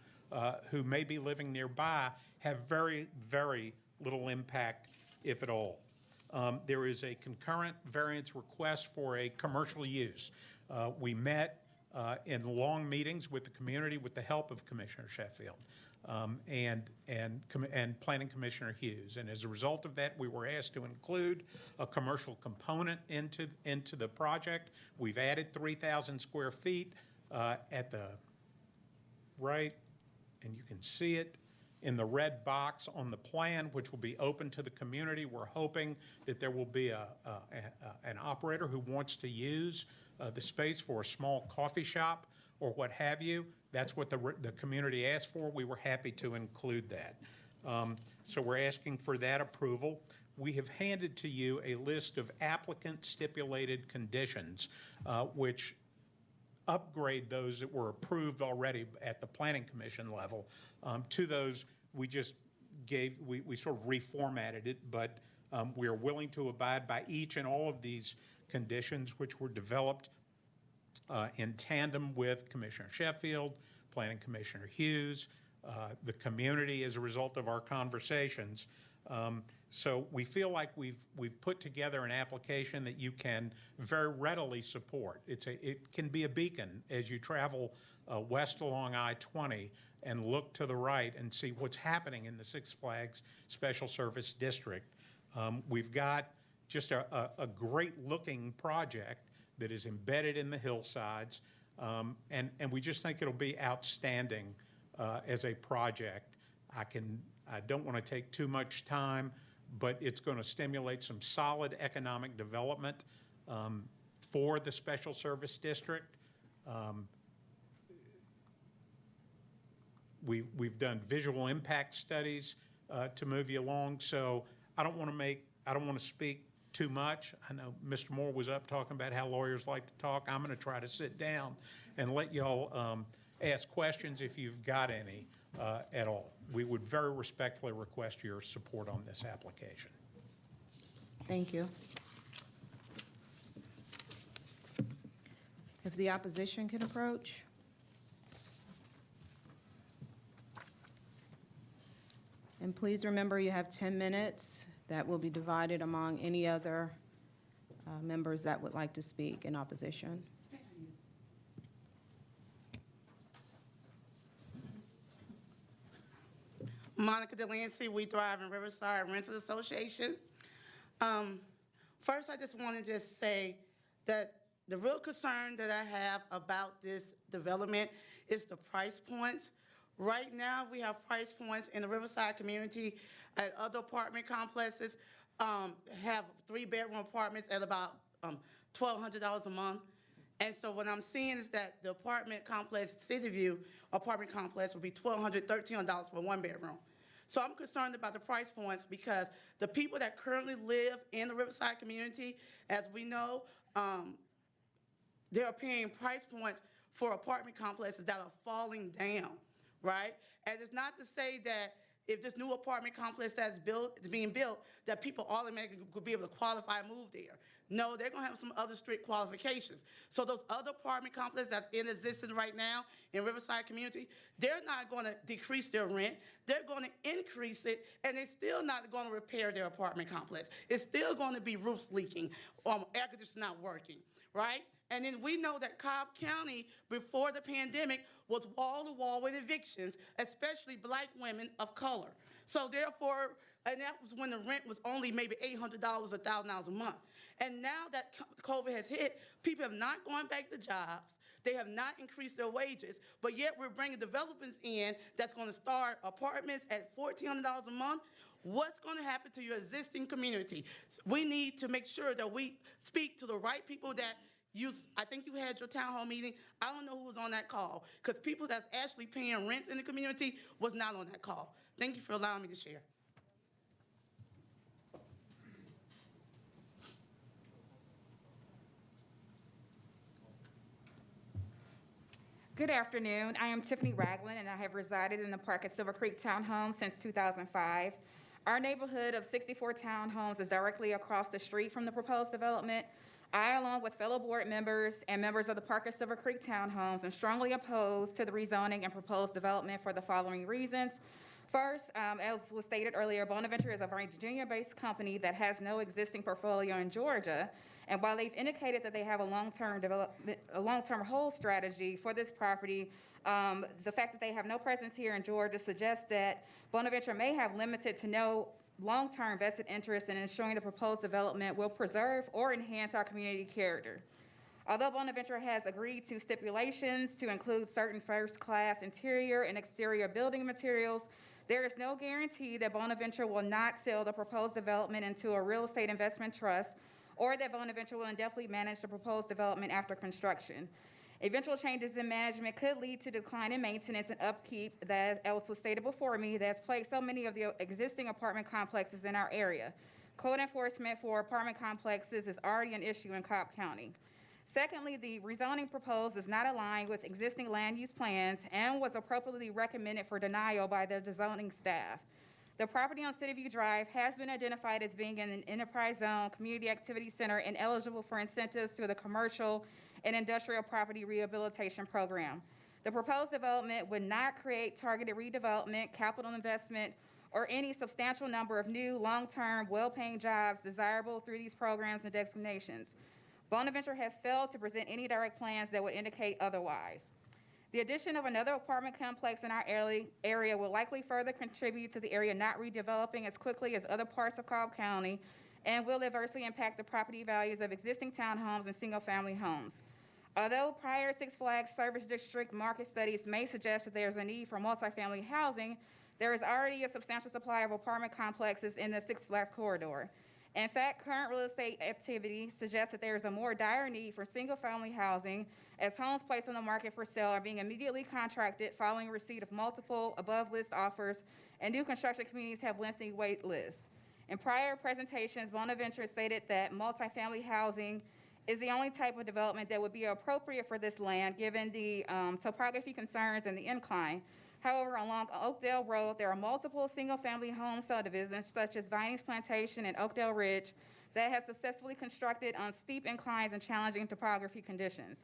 who may be living nearby have very, very little impact, if at all. There is a concurrent variance request for a commercial use. We met in long meetings with the community with the help of Commissioner Sheffield and Planning Commissioner Hughes. And as a result of that, we were asked to include a commercial component into the project. We've added 3,000 square feet at the right, and you can see it in the red box on the plan, which will be open to the community. We're hoping that there will be an operator who wants to use the space for a small coffee shop or what have you. That's what the community asked for. We were happy to include that. So we're asking for that approval. We have handed to you a list of applicant stipulated conditions, which upgrade those that were approved already at the Planning Commission level. To those, we just we sort of reformatted it, but we are willing to abide by each and all of these conditions, which were developed in tandem with Commissioner Sheffield, Planning Commissioner Hughes, the community as a result of our conversations. So we feel like we've put together an application that you can very readily support. It can be a beacon as you travel west along I-20 and look to the right and see what's happening in the Six Flags Special Service District. We've got just a great-looking project that is embedded in the hillsides, and we just think it'll be outstanding as a project. I don't want to take too much time, but it's going to stimulate some solid economic development for the Special Service District. We've done visual impact studies to move you along, so I don't want to speak too much. I know Mr. Moore was up talking about how lawyers like to talk. I'm going to try to sit down and let y'all ask questions if you've got any at all. We would very respectfully request your support on this application. Thank you. If the opposition can approach. And please remember, you have 10 minutes that will be divided among any other members that would like to speak in opposition. Monica Delancey, We Thrive in Riverside Renters Association. First, I just want to say that the real concern that I have about this development is the price points. Right now, we have price points in the Riverside community at other apartment complexes, have 3-bedroom apartments at about $1,200 a month. And so what I'm seeing is that the apartment complex, City View apartment complex, will be $1,200, $1,300 for 1 bedroom. So I'm concerned about the price points because the people that currently live in the Riverside community, as we know, they're paying price points for apartment complexes that are falling down, right? And it's not to say that if this new apartment complex that's being built, that people automatically could be able to qualify and move there. No, they're going to have some other strict qualifications. So those other apartment complexes that's in existence right now in Riverside community, they're not going to decrease their rent. They're going to increase it, and they're still not going to repair their apartment complex. It's still going to be roofs leaking, air conditioning not working, right? And then we know that Cobb County, before the pandemic, was wall-to-wall with evictions, especially black women of color. So therefore, and that was when the rent was only maybe $800, $1,000 a month. And now that COVID has hit, people have not gone back to jobs. They have not increased their wages, but yet we're bringing developers in that's going to start apartments at $1,400 a month. What's going to happen to your existing community? We need to make sure that we speak to the right people that I think you had your town hall meeting. I don't know who was on that call, because people that's actually paying rent in the community was not on that call. Thank you for allowing me to share. Good afternoon. I am Tiffany Ragland, and I have resided in the park at Silver Creek Townhome since 2005. Our neighborhood of 64 townhomes is directly across the street from the proposed development. I, along with fellow board members and members of the Park at Silver Creek Townhomes, am strongly opposed to the rezoning and proposed development for the following reasons. First, as was stated earlier, Bonaventure is a Virginia-based company that has no existing portfolio in Georgia. And while they've indicated that they have a long-term hold strategy for this property, the fact that they have no presence here in Georgia suggests that Bonaventure may have limited to no long-term vested interest in ensuring the proposed development will preserve or enhance our community character. Although Bonaventure has agreed to stipulations to include certain first-class interior and exterior building materials, there is no guarantee that Bonaventure will not sell the proposed development into a real estate investment trust, or that Bonaventure will indefinitely manage the proposed development after construction. Eventual changes in management could lead to decline in maintenance and upkeep that, as was stated before me, that's plagued so many of the existing apartment complexes in our area. Code enforcement for apartment complexes is already an issue in Cobb County. Secondly, the rezoning proposed is not aligned with existing land use plans and was appropriately recommended for denial by the zoning staff. The property on City View Drive has been identified as being in an enterprise zone, community activity center, and eligible for incentives through the commercial and industrial property rehabilitation program. The proposed development would not create targeted redevelopment, capital investment, or any substantial number of new, long-term, well-paying jobs desirable through these programs and designations. Bonaventure has failed to present any direct plans that would indicate otherwise. The addition of another apartment complex in our area will likely further contribute to the area not redeveloping as quickly as other parts of Cobb County and will adversely impact the property values of existing townhomes and single-family homes. Although prior Six Flags Service District market studies may suggest that there's a need for multifamily housing, there is already a substantial supply of apartment complexes in the Six Flags corridor. In fact, current real estate activity suggests that there is a more dire need for single-family housing, as homes placed on the market for sale are being immediately contracted following receipt of multiple above-list offers, and new construction communities have lengthy wait lists. In prior presentations, Bonaventure stated that multifamily housing is the only type of development that would be appropriate for this land, given the topography concerns and the incline. However, along Oakdale Road, there are multiple single-family home subdivisions, such as Vinings Plantation and Oakdale Ridge, that have successfully constructed on steep inclines and challenging topography conditions.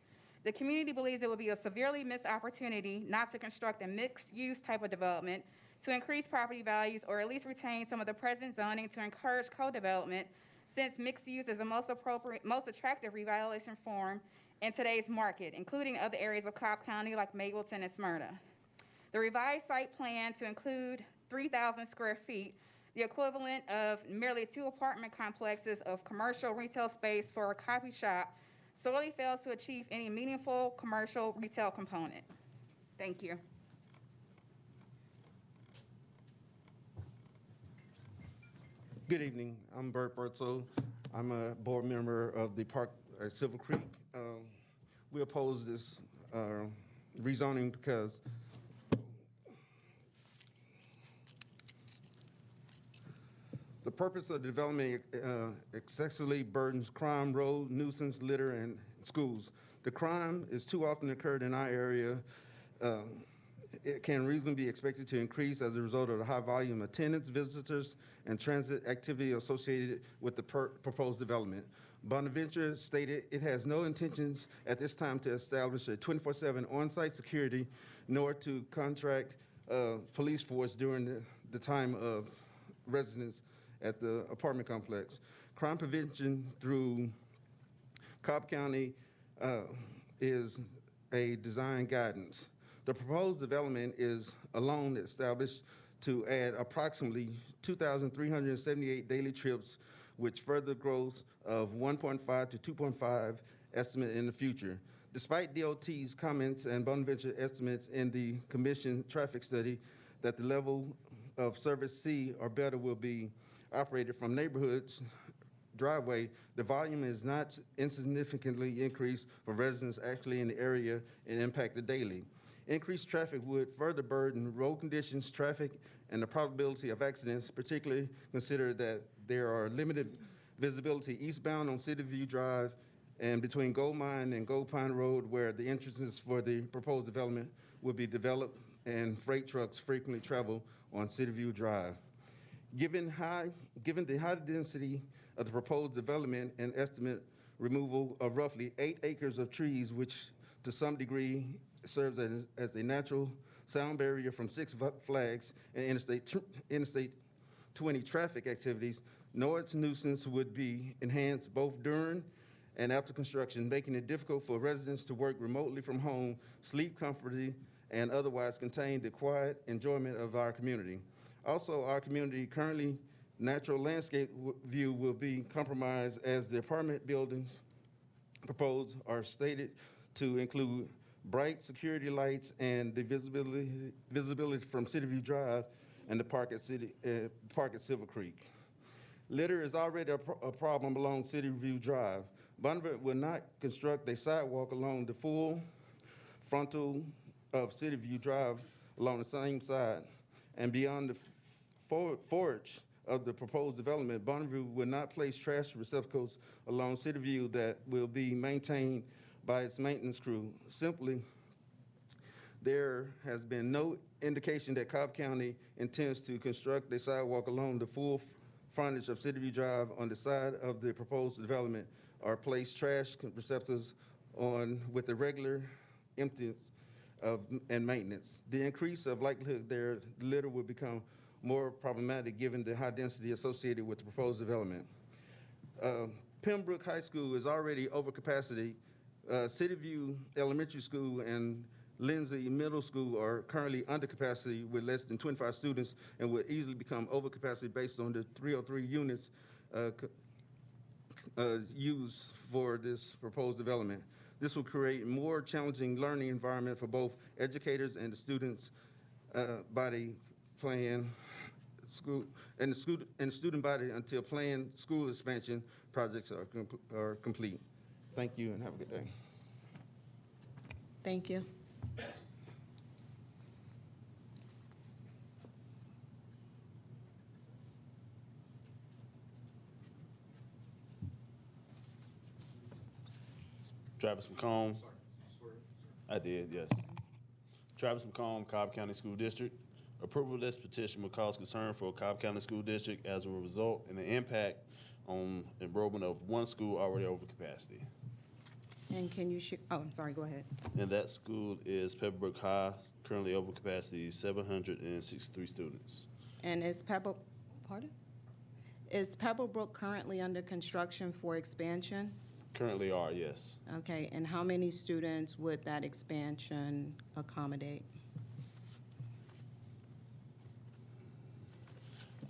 The community believes it would be a severely missed opportunity not to construct a mixed-use type of development to increase property values or at least retain some of the present zoning to encourage co-development, since mixed use is the most appropriate, most attractive revitalization form in today's market, including other areas of Cobb County like Mableton and Smyrna. The revised site plan to include 3,000 square feet, the equivalent of merely 2 apartment complexes of commercial retail space for a coffee shop, sorely fails to achieve any meaningful commercial retail component. Thank you. Good evening. I'm Bert Bertzel. I'm a board member of the Park at Silver Creek. We oppose this rezoning because the purpose of the development excessively burdens crime, road, nuisance, litter, and schools. The crime is too often occurred in our area. It can reasonably be expected to increase as a result of the high volume of tenants, visitors, and transit activity associated with the proposed development. Bonaventure stated it has no intentions at this time to establish a 24/7 on-site security, nor to contract police force during the time of residence at the apartment complex. Crime prevention through Cobb County is a design guidance. The proposed development is alone established to add approximately 2,378 daily trips, which further growth of 1.5 to 2.5 estimate in the future. Despite DOT's comments and Bonaventure estimates in the commission traffic study that the level of service C or better will be operated from neighborhoods driveway, the volume is not insignificantly increased for residents actually in the area and impacted daily. Increased traffic would further burden road conditions, traffic, and the probability of accidents, particularly consider that there are limited visibility eastbound on City View Drive and between Gold Mine and Gold Pine Road, where the entrances for the proposed development will be developed and freight trucks frequently travel on City View Drive. Given the high density of the proposed development and estimate removal of roughly 8 acres of trees, which to some degree serves as a natural sound barrier from Six Flags and Interstate 20 traffic activities, noise nuisance would be enhanced both during and after construction, making it difficult for residents to work remotely from home, sleep comfortably, and otherwise contain the quiet enjoyment of our community. Also, our community currently natural landscape view will be compromised as the apartment buildings proposed are stated to include bright security lights and the visibility from City View Drive and the park at Silver Creek. Litter is already a problem along City View Drive. Bonaventure will not construct a sidewalk along the full frontal of City View Drive along the same side. And beyond the forage of the proposed development, Bonaventure will not place trash receptacles along City View that will be maintained by its maintenance crew. Simply, there has been no indication that Cobb County intends to construct a sidewalk along the full frontage of City View Drive on the side of the proposed development or place trash receptacles on with the regular empties and maintenance. The increase of likelihood there, the litter will become more problematic given the high density associated with the proposed development. Pembroke High School is already over capacity. City View Elementary School and Lindsay Middle School are currently under capacity with less than 25 students and will easily become over capacity based on the 303 units used for this proposed development. This will create more challenging learning environment for both educators and the students body plan school and the student body until planned school expansion projects are complete. Thank you and have a good day. Thank you. Travis McComb. I did, yes. Travis McComb, Cobb County School District. Approval of this petition will cause concern for Cobb County School District as a result in the impact on enrollment of one school already over capacity. And can you, oh, I'm sorry, go ahead. And that school is Pebblebrook High, currently over capacity, 763 students. And is pardon? Is Pebblebrook currently under construction for expansion? Currently are, yes. Okay, and how many students would that expansion accommodate?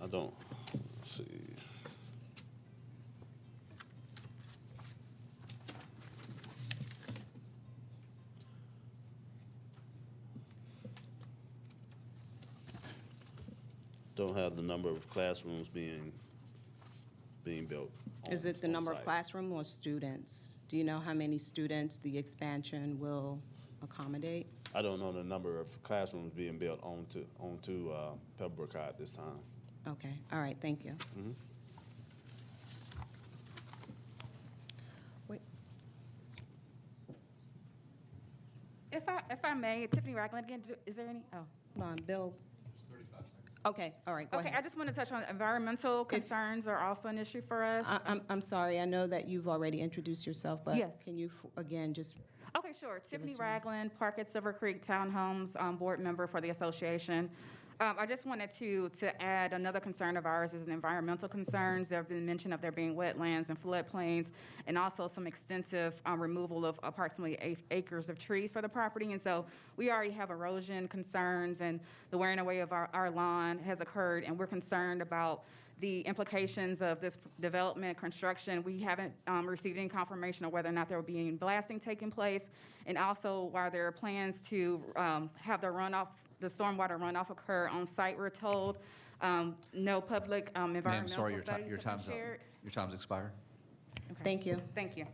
I don't, let's see. Don't have the number of classrooms being built. Is it the number of classroom or students? Do you know how many students the expansion will accommodate? I don't know the number of classrooms being built onto Pebblebrook High at this time. Okay, all right, thank you. Wait. If I may, Tiffany Ragland again, is there any? Oh. Hold on, Bill. 35 seconds. Okay, all right, go Okay, ahead. I just want to touch on environmental concerns are also an issue for us. I'm sorry, I know that you've already introduced yourself, but Yes. can you, again, just, Okay, sure. Tiffany us Ragland, Park at Silver Creek Townhomes, board member for the association. I just wanted to add another concern of ours is environmental concerns. There have been mention of there being wetlands and floodplains, and also some extensive removal of approximately 8 acres of trees for the property. And so we already have erosion concerns, and the wearing away of our lawn has occurred, and we're concerned about the implications of this development, construction. We haven't received any confirmation of whether or not there will be any blasting taking place, and also while there are plans to have the stormwater runoff occur on site, we're told. No public environmental Ma'am, sorry, studies your have been time's up. shared. Your time's expired. Okay. thank you. Thank you.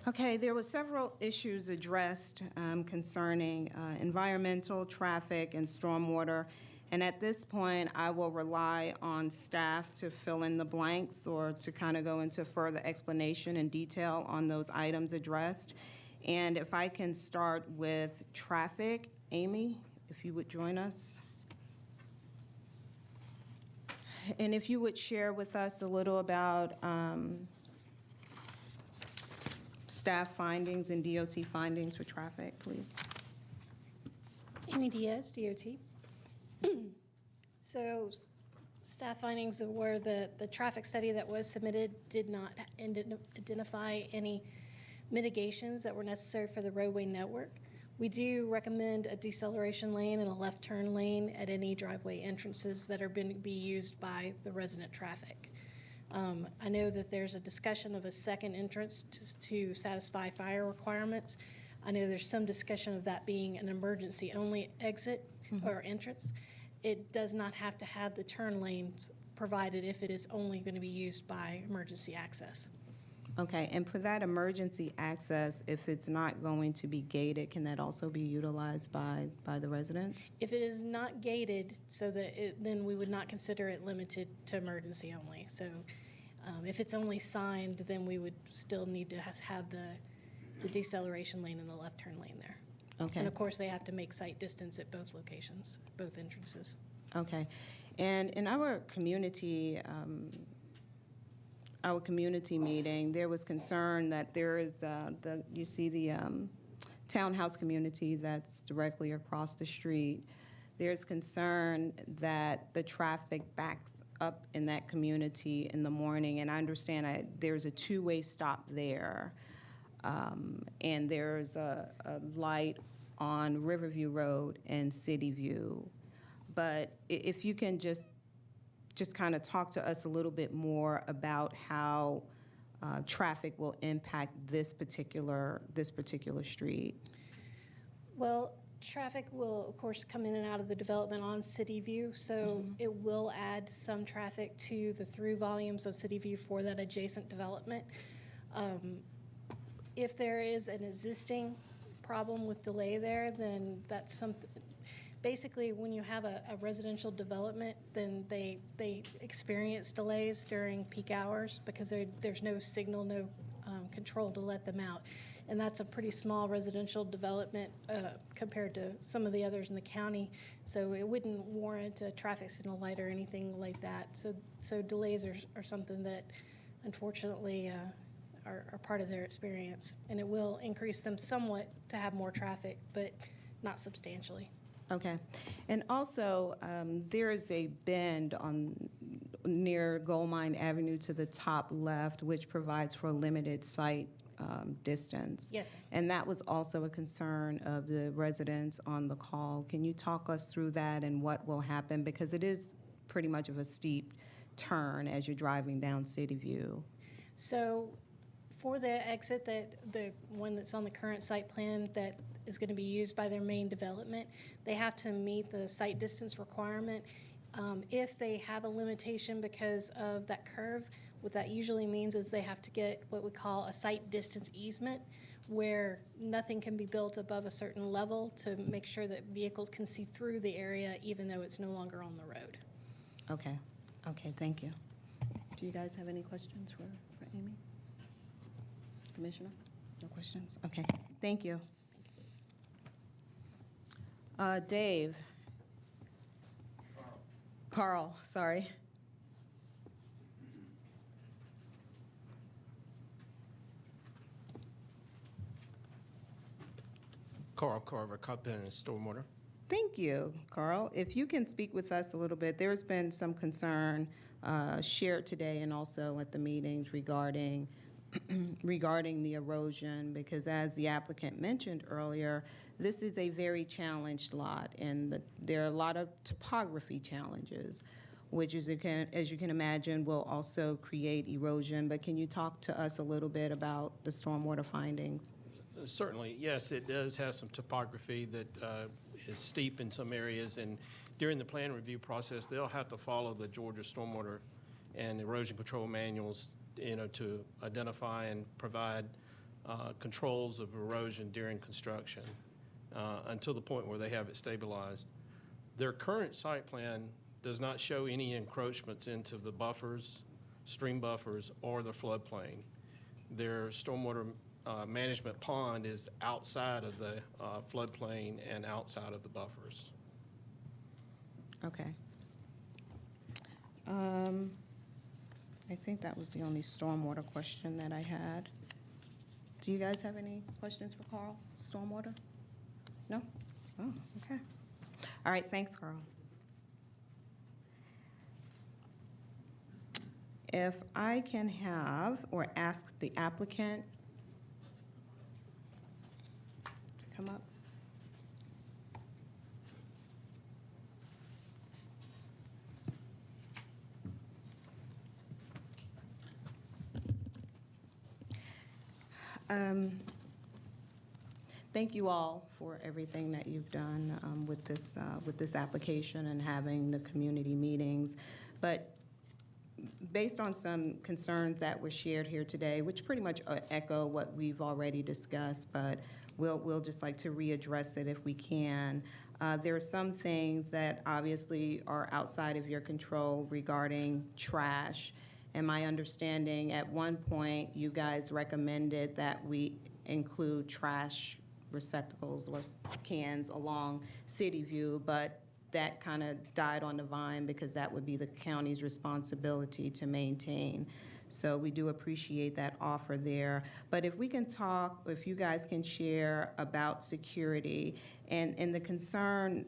Okay, there were several issues addressed concerning environmental, traffic, and stormwater. And at this point, I will rely on staff to fill in the blanks or to kind of go into further explanation and detail on those items addressed. And if I can start with traffic, Amy, if you would join us. And if you would share with us a little about staff findings and DOT findings for traffic, please. Amy Diaz, DOT. So staff findings were the traffic study that was submitted did not identify any mitigations that were necessary for the roadway network. We do recommend a deceleration lane and a left turn lane at any driveway entrances that are going to be used by the resident traffic. I know that there's a discussion of a second entrance to satisfy fire requirements. I know there's some discussion of that being an emergency-only exit or entrance. It does not have to have the turn lanes provided if it is only going to be used by emergency access. Okay, and for that emergency access, if it's not going to be gated, can that also be utilized by the residents? If it is not gated, so that then we would not consider it limited to emergency only. So if it's only signed, then we would still need to have the deceleration lane and the left turn lane there. Okay. And of course, they have to make site distance at both locations, both entrances. Okay, and in our community meeting, there was concern that there is you see the townhouse community that's directly across the street. There's concern that the traffic backs up in that community in the morning, and I understand there's a two-way stop there, and there's a light on Riverview Road and City View. But if you can just kind of talk to us a little bit more about how traffic will impact this particular street. Well, traffic will, of course, come in and out of the development on City View, so it will add some traffic to the through volumes of City View for that adjacent development. If there is an existing problem with delay there, then that's something. Basically, when you have a residential development, then they experience delays during peak hours because there's no signal, no control to let them out. and that's a pretty small residential development compared to some of the others in the county. So it wouldn't warrant a traffic signal light or anything like that. So delays are something that unfortunately are part of their experience. And it will increase them somewhat to have more traffic, but not substantially. Okay. And also, there is a bend near Gold Mine Avenue to the top left, which provides for a limited sight distance. Yes, sir. And that was also a concern of the residents on the call. Can you talk us through that and what will happen? Because it is pretty much of a steep turn as you're driving down City View. So for the exit, the one that's on the current site plan that is going to be used by their main development, they have to meet the site distance requirement. If they have a limitation because of that curve, what that usually means is they have to get what we call a site distance easement, where nothing can be built above a certain level to make sure that vehicles can see through the area even though it's no longer on the road. Okay. Okay, thank you. Do you guys have any questions for Amy? Commissioner? No questions? Okay, thank you. Dave? Carl, sorry. Carl Carver, Cobb and Stormwater. Thank you, Carl. If you can speak with us a little bit, there's been some concern shared today and also at the meetings regarding the erosion, because as the applicant mentioned earlier, this is a very challenged lot, and there are a lot of topography challenges, which is, as you can imagine, will also create erosion. But can you talk to us a little bit about the stormwater findings? Certainly, yes, it does have some topography that is steep in some areas, and during the plan review process, they'll have to follow the Georgia Stormwater and Erosion Control Manuals, to identify and provide controls of erosion during construction until the point where they have it stabilized. Their current site plan does not show any encroachments into the buffers, stream buffers, or the floodplain. Their stormwater management pond is outside of the floodplain and outside of the buffers. Okay. I think that was the only stormwater question that I had. Do you guys have any questions for Carl? Stormwater? No? Oh, okay. All right, thanks, Carl. If I can have or ask the applicant to come up. Thank you all for everything that you've done with this application and having the community meetings. But based on some concerns that were shared here today, which pretty much echo what we've already discussed, but we'll just like to readdress it if we can. There are some things that obviously are outside of your control regarding trash. And my understanding, at one point, you guys recommended that we include trash receptacles or cans along City View, but that kind of died on the vine because that would be the county's responsibility to maintain. So we do appreciate that offer there. But if we can talk, if you guys can share about security and the concern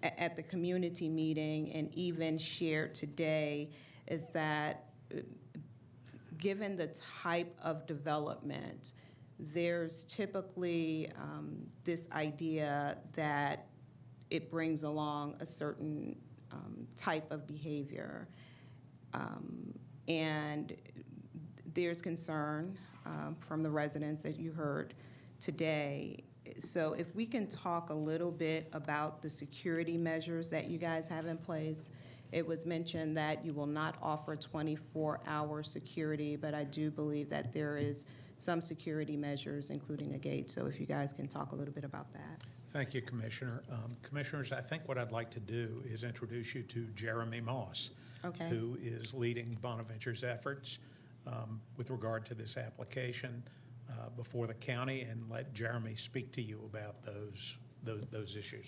at the community meeting and even shared today is that given the type of development, there's typically this idea that it brings along a certain type of behavior. And there's concern from the residents that you heard today. So if we can talk a little bit about the security measures that you guys have in place. It was mentioned that you will not offer 24-hour security, but I do believe that there is some security measures, including a gate. So if you guys can talk a little bit about that. Thank you, Commissioner. Commissioners, I think what I'd like to do is introduce you to Jeremy Moss, Okay. who is leading Bonaventure's efforts with regard to this application. before the county and let Jeremy speak to you about those issues.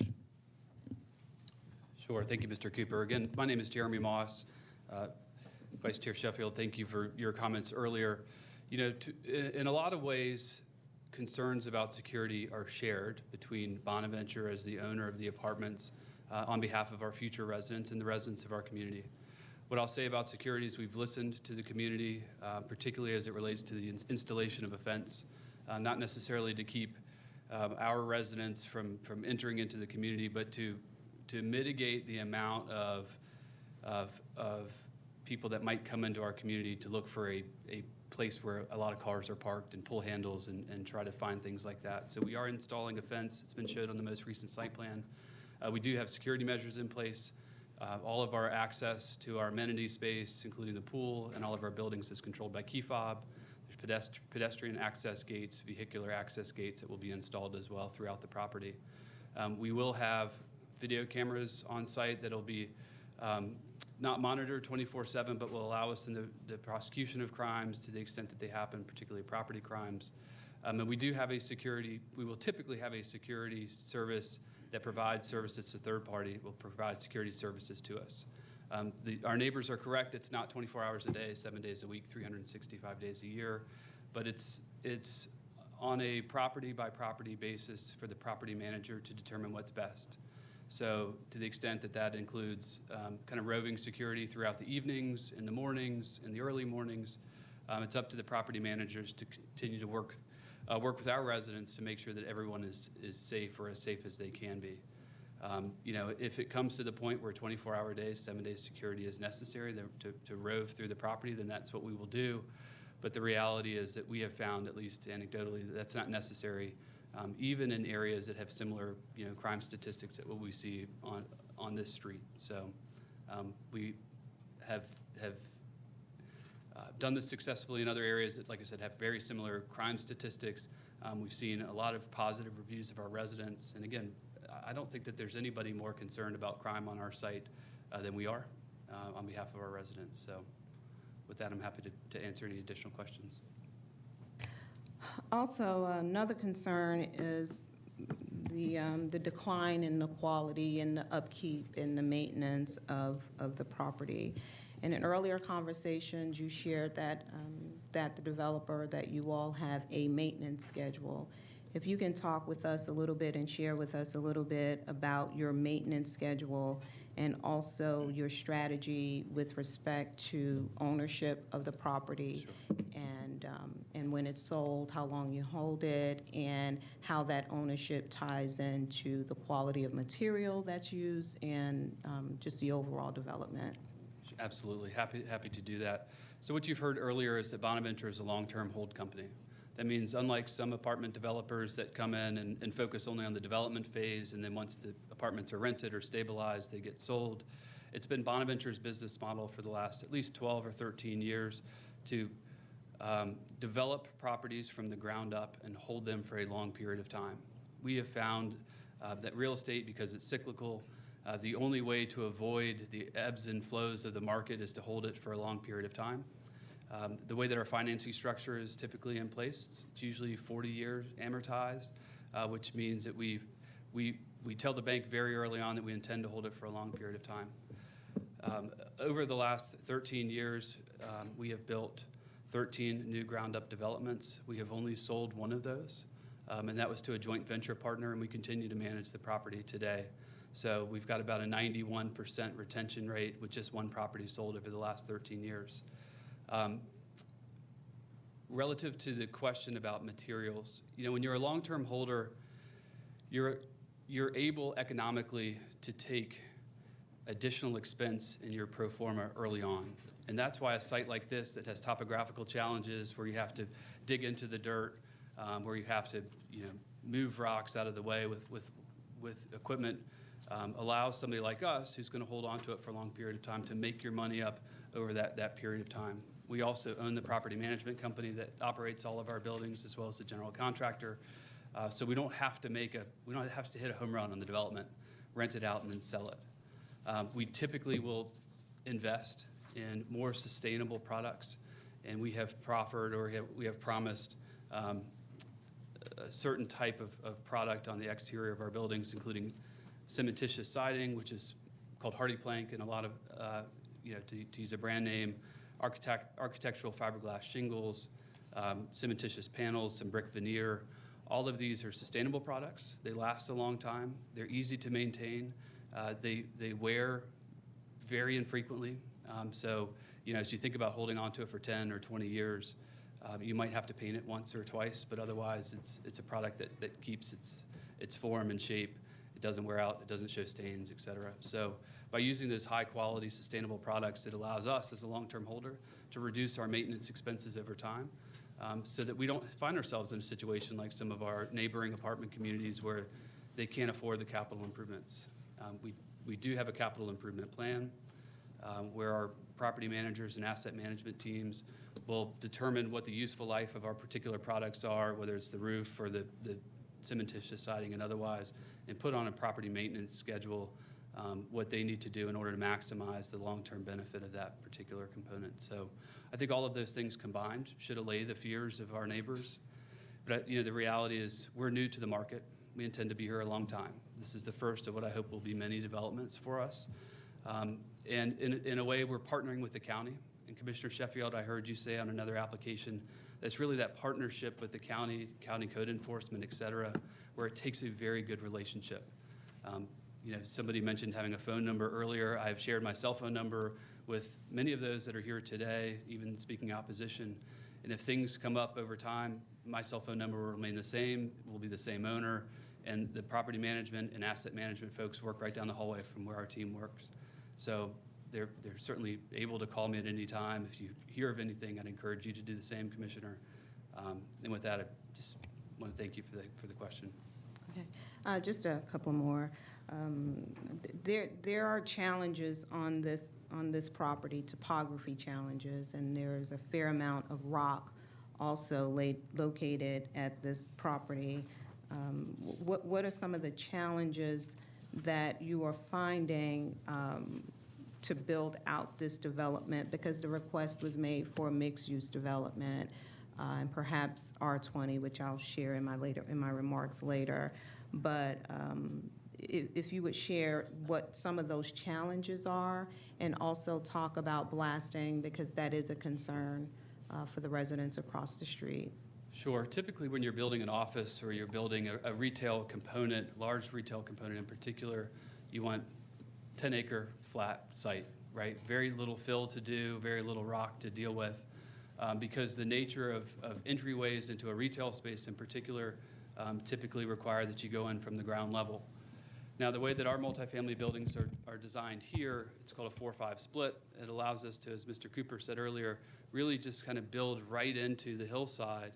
Sure. Thank you, Mr. Cooper. Again, my name is Jeremy Moss. Vice Chair Sheffield, thank you for your comments earlier. You know, in a lot of ways, concerns about security are shared between Bonaventure as the owner of the apartments on behalf of our future residents and the residents of our community. What I'll say about security is we've listened to the community, particularly as it relates to the installation of a fence, not necessarily to keep our residents from entering into the community, but to mitigate the amount of people that might come into our community to look for a place where a lot of cars are parked and pull handles and try to find things like that. So we are installing a fence. It's been showed on the most recent site plan. We do have security measures in place. All of our access to our amenity space, including the pool and all of our buildings, is controlled by key fob. There's pedestrian access gates, vehicular access gates that will be installed as well throughout the property. We will have video cameras on site that'll be not monitored 24/7, but will allow us in the prosecution of crimes to the extent that they happen, particularly property crimes. And we will typically have a security service that provides services to third party, will provide security services to us. Our neighbors are correct. It's not 24 hours a day, 7 days a week, 365 days a year, but it's on a property by property basis for the property manager to determine what's best. So to the extent that that includes kind of roving security throughout the evenings, in the mornings, in the early mornings, it's up to the property managers to continue to work with our residents to make sure that everyone is safe or as safe as they can be. You know, if it comes to the point where 24-hour days, 7 days security is necessary to rove through the property, then that's what we will do. But the reality is that we have found, at least anecdotally, that that's not necessary, even in areas that have similar, you know, crime statistics that what we see on this street. So we have done this successfully in other areas that, like I said, have very similar crime statistics. We've seen a lot of positive reviews of our residents. And again, I don't think that there's anybody more concerned about crime on our site than we are on behalf of our residents. So with that, I'm happy to answer any additional questions. Also, another concern is the decline in the quality and the upkeep and the maintenance of the property. In an earlier conversations, you shared that the developer, that you all have a maintenance schedule. If you can talk with us a little bit and share with us a little bit about your maintenance schedule and also your strategy with respect to ownership of the property. Sure. And when it's sold, how long you hold it, and how that ownership ties into the quality of material that's used and just the overall development. Absolutely. Happy to do that. So what you've heard earlier is that Bonaventure is a long-term hold company. That means unlike some apartment developers that come in and focus only on the development phase, and then once the apartments are rented or stabilized, they get sold, it's been Bonaventure's business model for the last at least 12 or 13 years to develop properties from the ground up and hold them for a long period of time. We have found that real estate, because it's cyclical, the only way to avoid the ebbs and flows of the market is to hold it for a long period of time. The way that our financing structure is typically in place, it's usually 40 years amortized, which means that we tell the bank very early on that we intend to hold it for a long period of time. Over the last 13 years, we have built 13 new ground-up developments. We have only sold one of those, and that was to a joint venture partner, and we continue to manage the property today. So we've got about a 91% retention rate with just one property sold over the last 13 years. Relative to the question about materials, you know, when you're a long-term holder, you're able economically to take additional expense in your pro forma early on. And that's why a site like this that has topographical challenges, where you have to dig into the dirt, where you have to, you know, move rocks out of the way with equipment, allows somebody like us, who's going to hold on to it for a long period of time, to make your money up over that period of time. We also own the property management company that operates all of our buildings, as well as the general contractor. So we don't have to hit a home run on the development, rent it out, and then sell it. We typically will invest in more sustainable products, and we have proffered, or we have promised a certain type of product on the exterior of our buildings, including cementitious siding, which is called hardy plank, and a lot of, to use a brand name, architectural fiberglass shingles, cementitious panels, some brick veneer. All of these are sustainable products. They last a long time. They're easy to maintain. They wear very infrequently. So, as you think about holding on to it for 10 or 20 years, you might have to paint it once or twice, but otherwise it's a product that keeps its form and shape. It doesn't wear out, it doesn't show stains, et cetera. So by using those high quality sustainable products, it allows us as a long-term holder to reduce our maintenance expenses over time, so that we don't find ourselves in a situation like some of our neighboring apartment communities where they can't afford the capital improvements. We do have a capital improvement plan where our property managers and asset management teams will determine what the useful life of our particular products are, whether it's the roof or the cementitious siding and otherwise, and put on a property maintenance schedule what they need to do in order to maximize the long-term benefit of that particular component. So I think all of those things combined should allay the fears of our neighbors. But the reality is we're new to the market. We intend to be here a long time. This is the first of what I hope will be many developments for us. And in a way, we're partnering with the county. And Commissioner Sheffield, I heard you say on another application, that's really that partnership with the county code enforcement, et cetera, where it takes a very good relationship. Somebody mentioned having a phone number earlier. I've shared my cell phone number with many of those that are here today, even speaking opposition. And if things come up over time, my cell phone number will remain the same, will be the same owner, and the property management and asset management folks work right down the hallway from where our team works. So they're certainly able to call me at any time. If you hear of anything, I'd encourage you to do the same, Commissioner. And with that, I just want to thank you for the question. Okay, just a couple more. There are challenges on this property, topography challenges, and there is a fair amount of rock also located at this property. What are some of the challenges that you are finding to build out this development? Because the request was made for mixed-use development and perhaps R20, which I'll share in my remarks later. But if you would share what some of those challenges are, and also talk about blasting, because that is a concern for the residents across the street. Sure. Typically, when you're building an office or you're building a retail component, large retail component in particular, you want 10-acre flat site, right? Very little fill to do, very little rock to deal with, because the nature of entryways into a retail space in particular typically require that you go in from the ground level. Now, the way that our multifamily buildings are designed here, it's called a 4-5 split. It allows us to, as Mr. Cooper said earlier, really just kind of build right into the hillside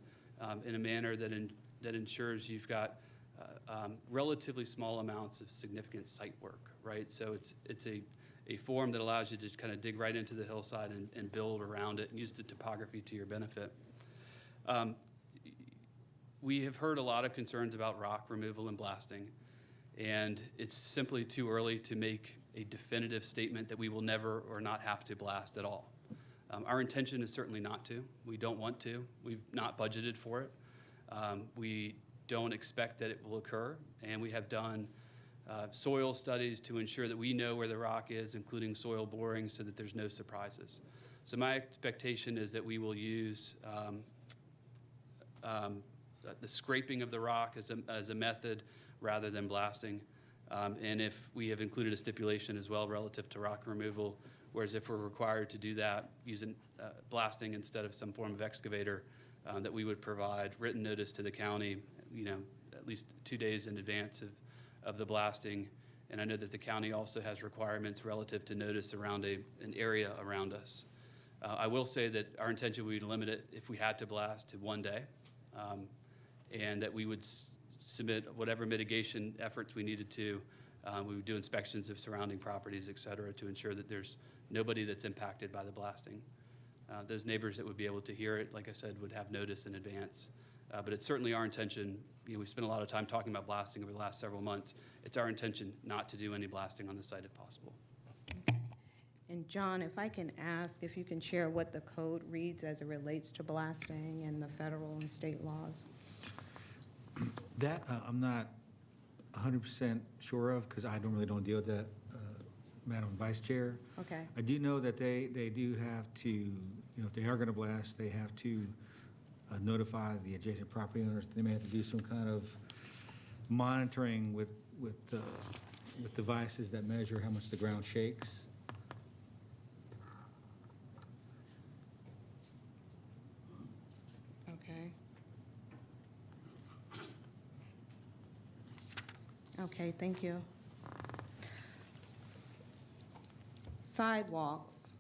in a manner that ensures you've got relatively small amounts of significant site work, right? So it's a form that allows you to kind of dig right into the hillside and build around it and use the topography to your benefit. We have heard a lot of concerns about rock removal and blasting, and it's simply too early to make a definitive statement that we will never or not have to blast at all. Our intention is certainly not to. We don't want to. We've not budgeted for it. We don't expect that it will occur, and we have done soil studies to ensure that we know where the rock is, including soil boring, so that there's no surprises. So my expectation is that we will use the scraping of the rock as a method rather than blasting. And if we have included a stipulation as well relative to rock removal, whereas if we're required to do that using blasting instead of some form of excavator, that we would provide written notice to the county, at least 2 days in advance of the blasting. And I know that the county also has requirements relative to notice around an area around us. I will say that our intention would be to limit it, if we had to blast, to 1 day, and that we would submit whatever mitigation efforts we needed to. We would do inspections of surrounding properties, et cetera, to ensure that there's nobody that's impacted by the blasting. Those neighbors that would be able to hear it, like I said, would have notice in advance. But it's certainly our intention. We spent a lot of time talking about blasting over the last several months. It's our intention not to do any blasting on the site if possible. And John, if I can ask if you can share what the code reads as it relates to blasting and the federal and state laws. That I'm not 100% sure of because I don't deal with that, Madam Vice Chair. Okay. I do know that they do have to, if they are going to blast, they have to notify the adjacent property owners. They may have to do some kind of monitoring with devices that measure how much the ground shakes. Okay. Okay, thank you. Sidewalks.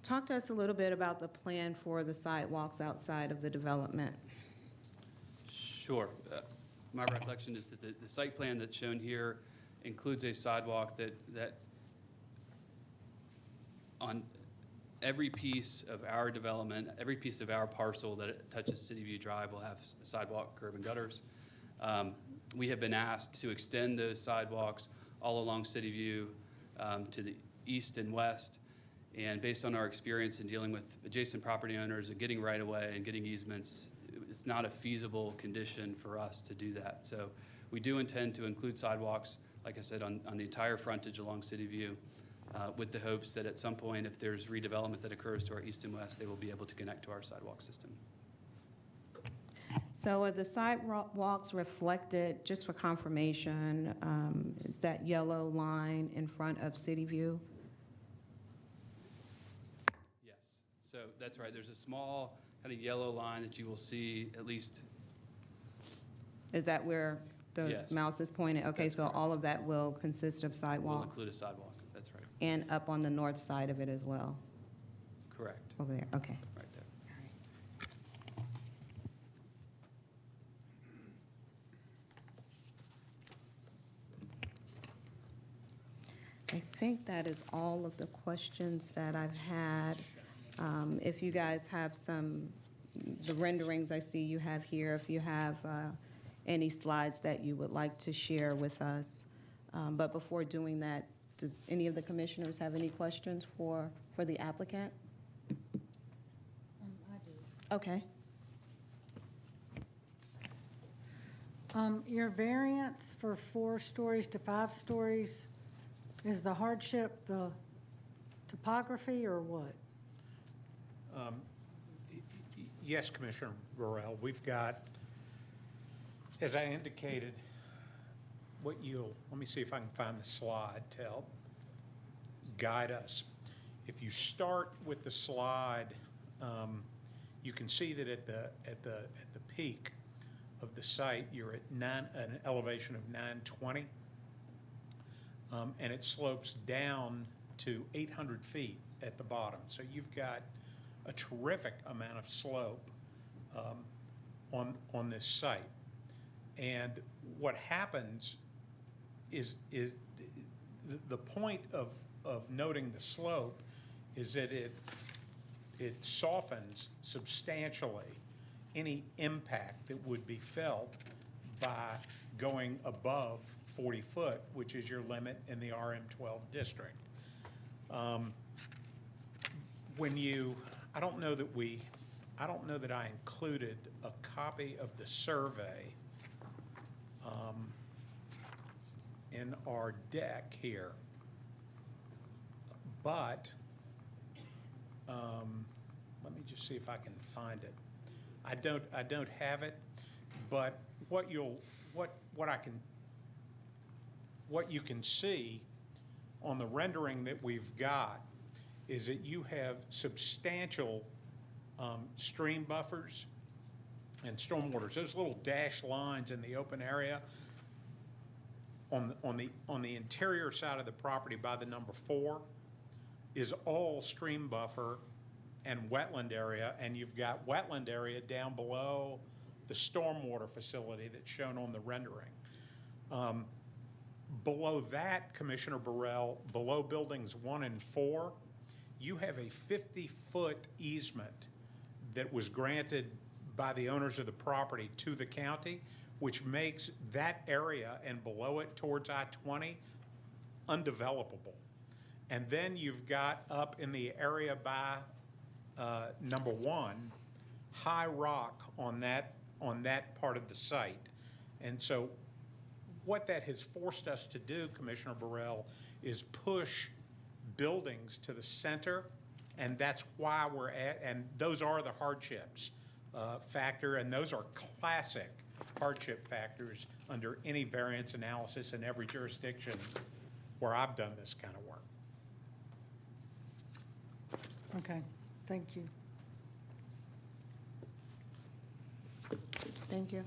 Talk to us a little bit about the plan for the sidewalks outside of the development. Sure. My recollection is that the site plan that's shown here includes a sidewalk that on every piece of our development, every piece of our parcel that it touches City View Drive will have sidewalk, curb, and gutters. We have been asked to extend those sidewalks all along City View to the east and west. And based on our experience in dealing with adjacent property owners and getting right-of-way and getting easements, it's not a feasible condition for us to do that. So we do intend to include sidewalks, like I said, on the entire frontage along City View, with the hopes that at some point, if there's redevelopment that occurs to our east and west, they will be able to connect to our sidewalk system. So are the sidewalks reflected, just for confirmation, is that yellow line in front of City View? Yes. So that's right. There's a small kind of yellow line that you will see at least. Is that where the Yes. mouse is pointed? Okay, That's so correct. all of that will consist of We'll sidewalks? include a sidewalk. That's right. And up on the north side of it as well, Correct. over there, okay. Right there. I think that is all of the questions that I've had. If you guys have the renderings I see you have here, if you have any slides that you would like to share with us. But before doing that, does any of the commissioners have any questions for the applicant? I do. Okay. Your variance for 4 stories to 5 stories, is the hardship the topography or what? Yes, Commissioner Burrell, we've got, as I indicated, let me see if I can find the slide to help guide us. If you start with the slide, you can see that at the peak of the site, you're at an elevation of 920, and it slopes down to 800 feet at the bottom. So you've got a terrific amount of slope on this site. And what happens is the point of noting the slope is that it softens substantially any impact that would be felt by going above 40 foot, which is your limit in the RM12 district. I don't know that I included a copy of the survey in our deck here, but let me just see if I can find it. I don't have it, but what you can see on the rendering that we've got is that you have substantial stream buffers and stormwaters. Those little dashed lines in the open area on the interior side of the property by the number 4 is all stream buffer and wetland area, and you've got wetland area down below the stormwater facility that's shown on the rendering. Below that, Commissioner Burrell, below buildings 1 and 4, you have a 50-foot easement that was granted by the owners of the property to the county, which makes that area and below it towards I-20 undevelopable. And then you've got up in the area by number 1, high rock on that on that part of the site. And so what that has forced us to do, Commissioner Burrell, is push buildings to the center, and that's why we're at, and those are the hardships factor, and those are classic hardship factors under any variance analysis in every jurisdiction where I've done this kind of work. Okay, thank you. Thank you.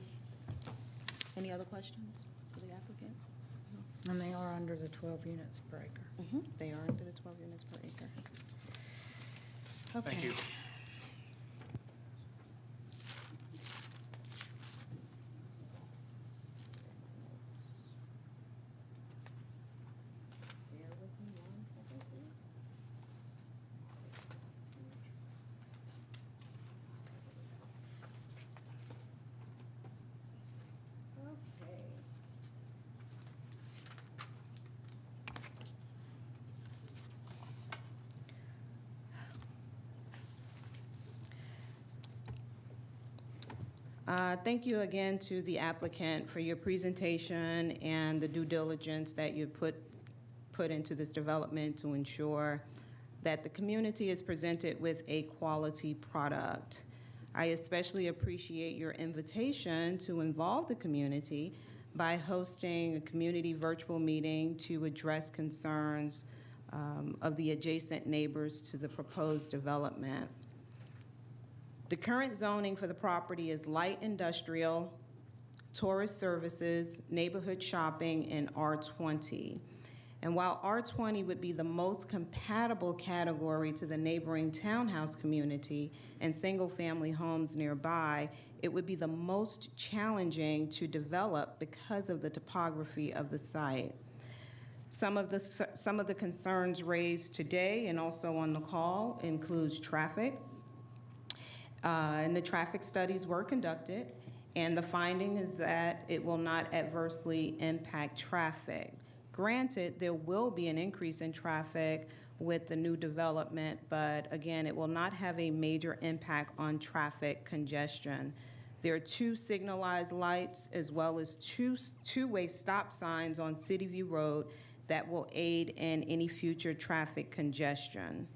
Any other questions for the applicant? And they are under the 12 units per acre. They are under the 12 units per acre. Okay. Thank you. Bear with me 1 second, please. Okay. Thank you again to the applicant for your presentation and the due diligence that you put into this development to ensure that the community is presented with a quality product. I especially appreciate your invitation to involve the community by hosting a community virtual meeting to address concerns of the adjacent neighbors to the proposed development. The current zoning for the property is light industrial, tourist services, neighborhood shopping, and R20. And while R20 would be the most compatible category to the neighboring townhouse community and single-family homes nearby, it would be the most challenging to develop because of the topography of the site. Some of the concerns raised today and also on the call includes traffic. And the traffic studies were conducted, and the finding is that it will not adversely impact traffic. Granted, there will be an increase in traffic with the new development, but again, it will not have a major impact on traffic congestion. There are 2 signalized lights as well as two-way stop signs on City View Road that will aid in any future traffic congestion.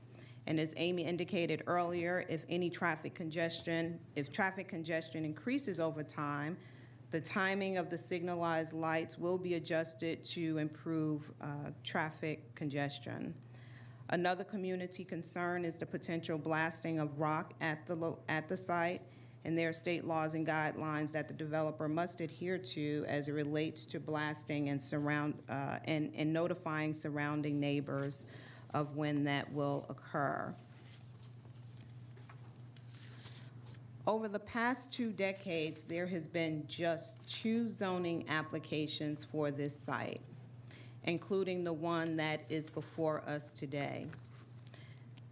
And as Amy indicated earlier, if traffic congestion increases over time, the timing of the signalized lights will be adjusted to improve traffic congestion. Another community concern is the potential blasting of rock at the site, and there are state laws and guidelines that the developer must adhere to as it relates to blasting and notifying surrounding neighbors of when that will occur. Over the past 2 decades, there has been just 2 zoning applications for this site, including the one that is before us today.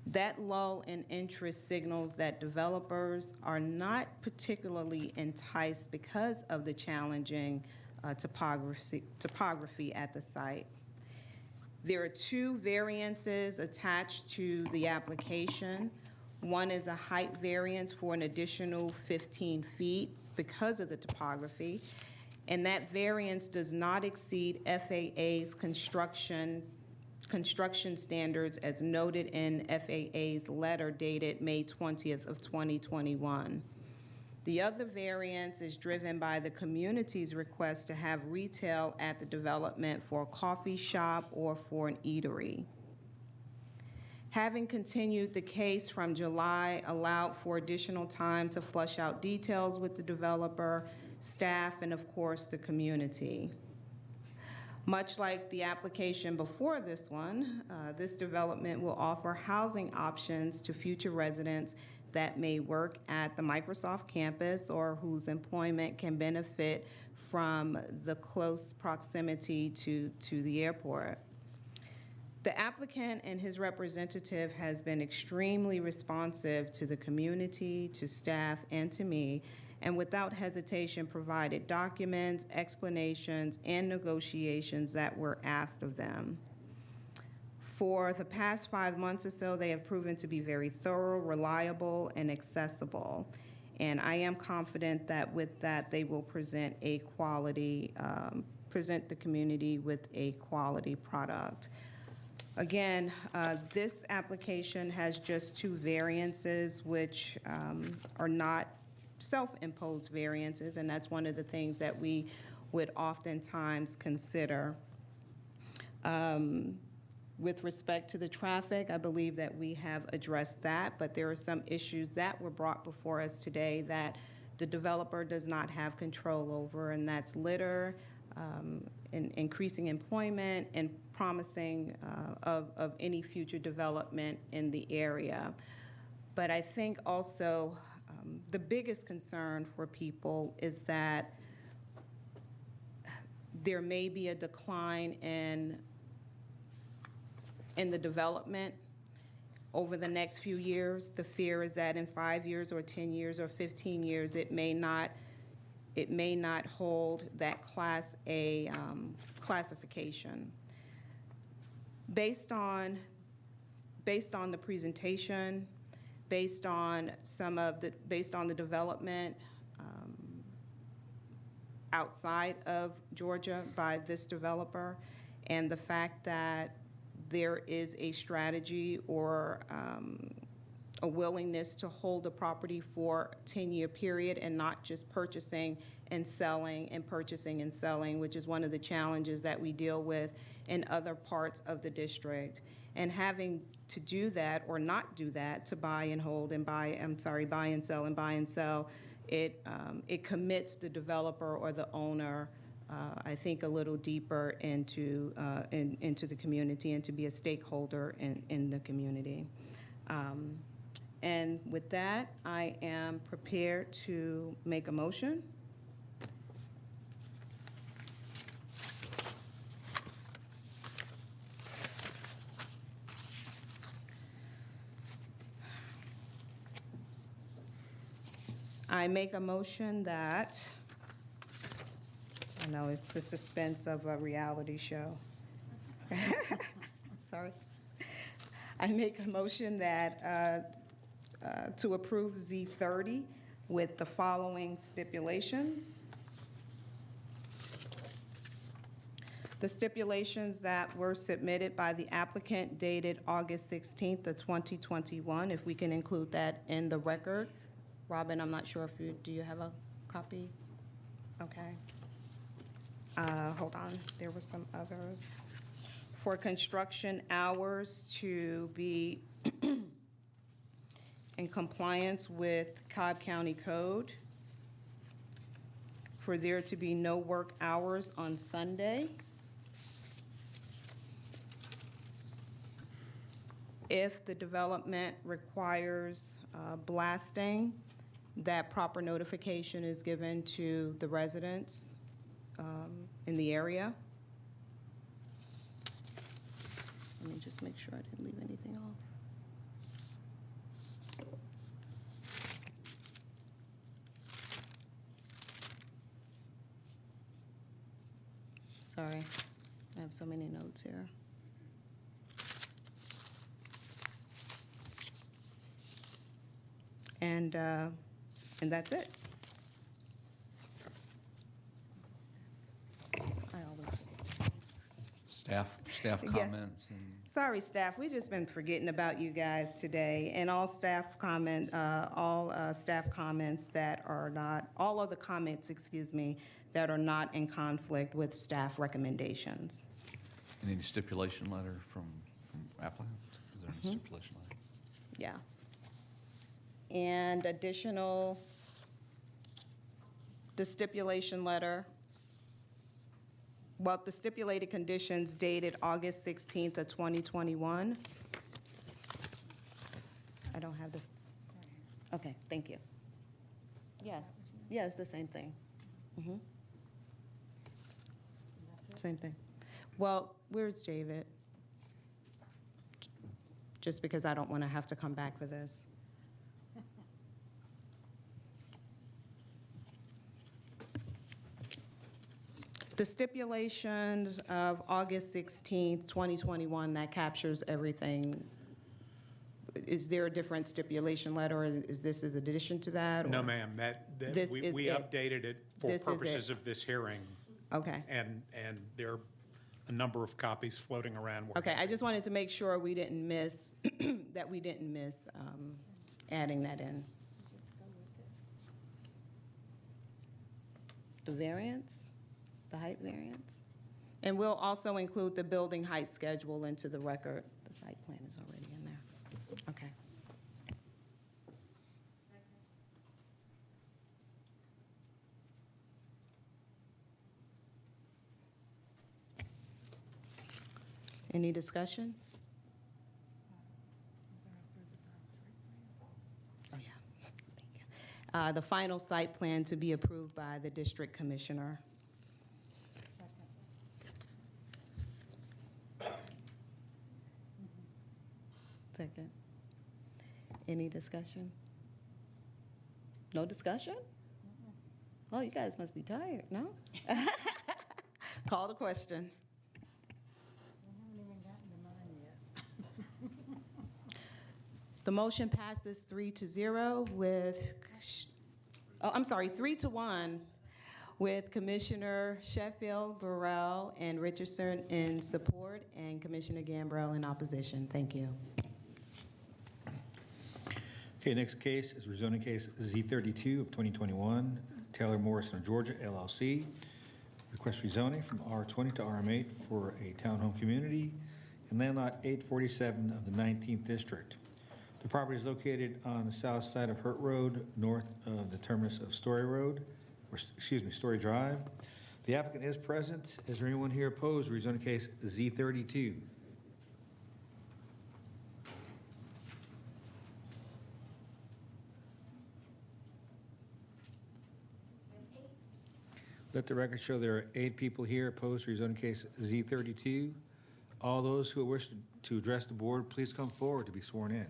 That lull in interest signals that developers are not particularly enticed because of the challenging topography at the site. There are 2 variances attached to the application. One is a height variance for an additional 15 feet because of the topography, and that variance does not exceed FAA's construction standards as noted in FAA's letter dated May 20th of 2021. The other variance is driven by the community's request to have retail at the development for a coffee shop or for an eatery. Having continued the case from July allowed for additional time to flush out details with the developer, staff, and of course the community. Much like the application before this one, this development will offer housing options to future residents that may work at the Microsoft campus or whose employment can benefit from the close proximity to the airport. The applicant and his representative has been extremely responsive to the community, to staff, and to me, and without hesitation provided documents, explanations, and negotiations that were asked of them. For the past 5 months or so, they have proven to be very thorough, reliable, and accessible. And I am confident that with that, they will present a quality, present the community with a quality product. Again, this application has just 2 variances, which are not self-imposed variances, and that's one of the things that we would oftentimes consider. With respect to the traffic, I believe that we have addressed that, but there are some issues that were brought before us today that the developer does not have control over, and that's litter, increasing employment, and promising of any future development in the area. But I think also the biggest concern for people is that there may be a decline in the development over the next few years. The fear is that in 5 years or 10 years or 15 years, it may not hold that Class A classification. Based on the presentation, based on the development outside of Georgia by this developer, and the fact that there is a strategy or a willingness to hold the property for a 10-year period and not just purchasing and selling and purchasing and selling, which is one of the challenges that we deal with in other parts of the district. And having to do that or not do that, to buy and hold and buy and sell and buy and sell, it commits the developer or the owner, I think, a little deeper into the community and to be a stakeholder in the community. And with that, I am prepared to make a motion. I make a motion that, I know it's the suspense of a reality show. Sorry. I make a motion that to approve Z30 with the following stipulations. The stipulations that were submitted by the applicant dated August 16th of 2021, if we can include that in the record. Robin, I'm not sure if do you have a copy? Okay. Hold on, there were some others. For construction hours to be in compliance with Cobb County Code. For there to be no work hours on Sunday. If the development requires blasting, that proper notification is given to the residents in the area. Let me just make sure I didn't leave anything off. Sorry, I have so many notes here. And that's it. Staff Yeah. comments and. Sorry, staff, we've just been forgetting about you guys today, and all staff comments that are not, all of the comments, excuse me, that are not in conflict with staff recommendations. Any stipulation letter from applicant? Is there any stipulation letter? Yeah. And additional, the stipulation letter, well, the stipulated conditions dated August 16th of 2021. I don't have this. Okay, thank you. Yeah, yeah, it's the same thing. Same thing. Well, where's David? Just because I don't want to have to come back for this. The stipulations of August 16th, 2021, that captures everything is there a different stipulation letter, or is this as addition to that? No, or- ma'am, This we is we it. updated it for This is it. purposes of this hearing. Okay. And there are a number of copies floating around. Okay, I just wanted to make sure we didn't miss, that we didn't miss adding that in. The variance, the height variance? And we'll also include the building height schedule into the record. The site plan is already in there. Okay. Any discussion? Oh, yeah. Thank you. The final site plan to be approved by the district commissioner. Second. Any discussion? No discussion? Oh, you guys must be tired, no? Call the question. The motion passes 3-0 with, oh, I'm sorry, 3-1 with Commissioner Sheffield, Burrell, and Richardson in support, and Commissioner Gambrell in opposition. Thank you. Okay, next case is rezoning case Z32 of 2021, Taylor Morrison of Georgia, LLC. Request rezoning from R20 to RM8 for a townhome community in land lot 847 of the 19th district. The property is located on the south side of Hurt Road, north of the terminus of Story Road, or excuse me, Story Drive. The applicant is present. Is there anyone here opposed to rezoning case Z32? Let the record show there are 8 people here opposed to rezoning case Z32. All those who wish to address the board, please come forward to be sworn in.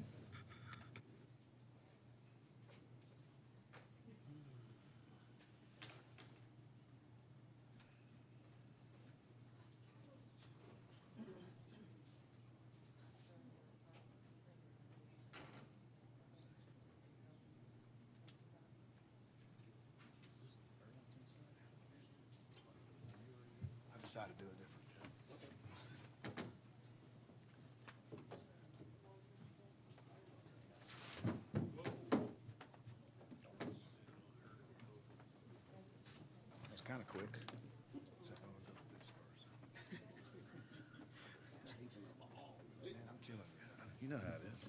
I decided to do it different. It's kind of quick. Except I'm gonna do this first. Man, I'm killing you. You know how it is.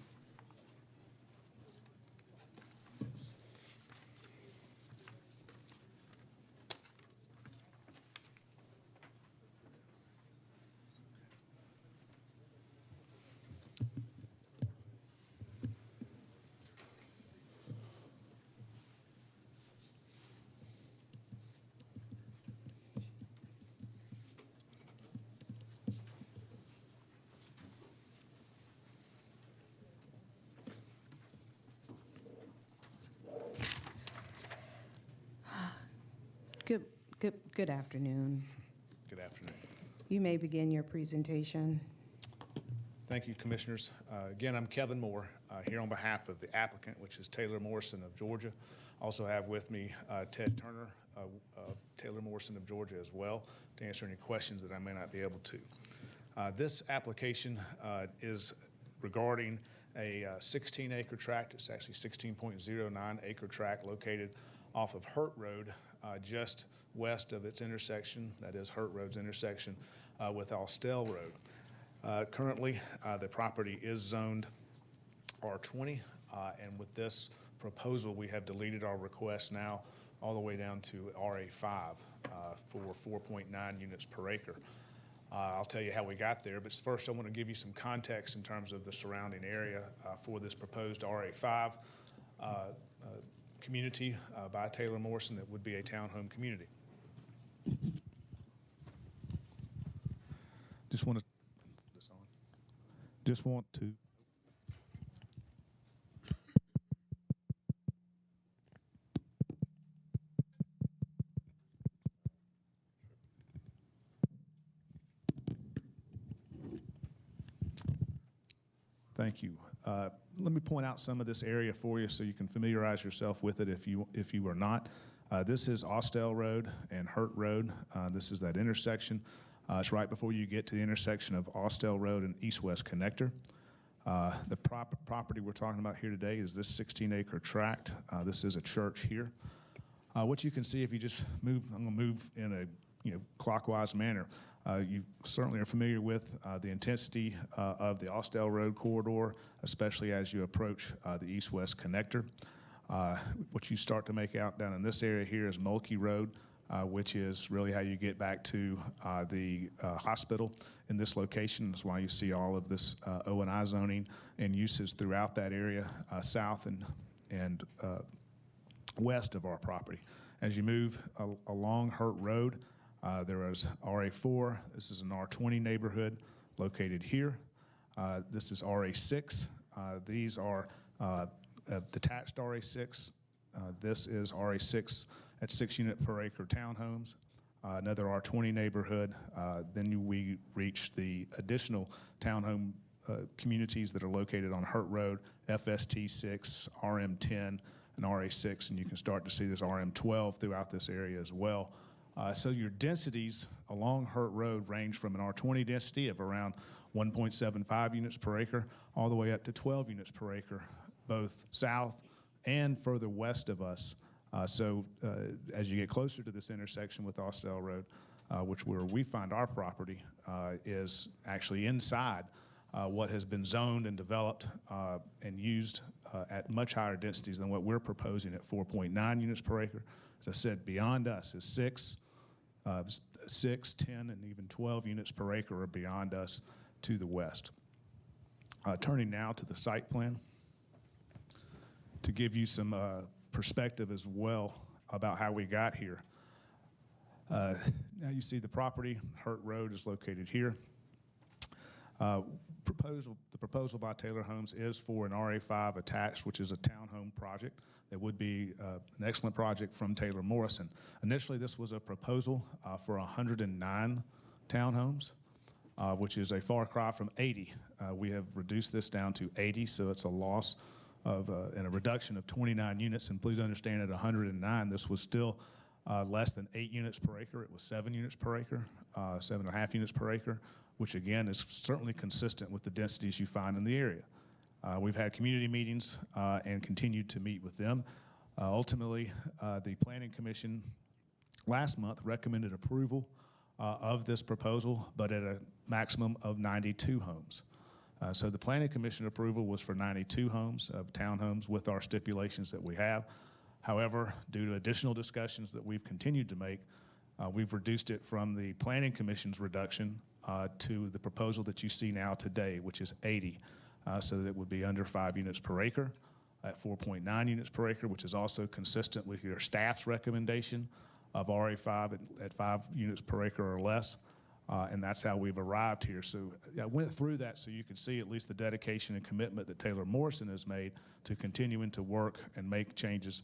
Good afternoon. Good afternoon. You may begin your presentation. Thank you, Commissioners. Again, I'm Kevin Moore, here on behalf of the applicant, which is Taylor Morrison of Georgia. Also have with me Ted Turner of Taylor Morrison of Georgia as well, to answer any questions that I may not be able to. This application is regarding a 16-acre tract. It's actually 16.09 acre tract located off of Hurt Road, just west of its intersection, that is Hurt Road's intersection with Austell Road. Currently, the property is zoned R20, and with this proposal, we have deleted our request now all the way down to RA5 for 4.9 units per acre. I'll tell you how we got there, but first I want to give you some context in terms of the surrounding area for this proposed RA5 community by Taylor Morrison that would be a townhome community. Just want to Thank you. Let me point out some of this area for you so you can familiarize yourself with it if you are not. This is Austell Road and Hurt Road. This is that intersection. It's right before you get to the intersection of Austell Road and East-West Connector. The property we're talking about here today is this 16-acre tract. This is a church here. What you can see if you just move, I'm going to move in a clockwise manner. You certainly are familiar with the intensity of the Austell Road corridor, especially as you approach the east-west connector. What you start to make out down in this area here is Mulkey Road, which is really how you get back to the hospital in this location. That's why you see all of this O&I zoning and uses throughout that area, south and west of our property. As you move along Hurt Road, there is RA4. This is an R20 neighborhood located here. This is RA6. These are detached RA6. This is RA6 at 6 unit per acre townhomes. Another R20 neighborhood. Then we reach the additional townhome communities that are located on Hurt Road, FST6, RM10, and RA6, and you can start to see this RM12 throughout this area as well. So your densities along Hurt Road range from an R20 density of around 1.75 units per acre all the way up to 12 units per acre, both south and further west of us. So as you get closer to this intersection with Austell Road, where we find our property, is actually inside what has been zoned and developed and used at much higher densities than what we're proposing at 4.9 units per acre. As I said, beyond us is 6, 10, and even 12 units per acre are beyond us to the west. Turning now to the site plan to give you some perspective as well about how we got here. Now you see the property, Hurt Road is located here. The proposal by Taylor Homes is for an RA5 attached, which is a townhome project. That would be an excellent project from Taylor Morrison. Initially, this was a proposal for 109 townhomes, which is a far cry from 80. We have reduced this down to 80, so it's a loss of and a reduction of 29 units. And please understand, at 109, this was still less than 8 units per acre. It was 7 units per acre, 7.5 units per acre, which again is certainly consistent with the densities you find in the area. We've had community meetings and continued to meet with them. Ultimately, the Planning Commission last month recommended approval of this proposal, but at a maximum of 92 homes. So the Planning Commission approval was for 92 homes of townhomes with our stipulations that we have. However, due to additional discussions that we've continued to make, we've reduced it from the Planning Commission's reduction to the proposal that you see now today, which is 80. So that it would be under 5 units per acre at 4.9 units per acre, which is also consistent with your staff's recommendation of RA5 at 5 units per acre or less. And that's how we've arrived here. So I went through that so you could see at least the dedication and commitment that Taylor Morrison has made to continuing to work and make changes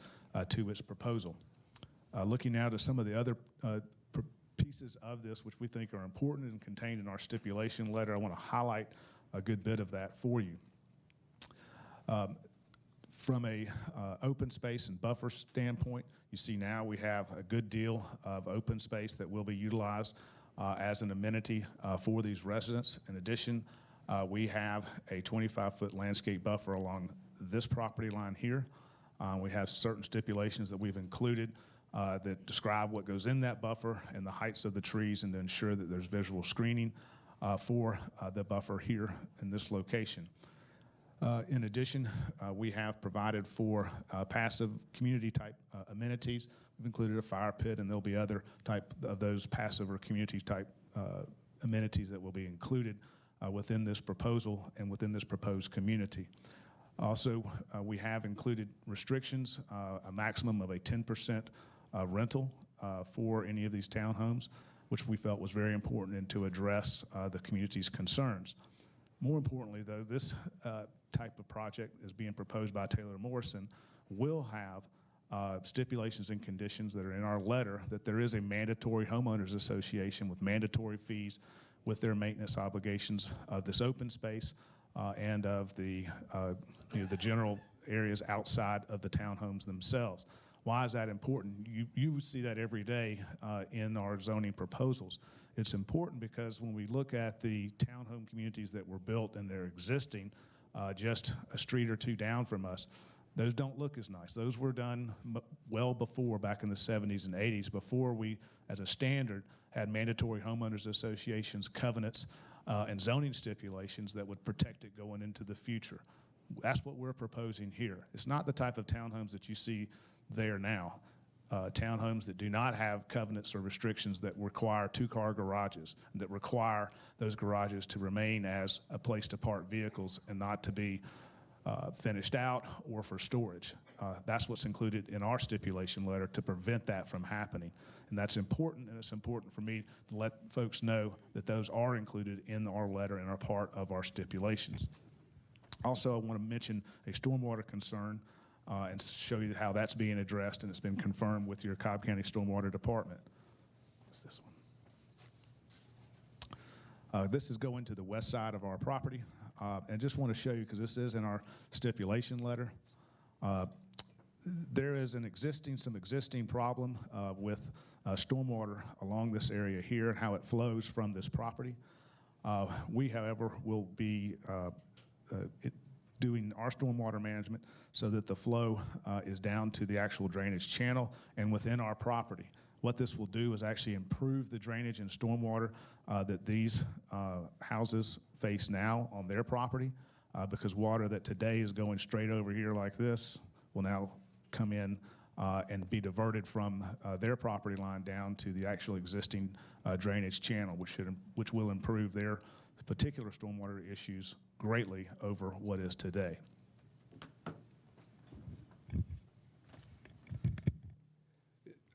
to its proposal. Looking now to some of the other pieces of this which we think are important and contained in our stipulation letter, I want to highlight a good bit of that for you. From a open space and buffer standpoint, you see now we have a good deal of open space that will be utilized as an amenity for these residents. In addition, we have a 25-foot landscape buffer along this property line here. We have certain stipulations that we've included that describe what goes in that buffer and the heights of the trees, and to ensure that there's visual screening for the buffer here in this location. In addition, we have provided for passive community type amenities. We've included a fire pit, and there'll be other type of those passive or community type amenities that will be included within this proposal and within this proposed community. Also, we have included restrictions, a maximum of a 10% rental for any of these townhomes, which we felt was very important and to address the community's concerns. More importantly, though, this type of project is being proposed by Taylor Morrison will have stipulations and conditions that are in our letter, that there is a mandatory homeowners association with mandatory fees with their maintenance obligations of this open space and of the the general areas outside of the townhomes themselves. Why is that important? You see that every day in our zoning proposals. It's important because when we look at the townhome communities that were built and they're existing just a street or two down from us, those don't look as nice. Those were done well before, back in the 70s and 80s, before we, as a standard, had mandatory homeowners associations, covenants, and zoning stipulations that would protect it going into the future. That's what we're proposing here. It's not the type of townhomes that you see there now. Townhomes that do not have covenants or restrictions that require two-car garages, that require those garages to remain as a place to park vehicles and not to be finished out or for storage. That's what's included in our stipulation letter to prevent that from happening. And that's important, and it's important for me to let folks know that those are included in our letter and are part of our stipulations. Also, I want to mention a stormwater concern and show you how that's being addressed, and it's been confirmed with your Cobb County Stormwater Department. What's this one? This is going to the west side of our property, and just want to show you, because this is in our stipulation letter. There is some existing problem with stormwater along this area here and how it flows from this property. We, however, will be doing our stormwater management so that the flow is down to the actual drainage channel and within our property. What this will do is actually improve the drainage and stormwater that these houses face now on their property, because water that today is going straight over here like this will now come in and be diverted from their property line down to the actual existing drainage channel, which will improve their particular stormwater issues greatly over what is today.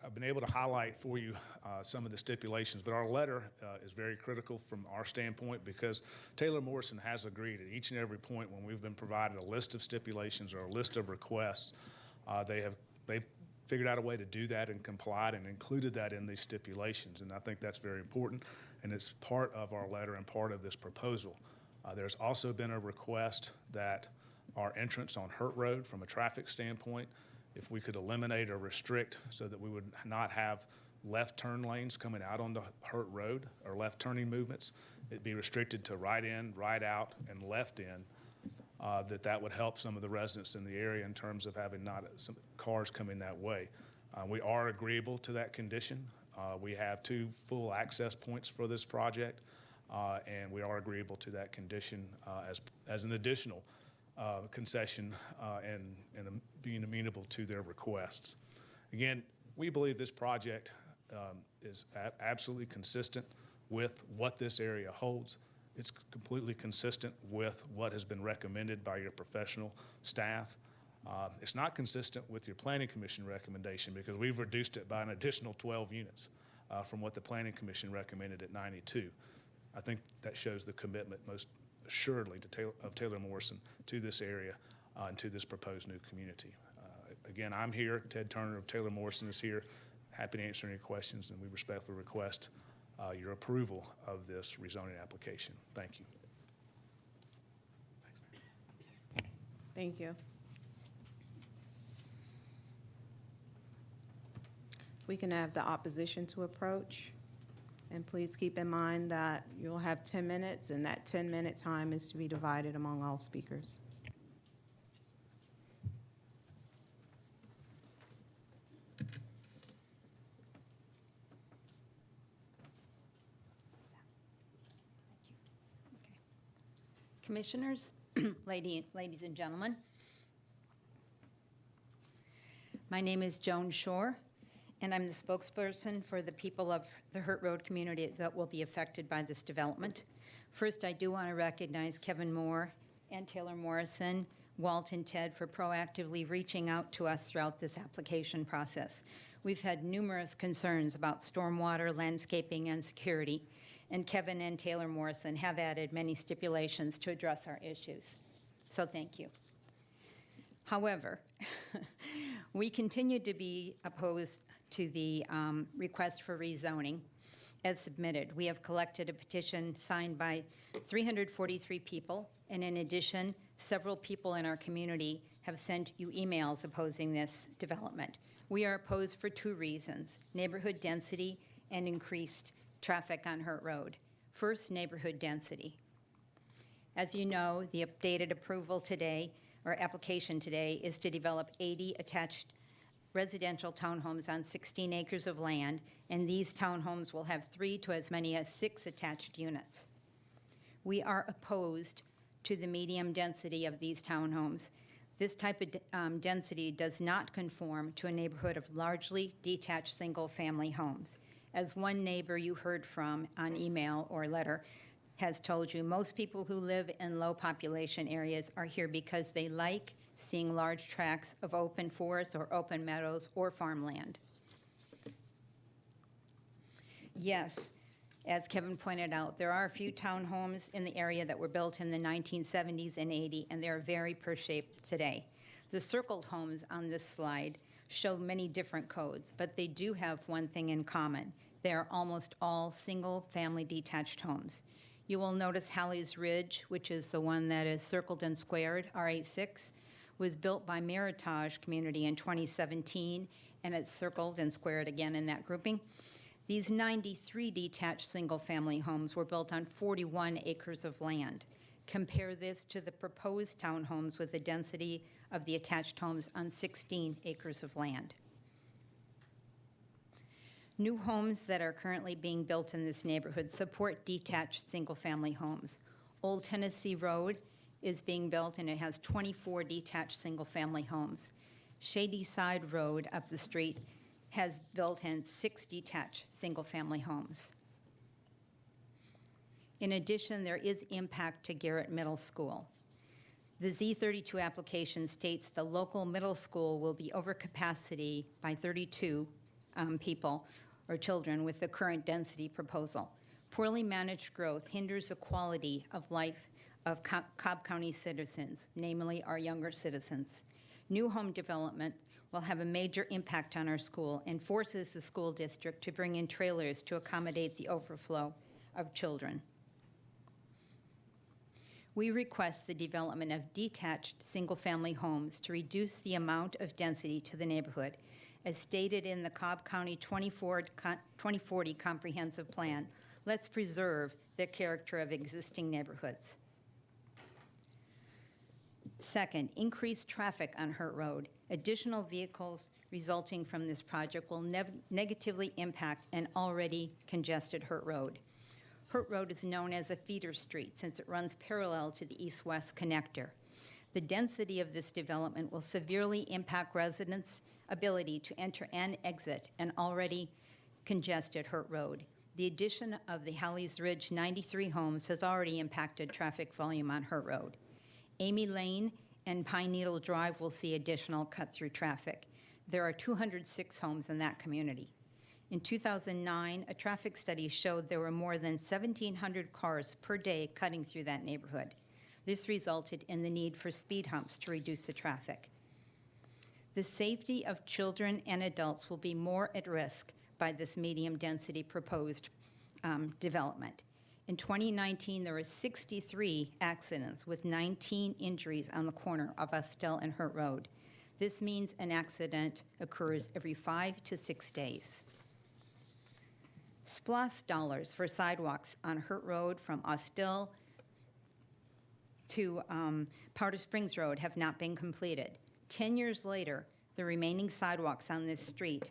I've been able to highlight for you some of the stipulations, but our letter is very critical from our standpoint, because Taylor Morrison has agreed at each and every point when we've been provided a list of stipulations or a list of requests. They've figured out a way to do that and complied and included that in these stipulations, and I think that's very important, and it's part of our letter and part of this proposal. There's also been a request that our entrance on Hurt Road, from a traffic standpoint, if we could eliminate or restrict so that we would not have left turn lanes coming out onto Hurt Road or left turning movements, it'd be restricted to right in, right out, and left in. That would help some of the residents in the area in terms of having not some cars coming that way. We are agreeable to that condition. We have 2 full access points for this project, and we are agreeable to that condition as an additional concession and being amenable to their requests. Again, we believe this project is absolutely consistent with what this area holds. It's completely consistent with what has been recommended by your professional staff. It's not consistent with your Planning Commission recommendation, because we've reduced it by an additional 12 units from what the Planning Commission recommended at 92. I think that shows the commitment most assuredly of Taylor Morrison to this area and to this proposed new community. Again, I'm here. Ted Turner of Taylor Morrison is here. Happy to answer any questions, and we respectfully request your approval of this rezoning application. Thank you. Thank you. We can have the opposition to approach. And please keep in mind that you'll have 10 minutes, and that 10-minute time is to be divided among all speakers. Commissioners, ladies and gentlemen, my name is Joan Shore, and I'm the spokesperson for the people of the Hurt Road community that will be affected by this development. First, I do want to recognize Kevin Moore and Taylor Morrison, Walt and Ted, for proactively reaching out to us throughout this application process. We've had numerous concerns about stormwater, landscaping, and security, and Kevin and Taylor Morrison have added many stipulations to address our issues. So thank you. However, we continue to be opposed to the request for rezoning, as submitted. We have collected a petition signed by 343 people, and in addition, several people in our community have sent you emails opposing this development. We are opposed for two reasons: neighborhood density and increased traffic on Hurt Road. First, neighborhood density. As you know, the updated approval today, or application today, is to develop 80 attached residential townhomes on 16 acres of land, and these townhomes will have 3 to as many as 6 attached units. We are opposed to the medium density of these townhomes. This type of density does not conform to a neighborhood of largely detached single-family homes. As one neighbor you heard from on email or letter has told you, most people who live in low population areas are here because they like seeing large tracts of open forests or open meadows or farmland. Yes, as Kevin pointed out, there are a few townhomes in the area that were built in the 1970s and 80s, and they're very poor-shaped today. The circled homes on this slide show many different codes, but they do have one thing in common. They are almost all single-family detached homes. You will notice Halley's Ridge, which is the one that is circled and squared, R86, was built by Meritage Community in 2017, and it's circled and squared again in that grouping. These 93 detached single-family homes were built on 41 acres of land. Compare this to the proposed townhomes with the density of the attached homes on 16 acres of land. New homes that are currently being built in this neighborhood support detached single-family homes. Old Tennessee Road is being built, and it has 24 detached single-family homes. Shady Side Road up the street has built in 6 detached single-family homes. In addition, there is impact to Garrett Middle School. The Z32 application states the local middle school will be over capacity by 32 people or children with the current density proposal. Poorly managed growth hinders the quality of life of Cobb County citizens, namely our younger citizens. New home development will have a major impact on our school and forces the school district to bring in trailers to accommodate the overflow of children. We request the development of detached single-family homes to reduce the amount of density to the neighborhood. As stated in the Cobb County 2040 Comprehensive Plan, let's preserve the character of existing neighborhoods. Second, increased traffic on Hurt Road. Additional vehicles resulting from this project will negatively impact an already congested Hurt Road. Hurt Road is known as a feeder street since it runs parallel to the east-west connector. The density of this development will severely impact residents' ability to enter and exit an already congested Hurt Road. The addition of the Halley's Ridge 93 homes has already impacted traffic volume on Hurt Road. Amy Lane and Pine Needle Drive will see additional cut-through traffic. There are 206 homes in that community. In 2009, a traffic study showed there were more than 1,700 cars per day cutting through that neighborhood. This resulted in the need for speed humps to reduce the traffic. The safety of children and adults will be more at risk by this medium-density proposed development. In 2019, there were 63 accidents with 19 injuries on the corner of Estelle and Hurt Road. This means an accident occurs every 5 to 6 days. SPLOST dollars for sidewalks on Hurt Road from Estelle to Powder Springs Road have not been completed. 10 years later, the remaining sidewalks on this street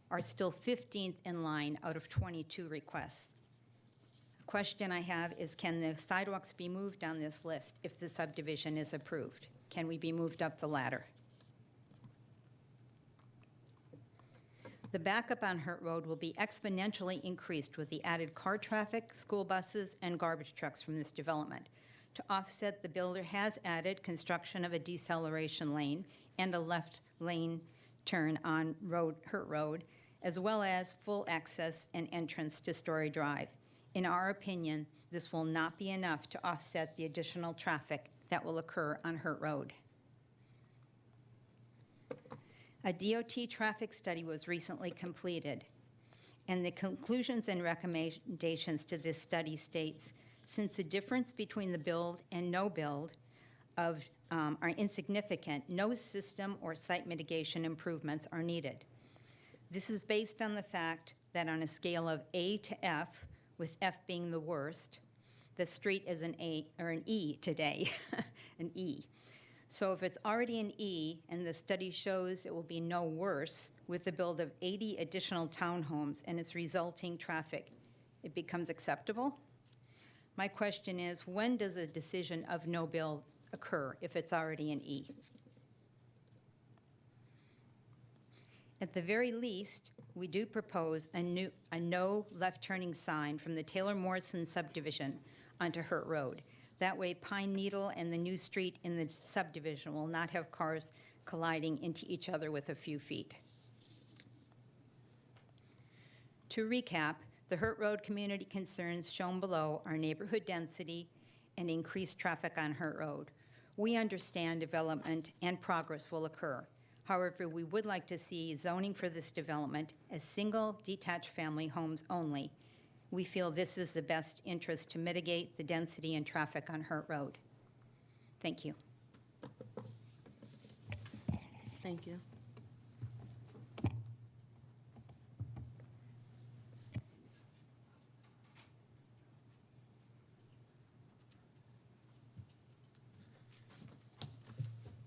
are still 15th in line out of 22 requests. The question I have is, can the sidewalks be moved on this list if the subdivision is approved? Can we be moved up the ladder? The backup on Hurt Road will be exponentially increased with the added car traffic, school buses, and garbage trucks from this development. To offset, the builder has added construction of a deceleration lane and a left lane turn on Hurt Road, as well as full access and entrance to Story Drive. In our opinion, this will not be enough to offset the additional traffic that will occur on Hurt Road. A DOT traffic study was recently completed. And the conclusions and recommendations to this study states, since the difference between the build and no build are insignificant, no system or site mitigation improvements are needed. This is based on the fact that on a scale of A to F, with F being the worst, the street is an A or an E today, an E. So if it's already an E and the study shows it will be no worse with the build of 80 additional townhomes and its resulting traffic, it becomes acceptable? My question is, when does a decision of no build occur if it's already an E? At the very least, we do propose a no left turning sign from the Taylor Morrison subdivision onto Hurt Road. That way Pine Needle and the new street in the subdivision will not have cars colliding into each other with a few feet. To recap, the Hurt Road community concerns shown below are neighborhood density and increased traffic on Hurt Road. We understand development and progress will occur. However, we would like to see zoning for this development as single detached family homes only. We feel this is the best interest to mitigate the density and traffic on Hurt Road. Thank you. Thank you.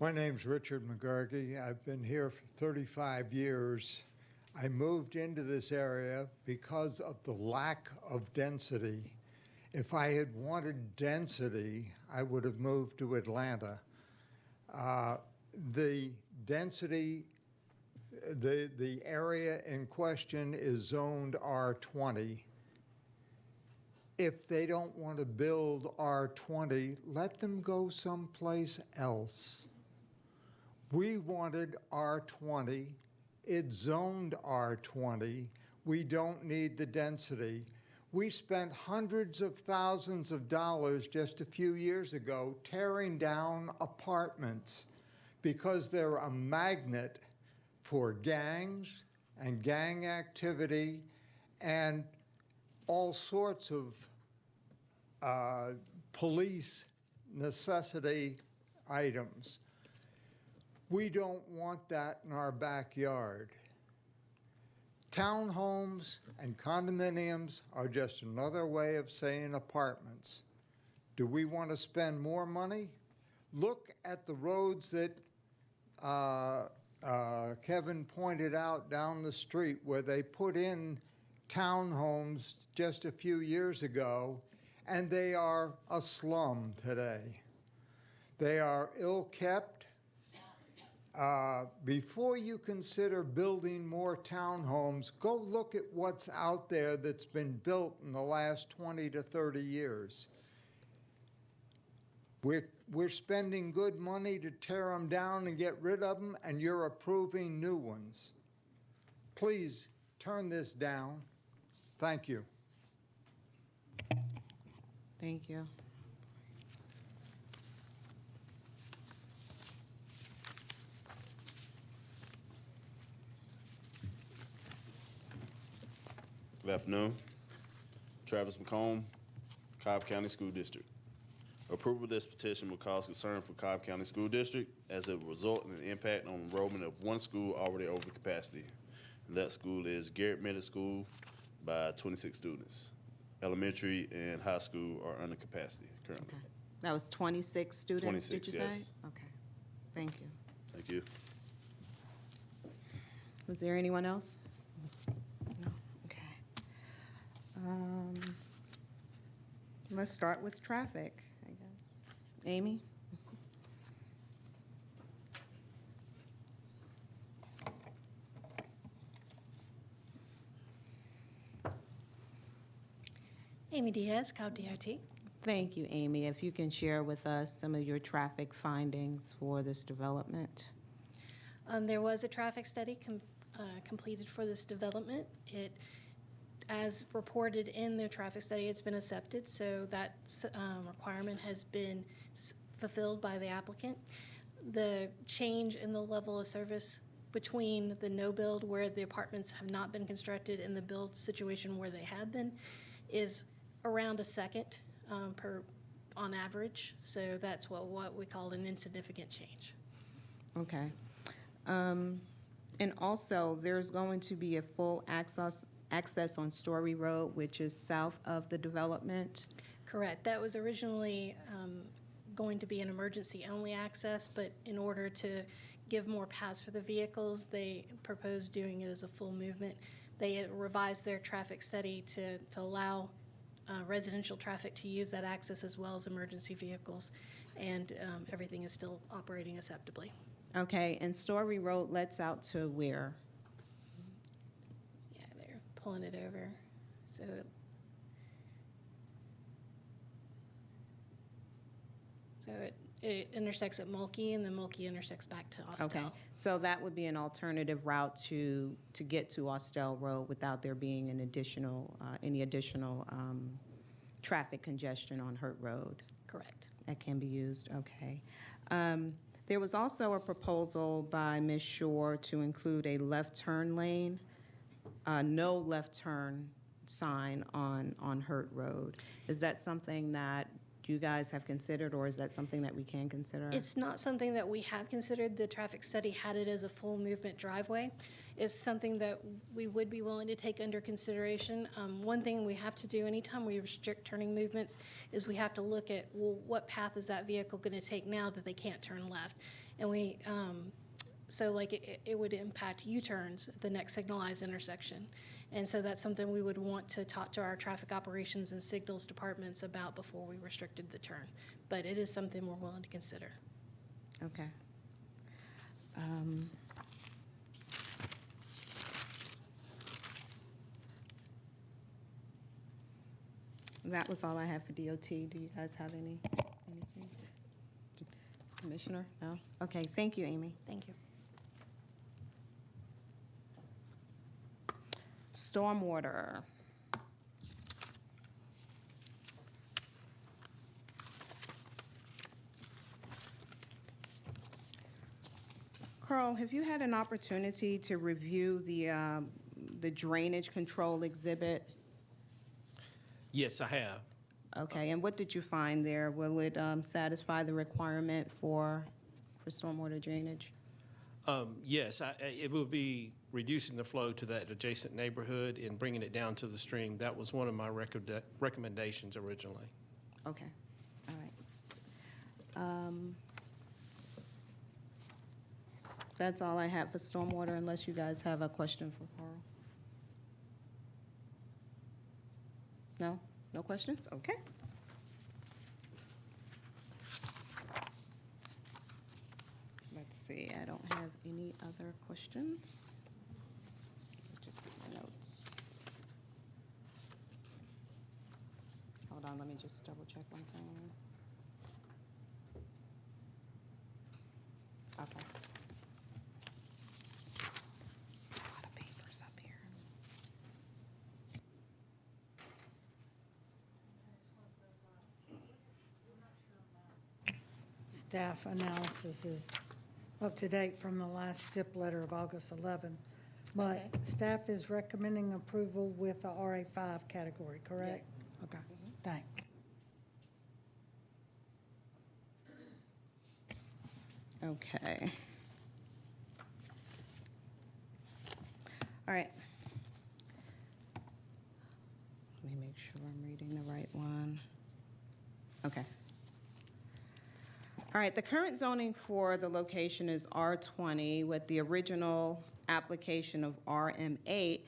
My name's Richard McGurgy. I've been here for 35 years. I moved into this area because of the lack of density. If I had wanted density, I would have moved to Atlanta. The density, the area in question is zoned R20. If they don't want to build R20, let them go someplace else. We wanted R20. It's zoned R20. We don't need the density. We spent hundreds of thousands of dollars just a few years ago tearing down apartments because they're a magnet for gangs and gang activity and all sorts of police necessity items. We don't want that in our backyard. Townhomes and condominiums are just another way of saying apartments. Do we want to spend more money? Look at the roads that Kevin pointed out down the street where they put in townhomes just a few years ago, and they are a slum today. They are ill-kept. Before you consider building more townhomes, go look at what's out there that's been built in the last 20 to 30 years. We're spending good money to tear them down and get rid of them, and you're approving new ones. Please turn this down. Thank you. Thank you. Good afternoon. Travis McComb, Cobb County School District. Approval of this petition will cause concern for Cobb County School District as it will result in an impact on enrollment of one school already over capacity. And that school is Garrett Middle School by 26 students. Elementary and high school are under capacity currently. Okay. That was 26 students, 26, did you yes. say? Okay. Thank you. Thank you. Was there anyone else? No? Okay. Let's start with traffic, I guess. Amy? Amy Diaz, Cobb DOT. Thank you, Amy. If you can share with us some of your traffic findings for this development. There was a traffic study completed for this development. It, as reported in the traffic study, it's been accepted, so that requirement has been fulfilled by the applicant. The change in the level of service between the no build where the apartments have not been constructed and the build situation where they have been is around a second on average. So that's what we call an insignificant change. Okay. And also, there's going to be a full access on Story Road, which is south of the development. Correct. That was originally going to be an emergency-only access, but in order to give more paths for the vehicles, they proposed doing it as a full movement. They revised their traffic study to allow residential traffic to use that access as well as emergency vehicles, and everything is still operating acceptably. Okay, and Story Road lets out to where? Yeah, they're pulling it over. So it intersects at Mulkey, and then Mulkey intersects back to Austell. Okay, so that would be an alternative route to get to Austell Road without there being an additional, any additional traffic congestion on Hurt Road. Correct. That can be used, okay. There was also a proposal by Ms. Shore to include a left turn lane, no left turn sign on Hurt Road. Is that something that you guys have considered, or is that something that we can consider? It's not something that we have considered. The traffic study had it as a full movement driveway. It's something that we would be willing to take under consideration. One thing we have to do anytime we restrict turning movements is we have to look at, well, what path is that vehicle going to take now that they can't turn left? And we, so like it would impact U-turns at the next signalized intersection. And so that's something we would want to talk to our traffic operations and signals departments about before we restricted the turn. But it is something we're willing to consider. Okay. That was all I have for DOT. Do you guys have anything? Commissioner? No? Okay, thank you, Amy. Thank you. Stormwater. Carl, have you had an opportunity to review the drainage control exhibit? Yes, I have. Okay, and what did you find there? Will it satisfy the requirement for stormwater drainage? Yes, it will be reducing the flow to that adjacent neighborhood and bringing it down to the stream. That was one of my recommendations originally. Okay, all right. That's all I have for stormwater, unless you guys have a question for Carl. No? No questions? Okay. Let's see, I don't have any other questions. Just get my notes. Hold on, let me just double check one thing. Okay. A lot of papers up here. Staff analysis is up to date from the last STIP letter of August 11. But staff is recommending approval with the RA5 category, correct? Yes. Okay, thanks. Okay. All right. Let me make sure I'm reading the right one. Okay. All right, the current zoning for the location is R20 with the original application of RM8,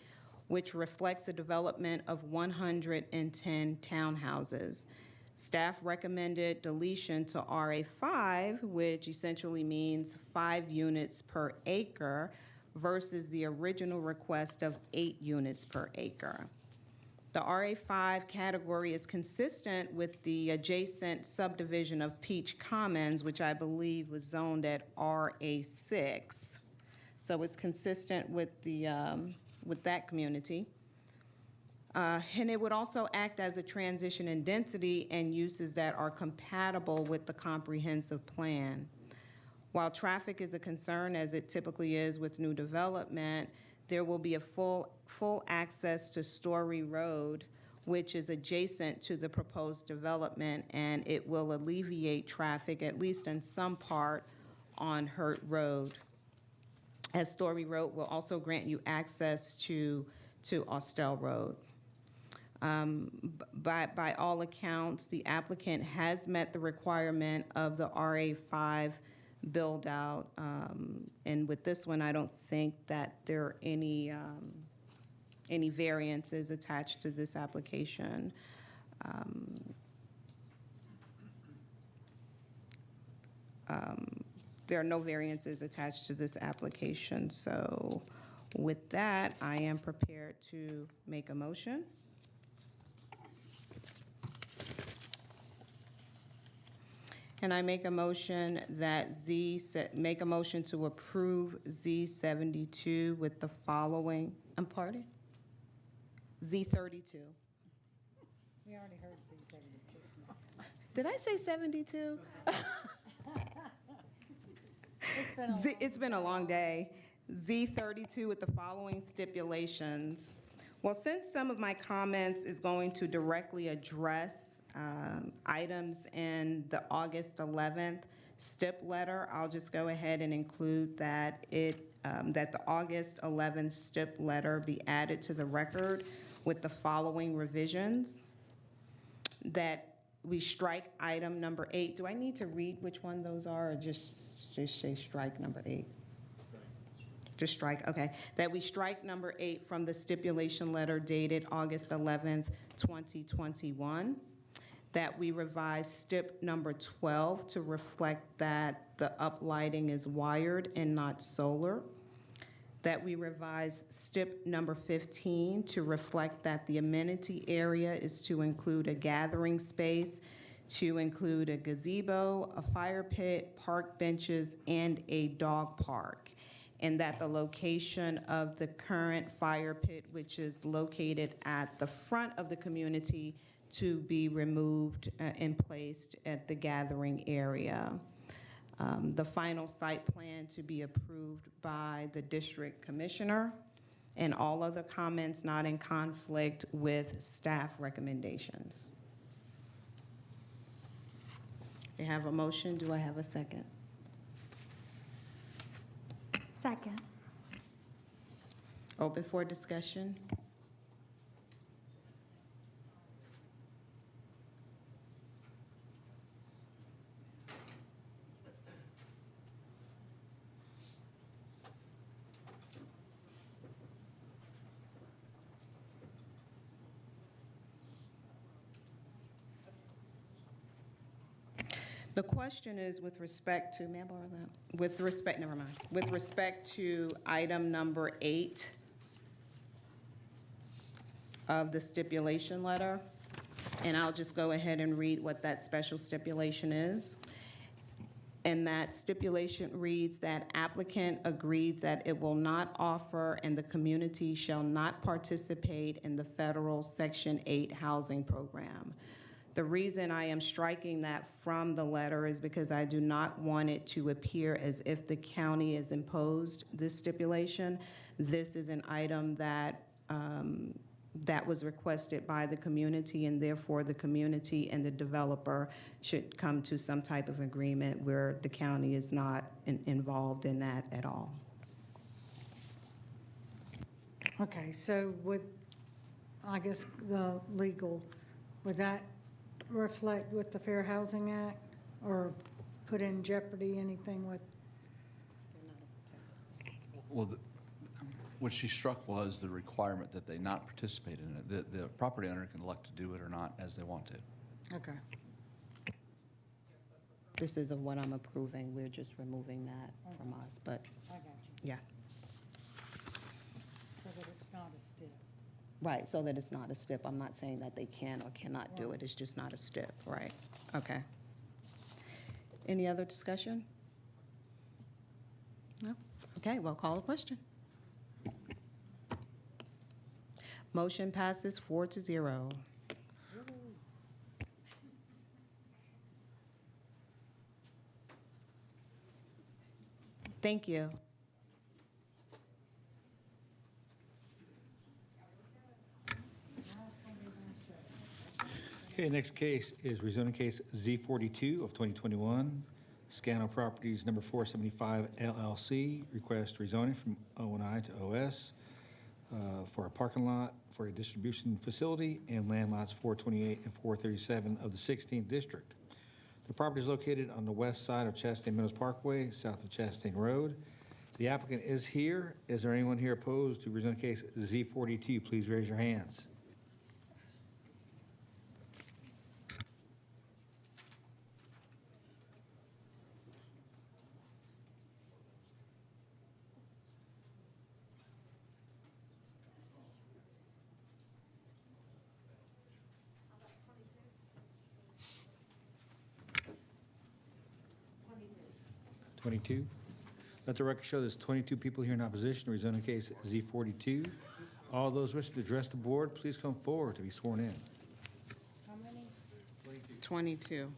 which reflects a development of 110 townhouses. Staff recommended deletion to RA5, which essentially means 5 units per acre versus the original request of 8 units per acre. The RA5 category is consistent with the adjacent subdivision of Peach Commons, which I believe was zoned at RA6. So it's consistent with with that community. And it would also act as a transition in density and uses that are compatible with the comprehensive plan. While traffic is a concern, as it typically is with new development, there will be a full access to Story Road, which is adjacent to the proposed development, and it will alleviate traffic, at least in some part, on Hurt Road. As Story Road will also grant you access to Austell Road. By all accounts, the applicant has met the requirement of the RA5 build-out. And with this one, I don't think that there are any variances attached to this application. There are no variances attached to this application. So with that, I am prepared to make a motion. And I make a motion that make a motion to approve Z72 with the following, I'm pardon? Z32. We already heard Z72. Did I say 72? It's been a long day. Z32 with the following stipulations. Well, since some of my comments is going to directly address items in the August 11th STIP letter, I'll just go ahead and include that that the August 11th STIP letter be added to the record with the following revisions. That we strike item number 8. Do I need to read which one those are, or just say strike number 8? Just strike, okay. That we strike number 8 from the stipulation letter dated August 11th, 2021. That we revise STIP number 12 to reflect that the uplighting is wired and not solar. That we revise STIP number 15 to reflect that the amenity area is to include a gathering space, to include a gazebo, a fire pit, park benches, and a dog park. And that the location of the current fire pit, which is located at the front of the community, to be removed and placed at the gathering area. The final site plan to be approved by the district commissioner, and all other comments not in conflict with staff recommendations. I have a motion. Do I have a second? Second. Open for discussion. The question is with respect to, may I borrow that? With respect, never mind. With respect to item number 8 of the stipulation letter, and I'll just go ahead and read what that special stipulation is. And that stipulation reads that applicant agrees that it will not offer and the community shall not participate in the federal Section 8 housing program. The reason I am striking that from the letter is because I do not want it to appear as if the county has imposed this stipulation. This is an item that that was requested by the community, and therefore the community and the developer should come to some type of agreement where the county is not involved in that at all. Okay, so would, I guess the legal, would that reflect with the Fair Housing Act or put in jeopardy anything with? Well, what she struck was the requirement that they not participate in it. The property owner can elect to do it or not as they want to. Okay. This is what I'm approving. We're just removing that from us, but I got you. yeah. So that it's not a stip. Right, so that it's not a stip. I'm not saying that they can or cannot do it. It's just not a stip, right? Okay. Any other discussion? No? Okay, well, call the question. Motion passes 4-0. Thank you. Okay, next case is rezoning case Z42 of 2021. Scano Properties number 475 LLC, request rezoning from O&I to OS for a parking lot for a distribution facility and land lots 428 and 437 of the 16th district. The property is located on the west side of Chastain Meadows Parkway, south of Chastain Road. The applicant is here. Is there anyone here opposed to rezoning case Z42? Please raise your hands. Twenty-two. Let the record show there's 22 people here in opposition to rezoning case Z42. All those wishing to address the board, please come forward to be sworn in. How many? 22.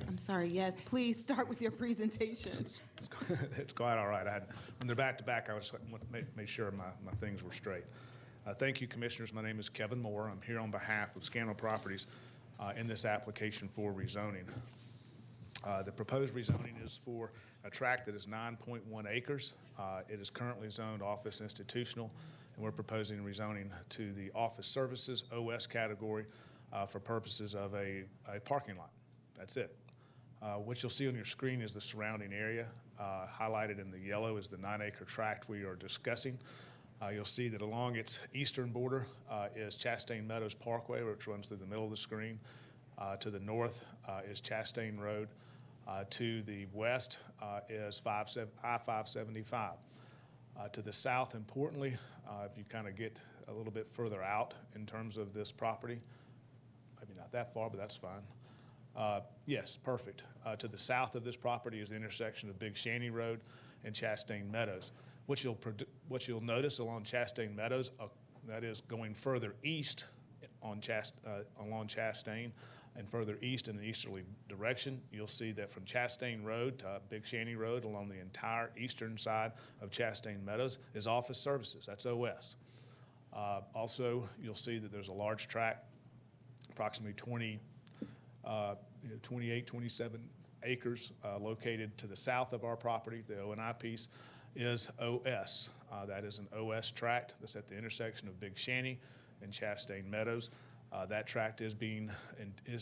I'm sorry, yes, please start with your presentation. It's quite all right. When they're back to back, I was make sure my things were straight. Thank you, Commissioners. My name is Kevin Moore. I'm here on behalf of Scano Properties in this application for rezoning. The proposed rezoning is for a tract that is 9.1 acres. It is currently zoned office institutional, and we're proposing rezoning to the office services OS category for purposes of a parking lot. That's it. What you'll see on your screen is the surrounding area. Highlighted in the yellow is the 9-acre tract we are discussing. You'll see that along its eastern border is Chastain Meadows Parkway, which runs through the middle of the screen. To the north is Chastain Road. To the west is I-575. To the south, importantly, if you kind of get a little bit further out in terms of this property, maybe not that far, but that's fine. Yes, perfect. To the south of this property is the intersection of Big Shanty Road and Chastain Meadows. What you'll notice along Chastain Meadows, that is going further east on along Chastain and further east in the easterly direction, you'll see that from Chastain Road to Big Shanty Road along the entire eastern side of Chastain Meadows is office services. That's OS. Also, you'll see that there's a large tract, approximately 28, 27 acres located to the south of our property. The O&I piece is OS. That is an OS tract that's at the intersection of Big Shanty and Chastain Meadows. That tract is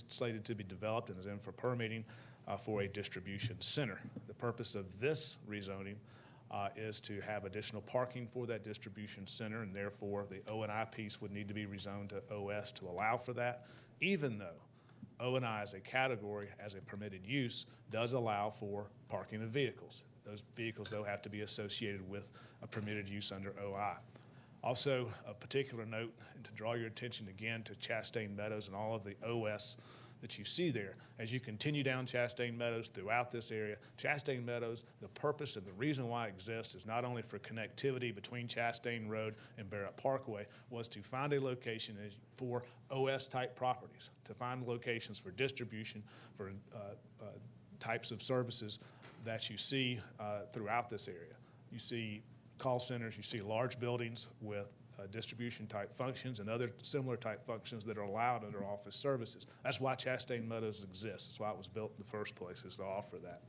slated to be developed and is in for permitting for a distribution center. The purpose of this rezoning is to have additional parking for that distribution center, and therefore the O&I piece would need to be rezoned to OS to allow for that, even though O&I as a category, as a permitted use, does allow for parking of vehicles. Those vehicles, though, have to be associated with a permitted use under OI. Also, a particular note, and to draw your attention again to Chastain Meadows and all of the OS that you see there. As you continue down Chastain Meadows throughout this area, Chastain Meadows, the purpose and the reason why it exists is not only for connectivity between Chastain Road and Barrett Parkway, was to find a location for OS-type properties, to find locations for distribution, for types of services that you see throughout this area. You see call centers, you see large buildings with distribution type functions and other similar type functions that are allowed under office services. That's why Chastain Meadows exists. That's why it was built in the first place, is to offer that.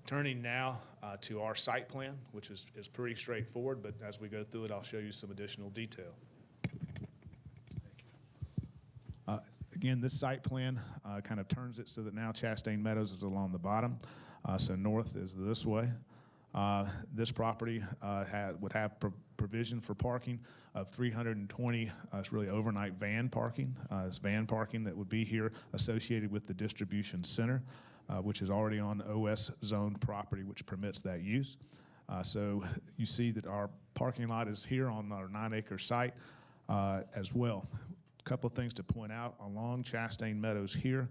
Turning now to our site plan, which is pretty straightforward, but as we go through it, I'll show you some additional detail. Again, this site plan kind of turns it so that now Chastain Meadows is along the bottom. So north is this way. This property would have provision for parking of 320, it's really overnight van parking. It's van parking that would be here associated with the distribution center, which is already on OS zoned property, which permits that use. So you see that our parking lot is here on our 9-acre site as well. A couple of things to point out. Along Chastain Meadows here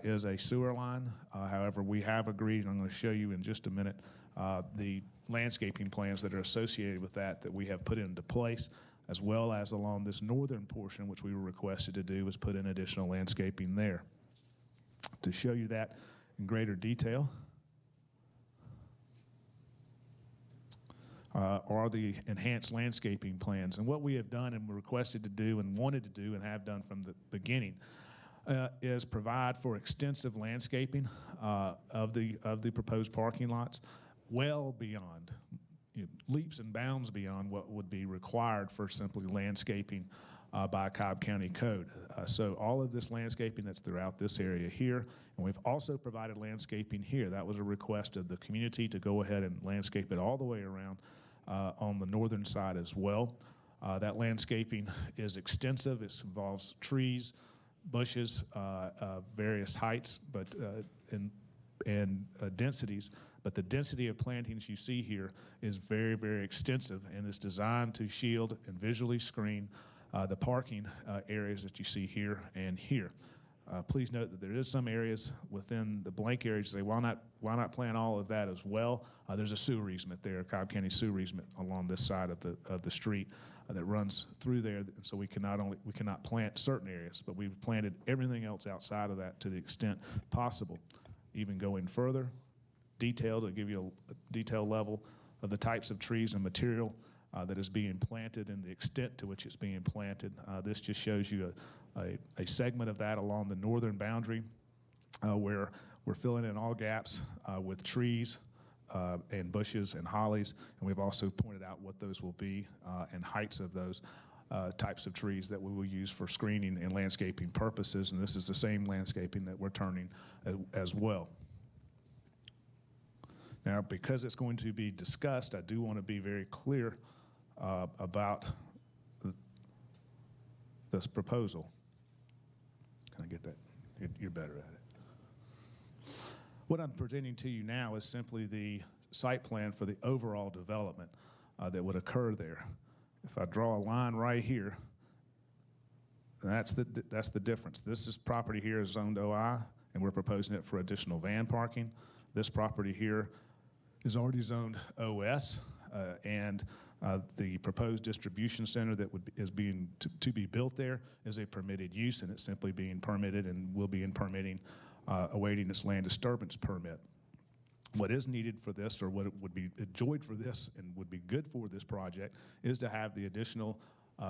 is a sewer line. However, we have agreed, and I'm going to show you in just a minute, the landscaping plans that are associated with that we have put into place, as well as along this northern portion, which we were requested to do, was put in additional landscaping there. To show you that in greater detail are the enhanced landscaping plans. And what we have done and were requested to do and wanted to do and have done from the beginning is provide for extensive landscaping of the proposed parking lots, well beyond, leaps and bounds beyond what would be required for simply landscaping by Cobb County Code. So all of this landscaping that's throughout this area here, and we've also provided landscaping here. That was a request of the community to go ahead and landscape it all the way around on the northern side as well. That landscaping is extensive. It involves trees, bushes, various heights, but and densities. But the density of plantings you see here is very, very extensive, and is designed to shield and visually screen the parking areas that you see here and here. Please note that there is some areas within the blank areas. Say, why not plant all of that as well? There's a sewer easement there, Cobb County sewer easement along this side of the street that runs through there. So we cannot plant certain areas, but we've planted everything else outside of that to the extent possible. Even going further, detail to give you a detail level of the types of trees and material that is being planted and the extent to which it's being planted. This just shows you a segment of that along the northern boundary where we're filling in all gaps with trees and bushes and hollies, and we've also pointed out what those will be and heights of those types of trees that we will use for screening and landscaping purposes, and this is the same landscaping that we're turning as well. Now, because it's going to be discussed, I do want to be very clear about this proposal. Can I get that? You're better at it. What I'm presenting to you now is simply the site plan for the overall development that would occur there. If I draw a line right here, that's the difference. This property here is zoned OI, and we're proposing it for additional van parking. This property here is already zoned OS, and the proposed distribution center that is being to be built there is a permitted use, and it's simply being permitted and will be in permitting, awaiting its land disturbance permit. What is needed for this, or what would be enjoyed for this and would be good for this project, is to have the additional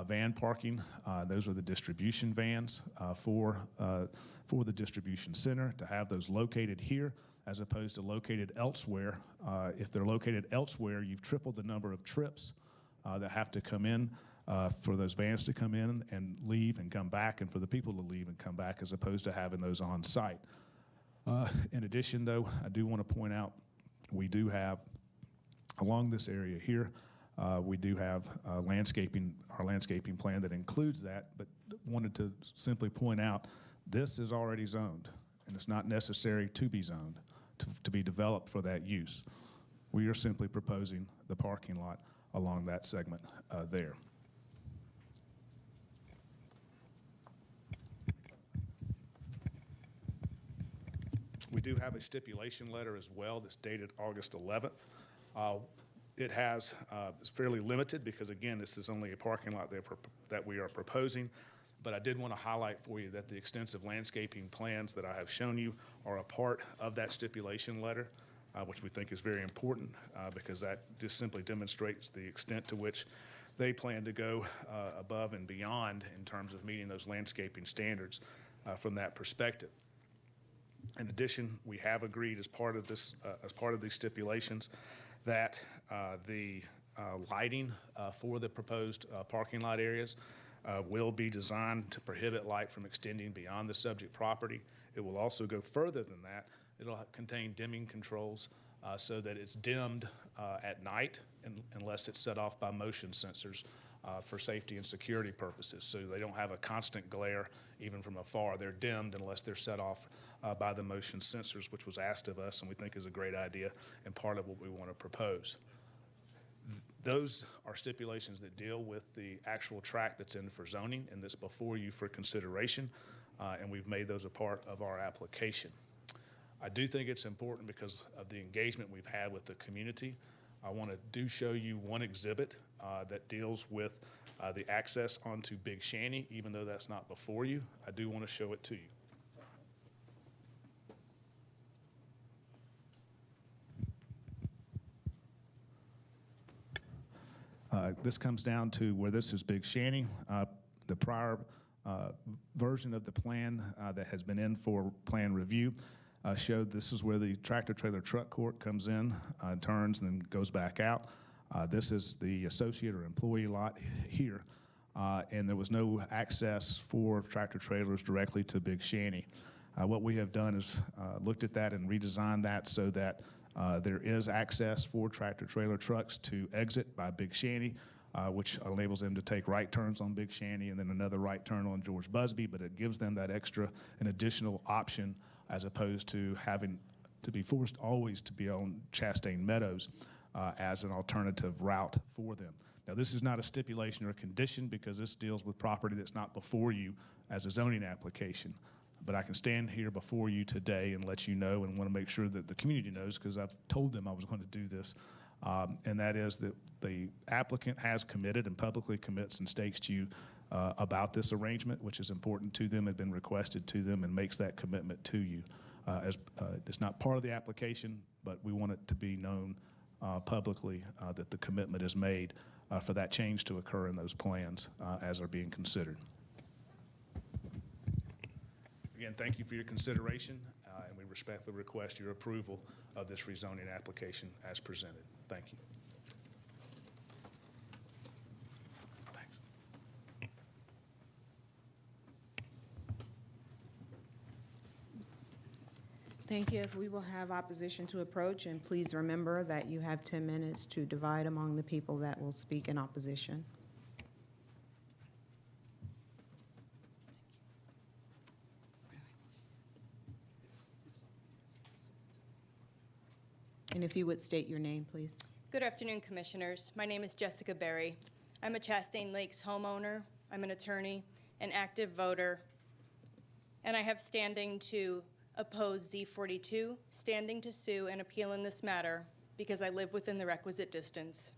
van parking. Those are the distribution vans for the distribution center, to have those located here as opposed to located elsewhere. If they're located elsewhere, you've tripled the number of trips that have to come in for those vans to come in and leave and come back, and for the people to leave and come back, as opposed to having those on site. In addition, though, I do want to point out we do have, along this area here, we do have our landscaping plan that includes that, but wanted to simply point out this is already zoned, and it's not necessary to be zoned to be developed for that use. We are simply proposing the parking lot along that segment there. We do have a stipulation letter as well that's dated August 11th. It's fairly limited because, again, this is only a parking lot that we are proposing, but I did want to highlight for you that the extensive landscaping plans that I have shown you are a part of that stipulation letter. which we think is very important because that just simply demonstrates the extent to which they plan to go above and beyond in terms of meeting those landscaping standards from that perspective. In addition, we have agreed as part of this, as part of these stipulations, that the lighting for the proposed parking lot areas will be designed to prohibit light from extending beyond the subject property. It will also go further than that. It'll contain dimming controls so that it's dimmed at night unless it's set off by motion sensors for safety and security purposes. So they don't have a constant glare even from afar. They're dimmed unless they're set off by the motion sensors, which was asked of us and we think is a great idea and part of what we want to propose. Those are stipulations that deal with the actual tract that's in for zoning and that's before you for consideration, and we've made those a part of our application. I do think it's important because of the engagement we've had with the community. I want to show you one exhibit that deals with the access onto Big Shanty, even though that's not before you. I do want to show it to you. This comes down to where this is Big Shanty. The prior version of the plan that has been in for plan review showed this is where the tractor trailer truck court comes in, turns, and then goes back out. This is the associate or employee lot here, and there was no access for tractor trailers directly to Big Shanty. What we have done is looked at that and redesigned that so that there is access for tractor trailer trucks to exit by Big Shanty, which enables them to take right turns on Big Shanty and then another right turn on George Busby, but it gives them that extra and additional option as opposed to having to be forced always to be on Chastain Meadows as an alternative route for them. Now, this is not a stipulation or a condition because this deals with property that's not before you as a zoning application. But I can stand here before you today and let you know and want to make sure that the community knows because I've told them I was going to do this. And that is that the applicant has committed and publicly commits and states to you about this arrangement, which is important to them, had been requested to them, and makes that commitment to you. It's not part of the application, but we want it to be known publicly that the commitment is made for that change to occur in those plans as are being considered. Again, thank you for your consideration, and we respectfully request your approval of this rezoning application as presented. Thank you. Thanks. Thank you. If we will have opposition to approach, and please remember that you have 10 minutes to divide among the people that will speak in opposition. And if you would state your name, please. Good afternoon, Commissioners. My name is Jessica Berry. I'm a Chastain Lakes homeowner. I'm an attorney, an active voter, and I have standing to oppose Z42, standing to sue and appeal in this matter because I live within the requisite distance.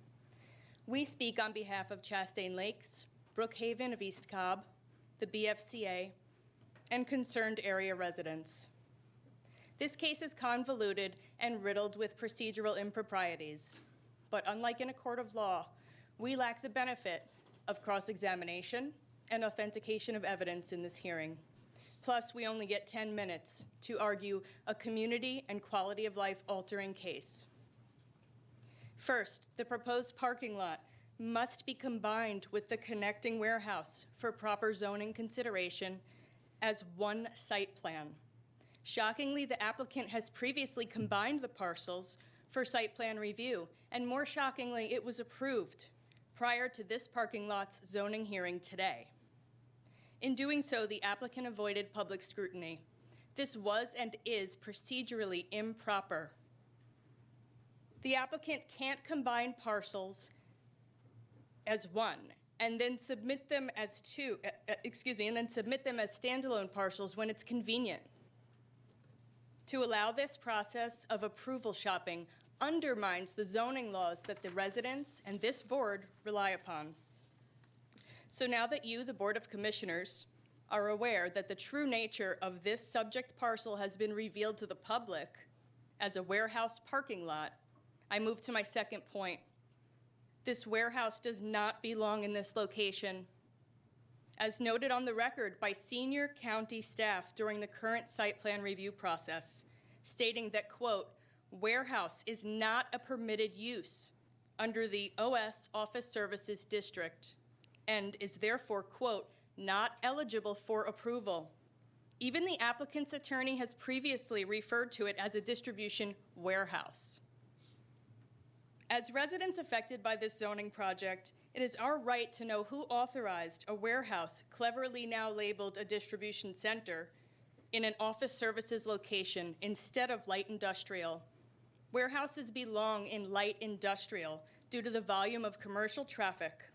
We speak on behalf of Chastain Lakes, Brookhaven of East Cobb, the BFCA, and concerned area residents. This case is convoluted and riddled with procedural improprieties. But unlike in a court of law, we lack the benefit of cross-examination and authentication of evidence in this hearing. Plus, we only get 10 minutes to argue a community and quality of life altering case. First, the proposed parking lot must be combined with the connecting warehouse for proper zoning consideration as one site plan. Shockingly, the applicant has previously combined the parcels for site plan review, and more shockingly, it was approved prior to this parking lot's zoning hearing today. In doing so, the applicant avoided public scrutiny. This was and is procedurally improper. The applicant can't combine parcels as one and then submit them as standalone parcels when it's convenient. To allow this process of approval shopping undermines the zoning laws that the residents and this board rely upon. So now that you, the Board of Commissioners, are aware that the true nature of this subject parcel has been revealed to the public, as a warehouse parking lot, I move to my second point. This warehouse does not belong in this location. As noted on the record by senior county staff during the current site plan review process, stating that, quote, warehouse is not a permitted use under the OS Office Services District and is therefore, quote, not eligible for approval. Even the applicant's attorney has previously referred to it as a distribution warehouse. As residents affected by this zoning project, it is our right to know who authorized a warehouse, cleverly now labeled a distribution center, in an office services location instead of light industrial. Warehouses belong in light industrial due to the volume of commercial traffic.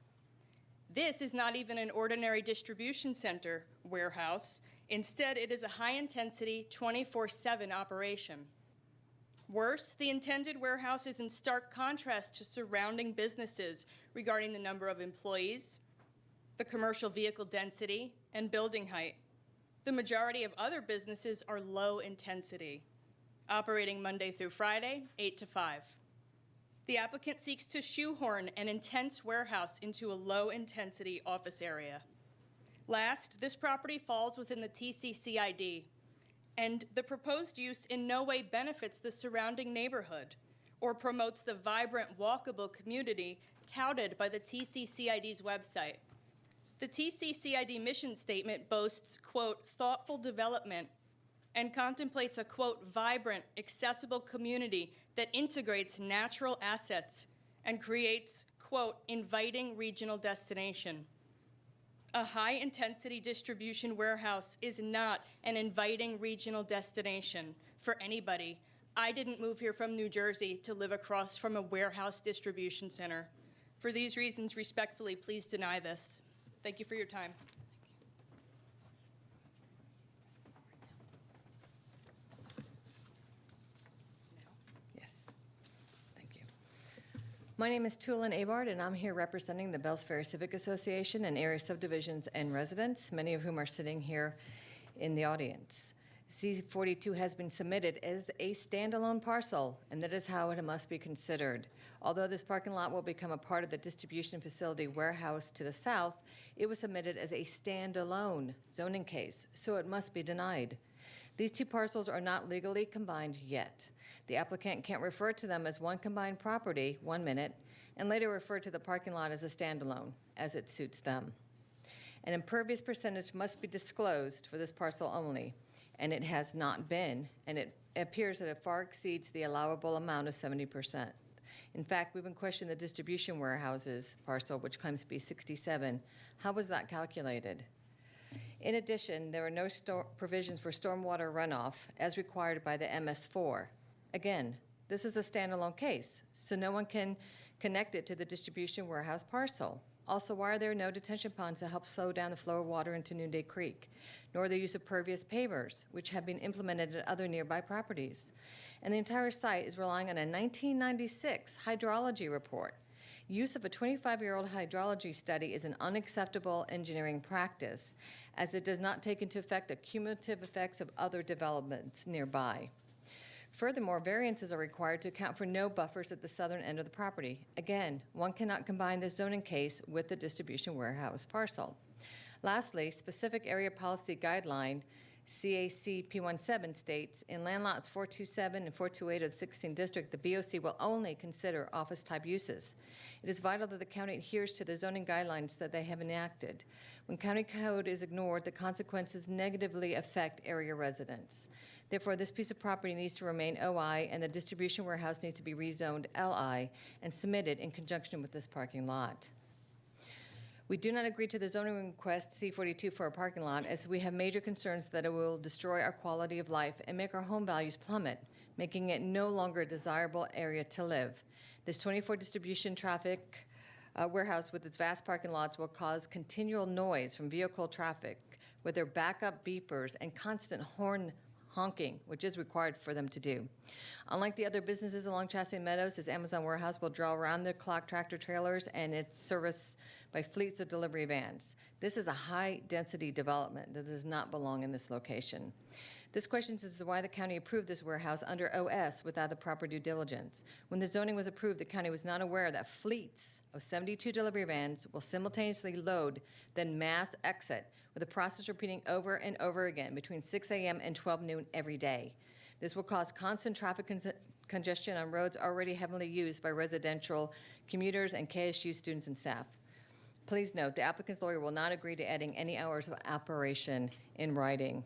This is not even an ordinary distribution center warehouse. Instead, it is a high-intensity 24/7 operation. Worse, the intended warehouse is in stark contrast to surrounding businesses regarding the number of employees, the commercial vehicle density, and building height. The majority of other businesses are low intensity, operating Monday through Friday, 8 to 5. The applicant seeks to shoehorn an intense warehouse into a low-intensity office area. Last, this property falls within the TCCID, and the proposed use in no way benefits the surrounding neighborhood or promotes the vibrant, walkable community touted by the TCCID's website. The TCCID mission statement boasts, quote, thoughtful development and contemplates a, quote, vibrant, accessible community that integrates natural assets and creates, quote, inviting regional destination. A high-intensity distribution warehouse is not an inviting regional destination for anybody. I didn't move here from New Jersey to live across from a warehouse distribution center. For these reasons, respectfully, please deny this. Thank you for your time. Yes, thank you. My name is Tulin Abard, and I'm here representing the Bells Ferry Civic Association and area subdivisions and residents, many of whom are sitting here in the audience. C42 has been submitted as a standalone parcel, and that is how it must be considered. Although this parking lot will become a part of the distribution facility warehouse to the south, it was submitted as a standalone zoning case, so it must be denied. These two parcels are not legally combined yet. The applicant can't refer to them as one combined property 1 minute and later refer to the parking lot as a standalone, as it suits them. An impervious percentage must be disclosed for this parcel only, and it has not been, and it appears that it far exceeds the allowable amount of 70%. In fact, we've been questioning the distribution warehouses parcel, which claims to be 67. How was that calculated? In addition, there are no provisions for stormwater runoff as required by the MS4. Again, this is a standalone case, so no one can connect it to the distribution warehouse parcel. Also, why are there no detention ponds to help slow down the flow of water into Noonday Creek, nor the use of pervious pavers, which have been implemented at other nearby properties? And the entire site is relying on a 1996 hydrology report. Use of a 25-year-old hydrology study is an unacceptable engineering practice, as it does not take into effect the cumulative effects of other developments nearby. Furthermore, variances are required to account for no buffers at the southern end of the property. Again, one cannot combine this zoning case with the distribution warehouse parcel. Lastly, specific area policy guideline CAC P17 states, in land lots 427 and 428 of the 16th district, the BOC will only consider office-type uses. It is vital that the county adheres to the zoning guidelines that they have enacted. When county code is ignored, the consequences negatively affect area residents. Therefore, this piece of property needs to remain OI, and the distribution warehouse needs to be rezoned LI and submitted in conjunction with this parking lot. We do not agree to the zoning request C42 for a parking lot, as we have major concerns that it will destroy our quality of life and make our home values plummet, making it no longer a desirable area to live. This 24 distribution traffic warehouse with its vast parking lots will cause continual noise from vehicle traffic with their backup beepers and constant horn honking, which is required for them to do. Unlike the other businesses along Chastain Meadows, this Amazon warehouse will draw around-the-clock tractor trailers and it's serviced by fleets of delivery vans. This is a high-density development that does not belong in this location. This question is why the county approved this warehouse under OS without the proper due diligence. When the zoning was approved, the county was not aware that fleets of 72 delivery vans will simultaneously load, then mass exit, with the process repeating over and over again between 6 a.m. and 12 noon every day. This will cause constant traffic congestion on roads already heavily used by residential commuters and KSU students and staff. Please note, the applicant's lawyer will not agree to adding any hours of operation in writing.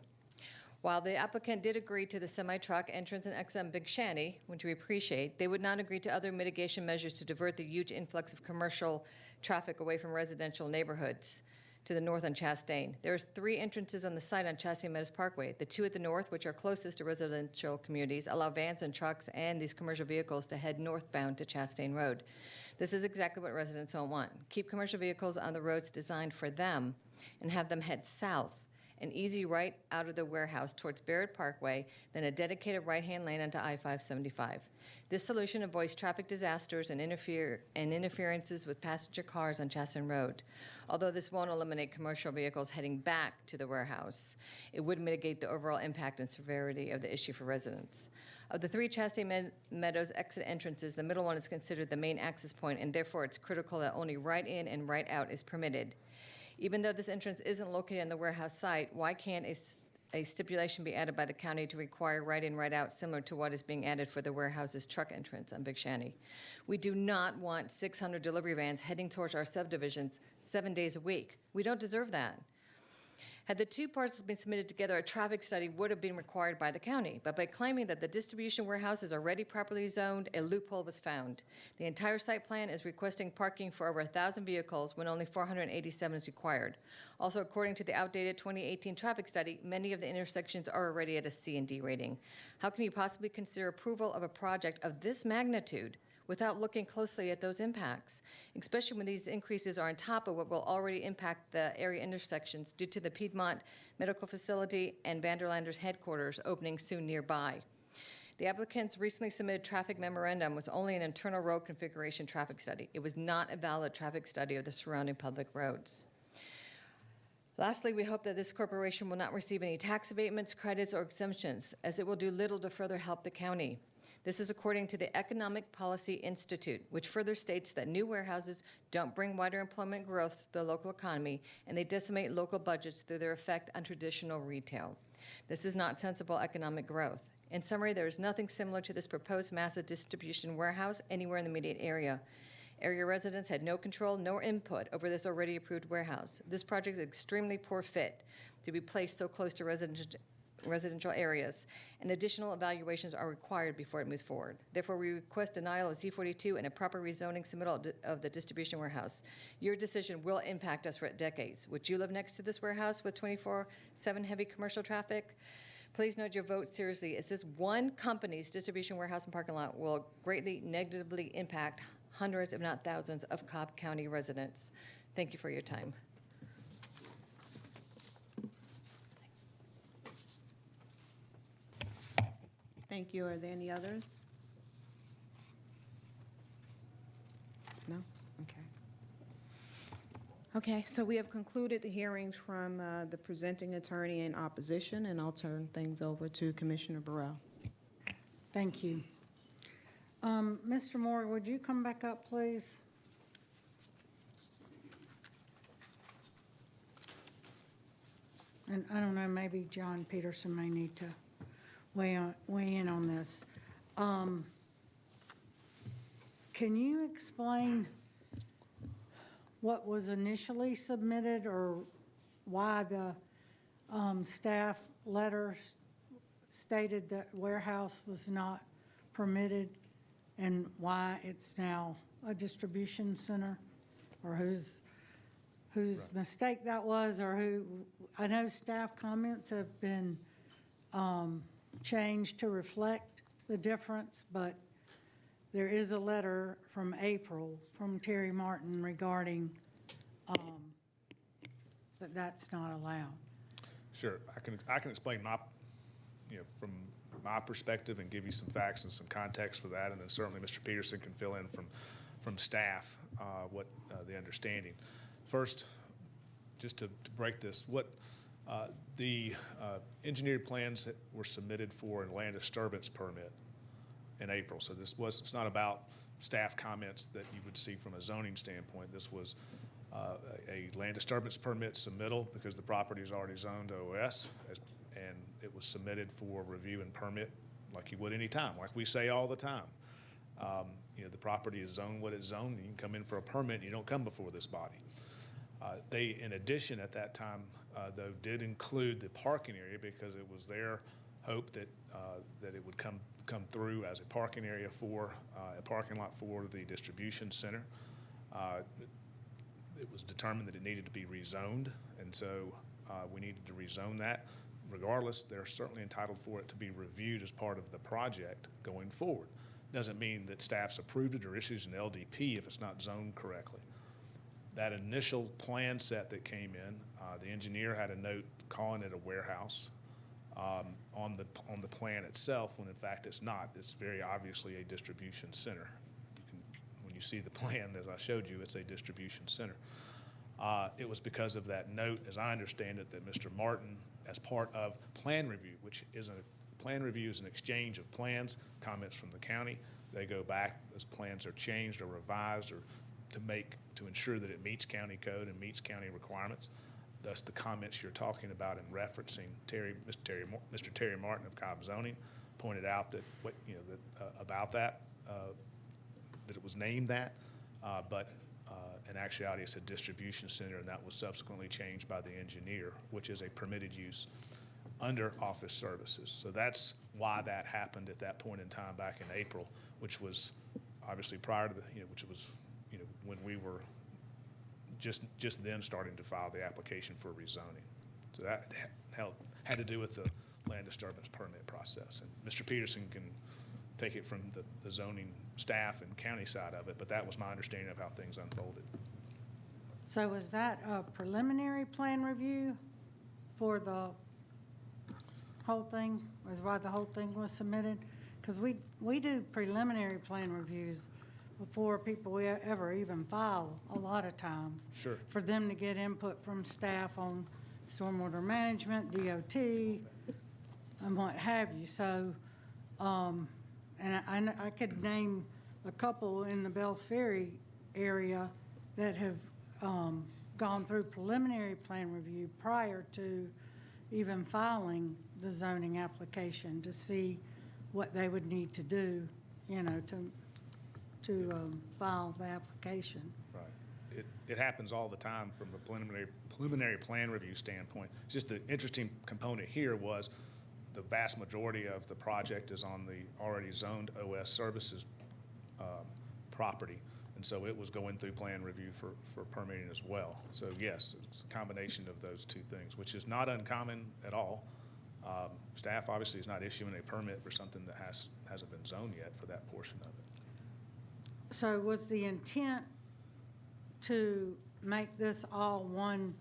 While the applicant did agree to the semi-truck entrance and exit on Big Shanty, which we appreciate, they would not agree to other mitigation measures to divert the huge influx of commercial traffic away from residential neighborhoods to the north on Chastain. There's 3 entrances on the site on Chastain Meadows Parkway. The 2 at the north, which are closest to residential communities, allow vans and trucks and these commercial vehicles to head northbound to Chastain Road. This is exactly what residents don't want. Keep commercial vehicles on the roads designed for them and have them head south, an easy right out of the warehouse towards Barrett Parkway, then a dedicated right-hand lane onto I-575. This solution avoids traffic disasters and interferences with passenger cars on Chastain Road. Although this won't eliminate commercial vehicles heading back to the warehouse, it would mitigate the overall impact and severity of the issue for residents. Of the 3 Chastain Meadows exit entrances, the middle one is considered the main access point, and therefore it's critical that only right in and right out is permitted. Even though this entrance isn't located on the warehouse site, why can't a stipulation be added by the county to require right in, right out, similar to what is being added for the warehouse's truck entrance on Big Shanty? We do not want 600 delivery vans heading towards our subdivisions 7 days a week. We don't deserve that. Had the 2 parcels been submitted together, a traffic study would have been required by the county. But by claiming that the distribution warehouse is already properly zoned, a loophole was found. The entire site plan is requesting parking for over 1,000 vehicles when only 487 is required. Also, according to the outdated 2018 traffic study, many of the intersections are already at a C and D rating. How can you possibly consider approval of a project of this magnitude without looking closely at those impacts, especially when these increases are on top of what will already impact the area intersections due to the Piedmont Medical Facility and Vanderlander's headquarters opening soon nearby? The applicant's recently submitted traffic memorandum was only an internal road configuration traffic study. It was not a valid traffic study of the surrounding public roads. Lastly, we hope that this corporation will not receive any tax abatements, credits, or exemptions, as it will do little to further help the county. This is according to the Economic Policy Institute, which further states that new warehouses don't bring wider employment growth to the local economy, and they decimate local budgets through their effect on traditional retail. This is not sensible economic growth. In summary, there is nothing similar to this proposed massive distribution warehouse anywhere in the immediate area. Area residents had no control nor input over this already approved warehouse. This project is an extremely poor fit to be placed so close to residential areas, and additional evaluations are required before it moves forward. Therefore, we request denial of Z42 and a proper rezoning submittal of the distribution warehouse. Your decision will impact us for decades. Would you live next to this warehouse with 24/7 heavy commercial traffic? Please note your vote seriously, as this one company's distribution warehouse and parking lot will greatly negatively impact hundreds, if not thousands, of Cobb County residents. Thank you for your time. Thank you. Are there any others? No? Okay. Okay, so we have concluded the hearings from the presenting attorney in opposition, and I'll turn things over to Commissioner Burrell. Thank you. Mr. Moore, would you come back up, please? And I don't know, maybe John Peterson may need to weigh in on this. Can you explain what was initially submitted, or why the staff letter stated that warehouse was not permitted, and why it's now a distribution center, or whose mistake that was, or who? I know staff comments have been changed to reflect the difference, but there is a letter from April from Terry Martin regarding that that's not allowed. Sure, I can explain my, from my perspective and give you some facts and some context for that, and then certainly Mr. Peterson can fill in from staff what the understanding. First, just to break this, what The engineered plans that were submitted for a land disturbance permit in April. So it's not about staff comments that you would see from a zoning standpoint. This was a land disturbance permit submittal because the property is already zoned OS, and it was submitted for review and permit like you would any time, like we say all the time. The property is zoned what it's zoned, and you can come in for a permit, and you don't come before this body. They, in addition, at that time, though, did include the parking area because it was their hope that it would come through as a parking area for a parking lot for the distribution center. It was determined that it needed to be rezoned, and so we needed to rezone that. Regardless, they're certainly entitled for it to be reviewed as part of the project going forward. Doesn't mean that staff's approved it or issues an LDP if it's not zoned correctly. That initial plan set that came in, the engineer had a note calling it a warehouse on the plan itself, when in fact it's not. It's very obviously a distribution center. When you see the plan, as I showed you, it's a distribution center. It was because of that note, as I understand it, that Mr. Martin, as part of plan review, which is plan review is an exchange of plans, comments from the county. They go back, those plans are changed or revised or to ensure that it meets county code and meets county requirements. Thus, the comments you're talking about in referencing Mr. Terry Martin of Cobb Zoning pointed out that that it was named that, but in actuality it's a distribution center, and that was subsequently changed by the engineer, which is a permitted use under office services. So that's why that happened at that point in time back in April, which was obviously prior to which was when we were just then starting to file the application for rezoning. So that had to do with the land disturbance permit process. And Mr. Peterson can take it from the zoning staff and county side of it, but that was my understanding of how things unfolded. So was that a preliminary plan review for the whole thing? Was why the whole thing was submitted? Because we do preliminary plan reviews before people ever even file a lot of times. Sure. For them to get input from staff on stormwater management, DOT, and what have you. So, and I could name a couple in the Bells Ferry area that have gone through preliminary plan review prior to even filing the zoning application to see what they would need to do, to file the application. Right. It happens all the time from a preliminary plan review standpoint. Just the interesting component here was the vast majority of the project is on the already zoned OS services property. And so it was going through plan review for permitting as well. So yes, it's a combination of those two things, which is not uncommon at all. Staff obviously is not issuing a permit for something that hasn't been zoned yet for that portion of it. So was the intent to make this all one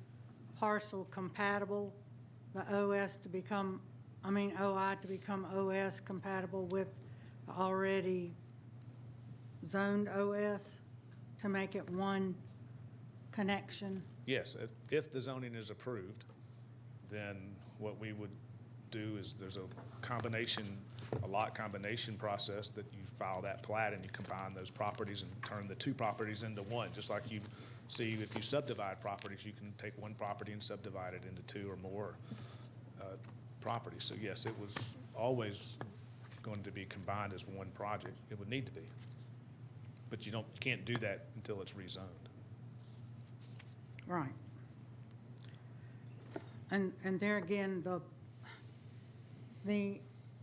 parcel compatible, the OI to become OS compatible with the already zoned OS, to make it one connection? Yes, if the zoning is approved, then what we would do is there's a lot combination process that you file that plat and you combine those properties and turn the two properties into one. Just like you see if you subdivide properties, you can take one property and subdivide it into two or more properties. So yes, it was always going to be combined as one project. It would need to be. But you can't do that until it's rezoned. Right. And there again, the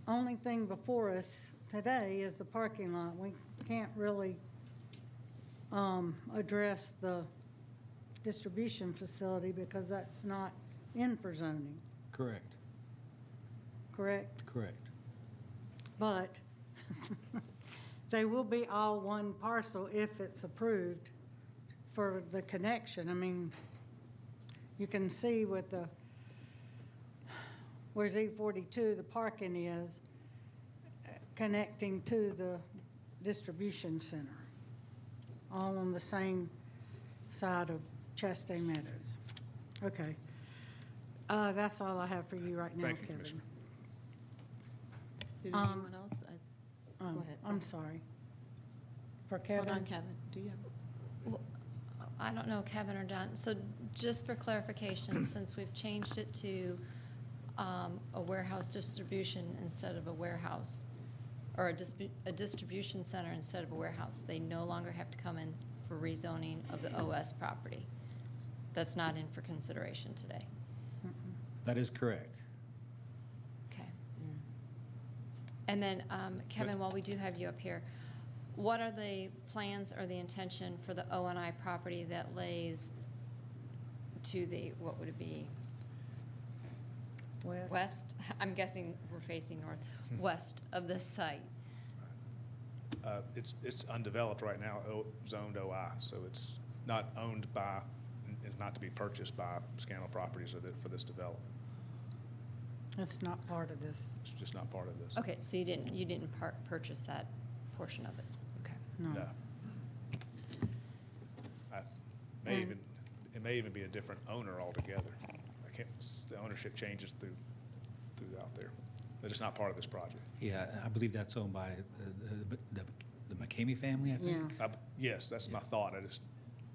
only thing before us today is the parking lot. We can't really address the distribution facility because that's not in for zoning. Correct. Correct? Correct. But they will be all one parcel if it's approved for the connection. I mean, you can see with where Z42, the parking is, connecting to the distribution center, all on the same side of Chastain Meadows. Okay. That's all I have for you right now, Thank you, Kevin. Commissioner. Did anyone else? Go ahead. I'm sorry. For Hold Kevin? on, Kevin. Do you have? Well, I don't know, Kevin or John. So just for clarification, since we've changed it to a warehouse distribution instead of a warehouse, or a distribution center instead of a warehouse, they no longer have to come in for rezoning of the OS property. That's not in for consideration today. That is correct. Okay. And then, Kevin, while we do have you up here, what are the plans or the intention for the O&I property that lays to the, what would it be? West? I'm guessing we're facing north, west of this site. It's undeveloped right now, zoned OI, so it's not owned by, it's not to be purchased by Scannell Properties for this development. It's not part of this. It's just not part of this. Okay, so you didn't purchase that portion of it? Okay. No. It may even be a different owner altogether. The ownership changes throughout there. But it's not part of this project. Yeah, I believe that's owned by the McCamey family, I think. Yes, that's my thought. I just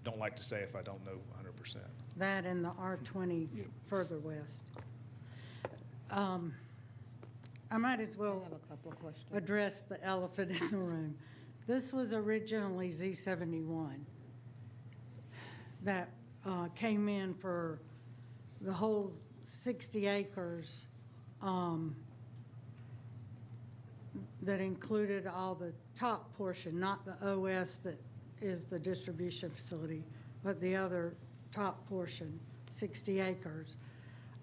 don't like to say if I don't know 100%. That and the R20 further west. I might as well I have a couple of questions. address the elephant in the room. This was originally Z71 that came in for the whole 60 acres that included all the top portion, not the OS that is the distribution facility, but the other top portion, 60 acres.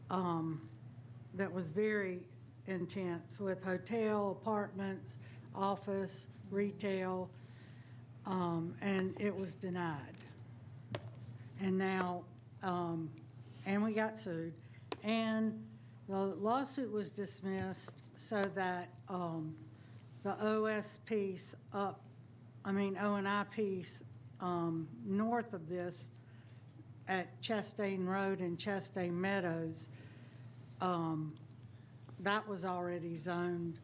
That was very intense with hotel, apartments, office, retail, and it was denied. And now, and we got sued, and the lawsuit was dismissed so that the OS piece O&I piece north of this at Chastain Road and Chastain Meadows, that was already zoned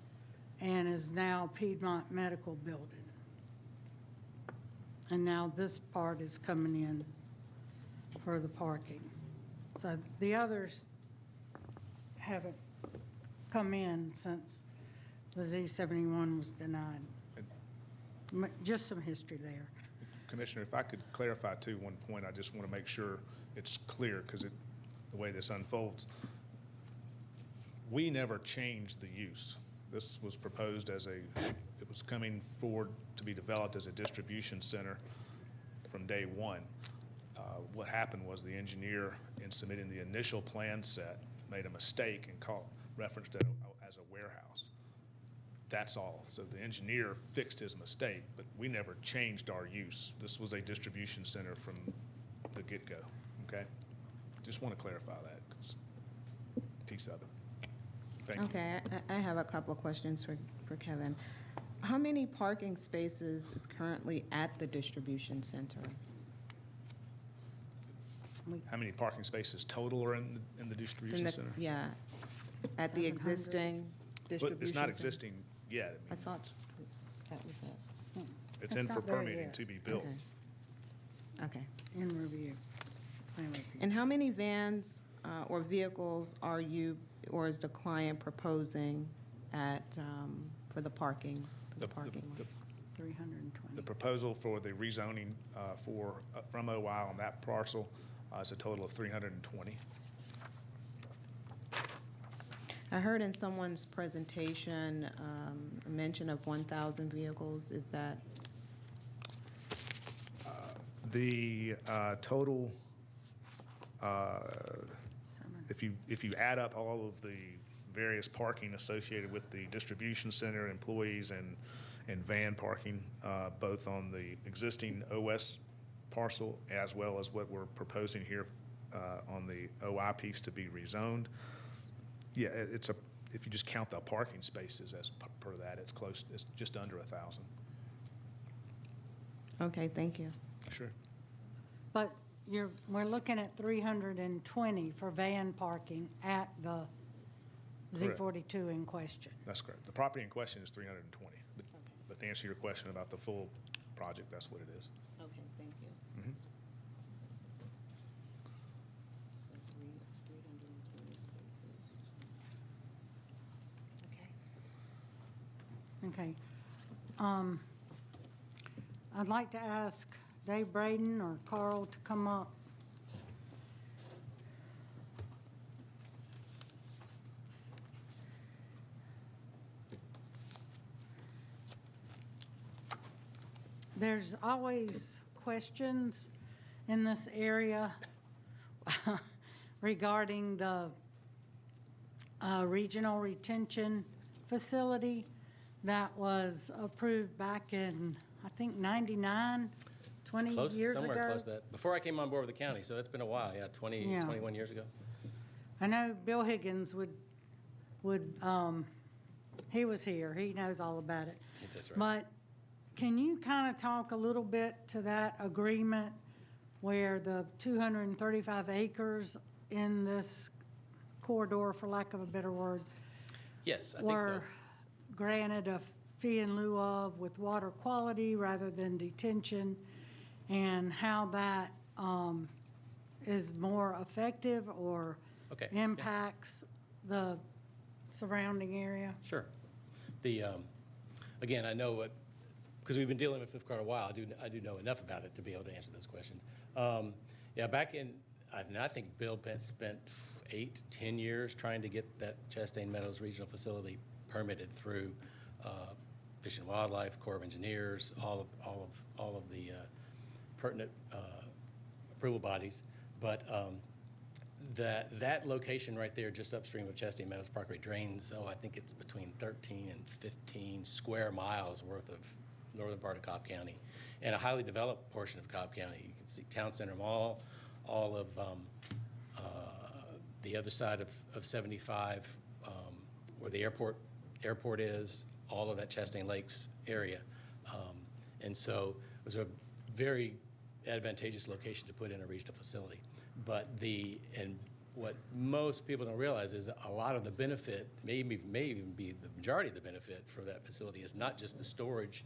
and is now Piedmont Medical Building. And now this part is coming in for the parking. So the others haven't come in since the Z71 was denied. Just some history there. Commissioner, if I could clarify too, one point, I just want to make sure it's clear because the way this unfolds. We never changed the use. This was proposed it was coming forward to be developed as a distribution center from day one. What happened was the engineer, in submitting the initial plan set, made a mistake and referenced it as a warehouse. That's all. So the engineer fixed his mistake, but we never changed our use. This was a distribution center from the get-go, okay? Just want to clarify that, because piece of it. Thank you. Okay, I have a couple of questions for Kevin. How many parking spaces is currently at the distribution center? How many parking spaces total are in the distribution center? Yeah, at the 700. existing distribution center? It's not existing yet. I thought that was it. It's It's in for not there permitting yet. to be built. Okay. In review. Plan review. And how many vans or vehicles are you, or is the client proposing for the parking? The 320. The proposal for the rezoning from OI on that parcel is a total of 320. I heard in someone's presentation a mention of 1,000 vehicles. Is that? The total, if you add up all of the various parking associated with the distribution center, employees and van parking, both on the existing OS parcel as well as what we're proposing here on the OI piece to be rezoned. Yeah, if you just count the parking spaces as per that, it's just under 1,000. Okay, thank you. Sure. But we're looking at 320 for van parking at the Correct. Z42 in question. That's correct. The property in question is 320. But to answer your question about the full project, that's what it is. Okay, thank you. Mhm. Okay. I'd like to ask Dave Braden or Carl to come up. There's always questions in this area regarding the regional retention facility that was approved back in, I think, 99, 20 Close, years ago. somewhere close to that. Before I came on board with the county, so it's been a while, yeah, 20, Yeah. 21 years ago. I know Bill Higgins would he was here, he knows all about it. That's right. But can you kind of talk a little bit to that agreement where the 235 acres in this corridor, for lack of a better word, Yes, I think so. were granted a fee in lieu of with water quality rather than detention, and how that is more effective or Okay, yeah. impacts the surrounding area? Sure. The, again, I know what, because we've been dealing with it for quite a while, I do know enough about it to be able to answer those questions. Yeah, back in, I think Bill spent 8, 10 years trying to get that Chastain Meadows Regional Facility permitted through Fish and Wildlife, Corps of Engineers, all of the pertinent approval bodies. But that location right there, just upstream of Chastain Meadows Parkway, drains, I think it's between 13 and 15 square miles worth of northern part of Cobb County, and a highly developed portion of Cobb County. You can see Town Center Mall, all of the other side of 75, where the airport is, all of that Chastain Lakes area. And so it was a very advantageous location to put in a regional facility. But what most people don't realize is a lot of the benefit, may even be the majority of the benefit for that facility, is not just the storage,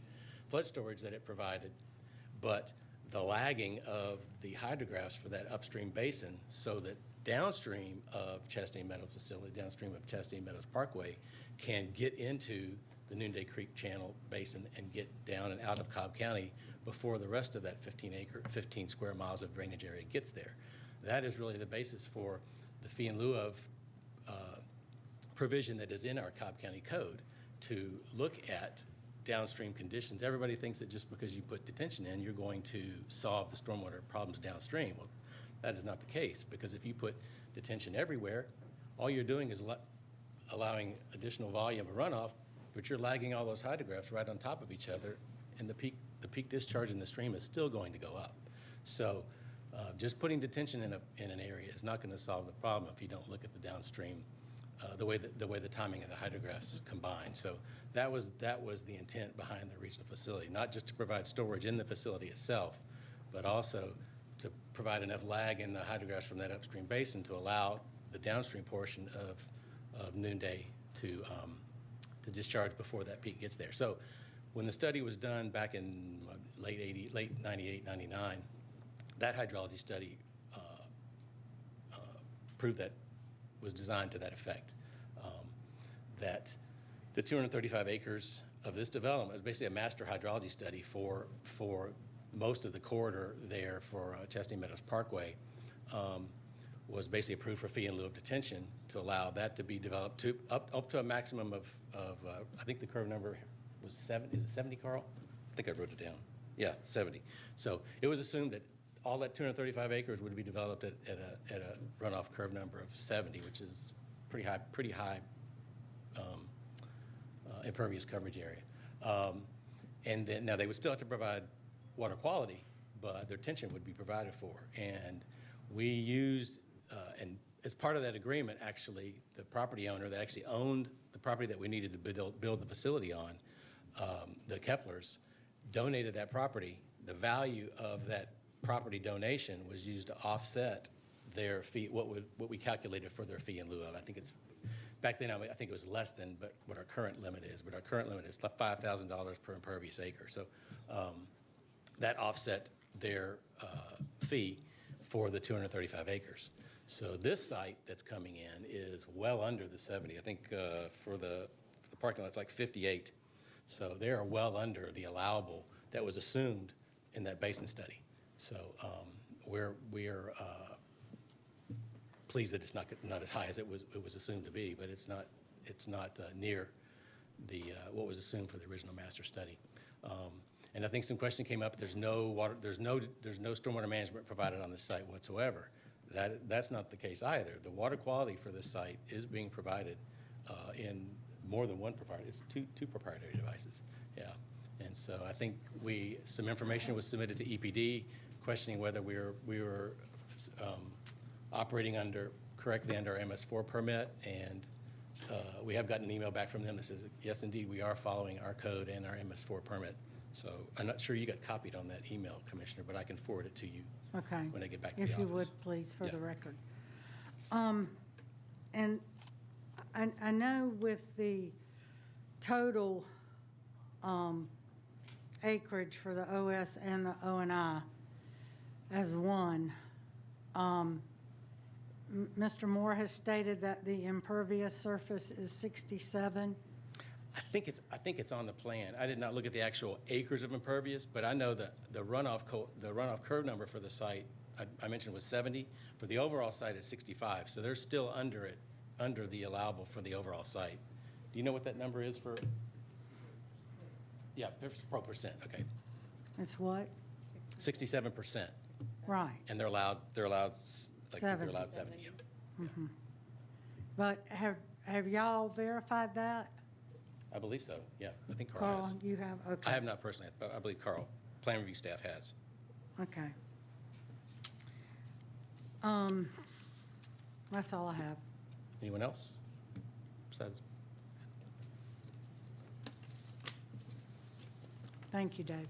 flood storage that it provided, but the lagging of the hydrographs for that upstream basin, so that downstream of Chastain Meadows facility, downstream of Chastain Meadows Parkway, can get into the Noonday Creek Channel Basin and get down and out of Cobb County before the rest of that 15 square miles of drainage area gets there. That is really the basis for the fee in lieu of provision that is in our Cobb County Code to look at downstream conditions. Everybody thinks that just because you put detention in, you're going to solve the stormwater problems downstream. Well, that is not the case, because if you put detention everywhere, all you're doing is allowing additional volume of runoff, but you're lagging all those hydrographs right on top of each other, and the peak discharge in the stream is still going to go up. So just putting detention in an area is not going to solve the problem if you don't look at the downstream, the way the timing of the hydrographs combine. So that was the intent behind the regional facility, not just to provide storage in the facility itself, but also to provide enough lag in the hydrographs from that upstream basin to allow the downstream portion of Noonday to discharge before that peak gets there. So when the study was done back in late 98, 99, that hydrology study proved that was designed to that effect, that the 235 acres of this development is basically a master hydrology study for most of the corridor there for Chastain Meadows Parkway, was basically approved for fee in lieu of detention to allow that to be developed to up to a maximum of I think the curve number was 7. Is it 70, Carl? I think I wrote it down. Yeah, 70. So it was assumed that all that 235 acres would be developed at a runoff curve number of 70, which is pretty high impervious coverage area. And then now they would still have to provide water quality, but their tension would be provided for. And we used, and as part of that agreement, actually, the property owner that actually owned the property that we needed to build the facility on, the Keplers, donated that property. The value of that property donation was used to offset their fee, what we calculated for their fee in lieu of. I think it's, back then, I think it was less than but what our current limit is, but our current limit is $5,000 per impervious acre. So that offset their fee for the 235 acres. So this site that's coming in is well under the 70. I think for the parking lot, it's like 58. So they are well under the allowable that was assumed in that basin study. So we're pleased that it's not as high as it was assumed to be, but it's not near the what was assumed for the original master study. And I think some question came up. There's no stormwater management provided on this site whatsoever. That's not the case either. The water quality for this site is being provided in more than one proprietary. It's two proprietary devices. Yeah. And so I think some information was submitted to EPD questioning whether we were operating correctly under our MS4 permit, and we have gotten an email back from them that says, yes, indeed, we are following our code and our MS4 permit. So I'm not sure you got copied on that email, Commissioner, but I can forward it to you when I get back to the office. If you would, please, for the record. And I know with the total acreage for the OS and the O&I as one, Mr. Moore has stated that the impervious surface is 67. I think it's on the plan. I did not look at the actual acres of impervious, but I know that the runoff curve number for the site I mentioned was 70. For the overall site is 65. So they're still under the allowable for the overall site. Do you know what that number is for? Yeah, percent. Okay. It's what? 67%. Right. And they're allowed 70. Yeah. Mm-hmm. But have y'all verified that? I believe so. Yeah, I think Carl has. You have? Okay. I have not personally, but I believe Carl, plan review staff, has. Okay. That's all I have. Anyone else? Besides. Thank you, Dave.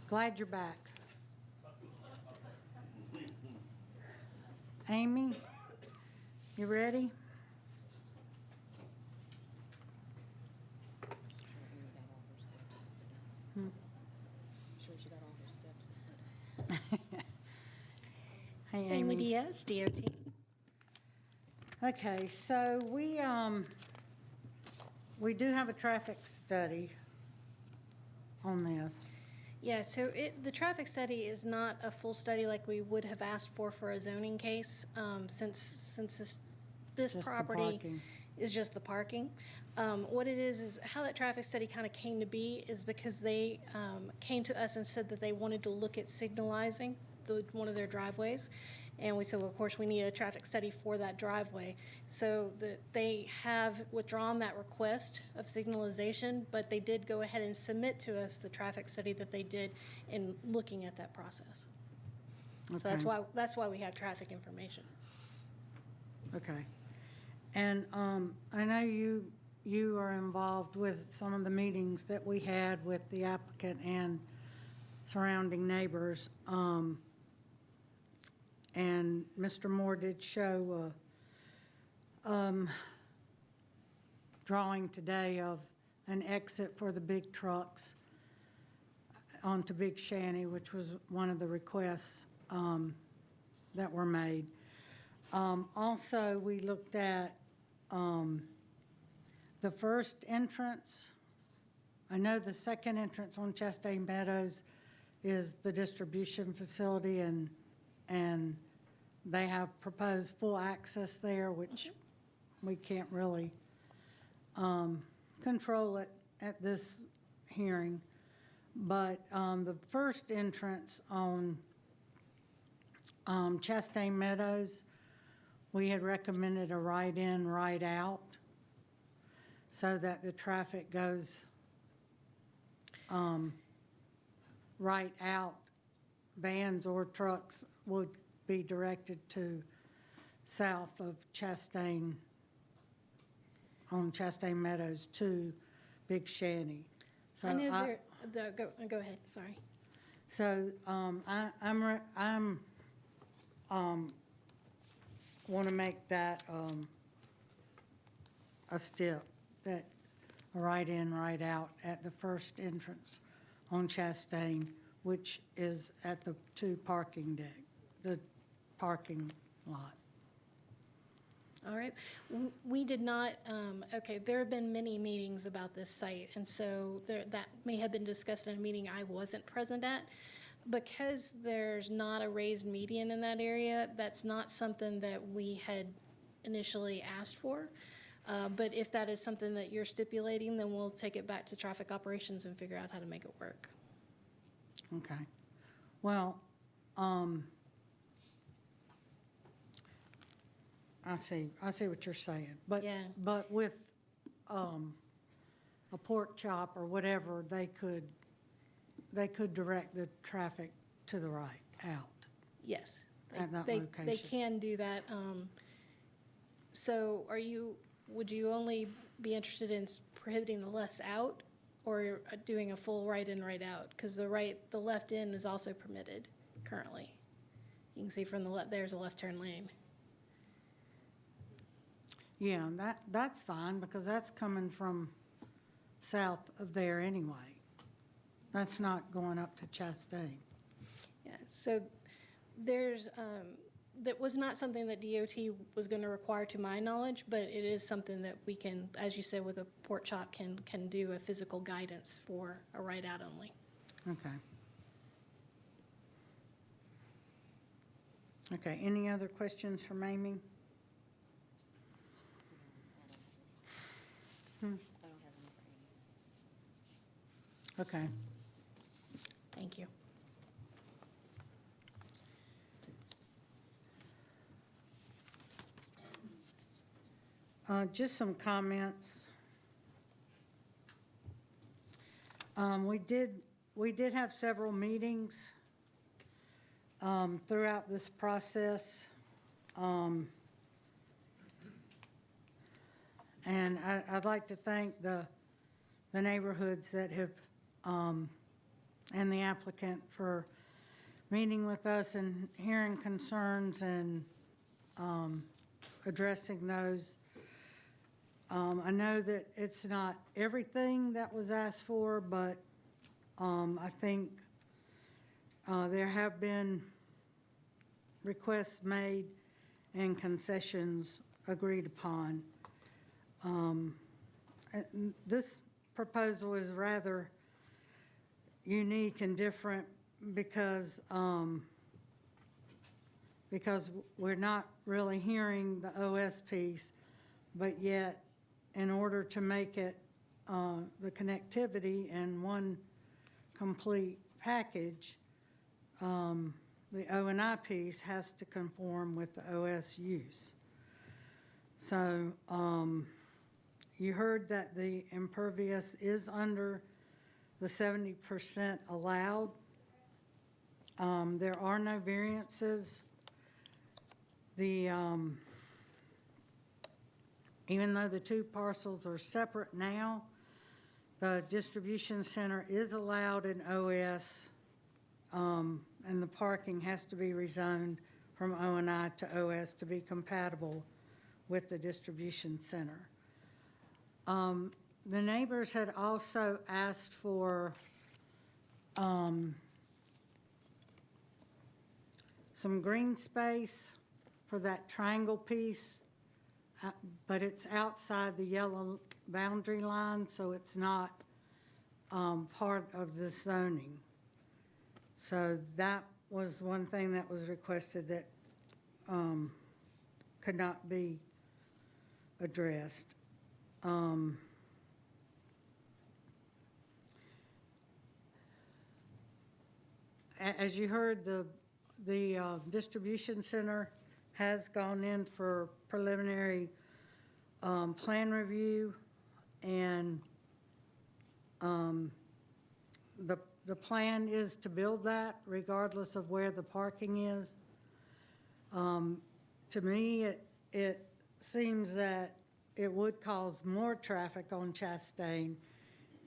Glad you're back. Amy, you ready? Hey, Amy Diaz, DOT. Okay, so we do have a traffic study on this. Yeah, so the traffic study is not a full study like we would have asked for a zoning case, since this property is just the parking. What it is how that traffic study kind of came to be is because they came to us and said that they wanted to look at signalizing one of their driveways. And we said, well, of course, we need a traffic study for that driveway. So they have withdrawn that request of signalization, but they did go ahead and submit to us the traffic study that they did in looking at that process. Okay. So that's why we have traffic information. Okay. And I know you are involved with some of the meetings that we had with the applicant and surrounding neighbors. And Mr. Moore did show a drawing today of an exit for the big trucks onto Big Shanty, which was one of the requests that were made. Also, we looked at the first entrance. I know the second entrance on Chastain Meadows is the distribution facility, and they have proposed full access there, which we can't really control it at this hearing. But the first entrance on Chastain Meadows, we had recommended a right in, right out, so that the traffic goes right out. Vans or trucks would be directed to south of Chastain, on Chastain Meadows to Big Shanty. So I know go ahead, sorry. So want to make that a step, that a right in, right out at the first entrance on Chastain, which is at the two parking deck, the parking lot. All right. We did not, okay, there have been many meetings about this site, and so that may have been discussed in a meeting I wasn't present at. Because there's not a raised median in that area, that's not something that we had initially asked for. But if that is something that you're stipulating, then we'll take it back to traffic operations and figure out how to make it work. Okay. Well, I see what you're saying. But, Yeah. but with a pork chop or whatever, they could direct the traffic to the right, out. Yes. At that They location. can do that. So would you only be interested in prohibiting the lefts out or doing a full right in, right out? Because the left in is also permitted currently. You can see from the left, there's a left turn lane. Yeah, that's fine, because that's coming from south of there anyway. That's not going up to Chastain. Yeah, so there's, that was not something that DOT was going to require to my knowledge, but it is something that we can, as you said, with a pork chop can do a physical guidance for a right out only. Okay. Okay, any other questions from Amy? Okay. Thank you. Just some comments. We did have several meetings throughout this process. And I'd like to thank the neighborhoods that have, and the applicant for meeting with us and hearing concerns and addressing those. I know that it's not everything that was asked for, but I think there have been requests made and concessions agreed upon. This proposal is rather unique and different because we're not really hearing the OS piece, but yet in order to make it the connectivity in one complete package, the O&I piece has to conform with the OS use. So you heard that the impervious is under the 70% allowed. There are no variances. Even though the two parcels are separate now, the distribution center is allowed in OS, and the parking has to be rezoned from O&I to OS to be compatible with the distribution center. The neighbors had also asked for some green space for that triangle piece, but it's outside the yellow boundary line, so it's not part of the zoning. So that was one thing that was requested that could not be addressed. As you heard, the distribution center has gone in for preliminary plan review, and the plan is to build that regardless of where the parking is. To me, it seems that it would cause more traffic on Chastain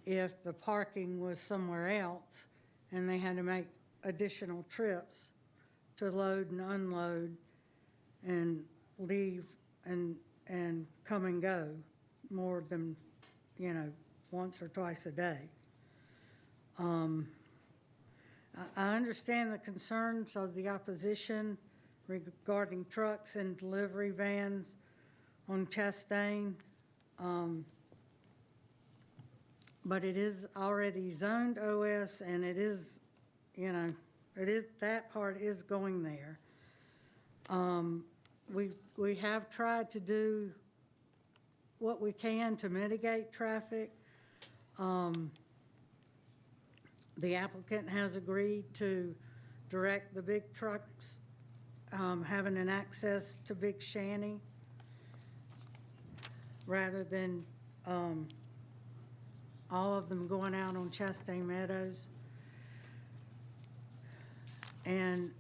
if the parking was somewhere else and they had to make additional trips to load and unload and leave and come and go more than, once or twice a day. I understand the concerns of the opposition regarding trucks and delivery vans on Chastain, but it is already zoned OS, and it is, that part is going there. We have tried to do what we can to mitigate traffic. The applicant has agreed to direct the big trucks having an access to Big Shanty rather than all of them going out on Chastain Meadows. And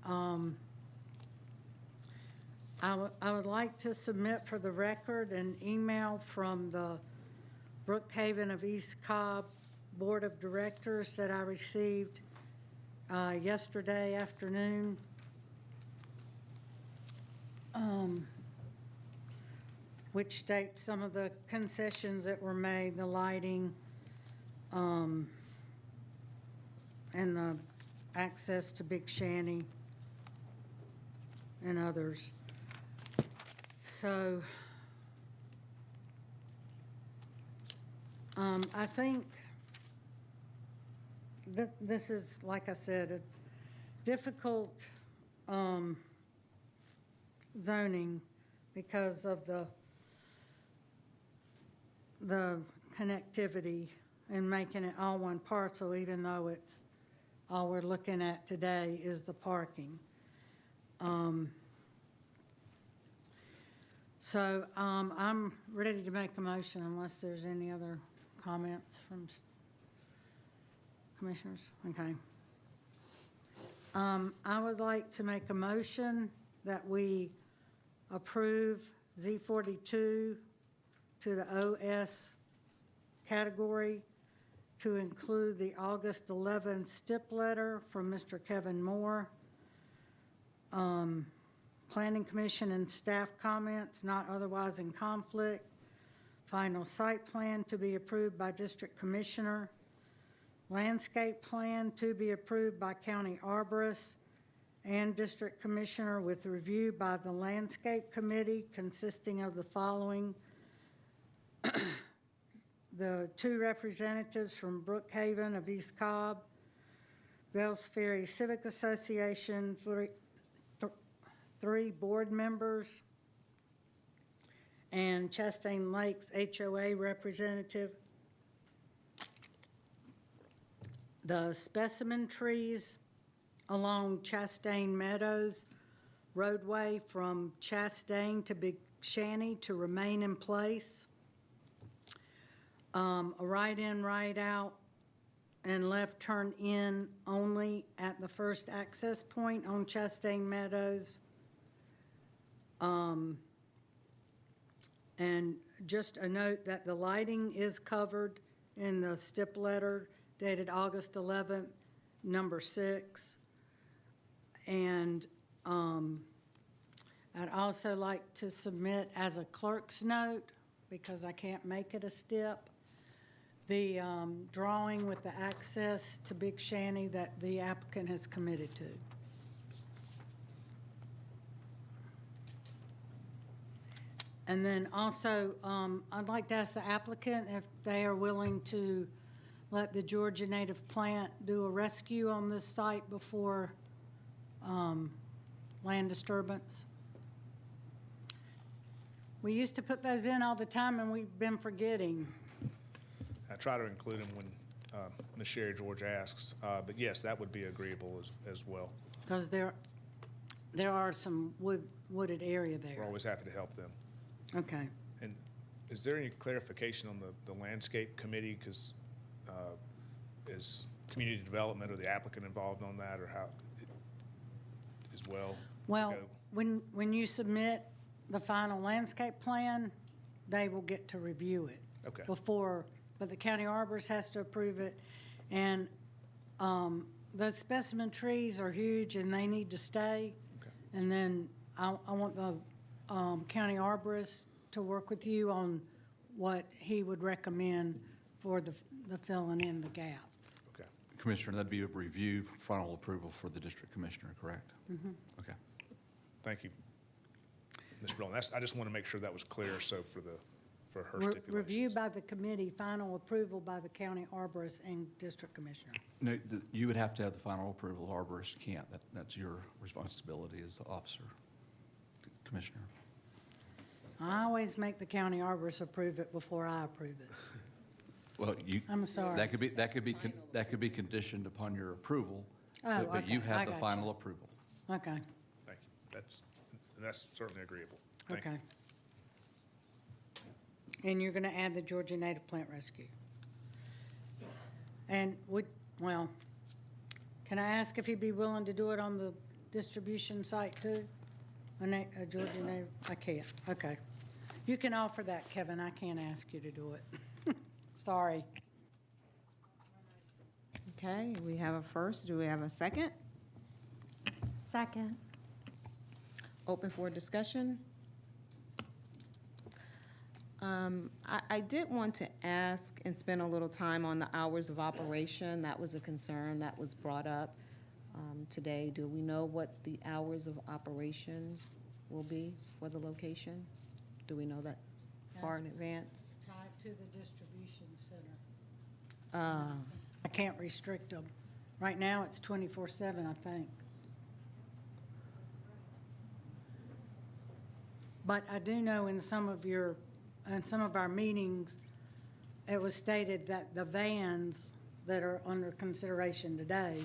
I would like to submit for the record an email from the Brookhaven of East Cobb Board of Directors that I received yesterday afternoon. Which states some of the concessions that were made, the lighting, and the access to Big Shanty and others. So I think that this is, like I said, a difficult zoning because of the connectivity and making it all one parcel, even though it's all we're looking at today is the parking. So I'm ready to make a motion unless there's any other comments from commissioners. Okay. I would like to make a motion that we approve Z42 to the OS category to include the August 11th STIP letter from Mr. Kevin Moore, Planning Commission and staff comments not otherwise in conflict, final site plan to be approved by District Commissioner, landscape plan to be approved by County Arborist and District Commissioner with review by the Landscape Committee consisting of the following: the 2 representatives from Brookhaven of East Cobb, Bells Ferry Civic Association, 3 board members, and Chastain Lakes HOA representative. The specimen trees along Chastain Meadows roadway from Chastain to Big Shanty to remain in place. A right in, right out, and left turn in only at the first access point on Chastain Meadows. And just a note that the lighting is covered in the STIP letter dated August 11th, number 6. And I'd also like to submit as a clerk's note, because I can't make it a STIP, the drawing with the access to Big Shanty that the applicant has committed to. And then also, I'd like to ask the applicant if they are willing to let the Georgia native plant do a rescue on this site before land disturbance. We used to put those in all the time, and we've been forgetting. I try to include them when Ms. Sherry George asks, but yes, that would be agreeable as well. Because there are some wooded area there. We're always happy to help them. Okay. And is there any clarification on the landscape committee? Because is community development or the applicant involved on that, or how as well? Well, when you submit the final landscape plan, they will get to review it. Okay. But the county arborist has to approve it, and the specimen trees are huge and they need to stay. And then I want the county arborist to work with you on what he would recommend for the filling in the gaps. Okay. Commissioner, that'd be a review for final approval for the district commissioner, correct? Okay. Thank you, Ms. Rowland. I just want to make sure that was clear, so for her stipulations. Review by the committee, final approval by the county arborist and district commissioner. No, you would have to have the final approval. Arborist can't. That's your responsibility as the officer, Commissioner. I always make the county arborist approve it before I approve it. Well, I'm sorry. That could be conditioned upon your approval, Oh, but you okay. I have the got final you. approval. Okay, Thank you. That's certainly agreeable. Thank you. okay. And you're gonna add the Georgia Native Plant Rescue. And well, can I ask if he'd be willing to do it on the distribution site too? A Georgia Native, I can't, okay. You can offer that, Kevin, I can't ask you to do it. Sorry. Okay, we have a first. Do we have a second? Second. Open for discussion. I did want to ask and spend a little time on the hours of operation. That was a concern that was brought up today. Do we know what the hours of operation will be for the location? Do we know that far in advance? Tied to the distribution center. I can't restrict them. Right now, it's 24/7, I think. But I do know in some of our meetings, it was stated that the vans that are under consideration today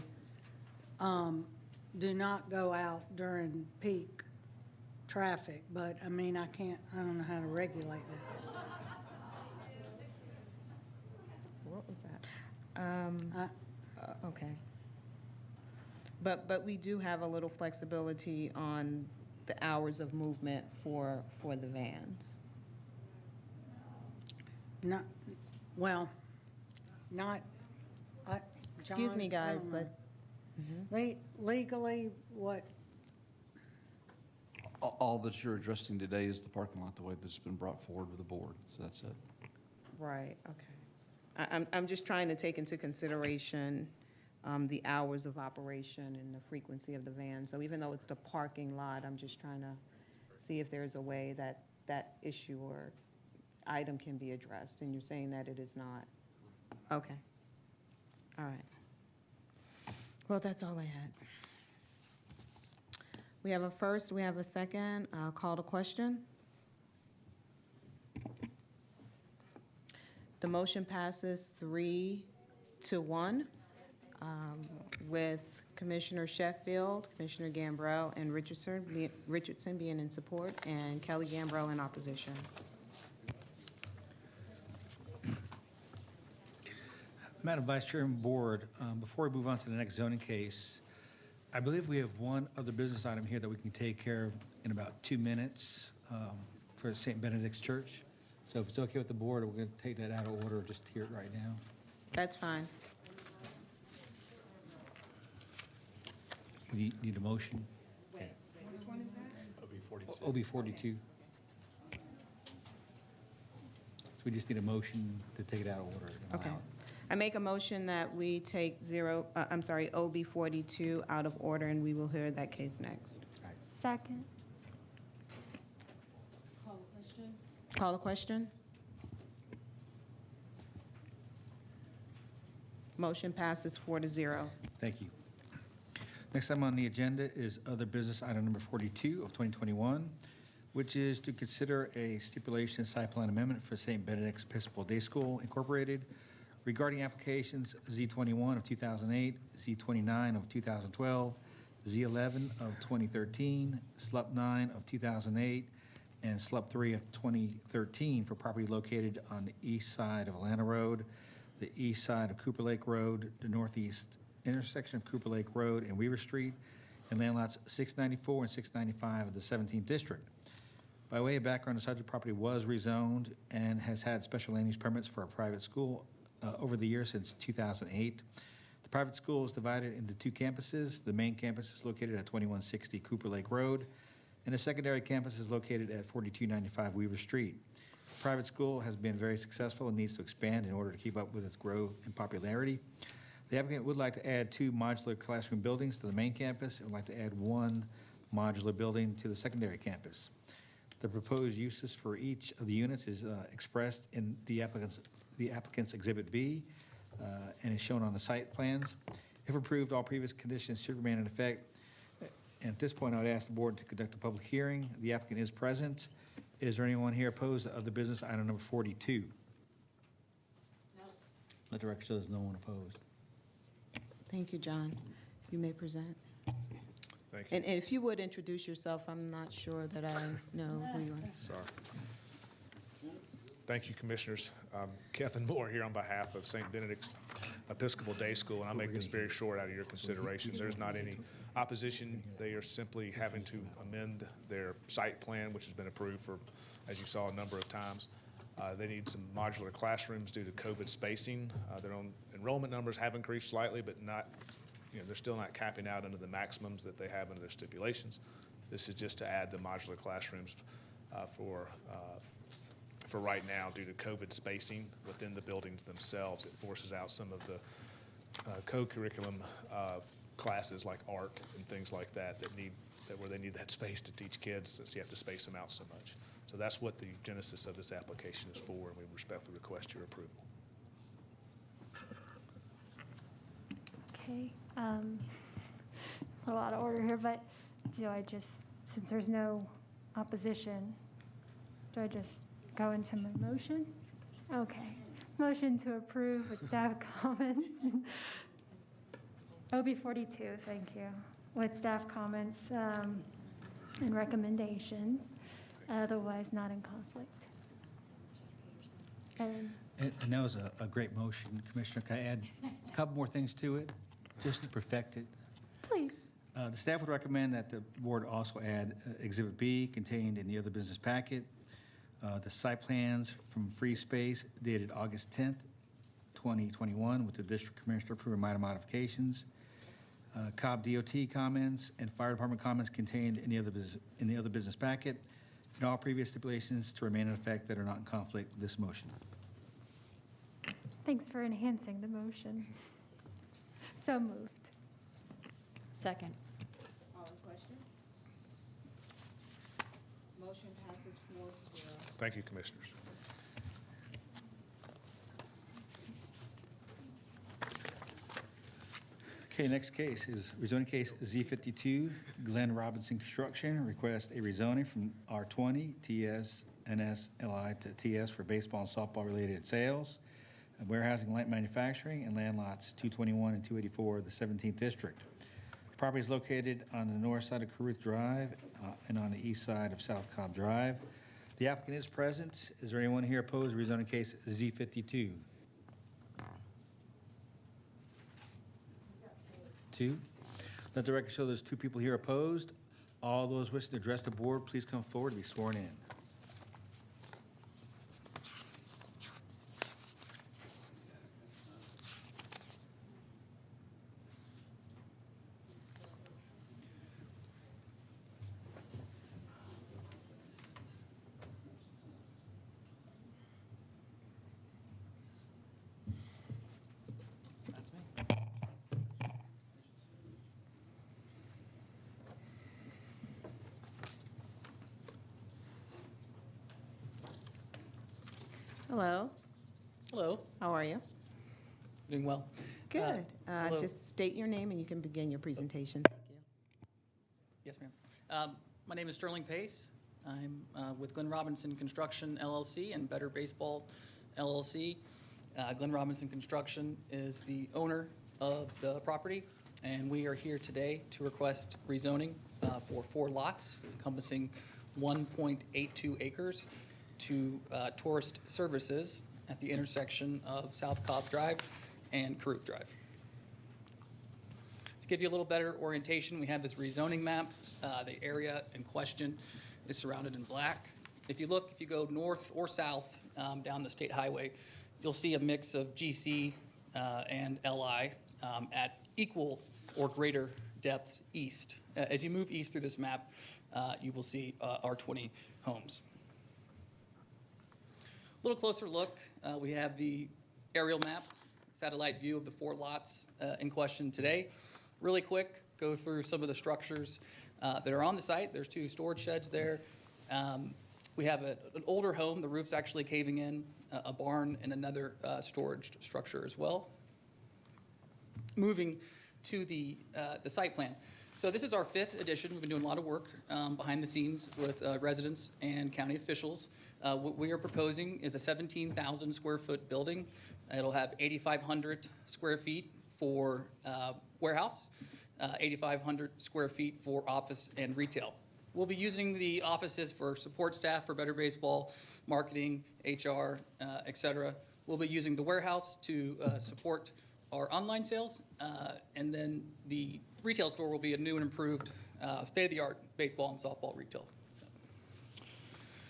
do not go out during peak traffic, but I mean, I don't know how to regulate that. What was that? Okay. But we do have a little flexibility on the hours of movement for the vans. Not, well, not, Excuse me, John, I guys. don't know. Legally, what, All that you're addressing today is the parking lot, the way that's been brought forward with the board, so that's it. Right, okay. I'm just trying to take into consideration the hours of operation and the frequency of the van. So even though it's the parking lot, I'm just trying to see if there's a way that that issue or item can be addressed. And you're saying that it is not? Okay. All right. Well, that's all I had. We have a first, we have a second. I'll call the question. The motion passes 3-1 with Commissioner Sheffield, Commissioner Gambrell, and Richardson being in support, and Kelly Gambrell in opposition. Madam Vice Chair and Board, before we move on to the next zoning case, I believe we have one other business item here that we can take care of in about 2 minutes for St. Benedict's Church. So if it's okay with the board, we're going to take that out of order, just hear it right now. That's fine. Need a motion? Which one is that? OB 42. So we just need a motion to take it out of order. and Okay. allow it. I make a motion that we take OB 42 out of order, and we will hear that case next. Second. Call the question. Call the question. Motion passes 4-0. Thank you. Next item on the agenda is other business item number 42 of 2021, which is to consider a stipulation site plan amendment for St. Benedict's Episcopal Day School Incorporated regarding applications Z21 of 2008, Z29 of 2012, Z11 of 2013, SLUP 9 of 2008, and SLUP 3 of 2013 for property located on the east side of Atlanta Road, the east side of Cooper Lake Road, the northeast intersection of Cooper Lake Road and Weaver Street, and land lots 694 and 695 of the 17th District. By way of background, the subject property was rezoned and has had special land use permits for a private school over the years since 2008. The The private school is divided into two campuses. The main campus is located at 2160 Cooper Lake Road, and the secondary campus is located at 4295 Weaver Street. The private school has been very successful and needs to expand in order to keep up with its growth and popularity. The applicant would like to add 2 modular classroom buildings to the main campus and would like to add 1 modular building to the secondary campus. The proposed uses for each of the units is expressed in the applicant's Exhibit B and is shown on the site plans. If approved, all previous conditions should remain in effect. And at this point, I would ask the board to conduct a public hearing. The applicant is present. Is there anyone here opposed of the business item number 42? No. Let the record show there's no one opposed. Thank you, John. You may present. Thank you. And if you would introduce yourself, I'm not sure that I know who you are. Sorry. Thank you, Commissioners. Kevin Moore here on behalf of St. Benedict's Episcopal Day School, and I'll make this very short out of your consideration. There's not any opposition. They are simply having to amend their site plan, which has been approved for, as you saw, a number of times. They need some modular classrooms due to COVID spacing. Their own enrollment numbers have increased slightly, but not, they're still not capping out under the maximums that they have under their stipulations. This is just to add the modular classrooms for right now due to COVID spacing within the buildings themselves. It forces out some of the co-curriculum classes like art and things like that where they need that space to teach kids, since you have to space them out so much. So that's what the genesis of this application is for, and we respectfully request your approval. Okay, a little out of order here, but since there's no opposition, do I just go into my motion? Okay. Motion to approve with staff comments. OB 42, thank you. With staff comments and recommendations, otherwise not in conflict. And that was a great motion, Commissioner. Can I add a couple more things to it, just to perfect it? Please. The staff would recommend that the board also add Exhibit B contained in the other business packet. The site plans from Free Space dated August 10th, 2021, with the district commissioner approving minor modifications. Cobb DOT comments and fire department comments contained in the other business packet, and all previous stipulations to remain in effect that are not in conflict with this motion. Thanks for enhancing the motion. So moved. Second. All in question? Motion passes 4-0. Thank you, Commissioners. Okay, next case is rezoning case Z52, Glenn Robinson Construction, request a rezoning from R20 TS NSLI to TS for baseball and softball related sales, warehousing, light manufacturing, and land lots 221 and 284 of the 17th district. The property is located on the north side of Caruth Drive and on the east side of South Cobb Drive. The applicant is present. Is there anyone here opposed to rezoning case Z52? 2. Let the record show there's 2 people here opposed. All those wishing to address the board, please come forward to be sworn in. Hello. Hello. How are you? Doing well. Good. Hello. Just state your name and you can begin your presentation. Thank you. Yes, ma'am. My name is Sterling Pace. I'm with Glenn Robinson Construction LLC and Better Baseball LLC. Glenn Robinson Construction is the owner of the property, and we are here today to request rezoning for 4 lots encompassing 1.82 acres to tourist services at the intersection of South Cobb Drive and Caruth Drive. To give you a little better orientation, we have this rezoning map. The area in question is surrounded in black. If you go north or south down the state highway, you'll see a mix of GC and LI at equal or greater depths east. As you move east through this map, you will see our 20 homes. A little closer look, we have the aerial map, satellite view of the 4 lots in question today. Really quick, go through some of the structures that are on the site. There's 2 storage sheds there. We have an older home. The roof's actually caving in, a barn, and another storage structure as well. Moving to the site plan. So this is our 5th edition. We've been doing a lot of work behind the scenes with residents and county officials. What we are proposing is a 17,000 square foot building. It'll have 8,500 square feet for warehouse, 8,500 square feet for office and retail. We'll be using the offices for support staff for Better Baseball, marketing, HR, et cetera. We'll be using the warehouse to support our online sales, and then the retail store will be a new and improved state-of-the-art baseball and softball retail.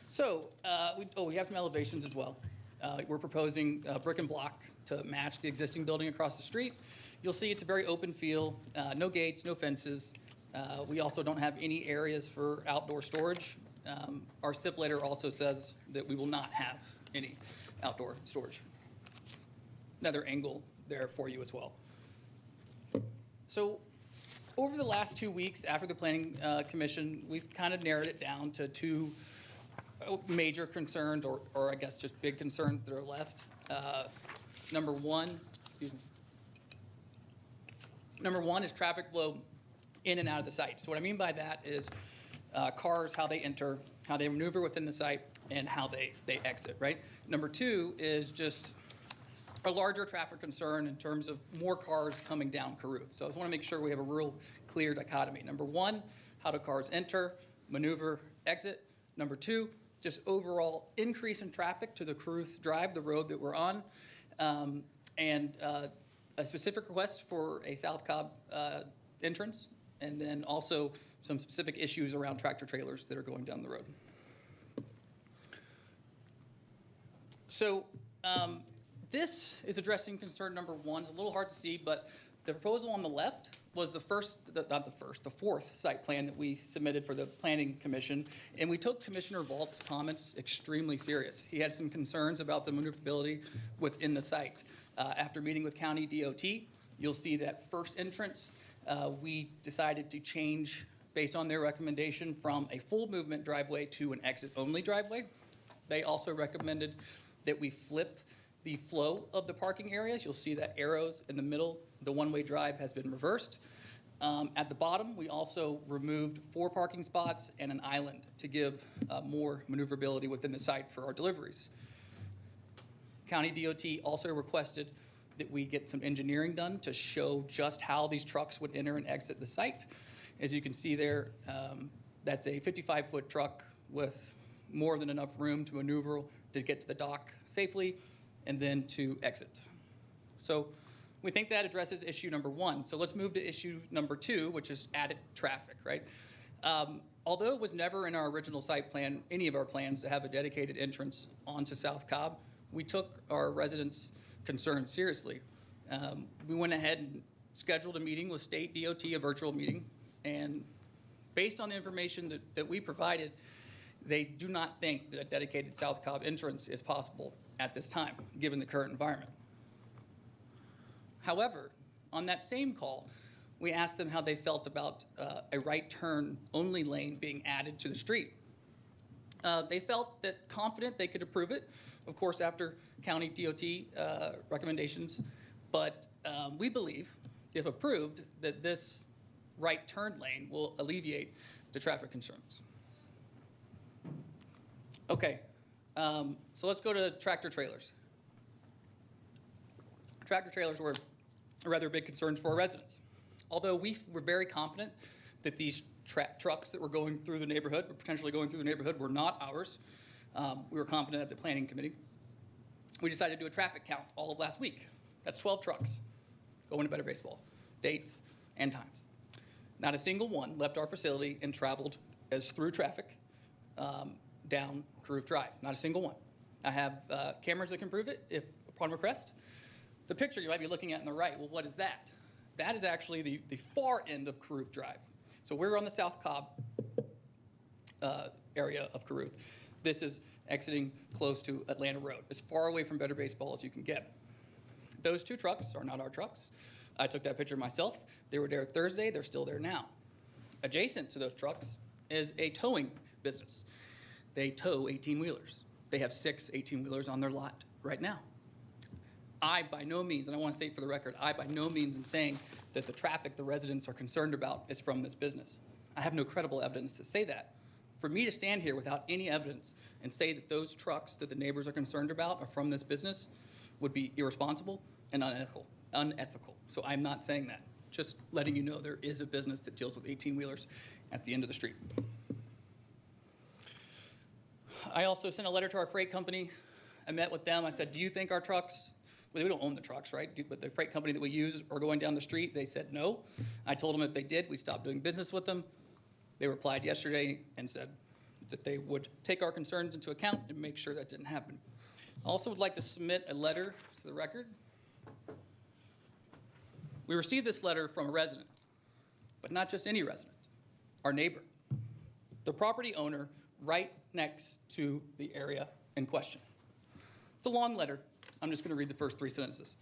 So we have some elevations as well. We're proposing brick and block to match the existing building across the street. You'll see it's a very open feel, no gates, no fences. We also don't have any areas for outdoor storage. Our stipulator also says that we will not have any outdoor storage. Another angle there for you as well. So over the last 2 weeks after the Planning Commission, we've kind of narrowed it down to 2 major concerns, or I guess just big concerns that are left. Number one is traffic flow in and out of the site. So what I mean by that is cars, how they enter, how they maneuver within the site, and how they exit, right? Number 2 is just a larger traffic concern in terms of more cars coming down Caruth. So I just want to make sure we have a real clear dichotomy. Number 1, how do cars enter, maneuver, exit? Number 2, just overall increase in traffic to the Caruth Drive, the road that we're on, and a specific request for a South Cobb entrance, and then also some specific issues around tractor trailers that are going down the road. So this is addressing concern number 1. It's a little hard to see, but the proposal on the left was the fourth site plan that we submitted for the Planning Commission, and we took Commissioner Vault's comments extremely serious. He had some concerns about the maneuverability within the site. After meeting with County DOT, you'll see that first entrance, we decided to change, based on their recommendation, from a full movement driveway to an exit-only driveway. They also recommended that we flip the flow of the parking areas. You'll see that arrows in the middle, the one-way drive has been reversed. At the bottom, we also removed 4 parking spots and an island to give more maneuverability within the site for our deliveries. County DOT also requested that we get some engineering done to show just how these trucks would enter and exit the site. As you can see there, that's a 55-foot truck with more than enough room to maneuver to get to the dock safely and then to exit. So we think that addresses issue number 1. So let's move to issue number 2, which is added traffic, right? Although it was never in our original site plan, any of our plans to have a dedicated entrance onto South Cobb, we took our residents' concerns seriously. We went ahead and scheduled a meeting with State DOT, a virtual meeting, and based on the information that we provided, they do not think that a dedicated South Cobb entrance is possible at this time, given the current environment. However, on that same call, we asked them how they felt about a right turn only lane being added to the street. They felt that confident they could approve it, of course, after County DOT recommendations, but we believe, if approved, that this right turn lane will alleviate the traffic concerns. Okay, so let's go to tractor trailers. Tractor trailers were a rather big concern for our residents. Although we were very confident that these trucks that were going through the neighborhood, or potentially going through the neighborhood, were not ours, we were confident at the Planning Committee. We decided to do a traffic count all of last week. That's 12 trucks going to Better Baseball, dates and times. Not a single one left our facility and traveled as through traffic down Caruth Drive. Not a single one. I have cameras that can prove it if upon request. The picture you might be looking at on the right, well, what is that? That is actually the far end of Caruth Drive. So we're on the South Cobb area of Caruth. This is exiting close to Atlanta Road, as far away from Better Baseball as you can get. Those two trucks are not our trucks. I took that picture myself. They were there Thursday. They're still there now. Adjacent to those trucks is a towing business. They tow 18-wheelers. They have 6 18-wheelers on their lot right now. I, by no means, and I want to state for the record, I, by no means, am saying that the traffic the residents are concerned about is from this business. I have no credible evidence to say that. For me to stand here without any evidence and say that those trucks that the neighbors are concerned about are from this business would be irresponsible and unethical. So I'm not saying that. Just letting you know there is a business that deals with 18-wheelers at the end of the street. I also sent a letter to our freight company. I met with them. I said, do you think our trucks, well, we don't own the trucks, right? But the freight company that we use are going down the street. They said no. I told them if they did, we stopped doing business with them. They replied yesterday and said that they would take our concerns into account and make sure that didn't happen. I also would like to submit a letter to the record. We received this letter from a resident, but not just any resident, our neighbor, the property owner right next to the area in question. It's a long letter. I'm just going to read the first 3 sentences.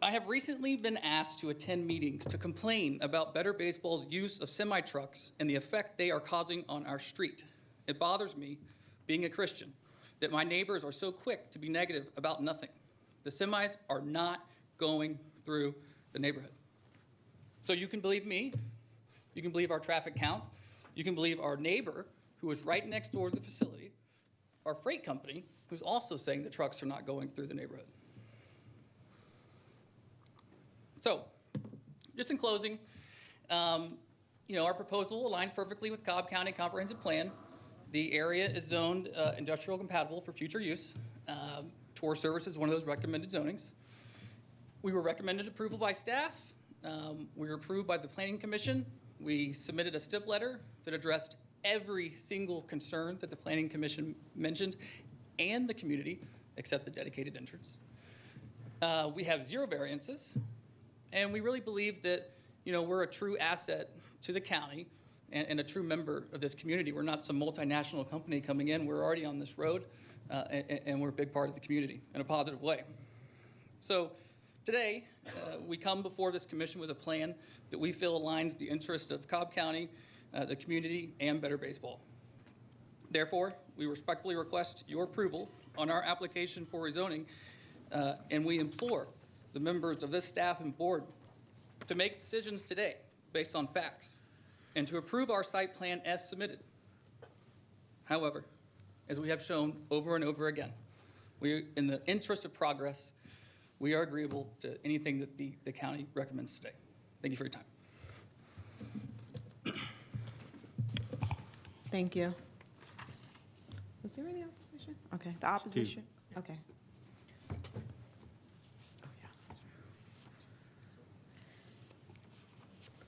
I have recently been asked to attend meetings to complain about Better Baseball's use of semi-trucks and the effect they are causing on our street. It bothers me, being a Christian, that my neighbors are so quick to be negative about nothing. The semis are not going through the neighborhood. So you can believe me, you can believe our traffic count, you can believe our neighbor who is right next door to the facility, our freight company who's also saying the trucks are not going through the neighborhood. So, just in closing, our proposal aligns perfectly with Cobb County Comprehensive Plan. The area is zoned industrial compatible for future use. Tour service is one of those recommended zonings. We were recommended approval by staff. We were approved by the Planning Commission. We submitted a STIP letter that addressed every single concern that the Planning Commission mentioned and the community, except the dedicated entrance. We have 0 variances. And we really believe that, we're a true asset to the county and a true member of this community. We're not some multinational company coming in. We're already on this road, and we're a big part of the community in a positive way. So today, we come before this commission with a plan that we feel aligns the interests of Cobb County, the community, and Better Baseball. Therefore, we respectfully request your approval on our application for rezoning, and we implore the members of this staff and board to make decisions today based on facts and to approve our site plan as submitted. However, as we have shown over and over again, in the interest of progress, we are agreeable to anything that the county recommends today. Thank you for your time. Thank you. Was there any opposition? Okay, the opposition? Okay.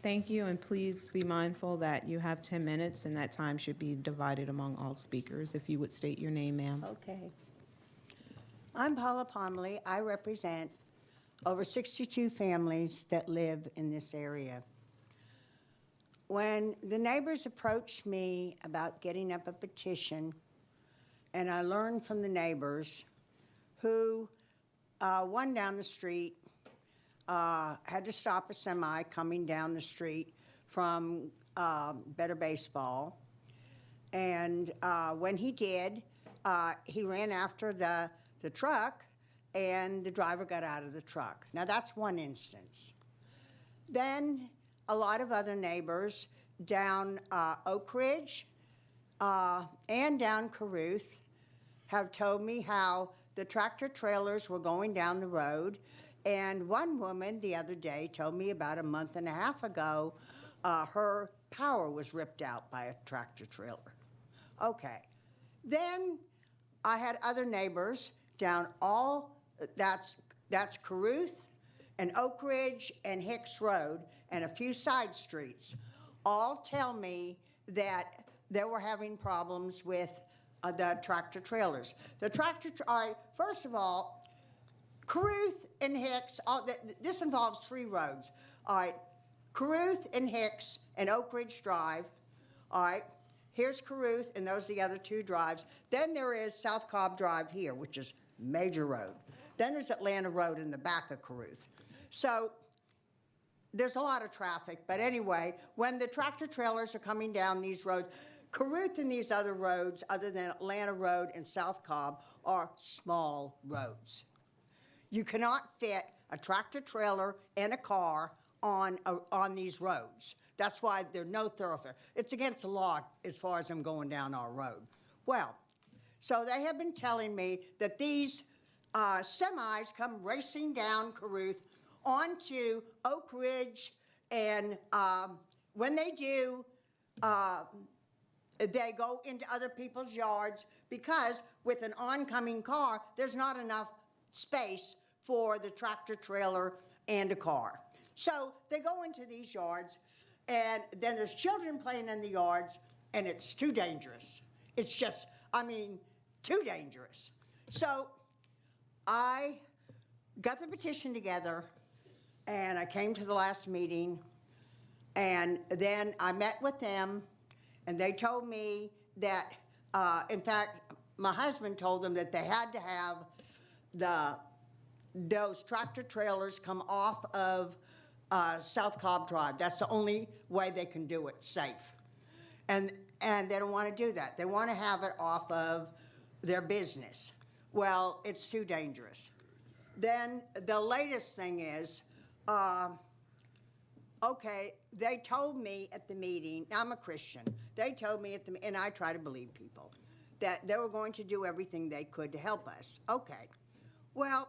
Thank you, and please be mindful that you have 10 minutes, and that time should be divided among all speakers. If you would state your name, ma'am. Okay. I'm Paula Pomley. I represent over 62 families that live in this area. When the neighbors approached me about getting up a petition, and I learned from the neighbors who, one down the street, had to stop a semi coming down the street from Better Baseball. And when he did, he ran after the truck, and the driver got out of the truck. Now, that's one instance. Then a lot of other neighbors down Oak Ridge and down Caruth have told me how the tractor trailers were going down the road. And one woman the other day told me about a month and a half ago, her power was ripped out by a tractor trailer. Okay. Then I had other neighbors down that's Caruth and Oak Ridge and Hicks Road and a few side streets, all tell me that they were having problems with the tractor trailers. All right, first of all, Caruth and Hicks, this involves 3 roads. All right, Caruth and Hicks and Oak Ridge Drive. All right, here's Caruth, and those are the other 2 drives. Then there is South Cobb Drive here, which is major road. Then there's Atlanta Road in the back of Caruth. So there's a lot of traffic, but anyway, when the tractor trailers are coming down these roads, Caruth and these other roads, other than Atlanta Road and South Cobb, are small roads. You cannot fit a tractor trailer and a car on these roads. That's why there's no thoroughfare. It's against the law as far as I'm going down our road. Well, so they have been telling me that these semis come racing down Caruth onto Oak Ridge, and when they do, they go into other people's yards because with an oncoming car, there's not enough space for the tractor trailer and a car. So they go into these yards, and then there's children playing in the yards, and it's too dangerous. It's just, too dangerous. So I got the petition together, and I came to the last meeting, and then I met with them, and they told me that, in fact, my husband told them that they had to have those tractor trailers come off of South Cobb Drive. That's the only way they can do it safe. And they don't want to do that. They want to have it off of their business. Well, it's too dangerous. Then the latest thing is, okay, they told me at the meeting, now I'm a Christian, they told me and I try to believe people, that they were going to do everything they could to help us. Okay. Well,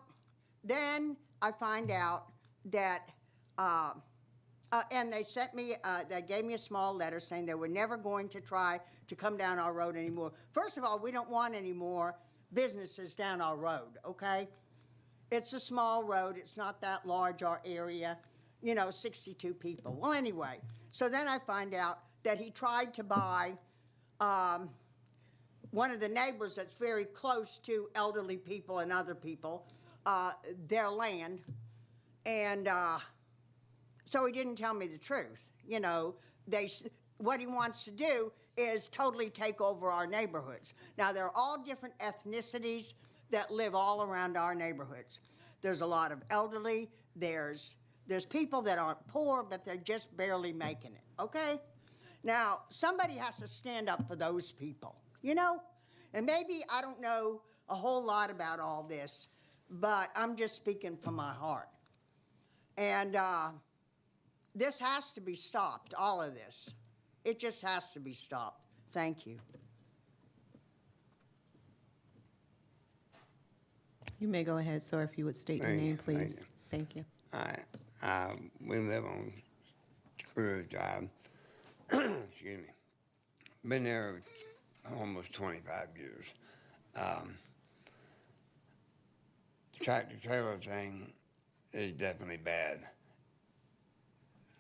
then I find out that, and they sent me, they gave me a small letter saying they were never going to try to come down our road anymore. First of all, we don't want any more businesses down our road, okay? It's a small road. It's not that large, our area, 62 people. Well, anyway, so then I find out that he tried to buy one of the neighbors that's very close to elderly people and other people, their land. And so he didn't tell me the truth. What he wants to do is totally take over our neighborhoods. Now, there are all different ethnicities that live all around our neighborhoods. There's a lot of elderly. There's people that aren't poor, but they're just barely making it, okay? Now, somebody has to stand up for those people, And maybe I don't know a whole lot about all this, but I'm just speaking from my heart. And this has to be stopped, all of this. It just has to be stopped. Thank you. You may go ahead, sir, if you would state your name, please. Thank you. We live on Screw Drive. Excuse me. Been there almost 25 years. The tractor trailer thing is definitely bad.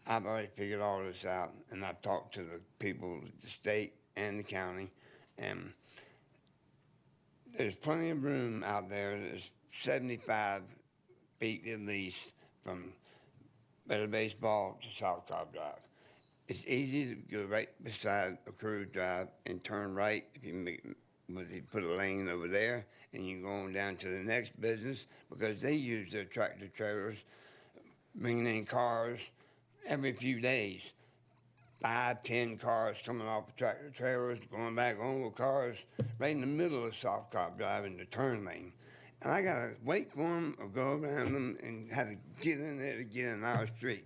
I've already figured all this out, and I've talked to the people at the state and the county, and there's plenty of room out there. There's 75 feet at least from Better Baseball to South Cobb Drive. It's easy to go right beside a Cruise Drive and turn right if you put a lane over there, and you go on down to the next business because they use their tractor trailers, bringing in cars every few days. 5, 10 cars coming off the tractor trailers, going back on with cars right in the middle of South Cobb Drive in the turn lane. And I got to wait for them or go around them and had to get in there to get in our street.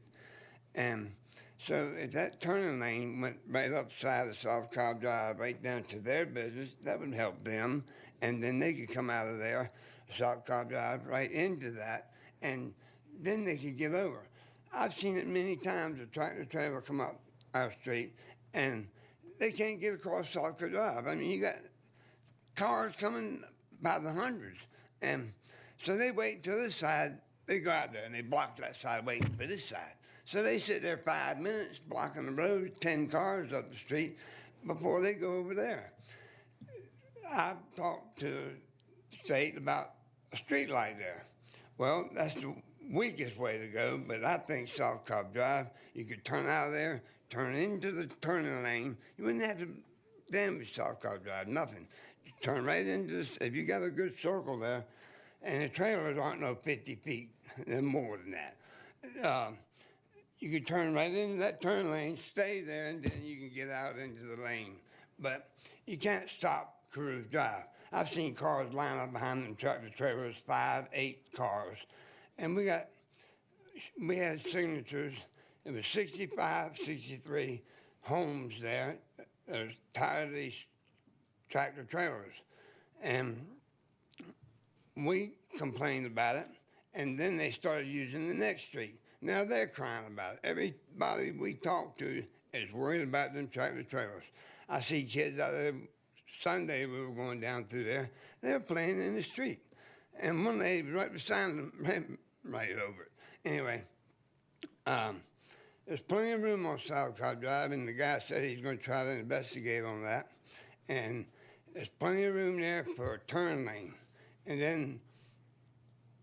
And so if that turning lane went right upside of South Cobb Drive, right down to their business, that would help them. And then they could come out of there, South Cobb Drive, right into that, and then they could get over. I've seen it many times, a tractor trailer come up our street, and they can't get across South Cobb Drive. You got cars coming by the hundreds. And so they wait till this side, they go out there and they block that side waiting for this side. So they sit there 5 minutes blocking the road, 10 cars up the street before they go over there. I've talked to the state about a street light there. Well, that's the weakest way to go, but I think South Cobb Drive, you could turn out of there, turn into the turning lane. You wouldn't have to damage South Cobb Drive, nothing. Turn right into this, if you got a good circle there, and the trailers aren't no 50 feet, they're more than that. You could turn right into that turn lane, stay there, and then you can get out into the lane. But you can't stop Carew Drive. I've seen cars line up behind them tractor trailers, 5, 8 cars. And we had signatures. It was 65, 63 homes there that was tired of these tractor trailers. And we complained about it, and then they started using the next street. Now they're crying about it. Everybody we talk to is worried about them tractor trailers. I see kids out there. Sunday we were going down through there. They were playing in the street. And one lady was right beside them, right over it. Anyway, there's plenty of room on South Cobb Drive, and the guy said he's going to try to investigate on that. And there's plenty of room there for a turn lane. And then,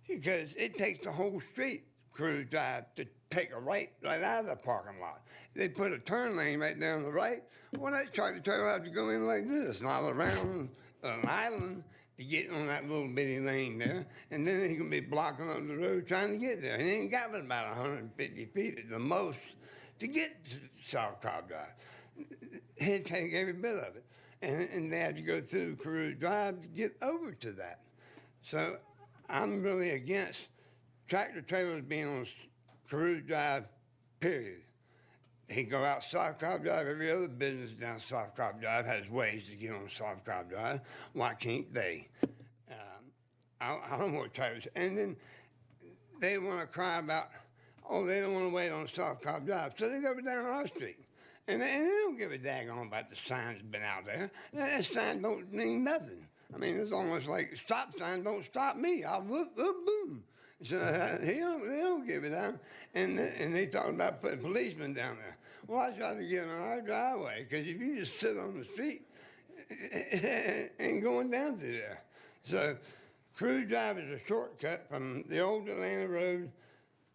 because it takes the whole street, Carew Drive, to take a right out of the parking lot. They put a turn lane right down the right. Well, that tractor trailer have to go in like this, not around an island to get on that little bitty lane there. And then he's going to be blocking up the road trying to get there. And he ain't got but about 150 feet at the most to get to South Cobb Drive. He'd take every bit of it. And they had to go through Carew Drive to get over to that. So I'm really against tractor trailers being on Carew Drive, period. They go out South Cobb Drive. Every other business down South Cobb Drive has ways to get on South Cobb Drive. Why can't they? I don't want trailers. And then they want to cry about, oh, they don't want to wait on South Cobb Drive. So they go down our street. And they don't give a daggone about the signs that's been out there. That sign don't mean nothing. I mean, it's almost like stop sign, don't stop me. I'll look, boom. So they don't give it out. And they talking about putting policemen down there. Well, I try to get on our driveway, because if you just sit on the street, it ain't going down through there. So Carew Drive is a shortcut from the old Atlanta Road,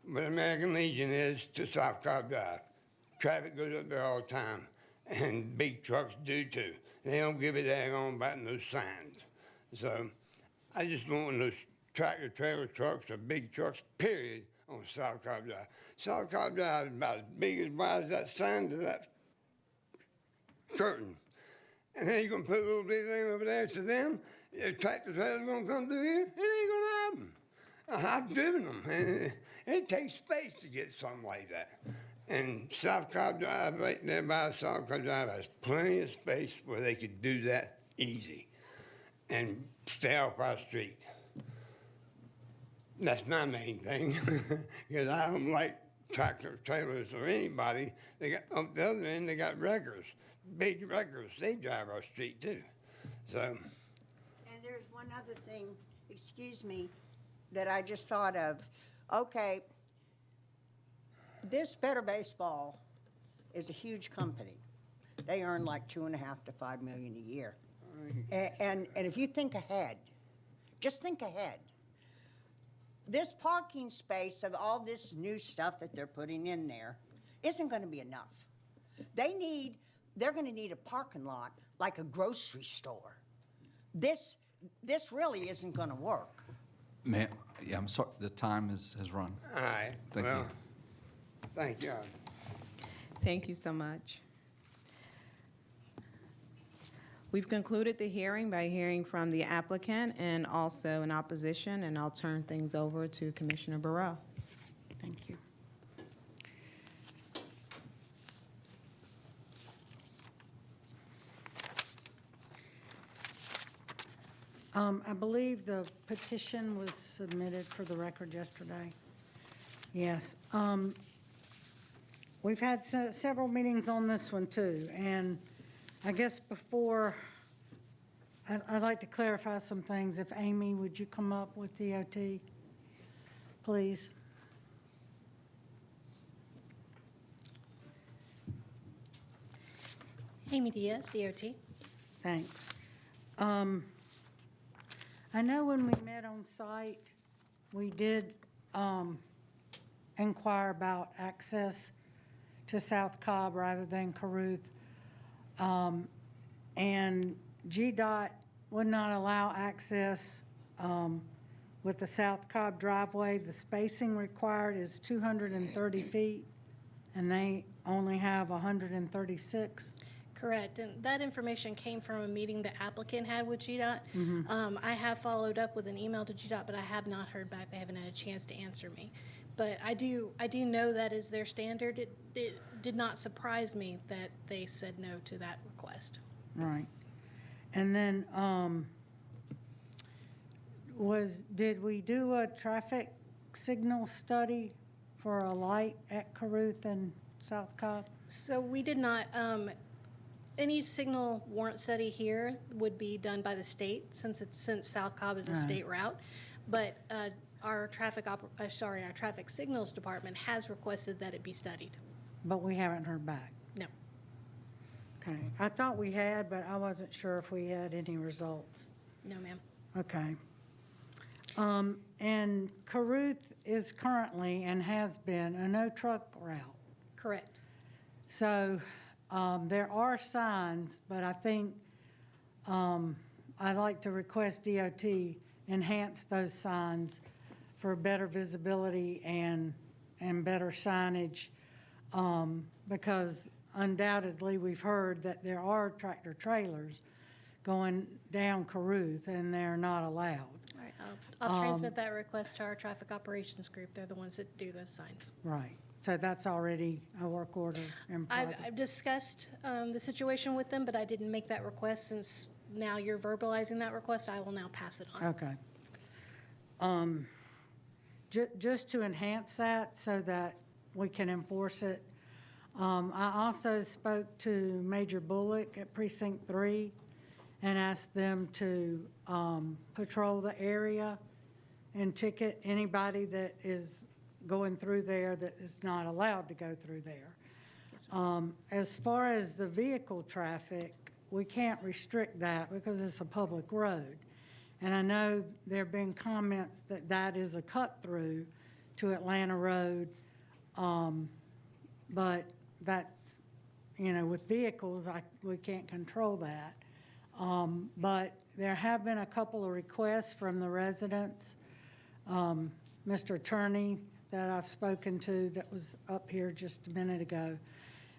where American Legion is, to South Cobb Drive. Traffic goes up there all the time, and big trucks do too. They don't give a daggone about those signs. So I just don't want those tractor trailer trucks or big trucks, period, on South Cobb Drive. South Cobb Drive is about as big as wide as that sign to that curtain. And then you're going to put a little bitty thing over there to them. If tractor trailers going to come through here, it ain't going to happen. I've driven them, and it takes space to get something like that. And South Cobb Drive, right there by South Cobb Drive, has plenty of space where they could do that easy and stay off our street. That's my main thing, because I don't like tractor trailers or anybody. They got, on the other end, they got wreckers, big wreckers. They drive our street too. So. And there's one other thing, excuse me, that I just thought of. Okay, this Better Baseball is a huge company. They earn like $2.5 to $5 million a year. And if you think ahead, just think ahead. This parking space of all this new stuff that they're putting in there isn't going to be enough. They're going to need a parking lot like a grocery store. This really isn't going to work. Ma'am, yeah, I'm sorry, the time has run. All right. Thank you. Thank you. Thank you so much. We've concluded the hearing by hearing from the applicant and also an opposition, and I'll turn things over to Commissioner Burrell. Thank you. I believe the petition was submitted for the record yesterday. Yes. We've had several meetings on this one too, and I guess before, I'd like to clarify some things. If Amy, would you come up with DOT, please? Amy Diaz, DOT. Thanks. I know when we met on site, we did inquire about access to South Cobb rather than Caruth. And GDOT would not allow access with the South Cobb driveway. The spacing required is 230 feet, and they only have 136. Correct, and that information came from a meeting the applicant had with GDOT. Mhm. I have followed up with an email to GDOT, but I have not heard back. They haven't had a chance to answer me. But I do know that is their standard. It did not surprise me that they said no to that request. Right. And then, did we do a traffic signal study for a light at Caruth and South Cobb? So we did not, any signal warrant study here would be done by the state since South Cobb is a Right. state route. But our traffic signals department has requested that it be studied. But we haven't heard back. No. Okay. I thought we had, but I wasn't sure if we had any results. No, ma'am. Okay. And Caruth is currently and has been a no truck route. Correct. So there are signs, but I think I'd like to request DOT enhance those signs for better visibility and better signage, because undoubtedly we've heard that there are tractor trailers going down Caruth and they're not allowed. All right, I'll transmit that request to our traffic operations group. They're the ones that do those signs. Right. So that's already a work order in progress. I've discussed the situation with them, but I didn't make that request. Since now you're verbalizing that request, I will now pass it on. Okay. Just to enhance that so that we can enforce it, I also spoke to Major Bullock at Precinct 3 and asked them to patrol the area and ticket anybody that is going through there that is not allowed to go through there. As far as the vehicle traffic, we can't restrict that because it's a public road. And I know there have been comments that that is a cut-through to Atlanta Road, but that's, with vehicles, we can't control that. But there have been a couple of requests from the residents. Mr. Attorney that I've spoken to that was up here just a minute ago,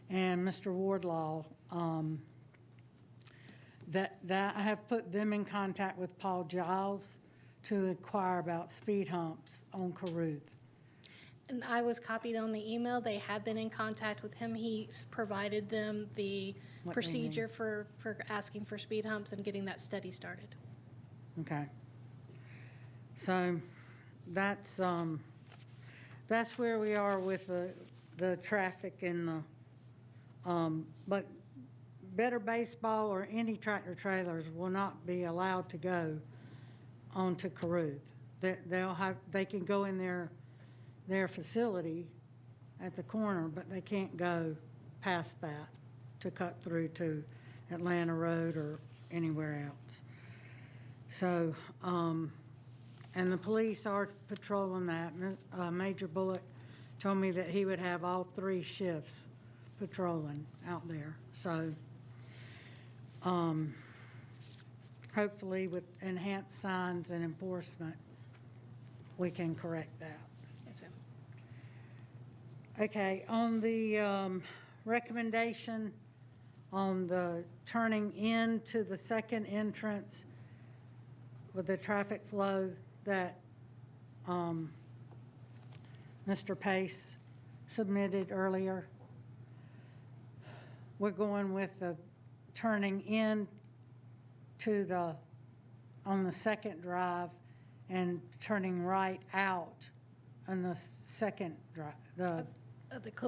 and Mr. Wardlaw, that I have put them in contact with Paul Giles to inquire about speed humps on Caruth. And I was copied on the email. They have been in contact with him. He's provided them the What they procedure for asking for speed humps and getting that study started. Okay. So that's where we are with the traffic and but Better Baseball or any tractor trailers will not be allowed to go onto Caruth. They can go in their facility at the corner, but they can't go past that to cut through to Atlanta Road or anywhere else. So, and the police are patrolling that. Major Bullock told me that he would have all 3 shifts patrolling out there. So, hopefully with enhanced signs and enforcement, we can correct that. Yes, ma'am. Okay, on the recommendation on the turning into the second entrance with the traffic flow that Mr. Pace submitted earlier, we're going with the turning in to on the second drive and turning right out on the second drive, The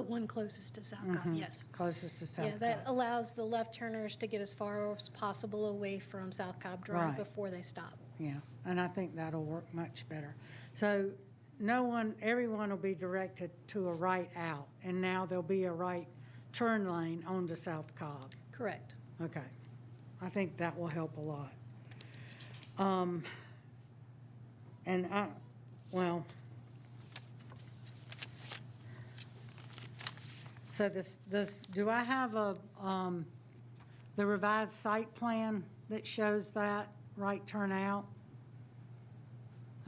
one closest to South Cobb, yes. Closest to South Yeah, Cobb. that allows the left turners to get as far as possible away from South Cobb Drive Right. before they stop. Yeah, and I think that'll work much better. So everyone will be directed to a right out, and now there'll be a right turn lane onto South Cobb. Correct. Okay, I think that will help a lot. And well, so do I have the revised site plan that shows that right turnout?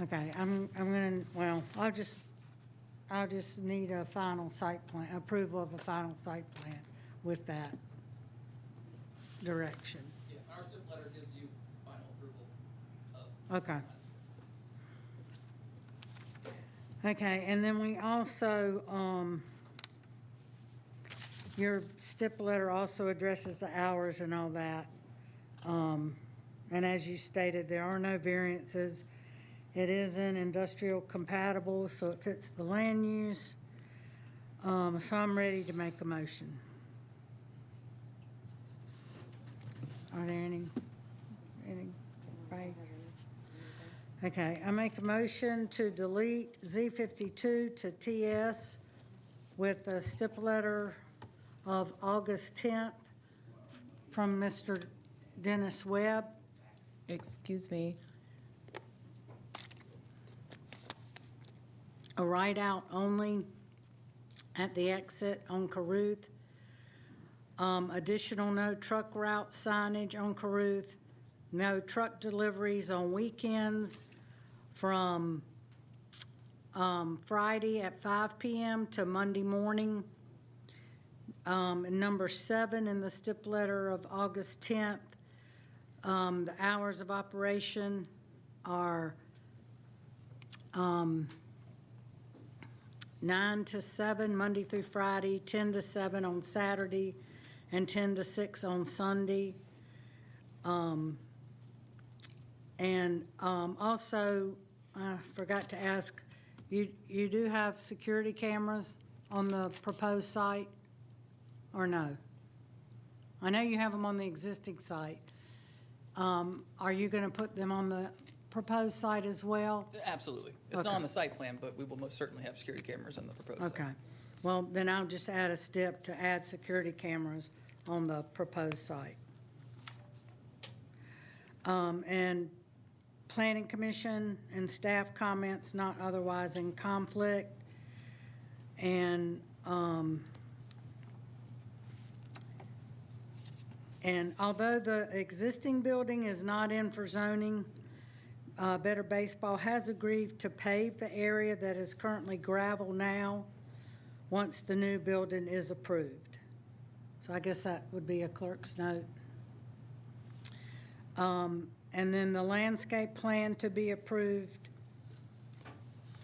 Okay, I'm gonna, well, I'll just need a final site plan, approval of a final site plan with that direction. Yeah, our SIP letter gives you final approval of. Okay. Okay, and then we also, your STIP letter also addresses the hours and all that. And as you stated, there are no variances. It isn't industrial compatible, so it fits the land use. So I'm ready to make a motion. Are there any, right? Okay, I make a motion to delete Z52 to TS with a STIP letter of August 10th from Mr. Dennis Webb. Excuse me. A ride-out only at the exit on Caruth. Additional no truck route signage on Caruth. No truck deliveries on weekends from Friday at 5 p.m. to Monday morning. And number 7 in the STIP letter of August 10th, the hours of operation are 9 to 7 Monday through Friday, 10 to 7 on Saturday, and 10 to 6 on Sunday. Also, I forgot to ask, you do have security cameras on the proposed site, or no? I know you have them on the existing site. Are you going to put them on the proposed site as well? Absolutely. It's Okay. not on the site plan, but we will most certainly have security cameras on the proposed site. Okay. Well, then I'll just add a step to add security cameras on the proposed site. And Planning Commission and staff comments not otherwise in conflict. And although the existing building is not in for zoning, Better Baseball has agreed to pave the area that is currently gravel now once the new building is approved. So I guess that would be a clerk's note. And then the landscape plan to be approved.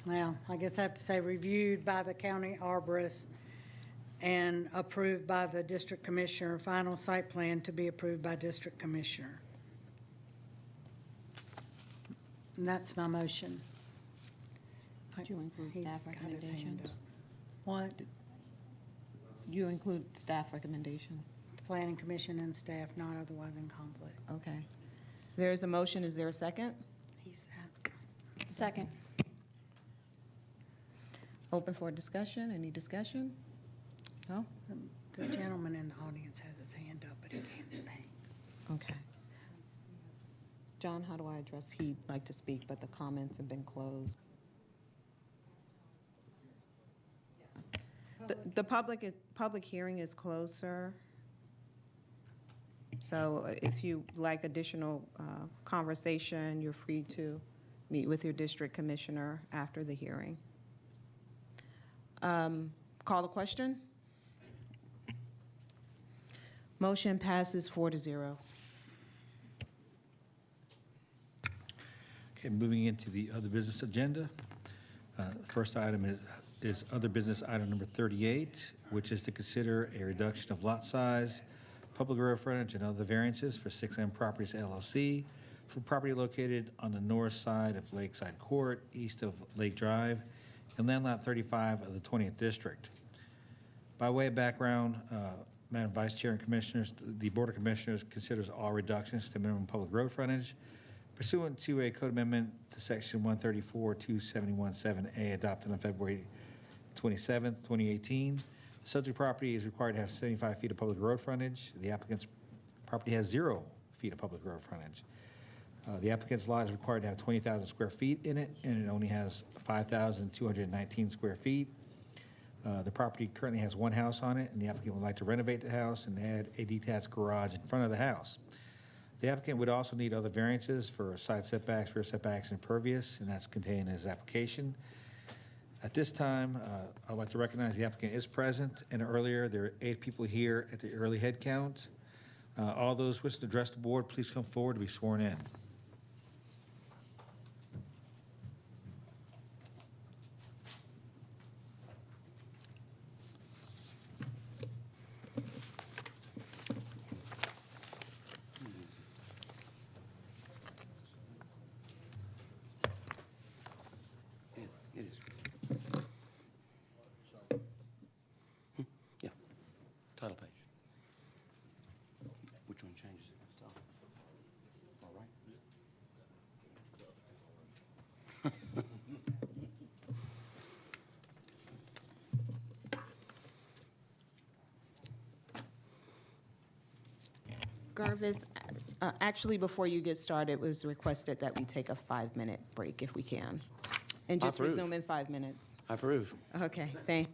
Well, I guess I have to say reviewed by the county arborist and approved by the district commissioner. Final site plan to be approved by district commissioner. And that's my motion. Did you include He's staff got his hand recommendations? up. What? You include staff recommendation? Planning commission and staff not otherwise in conflict. Okay. There is a motion. Is there a second? He's Second. Open for discussion. Any discussion? No? The gentleman in the audience has his hand up, but he can't speak. Okay. John, how do I address, he'd like to speak, but the comments have been closed. The public hearing is closed, sir. So if you like additional conversation, you're free to meet with your district commissioner after the hearing. Call the question. Motion passes 4-0. Okay, moving into the other business agenda. First item is other business item number 38, which is to consider a reduction of lot size, public road frontage, and other variances for 6M Properties LLC for property located on the north side of Lakeside Court, east of Lake Drive, and land lot 35 of the 20th District. By way of background, Madam Vice Chair and Commissioners, the Board of Commissioners considers all reductions to minimum public road frontage pursuant to a code amendment to section 134-271-7A adopted on February 27th, 2018. The subject property is required to have 75 feet of public road frontage. The applicant's property has 0 feet of public road frontage. The applicant's lot is required to have 20,000 square feet in it, and it only has 5,219 square feet. The property currently has one house on it, and the applicant would like to renovate the house and add a detached garage in front of the house. The applicant would also need other variances for side setbacks, rear setbacks, and impervious, and that's contained in his application. At this time, I'd like to recognize the applicant is present, and earlier there were 8 people here at the early head count. All those wishing to address the board, please come forward to be sworn in. It is. Yeah. Title page. Which one changes it? All right. Garvis, actually, before you get started, it was requested that we take a 5-minute break if we can. And just Approve. resume in 5 minutes. I approve. Okay, thank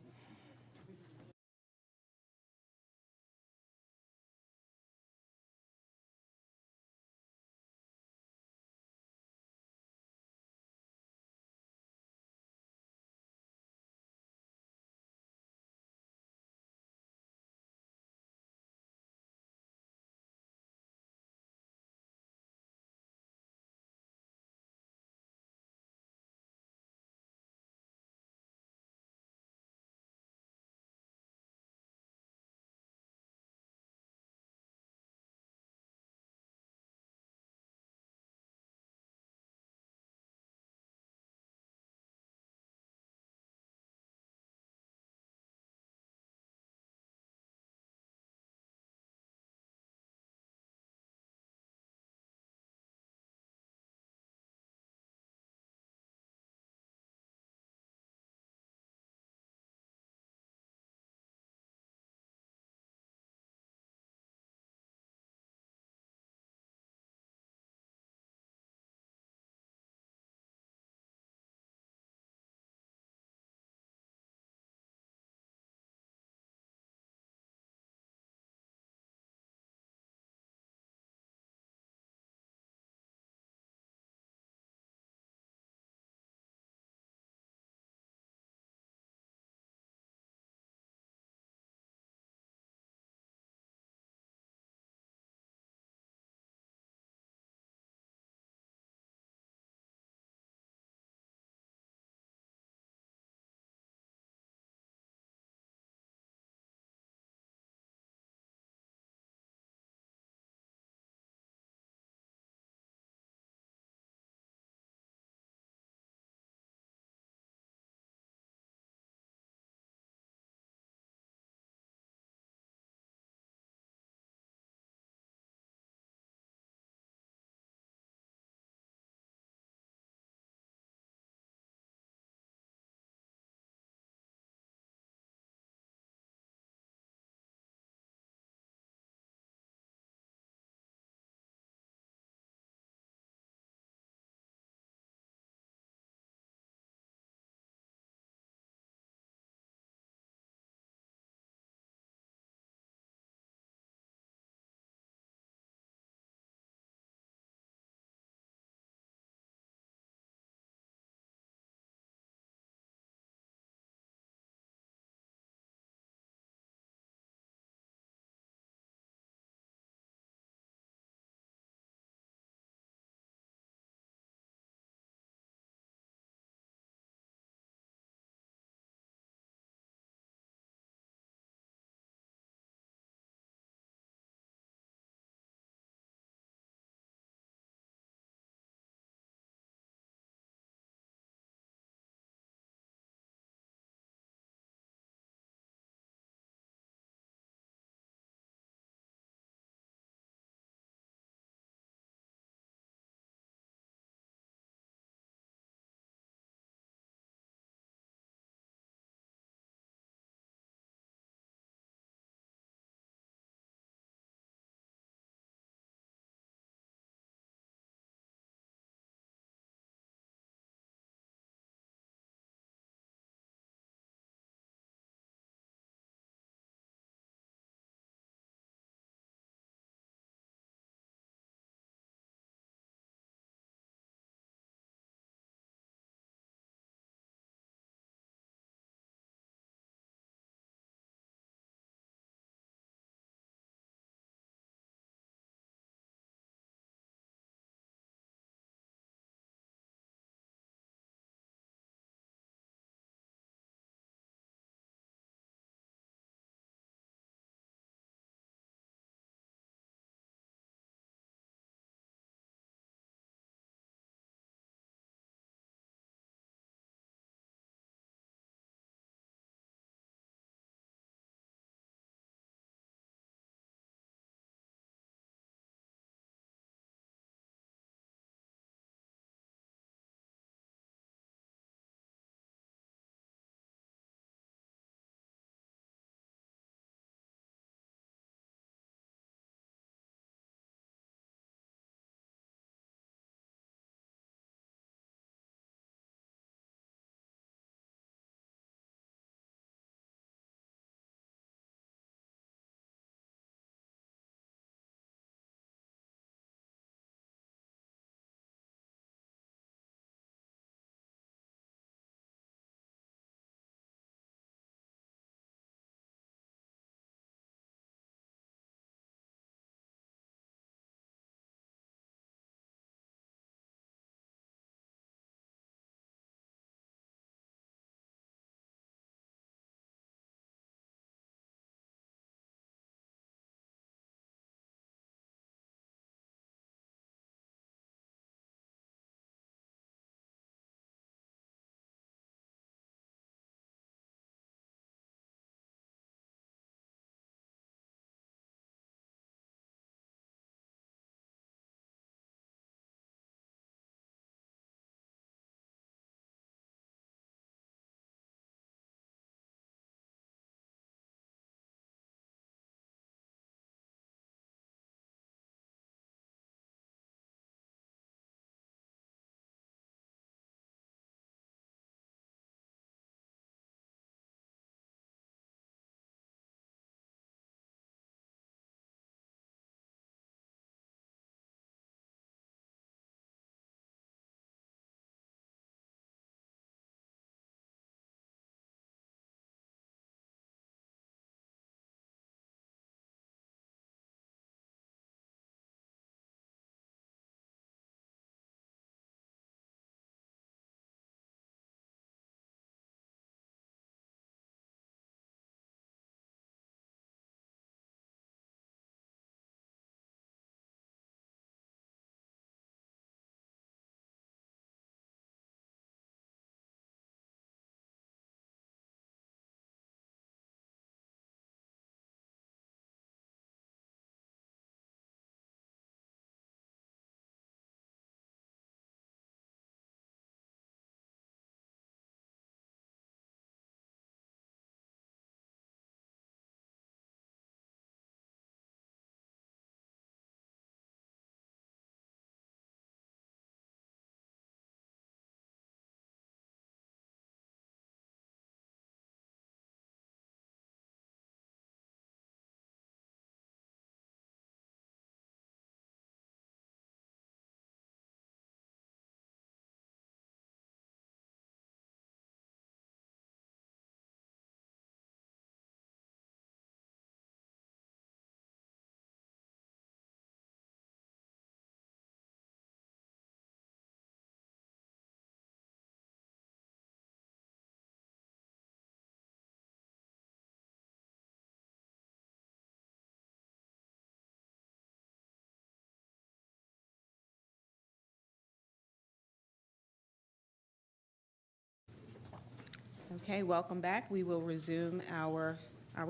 Okay, welcome back. We will resume our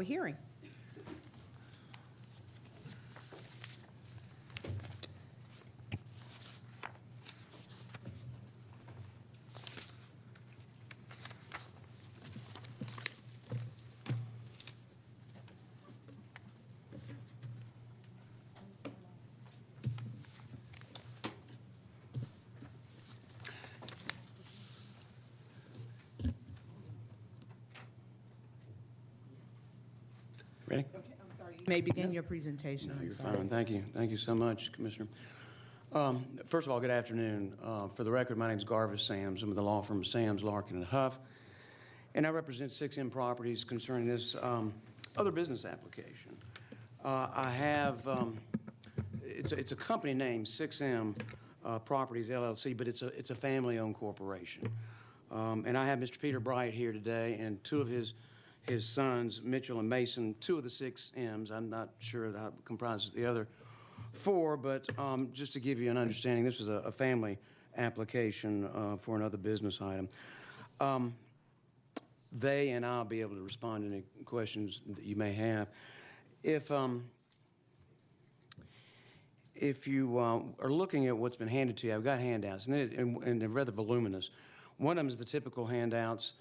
hearing. Ready? You may begin your presentation. No, I'm you're sorry. fine. Thank you. Thank you so much, Commissioner. First of all, good afternoon. For the record, my name is Garvis Sams. I'm with the law firm of Sams, Larkin, and Huff, and I represent 6M Properties concerning this other business application. I have, it's a company name, 6M Properties LLC, but it's a family-owned corporation. And I have Mr. Peter Bright here today and two of his sons, Mitchell and Mason, two of the 6 M's. I'm not sure that comprises the other 4, but just to give you an understanding, this is a family application for another business item. They and I'll be able to respond to any questions that you may have. If you are looking at what's been handed to you, I've got handouts, and they're rather voluminous. One of them is the typical handouts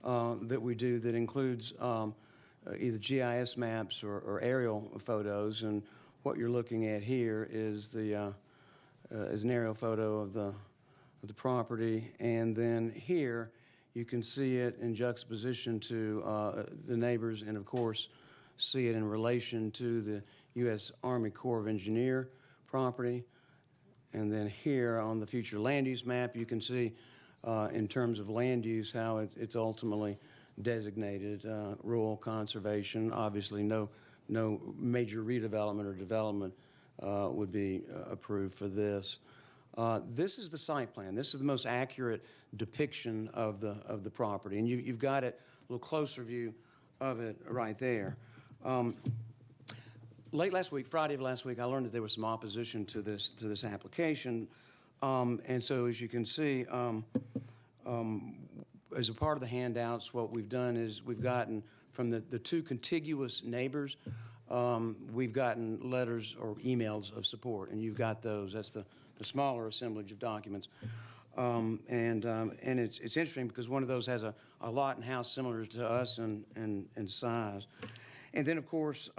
that we do that includes either GIS maps or aerial photos, and what you're looking at here is an aerial photo of the property, and then here you can see it in juxtaposition to the neighbors, and of course see it in relation to the U.S. Army Corps of Engineer property. And then here on the future land use map, you can see in terms of land use how it's ultimately designated rural conservation. Obviously, no major redevelopment or development would be approved for this. This is the site plan. This is the most accurate depiction of the property, and you've got it, a little closer view of it right there. Late last week, Friday of last week, I learned that there was some opposition to this application, and so as you can see, as a part of the handouts, what we've done is we've gotten from the 2 contiguous neighbors, we've gotten letters or emails of support, and you've got those. That's the smaller assemblage of documents. And it's interesting because one of those has a lot and house similar to us in size. And then, of course,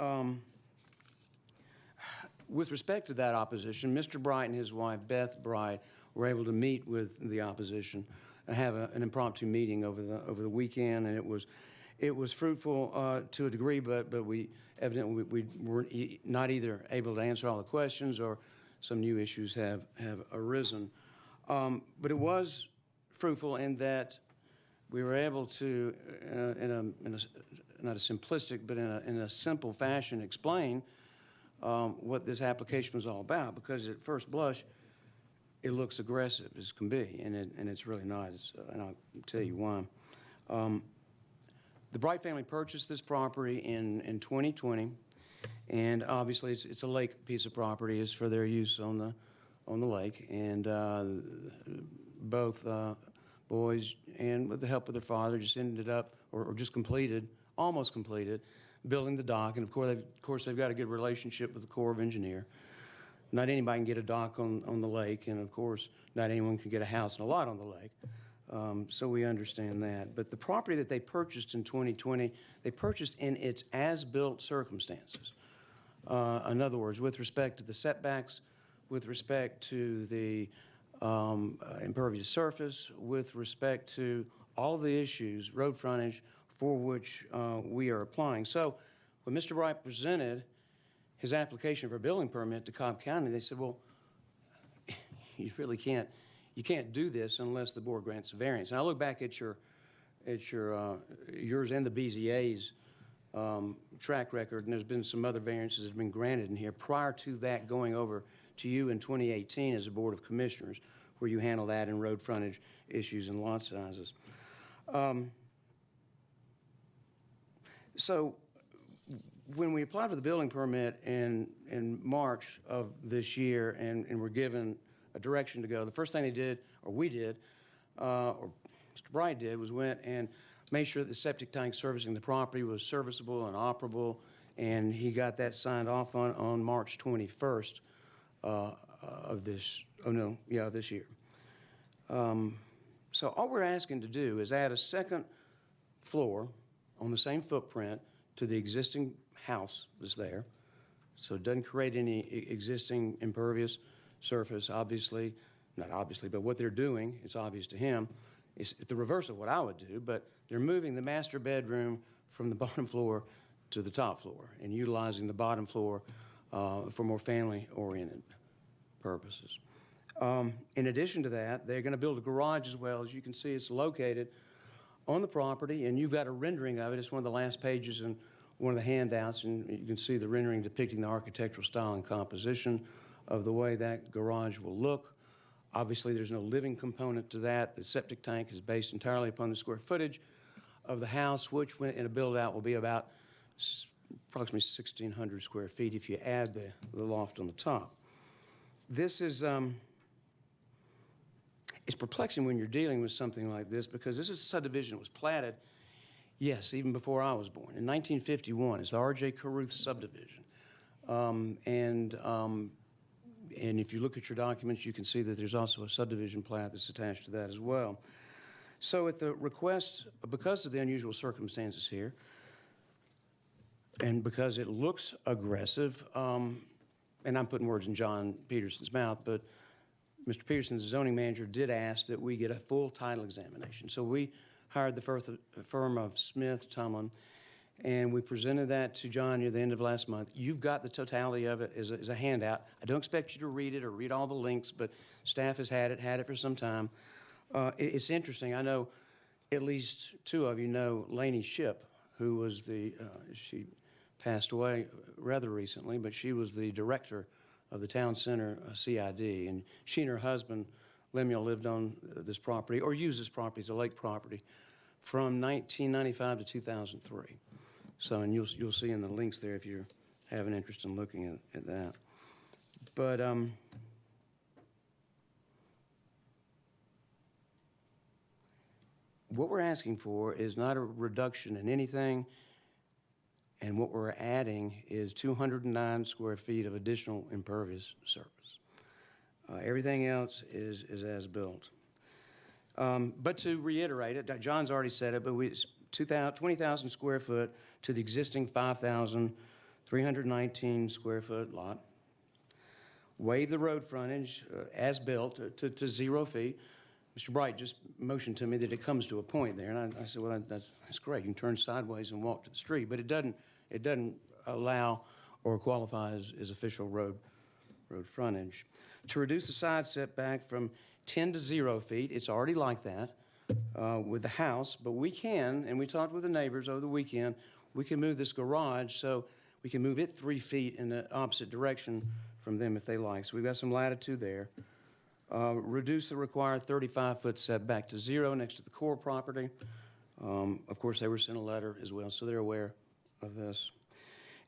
with respect to that opposition, Mr. Bright and his wife, Beth Bright, were able to meet with the opposition and have an impromptu meeting over the weekend, and it was fruitful to a degree, but we evidently we were not either able to answer all the questions or some new issues have arisen. But it was fruitful in that we were able to, not a simplistic, but in a simple fashion, explain what this application was all about, because at first blush, it looks aggressive as can be, and it's really not, and I'll tell you why. The Bright family purchased this property in 2020, and obviously it's a lake piece of property. It's for their use on the lake, and both boys, and with the help of their father, just ended up, or just completed, almost completed, building the dock. And of course they've got a good relationship with the Corps of Engineer. Not anybody can get a dock on the lake, and of course not anyone can get a house and a lot on the lake. So we understand that. But the property that they purchased in 2020, they purchased in its as-built circumstances. In other words, with respect to the setbacks, with respect to the impervious surface, with respect to all of the issues, road frontage, for which we are applying. So when Mr. Bright presented his application for a building permit to Cobb County, they said, well, you really can't do this unless the board grants a variance. And I look back at yours and the BZA's track record, and there's been some other variances that have been granted in here prior to that going over to you in 2018 as a Board of Commissioners, where you handle that and road frontage issues and lot sizes. So when we applied for the building permit in March of this year and were given a direction to go, the first thing they did, or we did, or Mr. Bright did, was went and made sure that the septic tank servicing the property was serviceable and operable, and he got that signed off on March 21st of this, this year. So all we're asking to do is add a second floor on the same footprint to the existing house that's there. So it doesn't create any existing impervious surface, obviously, not obviously, but what they're doing, it's obvious to him, is the reverse of what I would do, but they're moving the master bedroom from the bottom floor to the top floor and utilizing the bottom floor for more family-oriented purposes. In addition to that, they're going to build a garage as well. As you can see, it's located on the property, and you've got a rendering of it. It's one of the last pages in one of the handouts, and you can see the rendering depicting the architectural style and composition of the way that garage will look. Obviously, there's no living component to that. The septic tank is based entirely upon the square footage of the house, which in a build-out will be about approximately 1,600 square feet if you add the loft on the top. This is it's perplexing when you're dealing with something like this, because this is a subdivision that was platted, yes, even before I was born, in 1951. It's the R.J. Caruth subdivision. And if you look at your documents, you can see that there's also a subdivision plat that's attached to that as well. So at the request, because of the unusual circumstances here, and because it looks aggressive, and I'm putting words in John Peterson's mouth, but Mr. Peterson, the zoning manager, did ask that we get a full title examination. So we hired the firm of Smith Tumlin, and we presented that to John near the end of last month. You've got the totality of it as a handout. I don't expect you to read it or read all the links, but staff has had it for some time. It's interesting. I know at least two of you know Laney Shipp, who was she passed away rather recently, but she was the director of the Town Center CID, and she and her husband, Lemuel, lived on this property, or used this property as a lake property, from 1995 to 2003. So, and you'll see in the links there if you have an interest in looking at that. But what we're asking for is not a reduction in anything, and what we're adding is 209 square feet of additional impervious surface. Everything else is as built. But to reiterate it, John's already said it, but it's 20,000 square foot to the existing 5,319 square foot lot. Waive the road frontage as built to 0 feet. Mr. Bright just motioned to me that it comes to a point there, and I said, well, that's great. You can turn sideways and walk to the street, but it doesn't allow or qualify as official road frontage. To reduce the side setback from 10 to 0 feet, it's already like that with the house, but we can, and we talked with the neighbors over the weekend, we can move this garage so we can move it 3 feet in the opposite direction from them if they like. So we've got some latitude there. Reduce the required 35-foot setback to 0 next to the core property. Of course, they were sent a letter as well, so they're aware of this.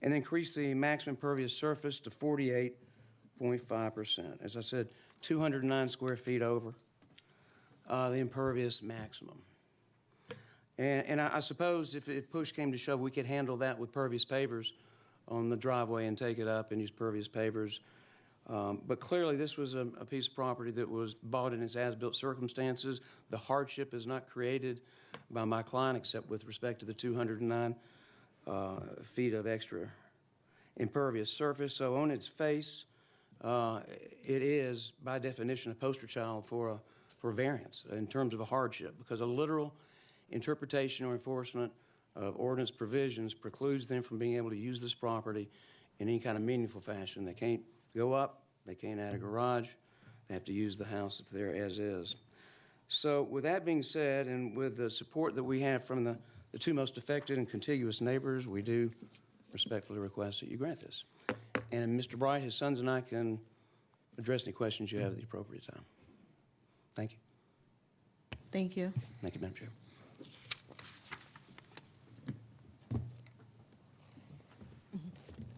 And increase the maximum impervious surface to 48.5%. As I said, 209 square feet over the impervious maximum. And I suppose if push came to shove, we could handle that with pervious pavers on the driveway and take it up and use pervious pavers. But clearly, this was a piece of property that was bought in its as-built circumstances. The hardship is not created by my client except with respect to the 209 feet of extra impervious surface. So on its face, it is, by definition, a poster child for variance in terms of a hardship, because a literal interpretation or enforcement of ordinance provisions precludes them from being able to use this property in any kind of meaningful fashion. They can't go up, they can't add a garage, they have to use the house if they're as is. So with that being said, and with the support that we have from the two most affected and contiguous neighbors, we do respectfully request that you grant this. And Mr. Bright, his sons, and I can address any questions you have at the appropriate time. Thank you. Thank you. Thank you, Madam Chair.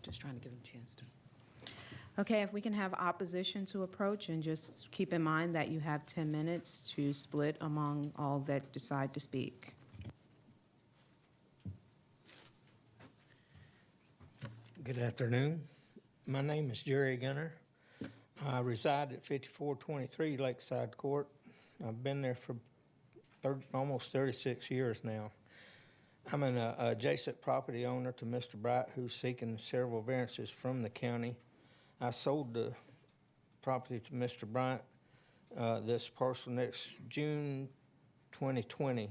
Just trying to give them a chance to. Okay, if we can have opposition to approach, and just keep in mind that you have 10 minutes to split among all that decide to speak. Good afternoon. My name is Jerry Gunner. I reside at 5423 Lakeside Court. I've been there for almost 36 years now. I'm an adjacent property owner to Mr. Bright, who's seeking several variances from the county. I sold the property to Mr. Bright, this parcel next June 2020.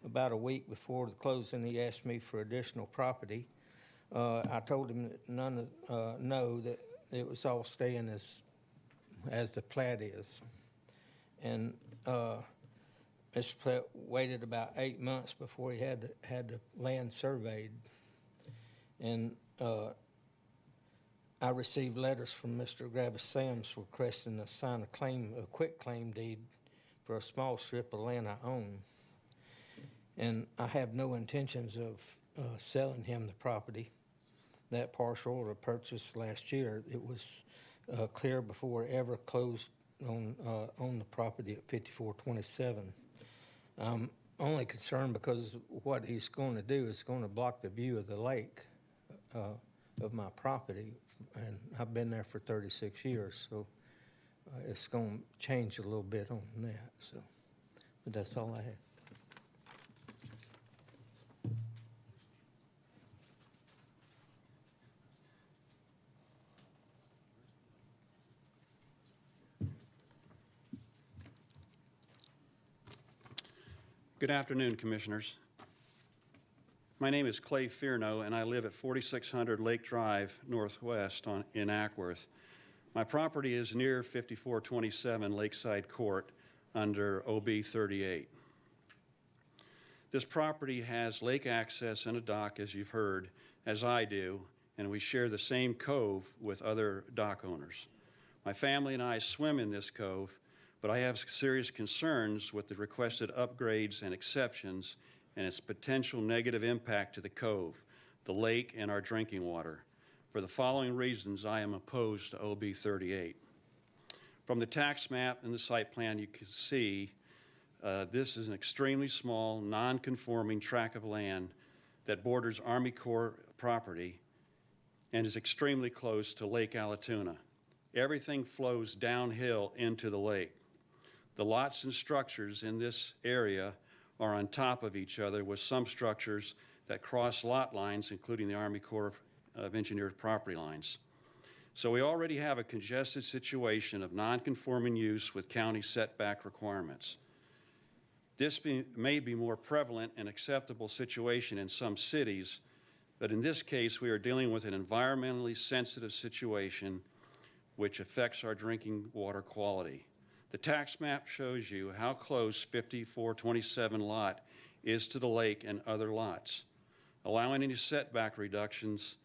About a week before the closing, he asked me for additional property. I told him that no, that it was all staying as the plat is. And Mr. Platt waited about 8 months before he had the land surveyed. And I received letters from Mr. Gravis Sams requesting to sign a quit claim deed for a small strip of land I own. And I have no intentions of selling him the property. That parcel or purchase last year, it was clear before it ever closed on the property at 5427. I'm only concerned because what he's going to do is going to block the view of the lake of my property, and I've been there for 36 years, so it's going to change a little bit on that. So, but that's all I have. Good afternoon, Commissioners. My name is Clay Fierno, and I live at 4600 Lake Drive Northwest in Ackworth. My property is near 5427 Lakeside Court under OB 38. This property has lake access and a dock, as you've heard, as I do, and we share the same cove with other dock owners. My family and I swim in this cove, but I have serious concerns with the requested upgrades and exceptions and its potential negative impact to the cove, the lake, and our drinking water. For the following reasons, I am opposed to OB 38. From the tax map and the site plan, you can see this is an extremely small, non-conforming tract of land that borders Army Corps property and is extremely close to Lake Allatoona. Everything flows downhill into the lake. The lots and structures in this area are on top of each other with some structures that cross lot lines, including the Army Corps of Engineers property lines. So we already have a congested situation of non-conforming use with county setback requirements. This may be more prevalent and acceptable situation in some cities, but in this case, we are dealing with an environmentally sensitive situation which affects our drinking water quality. The tax map shows you how close 5427 lot is to the lake and other lots, allowing any setback reductions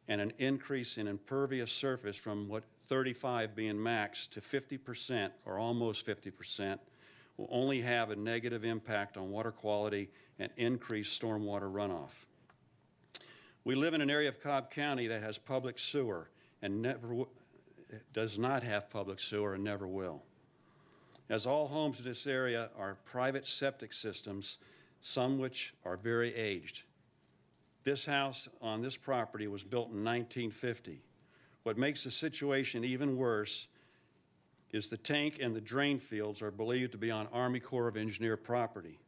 and an increase in impervious surface from 35 being max to 50% or almost 50% will only have a negative impact on water quality and increase stormwater runoff. We live in an area of Cobb County that has public sewer and does not have public sewer and never will. As all homes in this area are private septic systems, some which are very aged. This house on this property was built in 1950. What makes the situation even worse is the tank and the drain fields are believed to be on Army Corps of Engineers property.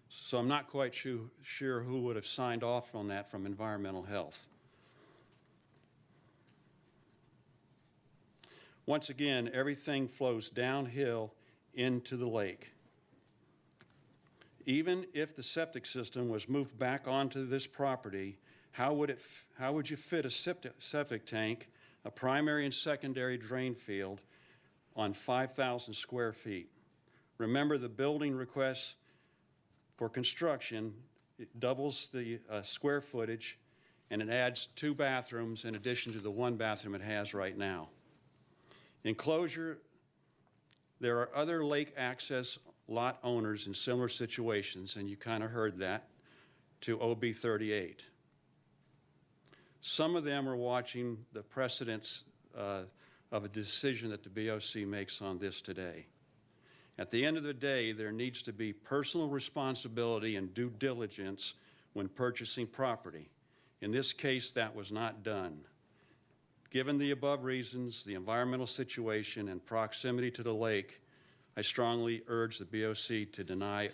So I'm not quite sure who would have signed off on that from environmental health. Once again, everything flows downhill into the lake. Even if the septic system was moved back onto this property, how would you fit a septic tank, a primary and secondary drain field on 5,000 square feet? Remember, the building request for construction, it doubles the square footage, and it adds 2 bathrooms in addition to the 1 bathroom it has right now. In closure, there are other lake access lot owners in similar situations, and you kind of heard that, to OB 38. Some of them are watching the precedents of a decision that the BOC makes on this today. At the end of the day, there needs to be personal responsibility and due diligence when purchasing property. In this case, that was not done. Given the above reasons, the environmental situation, and proximity to the lake, I strongly urge the BOC to deny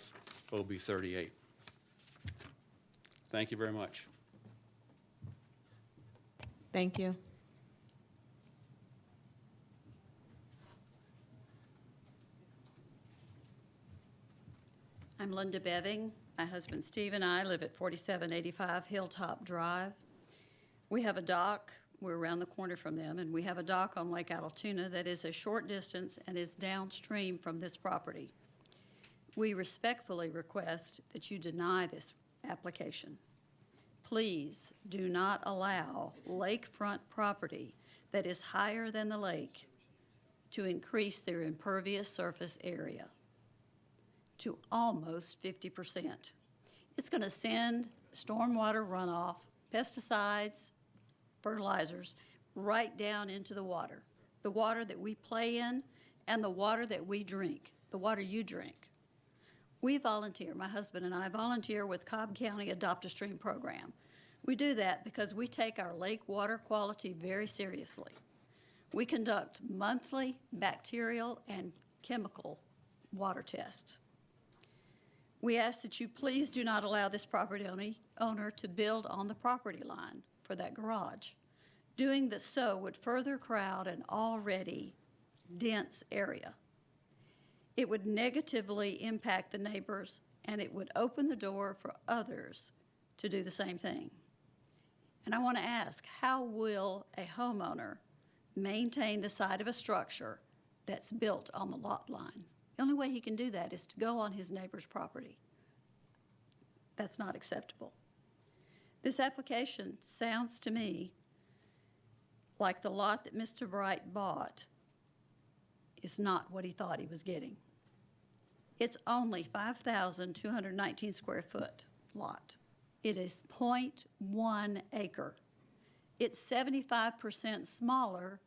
OB 38. Thank you very much. Thank you. I'm Linda Beving. My husband Steve and I live at 4785 Hilltop Drive. We have a dock. We're around the corner from them, and we have a dock on Lake Altoona that is a short distance and is downstream from this property. We respectfully request that you deny this application. Please do not allow lakefront property that is higher than the lake to increase their impervious surface area to almost 50%. It's going to send stormwater runoff, pesticides, fertilizers, right down into the water that we play in and the water that we drink, the water you drink. We volunteer, my husband and I volunteer with Cobb County Adopt a Stream program. We do that because we take our lake water quality very seriously. We conduct monthly bacterial and chemical water tests. We ask that you please do not allow this property owner to build on the property line for that garage. Doing so would further crowd an already dense area. It would negatively impact the neighbors, and it would open the door for others to do the same thing. And I want to ask, how will a homeowner maintain the site of a structure that's built on the lot line? The only way he can do that is to go on his neighbor's property. That's not acceptable. This application sounds to me like the lot that Mr. Bright bought is not what he thought he was getting. It's only 5,219 square foot lot. It is 0.1 acre. It's 75% smaller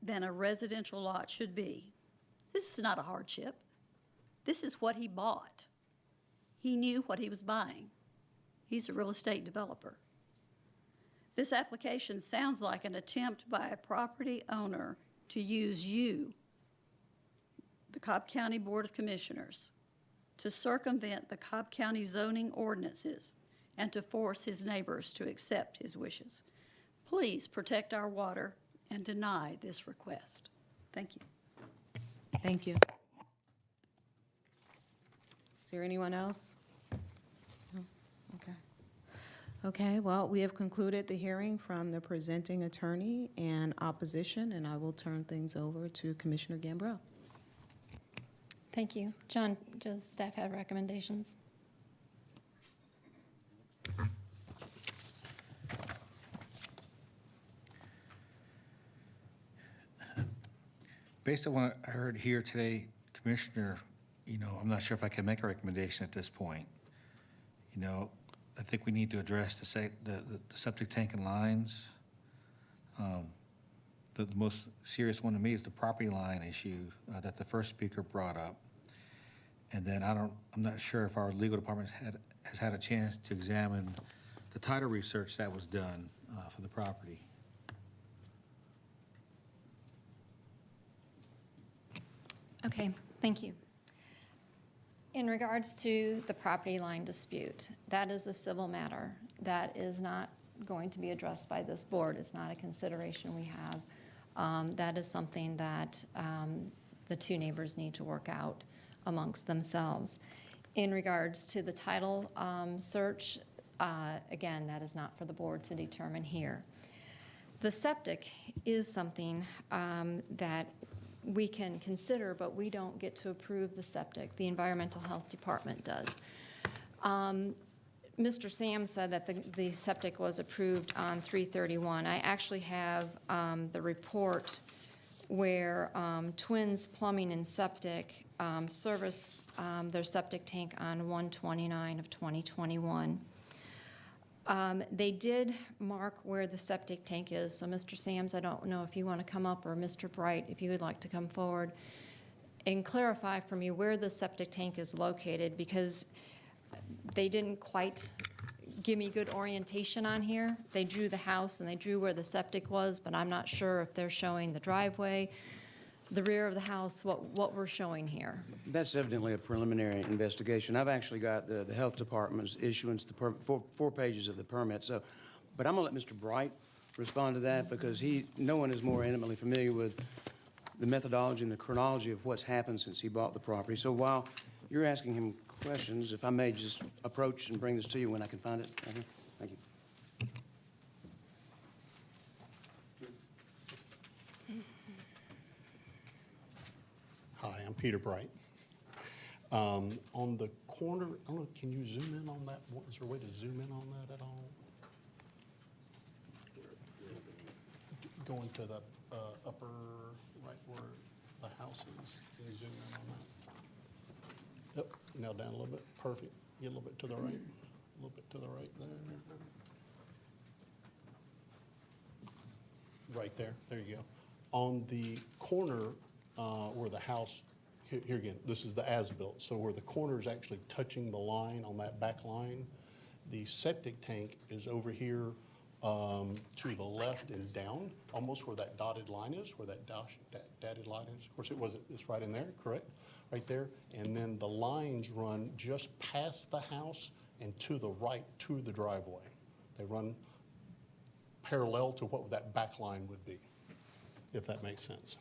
than a residential lot should be. This is not a hardship. This is what he bought. He knew what he was buying. He's a real estate developer. This application sounds like an attempt by a property owner to use you, the Cobb County Board of Commissioners, to circumvent the Cobb County zoning ordinances and to force his neighbors to accept his wishes. Please protect our water and deny this request. Thank you. Thank you. Is there anyone else? No? Okay. Okay, well, we have concluded the hearing from the presenting attorney and opposition, and I will turn things over to Commissioner Gambrell. Thank you. John, does staff have recommendations? Based on what I heard here today, Commissioner, I'm not sure if I can make a recommendation at this point. I think we need to address the septic tank and lines. The most serious one to me is the property line issue that the first speaker brought up. And then I'm not sure if our legal department has had a chance to examine the title research that was done for the property. Okay, thank you. In regards to the property line dispute, that is a civil matter. That is not going to be addressed by this board. It's not a consideration we have. That is something that the two neighbors need to work out amongst themselves. In regards to the title search, again, that is not for the board to determine here. The septic is something that we can consider, but we don't get to approve the septic. The Environmental Health Department does. Mr. Sam said that the septic was approved on 3/31. I actually have the report where Twins Plumbing and Septic serviced their septic tank on 1/29 of 2021. They did mark where the septic tank is. So Mr. Sams, I don't know if you want to come up, or Mr. Bright, if you would like to come forward and clarify for me where the septic tank is located, because they didn't quite give me good orientation on here. They drew the house and they drew where the septic was, but I'm not sure if they're showing the driveway, the rear of the house, what we're showing here. That's evidently a preliminary investigation. I've actually got the health department's issuance, four pages of the permit, so, but I'm gonna let Mr. Bright respond to that because no one is more intimately familiar with the methodology and the chronology of what's happened since he bought the property. So while you're asking him questions, if I may just approach and bring this to you when I can find it. Okay. Thank you. Hi, I'm Peter Bright. On the corner, I don't know, can you zoom in on that? Is there a way to zoom in on that at all? Going to the upper right where the house is. Can you zoom in on that? Yep, now down a little bit. Perfect. Get a little bit to the right. A little bit to the right there. Right there. There you go. On the corner where the house, here again, this is the as-built. So where the corner is actually touching the line on that back line, the septic tank is over here to the left and down, almost where that dotted line is, where that dotted line is. Of course, it's right in there, correct? Right there. And then the lines run just past the house and to the right to the driveway. They run parallel to what that back line would be, if that makes sense.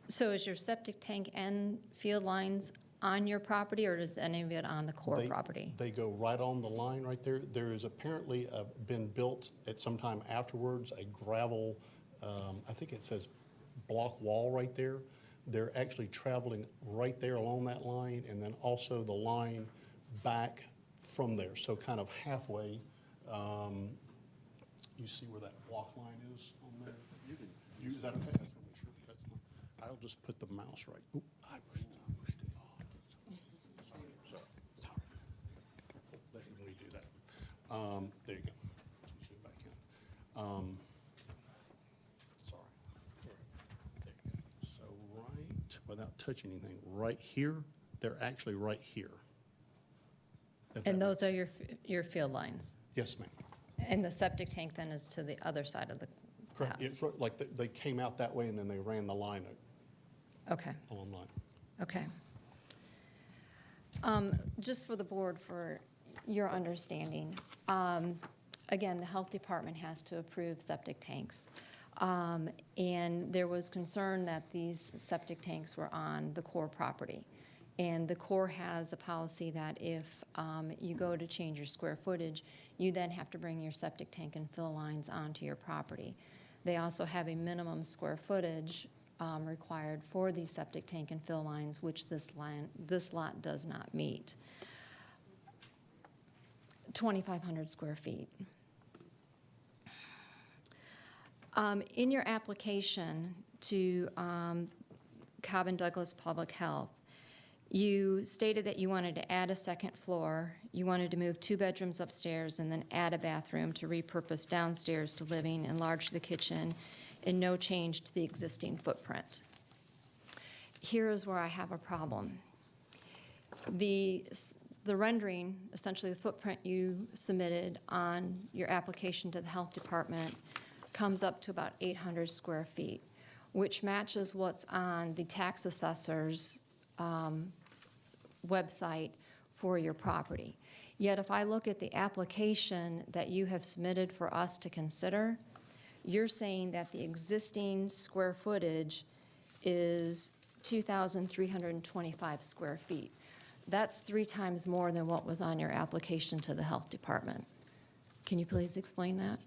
So is your septic tank and field lines on your property, or is any of it on the core property? They go right on the line right there. There is apparently been built at some time afterwards a gravel, I think it says block wall right there. They're actually traveling right there along that line, and then also the line back from there. So kind of halfway, you see where that block line is on there? Is that okay? I just want to make sure that's fine. I'll just put the mouse right. Oop, I pushed it off. Sorry. Let me redo that. There you go. Zoom back in. Sorry. There you go. So right, without touching anything, right here, they're actually right here. And those are your field lines? Yes, ma'am. And the septic tank then is to the other side of the Correct. house? It's like they came out that way and then they ran the line Okay. along line. Okay. Just for the board, for your understanding, again, the health department has to approve septic tanks. And there was concern that these septic tanks were on the core property. And the Corps has a policy that if you go to change your square footage, you then have to bring your septic tank and fill lines onto your property. They also have a minimum square footage required for these septic tank and fill lines, which this lot does not meet. 2,500 square feet. In your application to Cobb and Douglas Public Health, you stated that you wanted to add a second floor, you wanted to move 2 bedrooms upstairs, and then add a bathroom to repurpose downstairs to living, enlarge the kitchen, and no change to the existing footprint. Here is where I have a problem. The rendering, essentially the footprint you submitted on your application to the health department, comes up to about 800 square feet, which matches what's on the tax assessor's website for your property. Yet if I look at the application that you have submitted for us to consider, you're saying that the existing square footage is 2,325 square feet. That's 3 times more than what was on your application to the health department. Can you please explain that?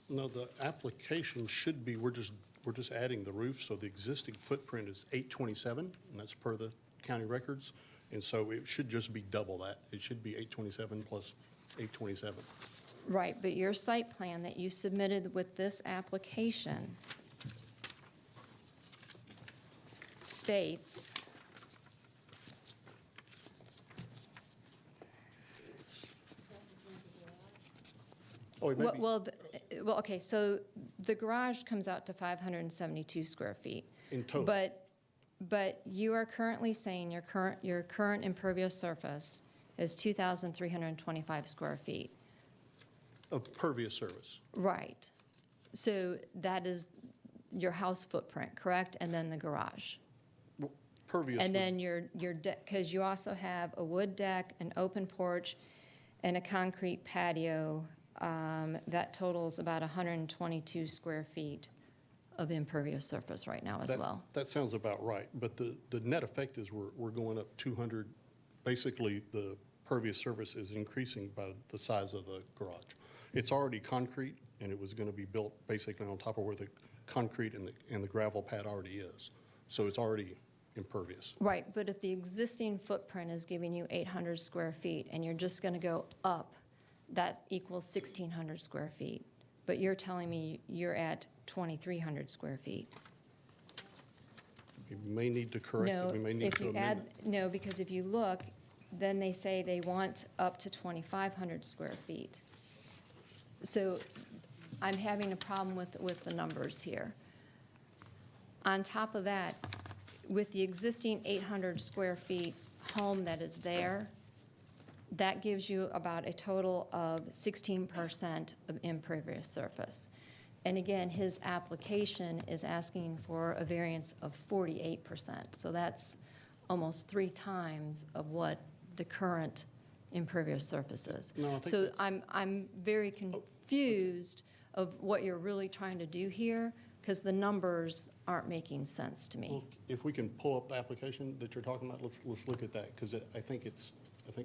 No, the application should be, we're just adding the roof, so the existing footprint is 827, and that's per the county records. And so it should just be double that. It should be 827 plus 827. Right, but your site plan that you submitted with this application states Oh, it may be. well, okay, so the garage comes out to 572 square feet. In total. But you are currently saying your current impervious surface is 2,325 square feet. Of pervious surface. Right. So that is your house footprint, correct? And then the garage. Pervious. And then your deck, because you also have a wood deck, an open porch, and a concrete patio that totals about 122 square feet of impervious surface right now as well. That sounds about right, but the net effect is we're going up 200. Basically, the pervious surface is increasing by the size of the garage. It's already concrete, and it was going to be built basically on top of where the concrete and the gravel pad already is. So it's already impervious. Right, but if the existing footprint is giving you 800 square feet and you're just going to go up, that equals 1,600 square feet. But you're telling me you're at 2,300 square feet. We may need to correct it. We may need to amend it. No, because if you look, then they say they want up to 2,500 square feet. So I'm having a problem with the numbers here. On top of that, with the existing 800 square feet home that is there, that gives you about a total of 16% of impervious surface. And again, his application is asking for a variance of 48%. So that's almost 3 times of what the current impervious surface is. No, I think so that's- I'm very confused of what you're really trying to do here, because the numbers aren't making sense to me. Well, if we can pull up the application that you're talking about, let's look at that, because I think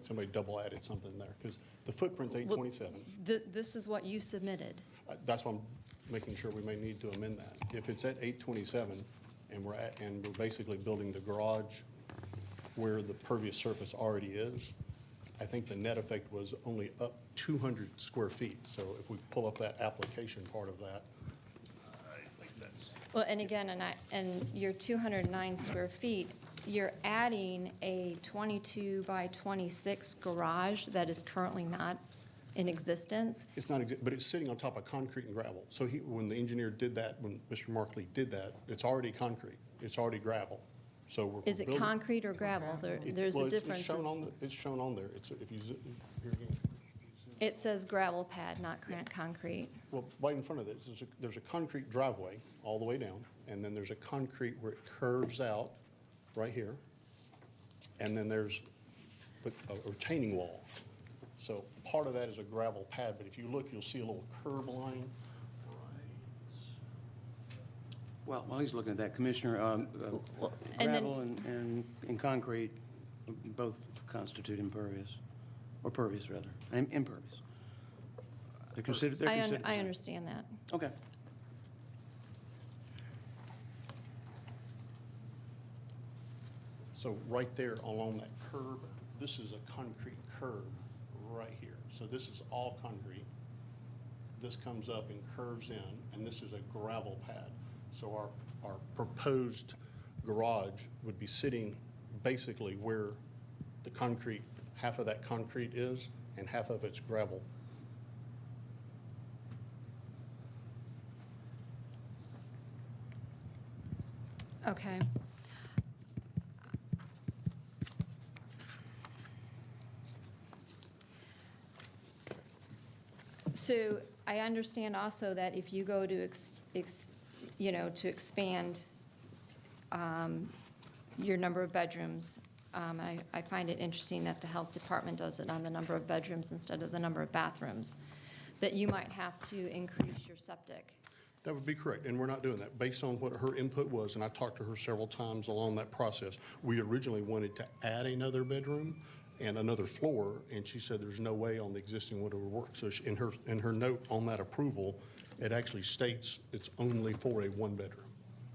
somebody double added something there, because the footprint's 827. This is what you submitted. That's why I'm making sure we may need to amend that. If it's at 827 and we're basically building the garage where the pervious surface already is, I think the net effect was only up 200 square feet. So if we pull up that application part of that, I think that's. Well, and again, and your 209 square feet, you're adding a 22 by 26 garage that is currently not in existence. It's not, but it's sitting on top of concrete and gravel. So when the engineer did that, when Mr. Markley did that, it's already concrete. It's already gravel. So we're Is it building- concrete or gravel? There's a difference. It's shown on there. It's, if you, here again. It says gravel pad, not concrete. Well, right in front of this, there's a concrete driveway all the way down, and then there's a concrete where it curves out right here, and then there's a retaining wall. So part of that is a gravel pad, but if you look, you'll see a little curb line. Well, while he's looking at that, Commissioner, gravel and concrete both constitute impervious, or pervious rather, impervious. They're considered. I understand that. Okay. So right there along that curb, this is a concrete curb right here. So this is all concrete. This comes up and curves in, and this is a gravel pad. So our proposed garage would be sitting basically where the concrete, half of that concrete is, and half of it's gravel. Okay. So I understand also that if you go to to expand your number of bedrooms, I find it interesting that the health department does it on the number of bedrooms instead of the number of bathrooms, that you might have to increase your septic. That would be correct, and we're not doing that. Based on what her input was, and I talked to her several times along that process, we originally wanted to add another bedroom and another floor, and she said there's no way on the existing one it would work. So in her note on that approval, it actually states it's only for a one-bedroom.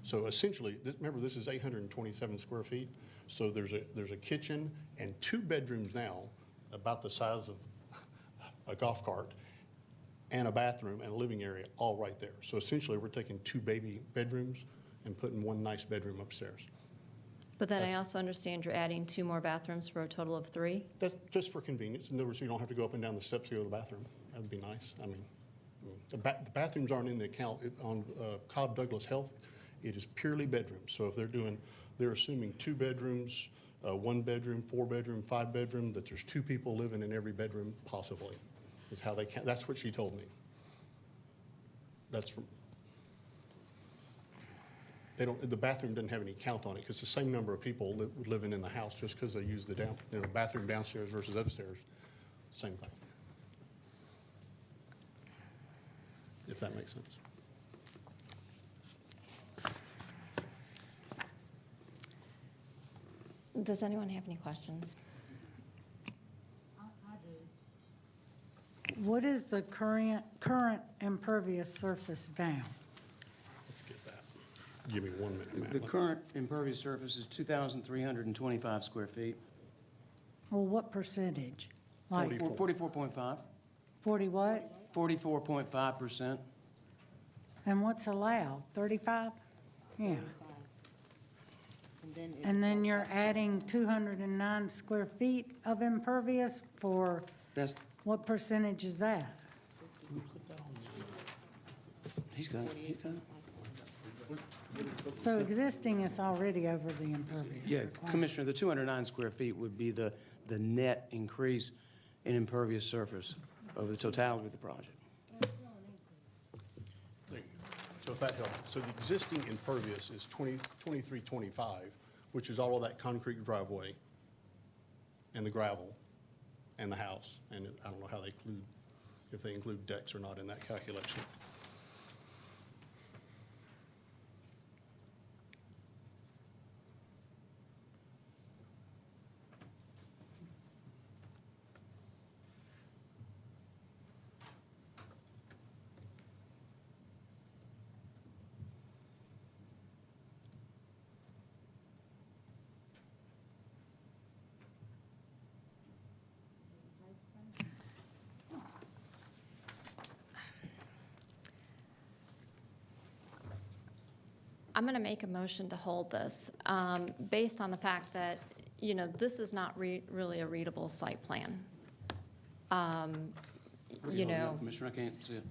So essentially, remember, this is 827 square feet. So there's a kitchen and 2 bedrooms now, about the size of a golf cart, and a bathroom and a living area all right there. So essentially, we're taking 2 baby bedrooms and putting 1 nice bedroom upstairs. But then I also understand you're adding 2 more bathrooms for a total of 3? That's just for convenience. In other words, you don't have to go up and down the steps to go to the bathroom. That would be nice. I mean, the bathrooms aren't in the account on Cobb Douglas Health. It is purely bedrooms. So if they're assuming 2 bedrooms, 1 bedroom, 4 bedroom, 5 bedroom, that there's 2 people living in every bedroom possibly. is how they count. That's what she told me. That's from, the bathroom doesn't have any count on it because the same number of people living in the house just because they use the bathroom downstairs versus upstairs, same thing. If that makes sense. Does anyone have any questions? What is the current impervious surface down? Let's get that. Give me 1 minute, The Matt. current impervious surface is 2,325 square feet. Well, what percentage? Like 44.5. 40 what? 44.5%. And what's allowed? 35? Yeah. And then you're adding 209 square feet of impervious for, That's, what percentage is that? he's got it. He's got it. So existing is already over the impervious. Yeah, requirement. Commissioner, the 209 square feet would be the net increase in impervious surface over the totality of the project. So if that helps. So the existing impervious is 2325, which is all of that concrete driveway and the gravel and the house. And I don't know how they include, if they include decks or not in that calculation. I'm going to make a motion to hold this, based on the fact that, you know, this is not really a readable site plan. You know, Commissioner, I can't see it.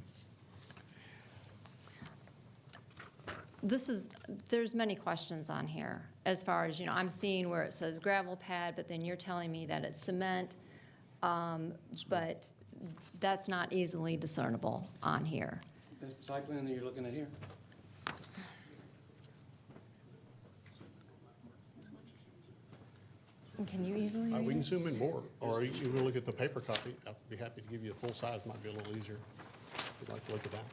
there's many questions on here, as far as, you know, I'm seeing where it says gravel pad, but then you're telling me that it's cement, but that's not easily discernible on here. That's the site plan that you're looking at here. Can you easily read We can it? zoom in more, or you can look at the paper copy. I'd be happy to give you a full size, might be a little easier if you'd like to look at that.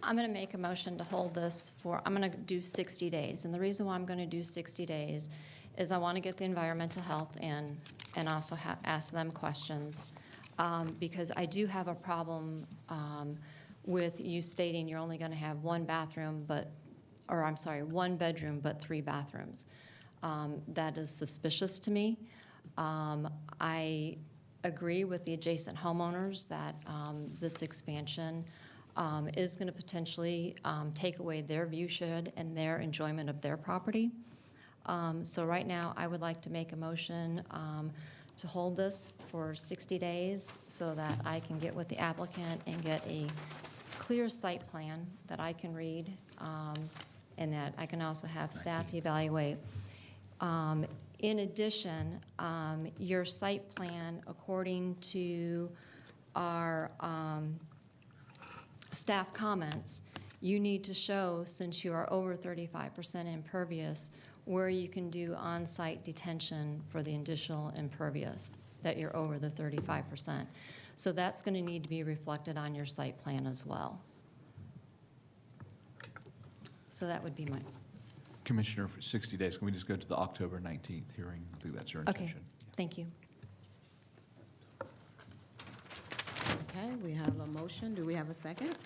I'm going to make a motion to hold this for, I'm going to do 60 days. And the reason why I'm going to do 60 days is I want to get the environmental health in and also ask them questions. Because I do have a problem with you stating you're only going to have one bedroom, but 3 bathrooms. That is suspicious to me. I agree with the adjacent homeowners that this expansion is going to potentially take away their view shed and their enjoyment of their property. So right now, I would like to make a motion to hold this for 60 days so that I can get with the applicant and get a clear site plan that I can read, and that I can also have staff evaluate. In addition, your site plan, according to our staff comments, you need to show, since you are over 35% impervious, where you can do on-site detention for the additional impervious, that you're over the 35%. So that's going to need to be reflected on your site plan as well. So that would be my, Commissioner, for 60 days, can we just go to the October 19th hearing? I think that's your okay, intention. thank you. Okay, we have a motion. Do we have a second?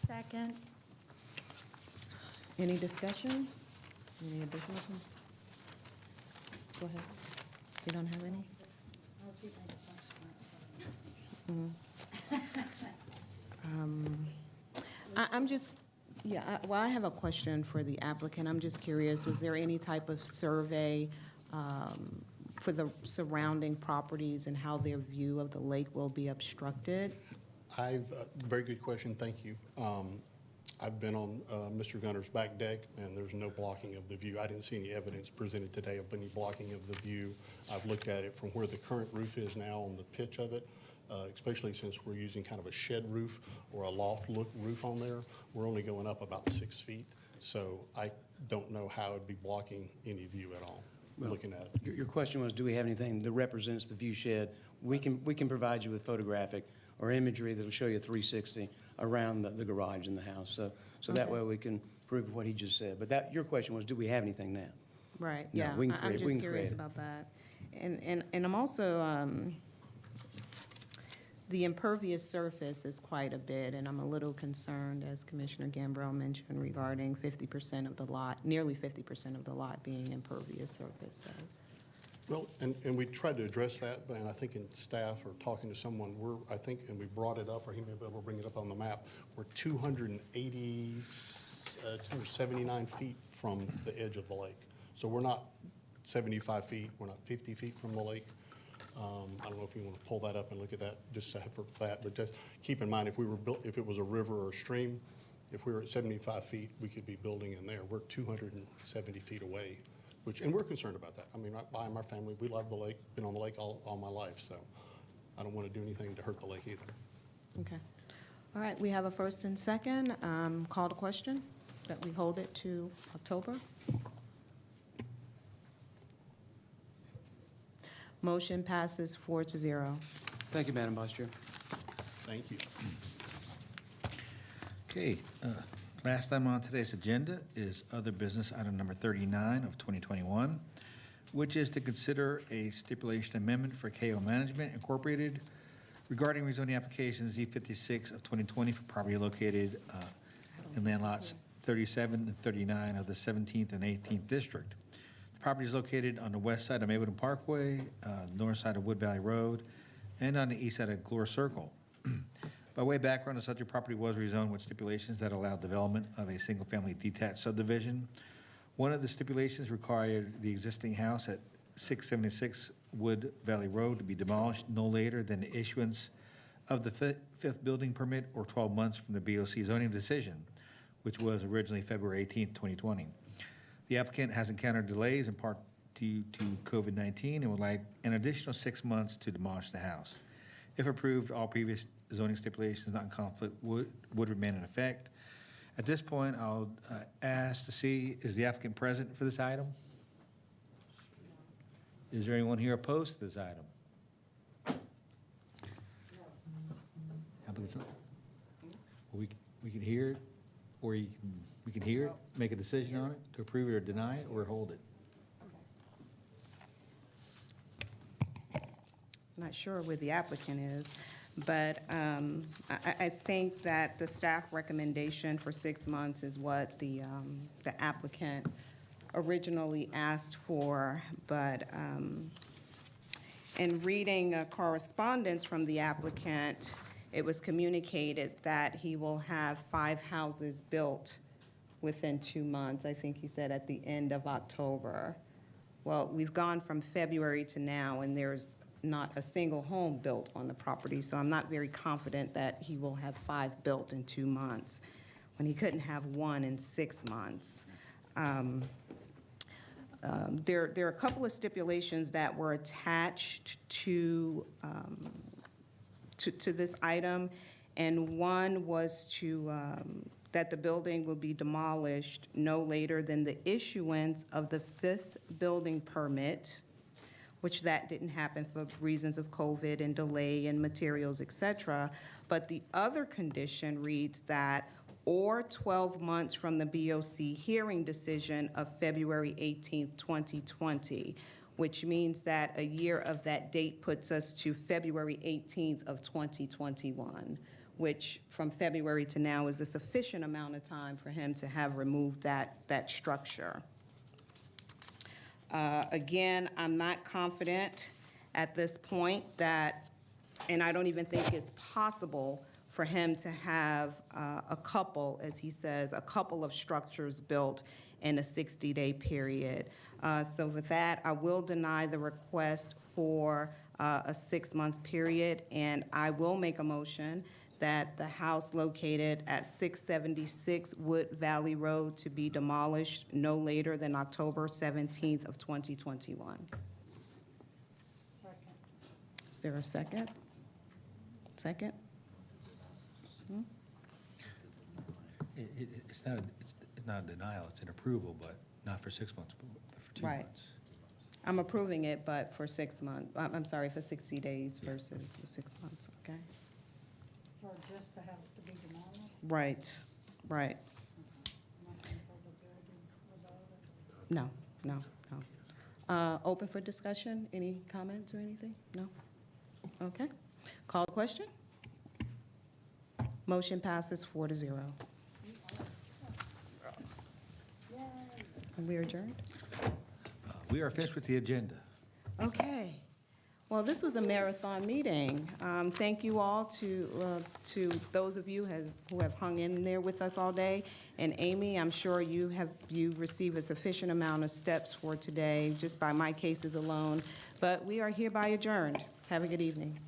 Second. Any discussion? Any additional? Go ahead. You don't have any? I'm just, well, I have a question for the applicant. I'm just curious, was there any type of survey for the surrounding properties and how their view of the lake will be obstructed? Very good question, thank you. I've been on Mr. Gunner's back deck, and there's no blocking of the view. I didn't see any evidence presented today of any blocking of the view. I've looked at it from where the current roof is now on the pitch of it, especially since we're using kind of a shed roof or a loft look roof on there. We're only going up about 6 feet, so I don't know how it'd be blocking any view at all, looking at it. Your question was, do we have anything that represents the view shed? We can provide you with photographic or imagery that'll show you 360 around the garage in the house. So that way we can prove what he just said. But your question was, do we have anything now? Right, No, yeah. we can I'm create it. We just can curious create it. about that. And I'm also, the impervious surface is quite a bit, and I'm a little concerned, as Commissioner Gambrell mentioned, regarding 50% of the lot, nearly 50% of the lot being impervious surface, so. Well, and we tried to address that, and I think in staff or talking to someone, I think, and we brought it up, or he may be able to bring it up on the map, we're 279 feet from the edge of the lake. So we're not 75 feet, we're not 50 feet from the lake. I don't know if you want to pull that up and look at that, just for that, but just keep in mind, if it was a river or a stream, if we were at 75 feet, we could be building in there. We're 270 feet away. And we're concerned about that. I mean, I my family, we love the lake, been on the lake all my life, so I don't want to do anything to hurt the lake either. Okay. All right, we have a first and second. Call to question, that we hold it to October. Motion passes 4-0. Thank you, Madam Vice Chair. Thank you. Okay, last item on today's agenda is other business, item number 39 of 2021, which is to consider a stipulation amendment for KO Management Incorporated regarding rezoning application Z56 of 2020 for property located in land lots 37 and 39 of the 17th and 18th district. The property is located on the west side of Mapleton Parkway, north side of Wood Valley Road, and on the east side of Glore Circle. By way of background, the subject property was rezoned with stipulations that allowed development of a single-family detached subdivision. One of the stipulations required the existing house at 676 Wood Valley Road to be demolished no later than the issuance of the fifth building permit or 12 months from the BOC zoning decision, which was originally February 18th, 2020. The applicant has encountered delays in part due to COVID-19 and would like an additional 6 months to demolish the house. If approved, all previous zoning stipulations not in conflict would remain in effect. At this point, I'll ask to see, is the applicant present for this item? Is there anyone here opposed to this item? Applicant's not? Well, we can hear it, or we can hear it, make a decision on it, to approve it or deny it, or hold it. Not sure where the applicant is, but I think that the staff recommendation for 6 months is what the applicant originally asked for, but in reading a correspondence from the applicant, it was communicated that he will have 5 houses built within 2 months. I think he said at the end of October. Well, we've gone from February to now, and there's not a single home built on the property, so I'm not very confident that he will have 5 built in 2 months, when he couldn't have 1 in 6 months. There are a couple of stipulations that were attached to this item, and one was that the building will be demolished no later than the issuance of the 5th building permit, which that didn't happen for reasons of COVID and delay and materials, et cetera. But the other condition reads that, or 12 months from the BOC hearing decision of February 18th, 2020, which means that a year of that date puts us to February 18th of 2021, which from February to now is a sufficient amount of time for him to have removed that structure. Again, I'm not confident at this point that, and I don't even think it's possible for him to have a couple, as he says, a couple of structures built in a 60-day period. So with that, I will deny the request for a 6-month period, and I will make a motion that the house located at 676 Wood Valley Road to be demolished no later than October 17th of 2021. Is there a second? Second? It's not a denial, it's an approval, but not for 6 months, but for 2 Right. months. I'm approving it, but for 6 months, I'm sorry, for 60 days versus 6 months, okay? For just the house to be demolished? Right, right. No, no, no. Open for discussion? Any comments or anything? No? Okay. Call the question? Motion passes 4-0. And we are adjourned? We are finished with the agenda. Okay. Well, this was a marathon meeting. Thank you all to those of you who have hung in there with us all day. And Amy, I'm sure you received a sufficient amount of steps for today, just by my cases alone. But we are hereby adjourned. Have a good evening.